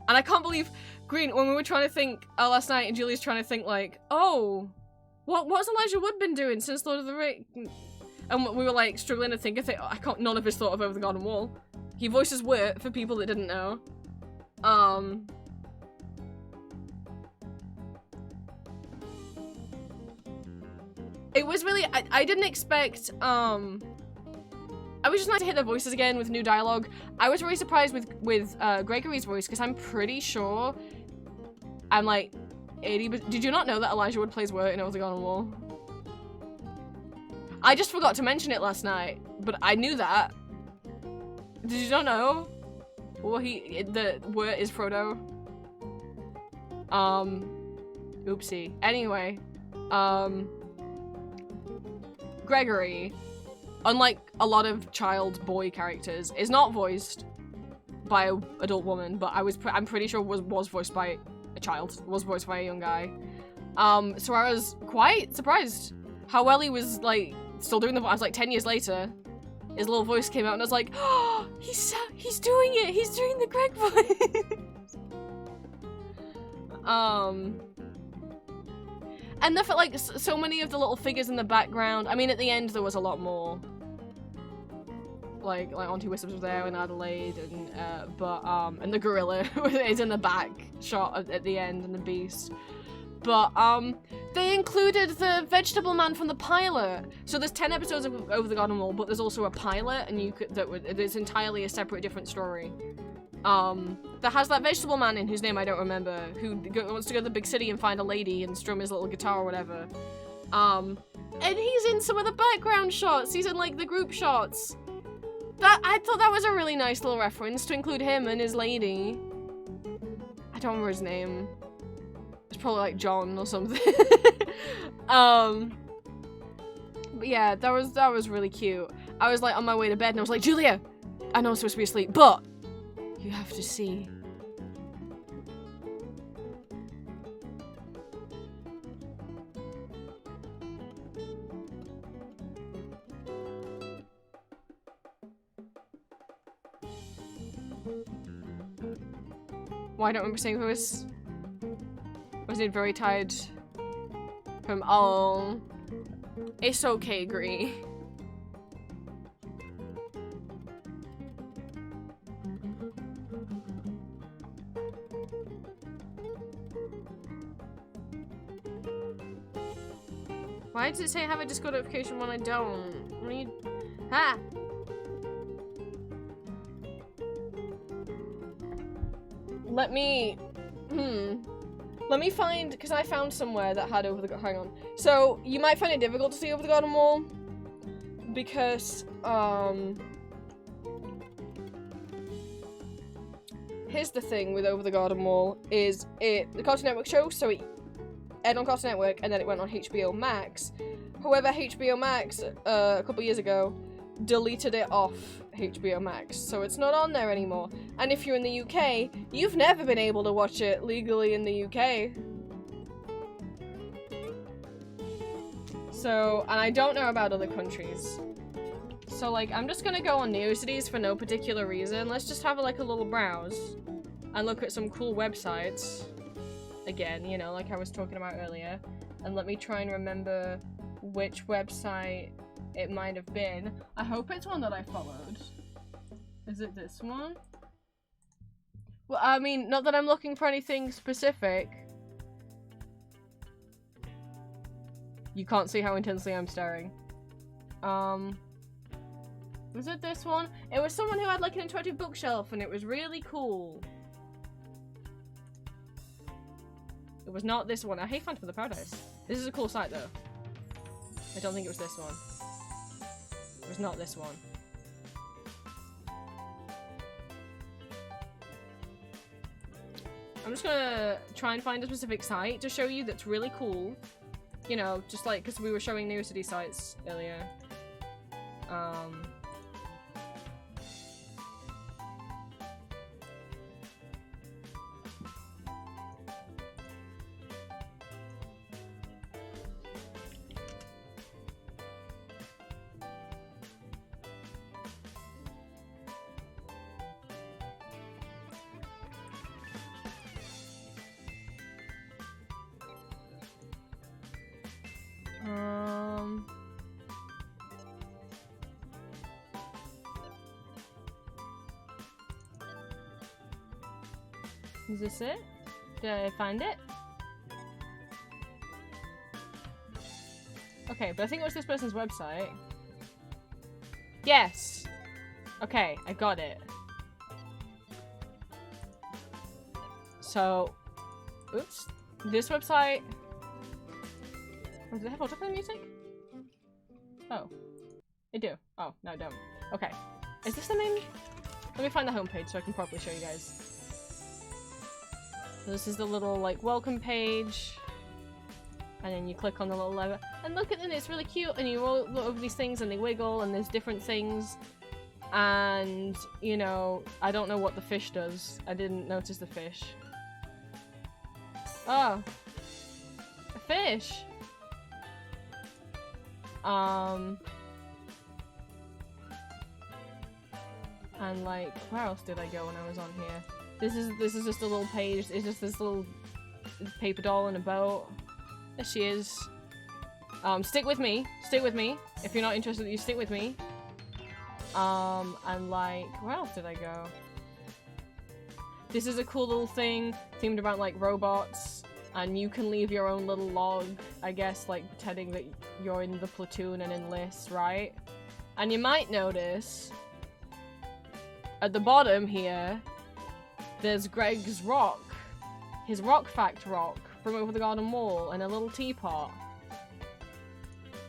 And I can't believe, Green, when we were trying to think, last night, and Julie's trying to think like, oh, what's Elijah Wood been doing since Lord of the Rings? And we were like, struggling to think of it. None of us thought of Over the Garden Wall. He voices Wirt, for people that didn't know. It was really, I didn't expect, I was just nice to hear their voices again with new dialogue. I was really surprised with Gregory's voice, because I'm pretty sure I'm like 80%. Did you not know that Elijah Wood plays Wirt in Over the Garden Wall? I just forgot to mention it last night, but I knew that. Did you not know? Well, the Wirt is Frodo. Oopsie. Anyway, Gregory, unlike a lot of child boy characters, is not voiced by an adult woman, but I'm pretty sure was voiced by a child, was voiced by a young guy. So I was quite surprised how well he was, like, still doing the voice. Like 10 years later, his little voice came out, and I was like, oh, he's doing it. He's doing the Greg voice. And the like so many of the little figures in the background. I mean, at the end there was a lot more. like Auntie Wisps was there and Adelaide, and and the gorilla is in the back shot at the end, and the beast. But they included the vegetable man from the pilot. So there's 10 episodes of Over the Garden Wall, but there's also a pilot, and it's entirely a separate, different story. That has that vegetable man in, whose name I don't remember, who wants to go to the big city and find a lady and strum his little guitar or whatever. And he's in some of the background shots. He's in like the group shots. I thought that was a really nice little reference to include him and his lady. I don't remember his name. It's probably like John or something. But yeah, that was really cute. I was like on my way to bed and I was like, Julia, I know I'm supposed to be asleep, but you have to see. Why don't I remember saying was it very tired from oh, it's okay, Gree. Why does it say have a Discord notification when I don't? What do you... Ha! Let me... Let me find... Because I found somewhere that had Over the... Hang on. So, you might find it difficult to see Over the Garden Wall. Because, here's the thing with Over the Garden Wall, is the Cartoon Network show, so it aired on Cartoon Network, and then it went on HBO Max. However, HBO Max, a couple years ago, deleted it off HBO Max, so it's not on there anymore. And if you're in the UK, you've never been able to watch it legally in the UK. So, and I don't know about other countries. So, like, I'm just gonna go on Neocities for no particular reason. Let's just have, like, a little browse and look at some cool websites. Again, you know, like I was talking about earlier. And let me try and remember which website it might have been. I hope it's one that I followed. Is it this one? Well, I mean, not that I'm looking for anything specific. You can't see how intensely I'm staring. Was it this one? It was someone who had like an interactive bookshelf and it was really cool. It was not this one. I hate Phantom of the Paradise. This is a cool site though. I don't think it was this one. It was not this one. I'm just gonna try and find a specific site to show you that's really cool. You know, just like, because we were showing Neocity sites earlier. Is this it? Did I find it? Okay, but I think it was this person's website. Yes! Okay, I got it. So, oops. This website... Oh, do they have autoplay music? Oh. They do. Oh, no, I don't. Okay. Is this the main... Let me find the homepage so I can properly show you guys. So this is the little, like, welcome page. And then you click on the little lever. And look at them, it's really cute. And you roll over these things and they wiggle and there's different things. And, you know, I don't know what the fish does. I didn't notice the fish. Oh. A fish! And like, where else did I go when I was on here? This is just a little page. It's just this little paper doll in a boat. There she is. Stick with me. Stick with me. If you're not interested, you stick with me. And like, where else did I go? This is a cool little thing themed around like robots, and you can leave your own little log, I guess, like pretending that you're in the platoon and enlist, right? And you might notice at the bottom here, there's Greg's rock, his rock fact rock from over the garden wall, and a little teapot.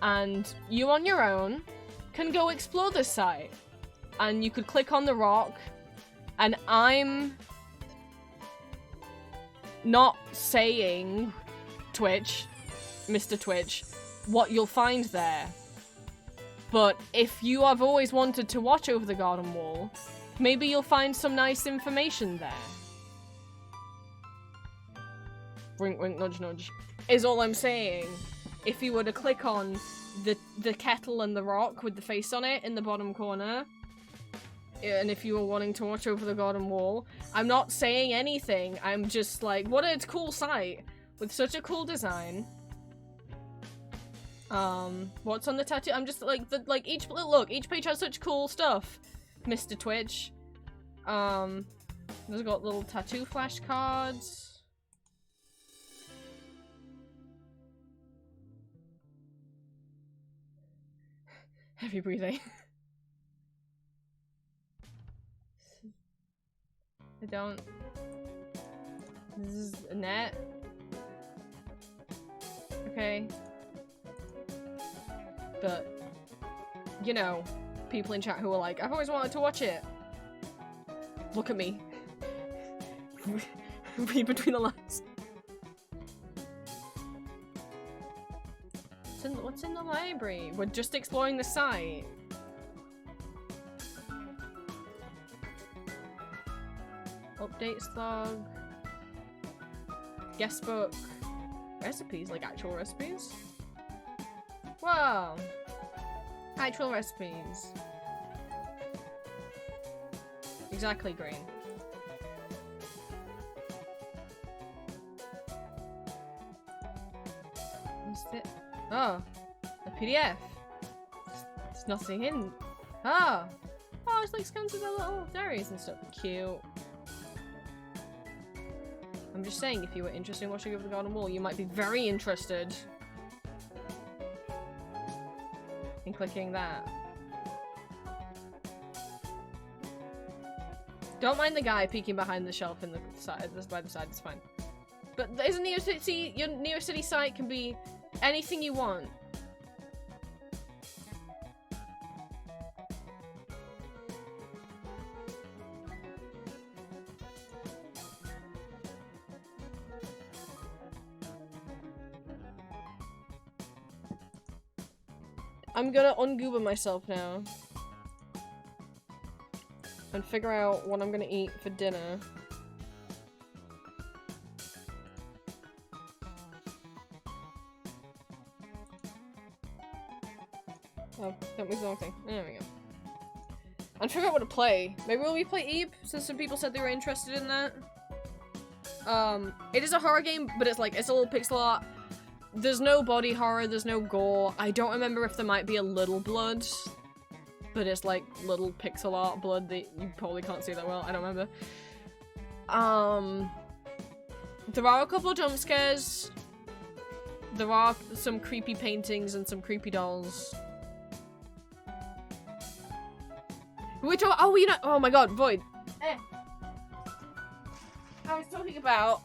And you on your own can go explore this site. And you could click on the rock, and I'm not saying, Twitch, Mr. Twitch, what you'll find there. But if you have always wanted to watch over the garden wall, maybe you'll find some nice information there. Wink, wink, nudge, nudge. Is all I'm saying. If you were to click on the kettle and the rock with the face on it in the bottom corner, and if you were wanting to watch over the garden wall, I'm not saying anything. I'm just like, what a cool site with such a cool design. What's on the tattoo? I'm just like, each page has such cool stuff, Mr. Twitch. There's got little tattoo flashcards. Heavy breathing. I don't. This is a net. Okay. But, you know, people in chat who are like, I've always wanted to watch it. Look at me. Read between the lines. What's in the library? We're just exploring the site. Updates log. Guest book. Recipes, like actual recipes? Whoa! Actual recipes. Exactly green. What's it? Oh, a PDF. There's nothing in. Ah! Oh, it's like scans with their little diaries and stuff. Cute. I'm just saying, if you were interested in watching Over the Garden Wall, you might be very interested in clicking that. Don't mind the guy peeking behind the shelf in the side, by the side, it's fine. But isn't your Neo City site can be anything you want. I'm gonna ungoober myself now and figure out what I'm gonna eat for dinner. Oh, don't move the wrong thing. There we go. And figure out what to play. Maybe we'll play Eve, since some people said they were interested in that. It is a horror game, but it's like, it's a little pixel art. There's no body horror, there's no gore. I don't remember if there might be a little blood, but it's like little pixel art blood that you probably can't see that well. I don't remember. There are a couple of jump scares. There are some creepy paintings and some creepy dolls. Which are, oh, you know, oh my god, Void. I was talking about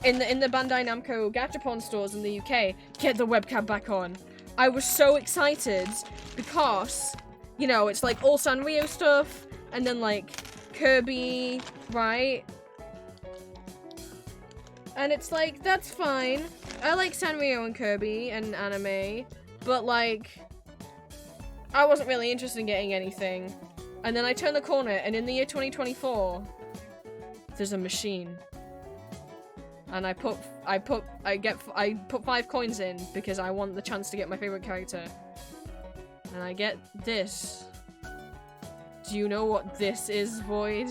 in the Bandai Namco Gachapon stores in the UK, get the webcam back on. I was so excited because, you know, it's like all Sanrio stuff and then like Kirby, right? And it's like, that's fine. I like Sanrio and Kirby and anime, but like, I wasn't really interested in getting anything. And then I turn the corner, and in the year 2024, there's a machine. And I put 5 coins in because I want the chance to get my favorite character. And I get this. Do you know what this is, Void?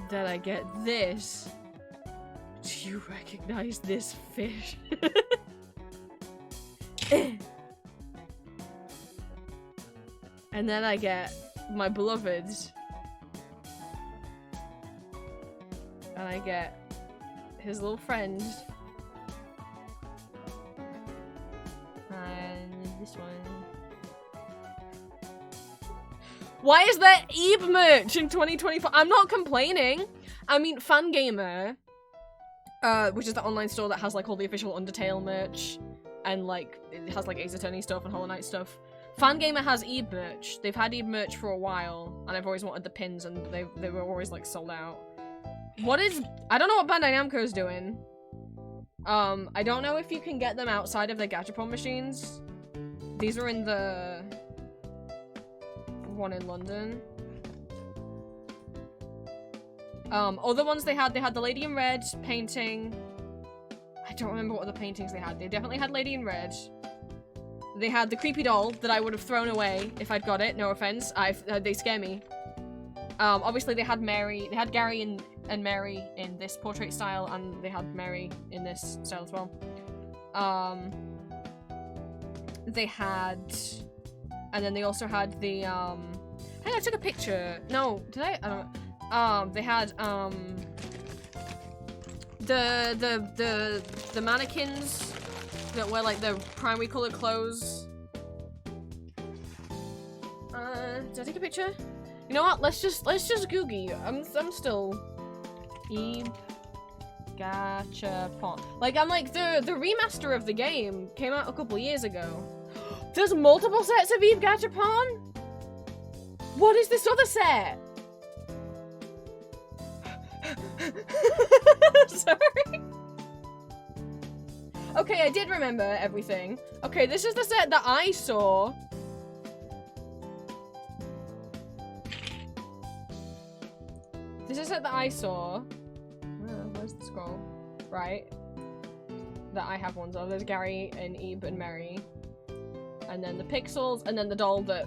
Then I get this. Do you recognize this fish? And then I get my beloved. And I get his little friend. And this one. Why is there Eve merch in 2024? I'm not complaining. I mean, Fangamer, which is the online store that has like all the official Undertale merch, and like it has like Ace Attorney stuff and Hollow Knight stuff. Fangamer has Eve merch. They've had Eve merch for a while, and I've always wanted the pins, and they were always like sold out. What is? I don't know what Bandai Namco is doing. I don't know if you can get them outside of their Gachapon machines. These are in the one in London. Other ones they had the Lady in Red painting. I don't remember what other paintings they had. They definitely had Lady in Red. They had the creepy doll that I would have thrown away if I'd got it. No offense. They scare me. Obviously they had Mary. They had Gary and Mary in this portrait style, and they had Mary in this style as well. They had, and then they also had the hey, I took a picture. No, did I? I don't. They had the mannequins that wear like the primary colored clothes. Did I take a picture? You know what? Let's just Googie. I'm still Eve Gachapon. Like I'm like the remaster of the game came out a couple years ago. There's multiple sets of Eve Gachapon? What is this other set? Sorry. Okay, I did remember everything. Okay, this is the set that I saw. This is a set that I saw. Where's the scroll? Right. That I have ones of. There's Gary and Eve and Mary. And then the pixels, and then the doll that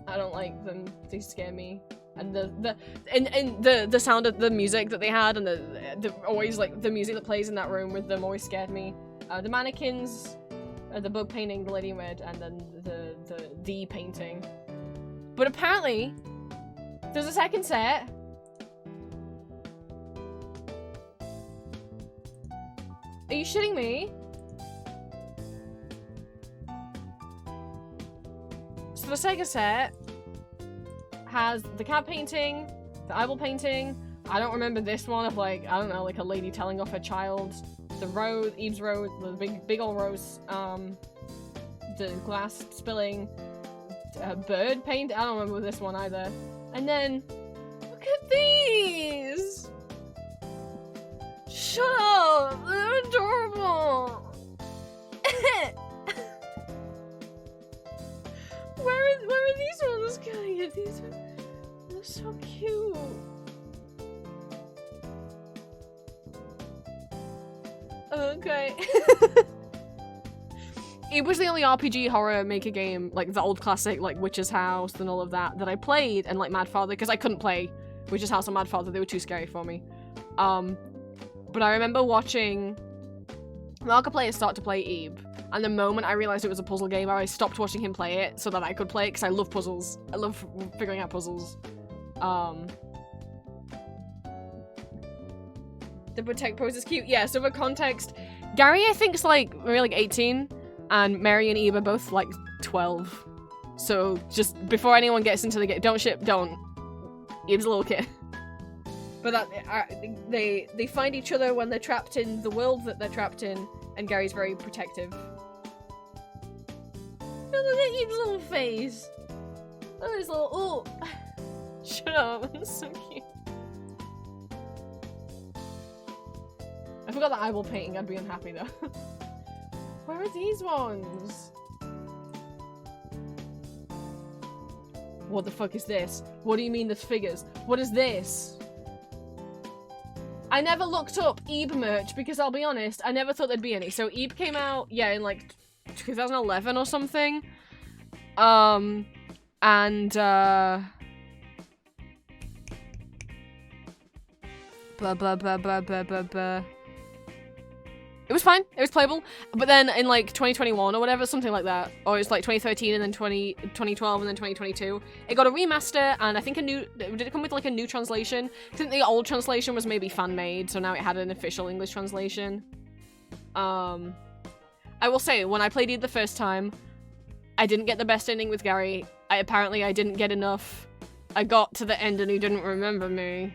I don't like them. They scare me. And the sound of the music that they had, and the always like the music that plays in that room with them always scared me. The mannequins, the bug painting, the Lady in Red, and then the painting. But apparently, there's a second set. Are you shitting me? So the Sega set has the cat painting, the eyeball painting. I don't remember this one of like, I don't know, like a lady telling off her child. The rose, Eve's rose, the big old rose. The glass spilling. Bird paint. I don't remember this one either. And then, look at these. Shut up! They're adorable! Where are these ones going? They're so cute. Okay. It was the only RPG horror maker game, like the old classic, like Witch's House and all of that I played, and like Mad Father, because I couldn't play Witch's House or Mad Father, they were too scary for me. But I remember watching Markiplier start to play Eve, and the moment I realized it was a puzzle game, I stopped watching him play it so that I could play it, because I love puzzles. I love figuring out puzzles. The protect pose is cute. Yeah, so for context, Gary I think is like maybe like 18, and Mary and Eve are both like 12. So just before anyone gets into the game, don't. Eve's a little kid. But that they find each other when they're trapped in the world that they're trapped in, and Gary's very protective. Oh, look at Eve's little face. Look at his little. Oh, shut up! That's so cute. I forgot the eyeball painting. I'd be unhappy though. Where are these ones? What the fuck is this? What do you mean there's figures? What is this? I never looked up Ebe merch because I'll be honest, I never thought there'd be any. So Ebe came out, yeah, in like 2011 or something. It was fine. It was playable. But then in like 2021 or whatever, something like that, or it's like 2013 and then 2012 and then 2022, it got a remaster, and I think did it come with like a new translation? I think the old translation was maybe fan-made, so now it had an official English translation. I will say, when I played it the first time, I didn't get the best ending with Gary. Apparently I didn't get enough. I got to the end and he didn't remember me.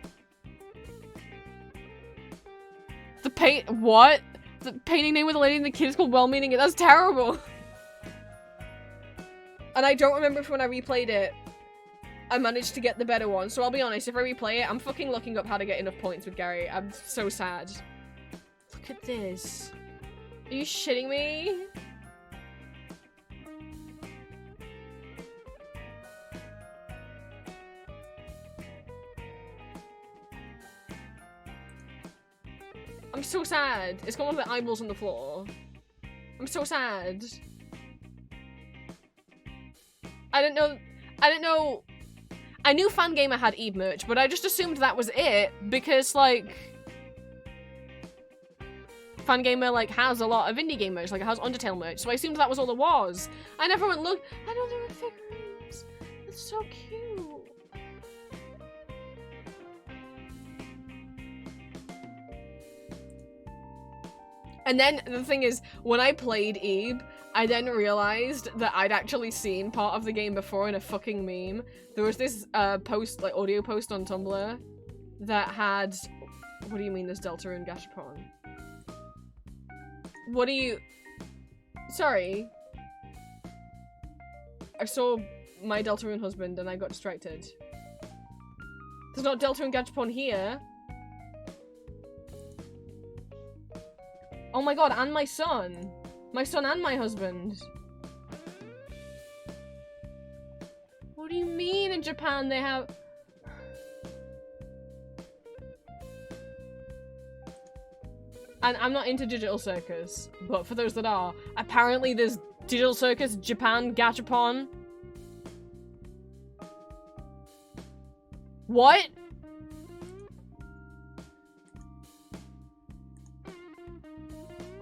What? The painting name with the lady and the kid is called Well-Meaning. That's terrible. And I don't remember if when I replayed it, I managed to get the better one. So I'll be honest, if I replay it, I'm fucking looking up how to get enough points with Gary. I'm so sad. Look at this. Are you shitting me? I'm so sad. It's got one of the eyeballs on the floor. I'm so sad. I didn't know. I knew Fangamer had Eve merch, but I just assumed that was it because, like, Fangamer, like, has a lot of indie game merch. Like, it has Undertale merch, so I assumed that was all there was. I never went look. I know there were figurines. It's so cute. And then the thing is, when I played Ebe, I then realized that I'd actually seen part of the game before in a fucking meme. There was this post, like audio post on Tumblr that had, what do you mean there's Deltarune Gashapon? What do you, sorry. I saw my Deltarune husband and I got distracted. There's not Deltarune Gashapon here. Oh my god, and my son. My son and my husband. What do you mean in Japan they have... And I'm not into Digital Circus, but for those that are, apparently there's Digital Circus Japan Gachapon. What?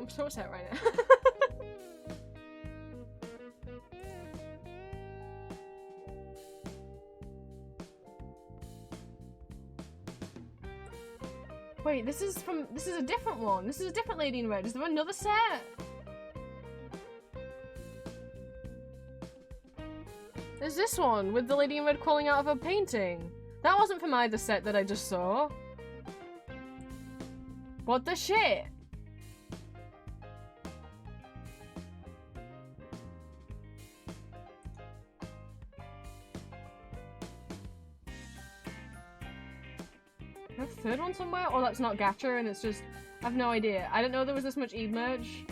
I'm so upset right now. Wait, this is a different one. This is a different Lady in Red. Is there another set? There's this one with the Lady in Red crawling out of a painting. That wasn't from either set that I just saw. What the shit? A third one somewhere? Or that's not Gacha and it's just... I have no idea. I didn't know there was this much Eve merch.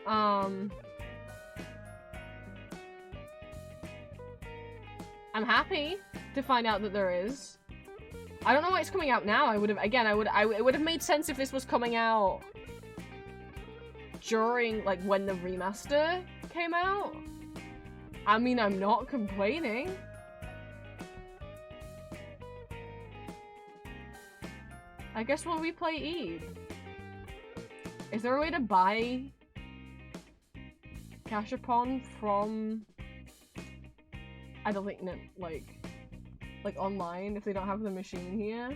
I'm happy to find out that there is. I don't know why it's coming out now. I would have... Again, it would have made sense if this was coming out during, like, when the remaster came out. I mean, I'm not complaining. I guess we'll replay Eve. Is there a way to buy Gashapon from... I don't think, no, like online if they don't have the machine here?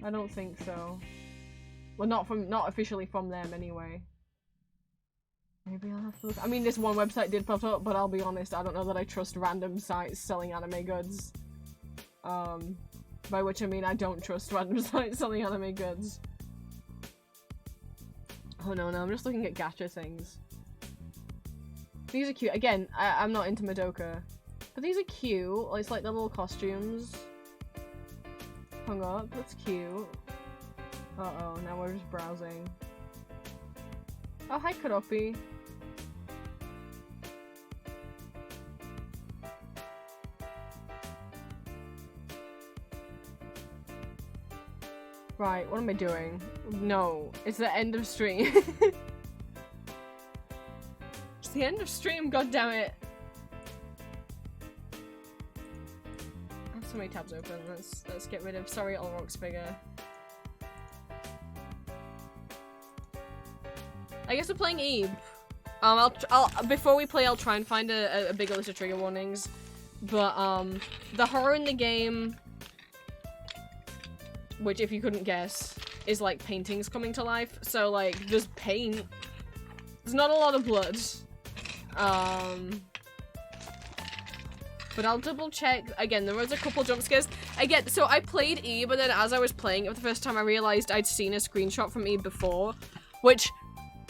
I don't think so. Well, not officially from them anyway. Maybe I'll have to look. I mean, this one website did pop up, but I'll be honest, I don't know that I trust random sites selling anime goods. By which I mean I don't trust random sites selling anime goods. Oh no, I'm just looking at gacha things. These are cute. Again, I'm not into Madoka. But these are cute. It's like the little costumes. Hung up. That's cute. Uh-oh, now we're just browsing. Oh, hi, Karopi. Right, what am I doing? No, it's the end of stream. It's the end of stream, goddammit. I'm so many tabs open. Let's get rid of Sorry Olrock's figure. I guess we're playing Eve. Before we play, I'll try and find a bigger list of trigger warnings. But, the horror in the game, which if you couldn't guess, is like paintings coming to life. So, like, there's paint. There's not a lot of blood. But I'll double check. Again, there was a couple jump scares. Again, so I played E, but then as I was playing it for the first time, I realized I'd seen a screenshot from E before, which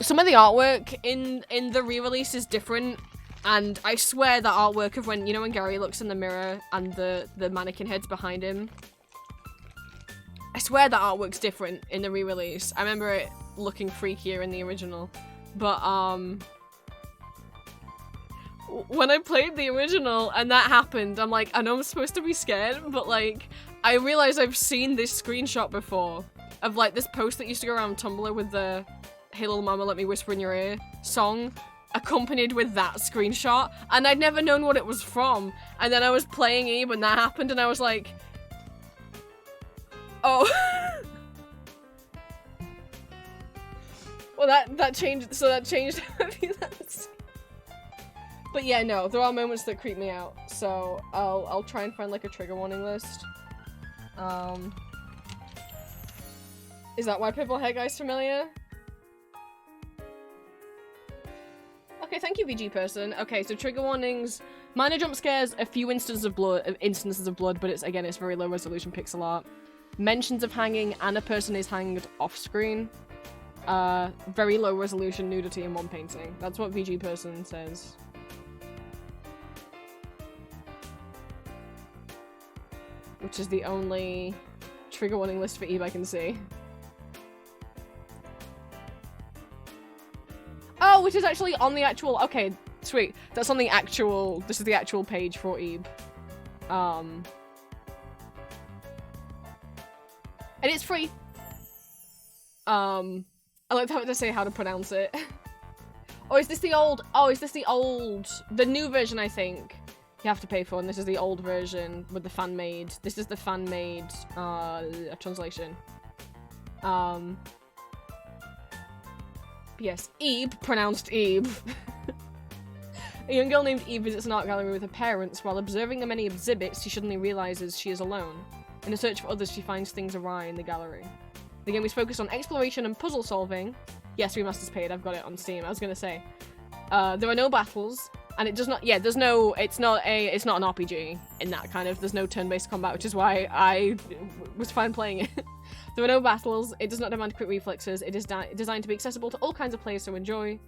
some of the artwork in the re-release is different. And I swear that artwork of when, you know, when Gary looks in the mirror and the mannequin head's behind him. I swear that artwork's different in the re-release. I remember it looking freakier in the original. But, when I played the original and that happened, I'm like, I know I'm supposed to be scared, but like, I realize I've seen this screenshot before of like this post that used to go around Tumblr with the Hey Little Mama Let Me Whisper in Your Ear song accompanied with that screenshot, and I'd never known what it was from. And then I was playing Eve when that happened and I was like, oh. Well, that changed, so that changed how I view that. But yeah, no, there are moments that creep me out, so I'll try and find like a trigger warning list. Is that why Purple Hair Guy's familiar? Okay, thank you, VG person. Okay, so trigger warnings, minor jump scares, a few instances of blood, but it's very low resolution pixel art. Mentions of hanging, and a person is hanged off screen. Very low resolution nudity in one painting. That's what VG person says. Which is the only trigger warning list for Eve I can see. Oh, which is actually on the actual- okay, sweet. That's on the actual- this is the actual page for Eve. And it's free. I like how to say how to pronounce it. Oh, is this the old- oh, is this the old- the new version, I think. You have to pay for, and this is the old version with the fan-made. This is the fan-made translation. Yes, Ebe, pronounced Ebe. A young girl named Eve visits an art gallery with her parents. While observing the many exhibits, she suddenly realizes she is alone. In a search for others, she finds things awry in the gallery. The game is focused on exploration and puzzle solving. Yes, remaster's paid. I've got it on Steam. I was gonna say. There are no battles. And it does not, yeah, there's no, it's not an RPG in that kind of, there's no turn-based combat, which is why I was fine playing it. There are no battles, it does not demand quick reflexes, it is designed to be accessible to all kinds of players to enjoy.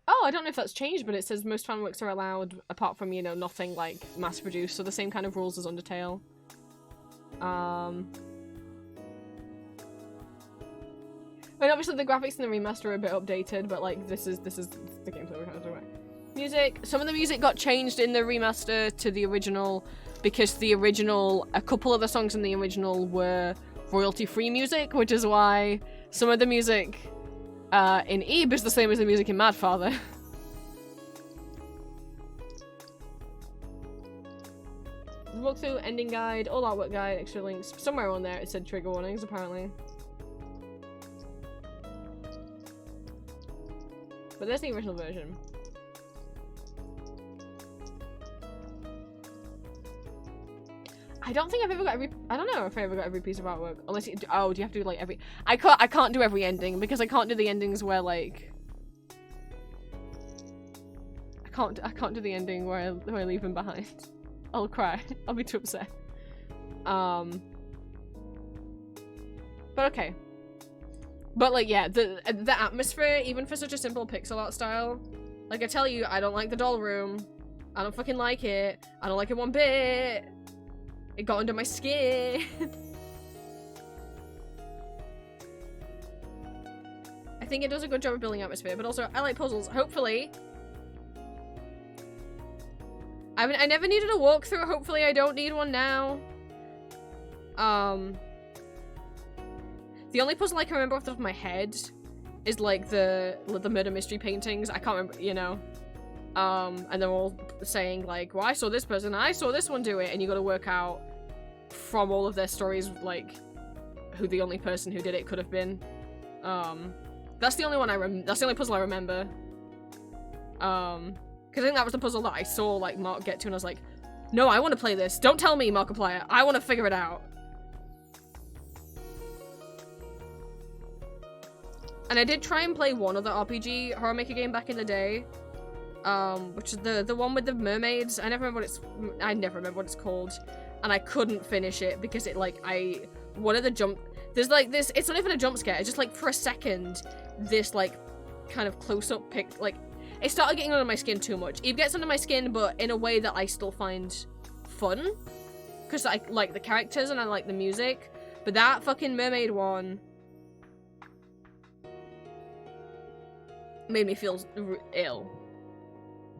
Oh, I don't know if that's changed, but it says most fan works are allowed, apart from, you know, nothing like mass-produced, so the same kind of rules as Undertale. I mean, obviously the graphics in the remaster are a bit updated, but like this is the gameplay we're kind of talking about. Music. Some of the music got changed in the remaster to the original because the original, a couple of the songs in the original were royalty-free music, which is why some of the music in Ebe is the same as the music in Mad Father. Walkthrough, ending guide, all artwork guide, extra links. Somewhere on there it said trigger warnings, apparently. But there's the original version. I don't think I've ever got every- I don't know if I ever got every piece of artwork. Unless you- oh, do you have to do like every- I can't do every ending because I can't do the endings where like... I can't do the ending where I leave him behind. I'll cry. I'll be too upset. But okay. But like, yeah, the atmosphere, even for such a simple pixel art style, like I tell you, I don't like the doll room. I don't fucking like it. I don't like it one bit. It got under my skin. I think it does a good job of building atmosphere, but also I like puzzles. Hopefully. I mean, I never needed a walkthrough. Hopefully I don't need one now. The only puzzle I can remember off the top of my head is like the murder mystery paintings. I can't remember, you know. And they're all saying like, well, I saw this person, I saw this one do it, and you gotta work out from all of their stories, like, who the only person who did it could have been. That's the only one that's the only puzzle I remember. Because I think that was the puzzle that I saw, like, Mark get to, and I was like, no, I want to play this. Don't tell me, Markiplier. I want to figure it out. And I did try and play one other RPG horror maker game back in the day. Which is the one with the mermaids. I never remember what it's called. And I couldn't finish it because it, like, one of the there's like this, it's not even a jump scare, it's just like for a second, this like kind of close-up pic, like, it started getting under my skin too much. It gets under my skin, but in a way that I still find fun. Because I like the characters and I like the music. But that fucking mermaid one made me feel ill.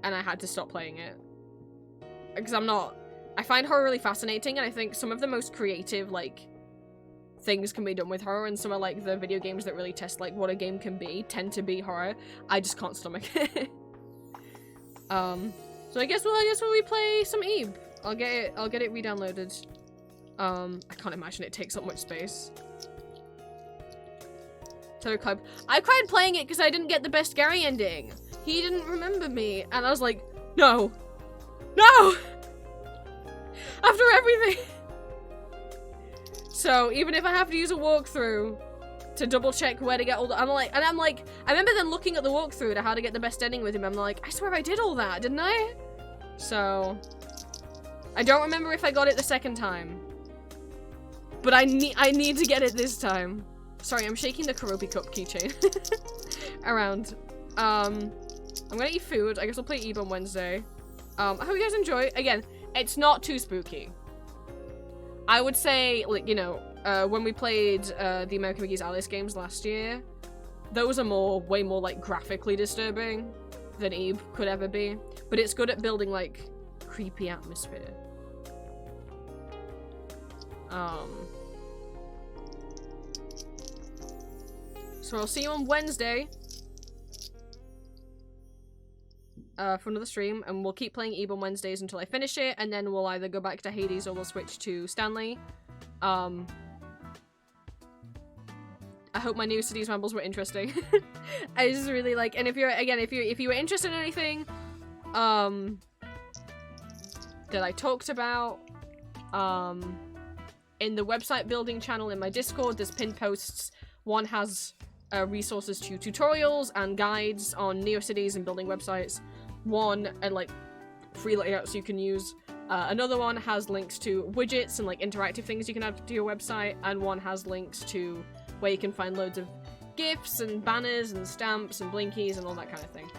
And I had to stop playing it. Because I find horror really fascinating, and I think some of the most creative, like, things can be done with horror, and some of, like, the video games that really test, like, what a game can be tend to be horror. I just can't stomach it. So I guess when we play some Eve, I'll get it re-downloaded. I can't imagine it takes up much space. So I cried playing it because I didn't get the best Gary ending. He didn't remember me, and I was like, no! No! After everything! So, even if I have to use a walkthrough to double check where to get all the- I'm like, I remember then looking at the walkthrough to how to get the best ending with him, I'm like, I swear I did all that, didn't I? So, I don't remember if I got it the second time. But I need to get it this time. Sorry, I'm shaking the Karopi Cup keychain around. I'm gonna eat food. I guess I'll play Eve on Wednesday. I hope you guys enjoy. Again, it's not too spooky. I would say, like, you know, when we played the American McGee's Alice games last year, those are way more, like, graphically disturbing than Eve could ever be. But it's good at building, like, creepy atmosphere. So I'll see you on Wednesday for another stream, and we'll keep playing Eve on Wednesdays until I finish it, and then we'll either go back to Hades or we'll switch to Stanley. I hope my new Cities Rambles were interesting. I just really like, and if you were interested in anything that I talked about in the website building channel in my Discord, there's pinned posts. One has resources to tutorials and guides on NeoCities and building websites. One, and like free layouts you can use. Another one has links to widgets and like interactive things you can add to your website, and one has links to where you can find loads of GIFs and banners and stamps and blinkies and all that kind of thing.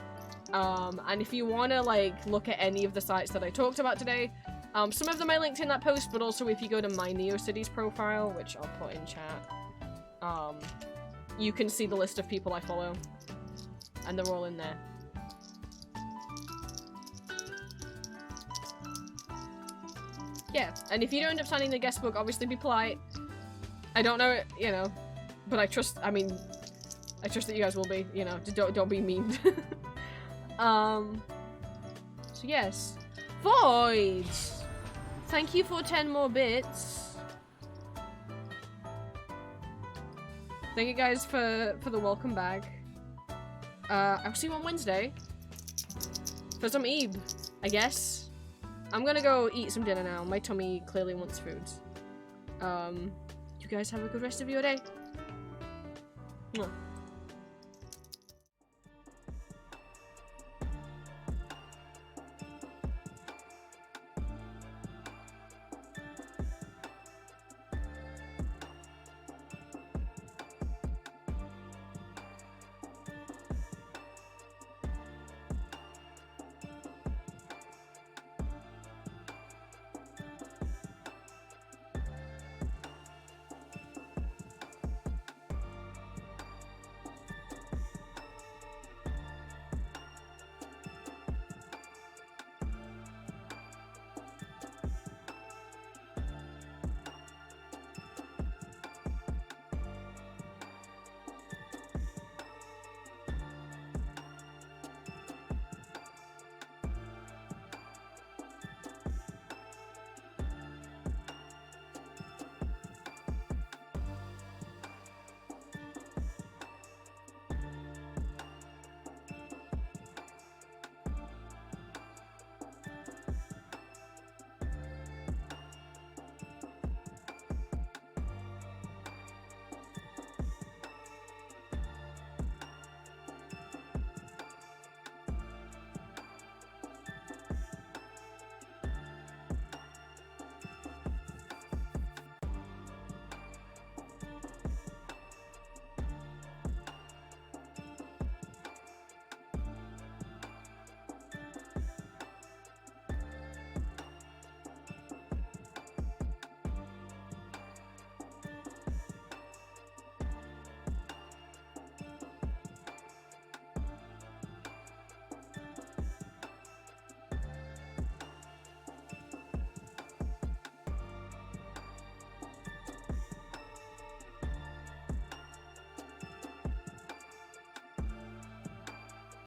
And if you want to like look at any of the sites that I talked about today, some of them I linked in that post, but also if you go to my NeoCities profile, which I'll put in chat, you can see the list of people I follow, and they're all in there. Yeah, and if you don't end up signing the guest book, obviously be polite. I don't know, you know, but I trust that you guys will be, you know, don't be mean. So yes. Void! Thank you for 10 more bits. Thank you guys for the welcome bag. I'll see you on Wednesday. For some Eve, I guess. I'm gonna go eat some dinner now. My tummy clearly wants food. You guys have a good rest of your day. Mwah.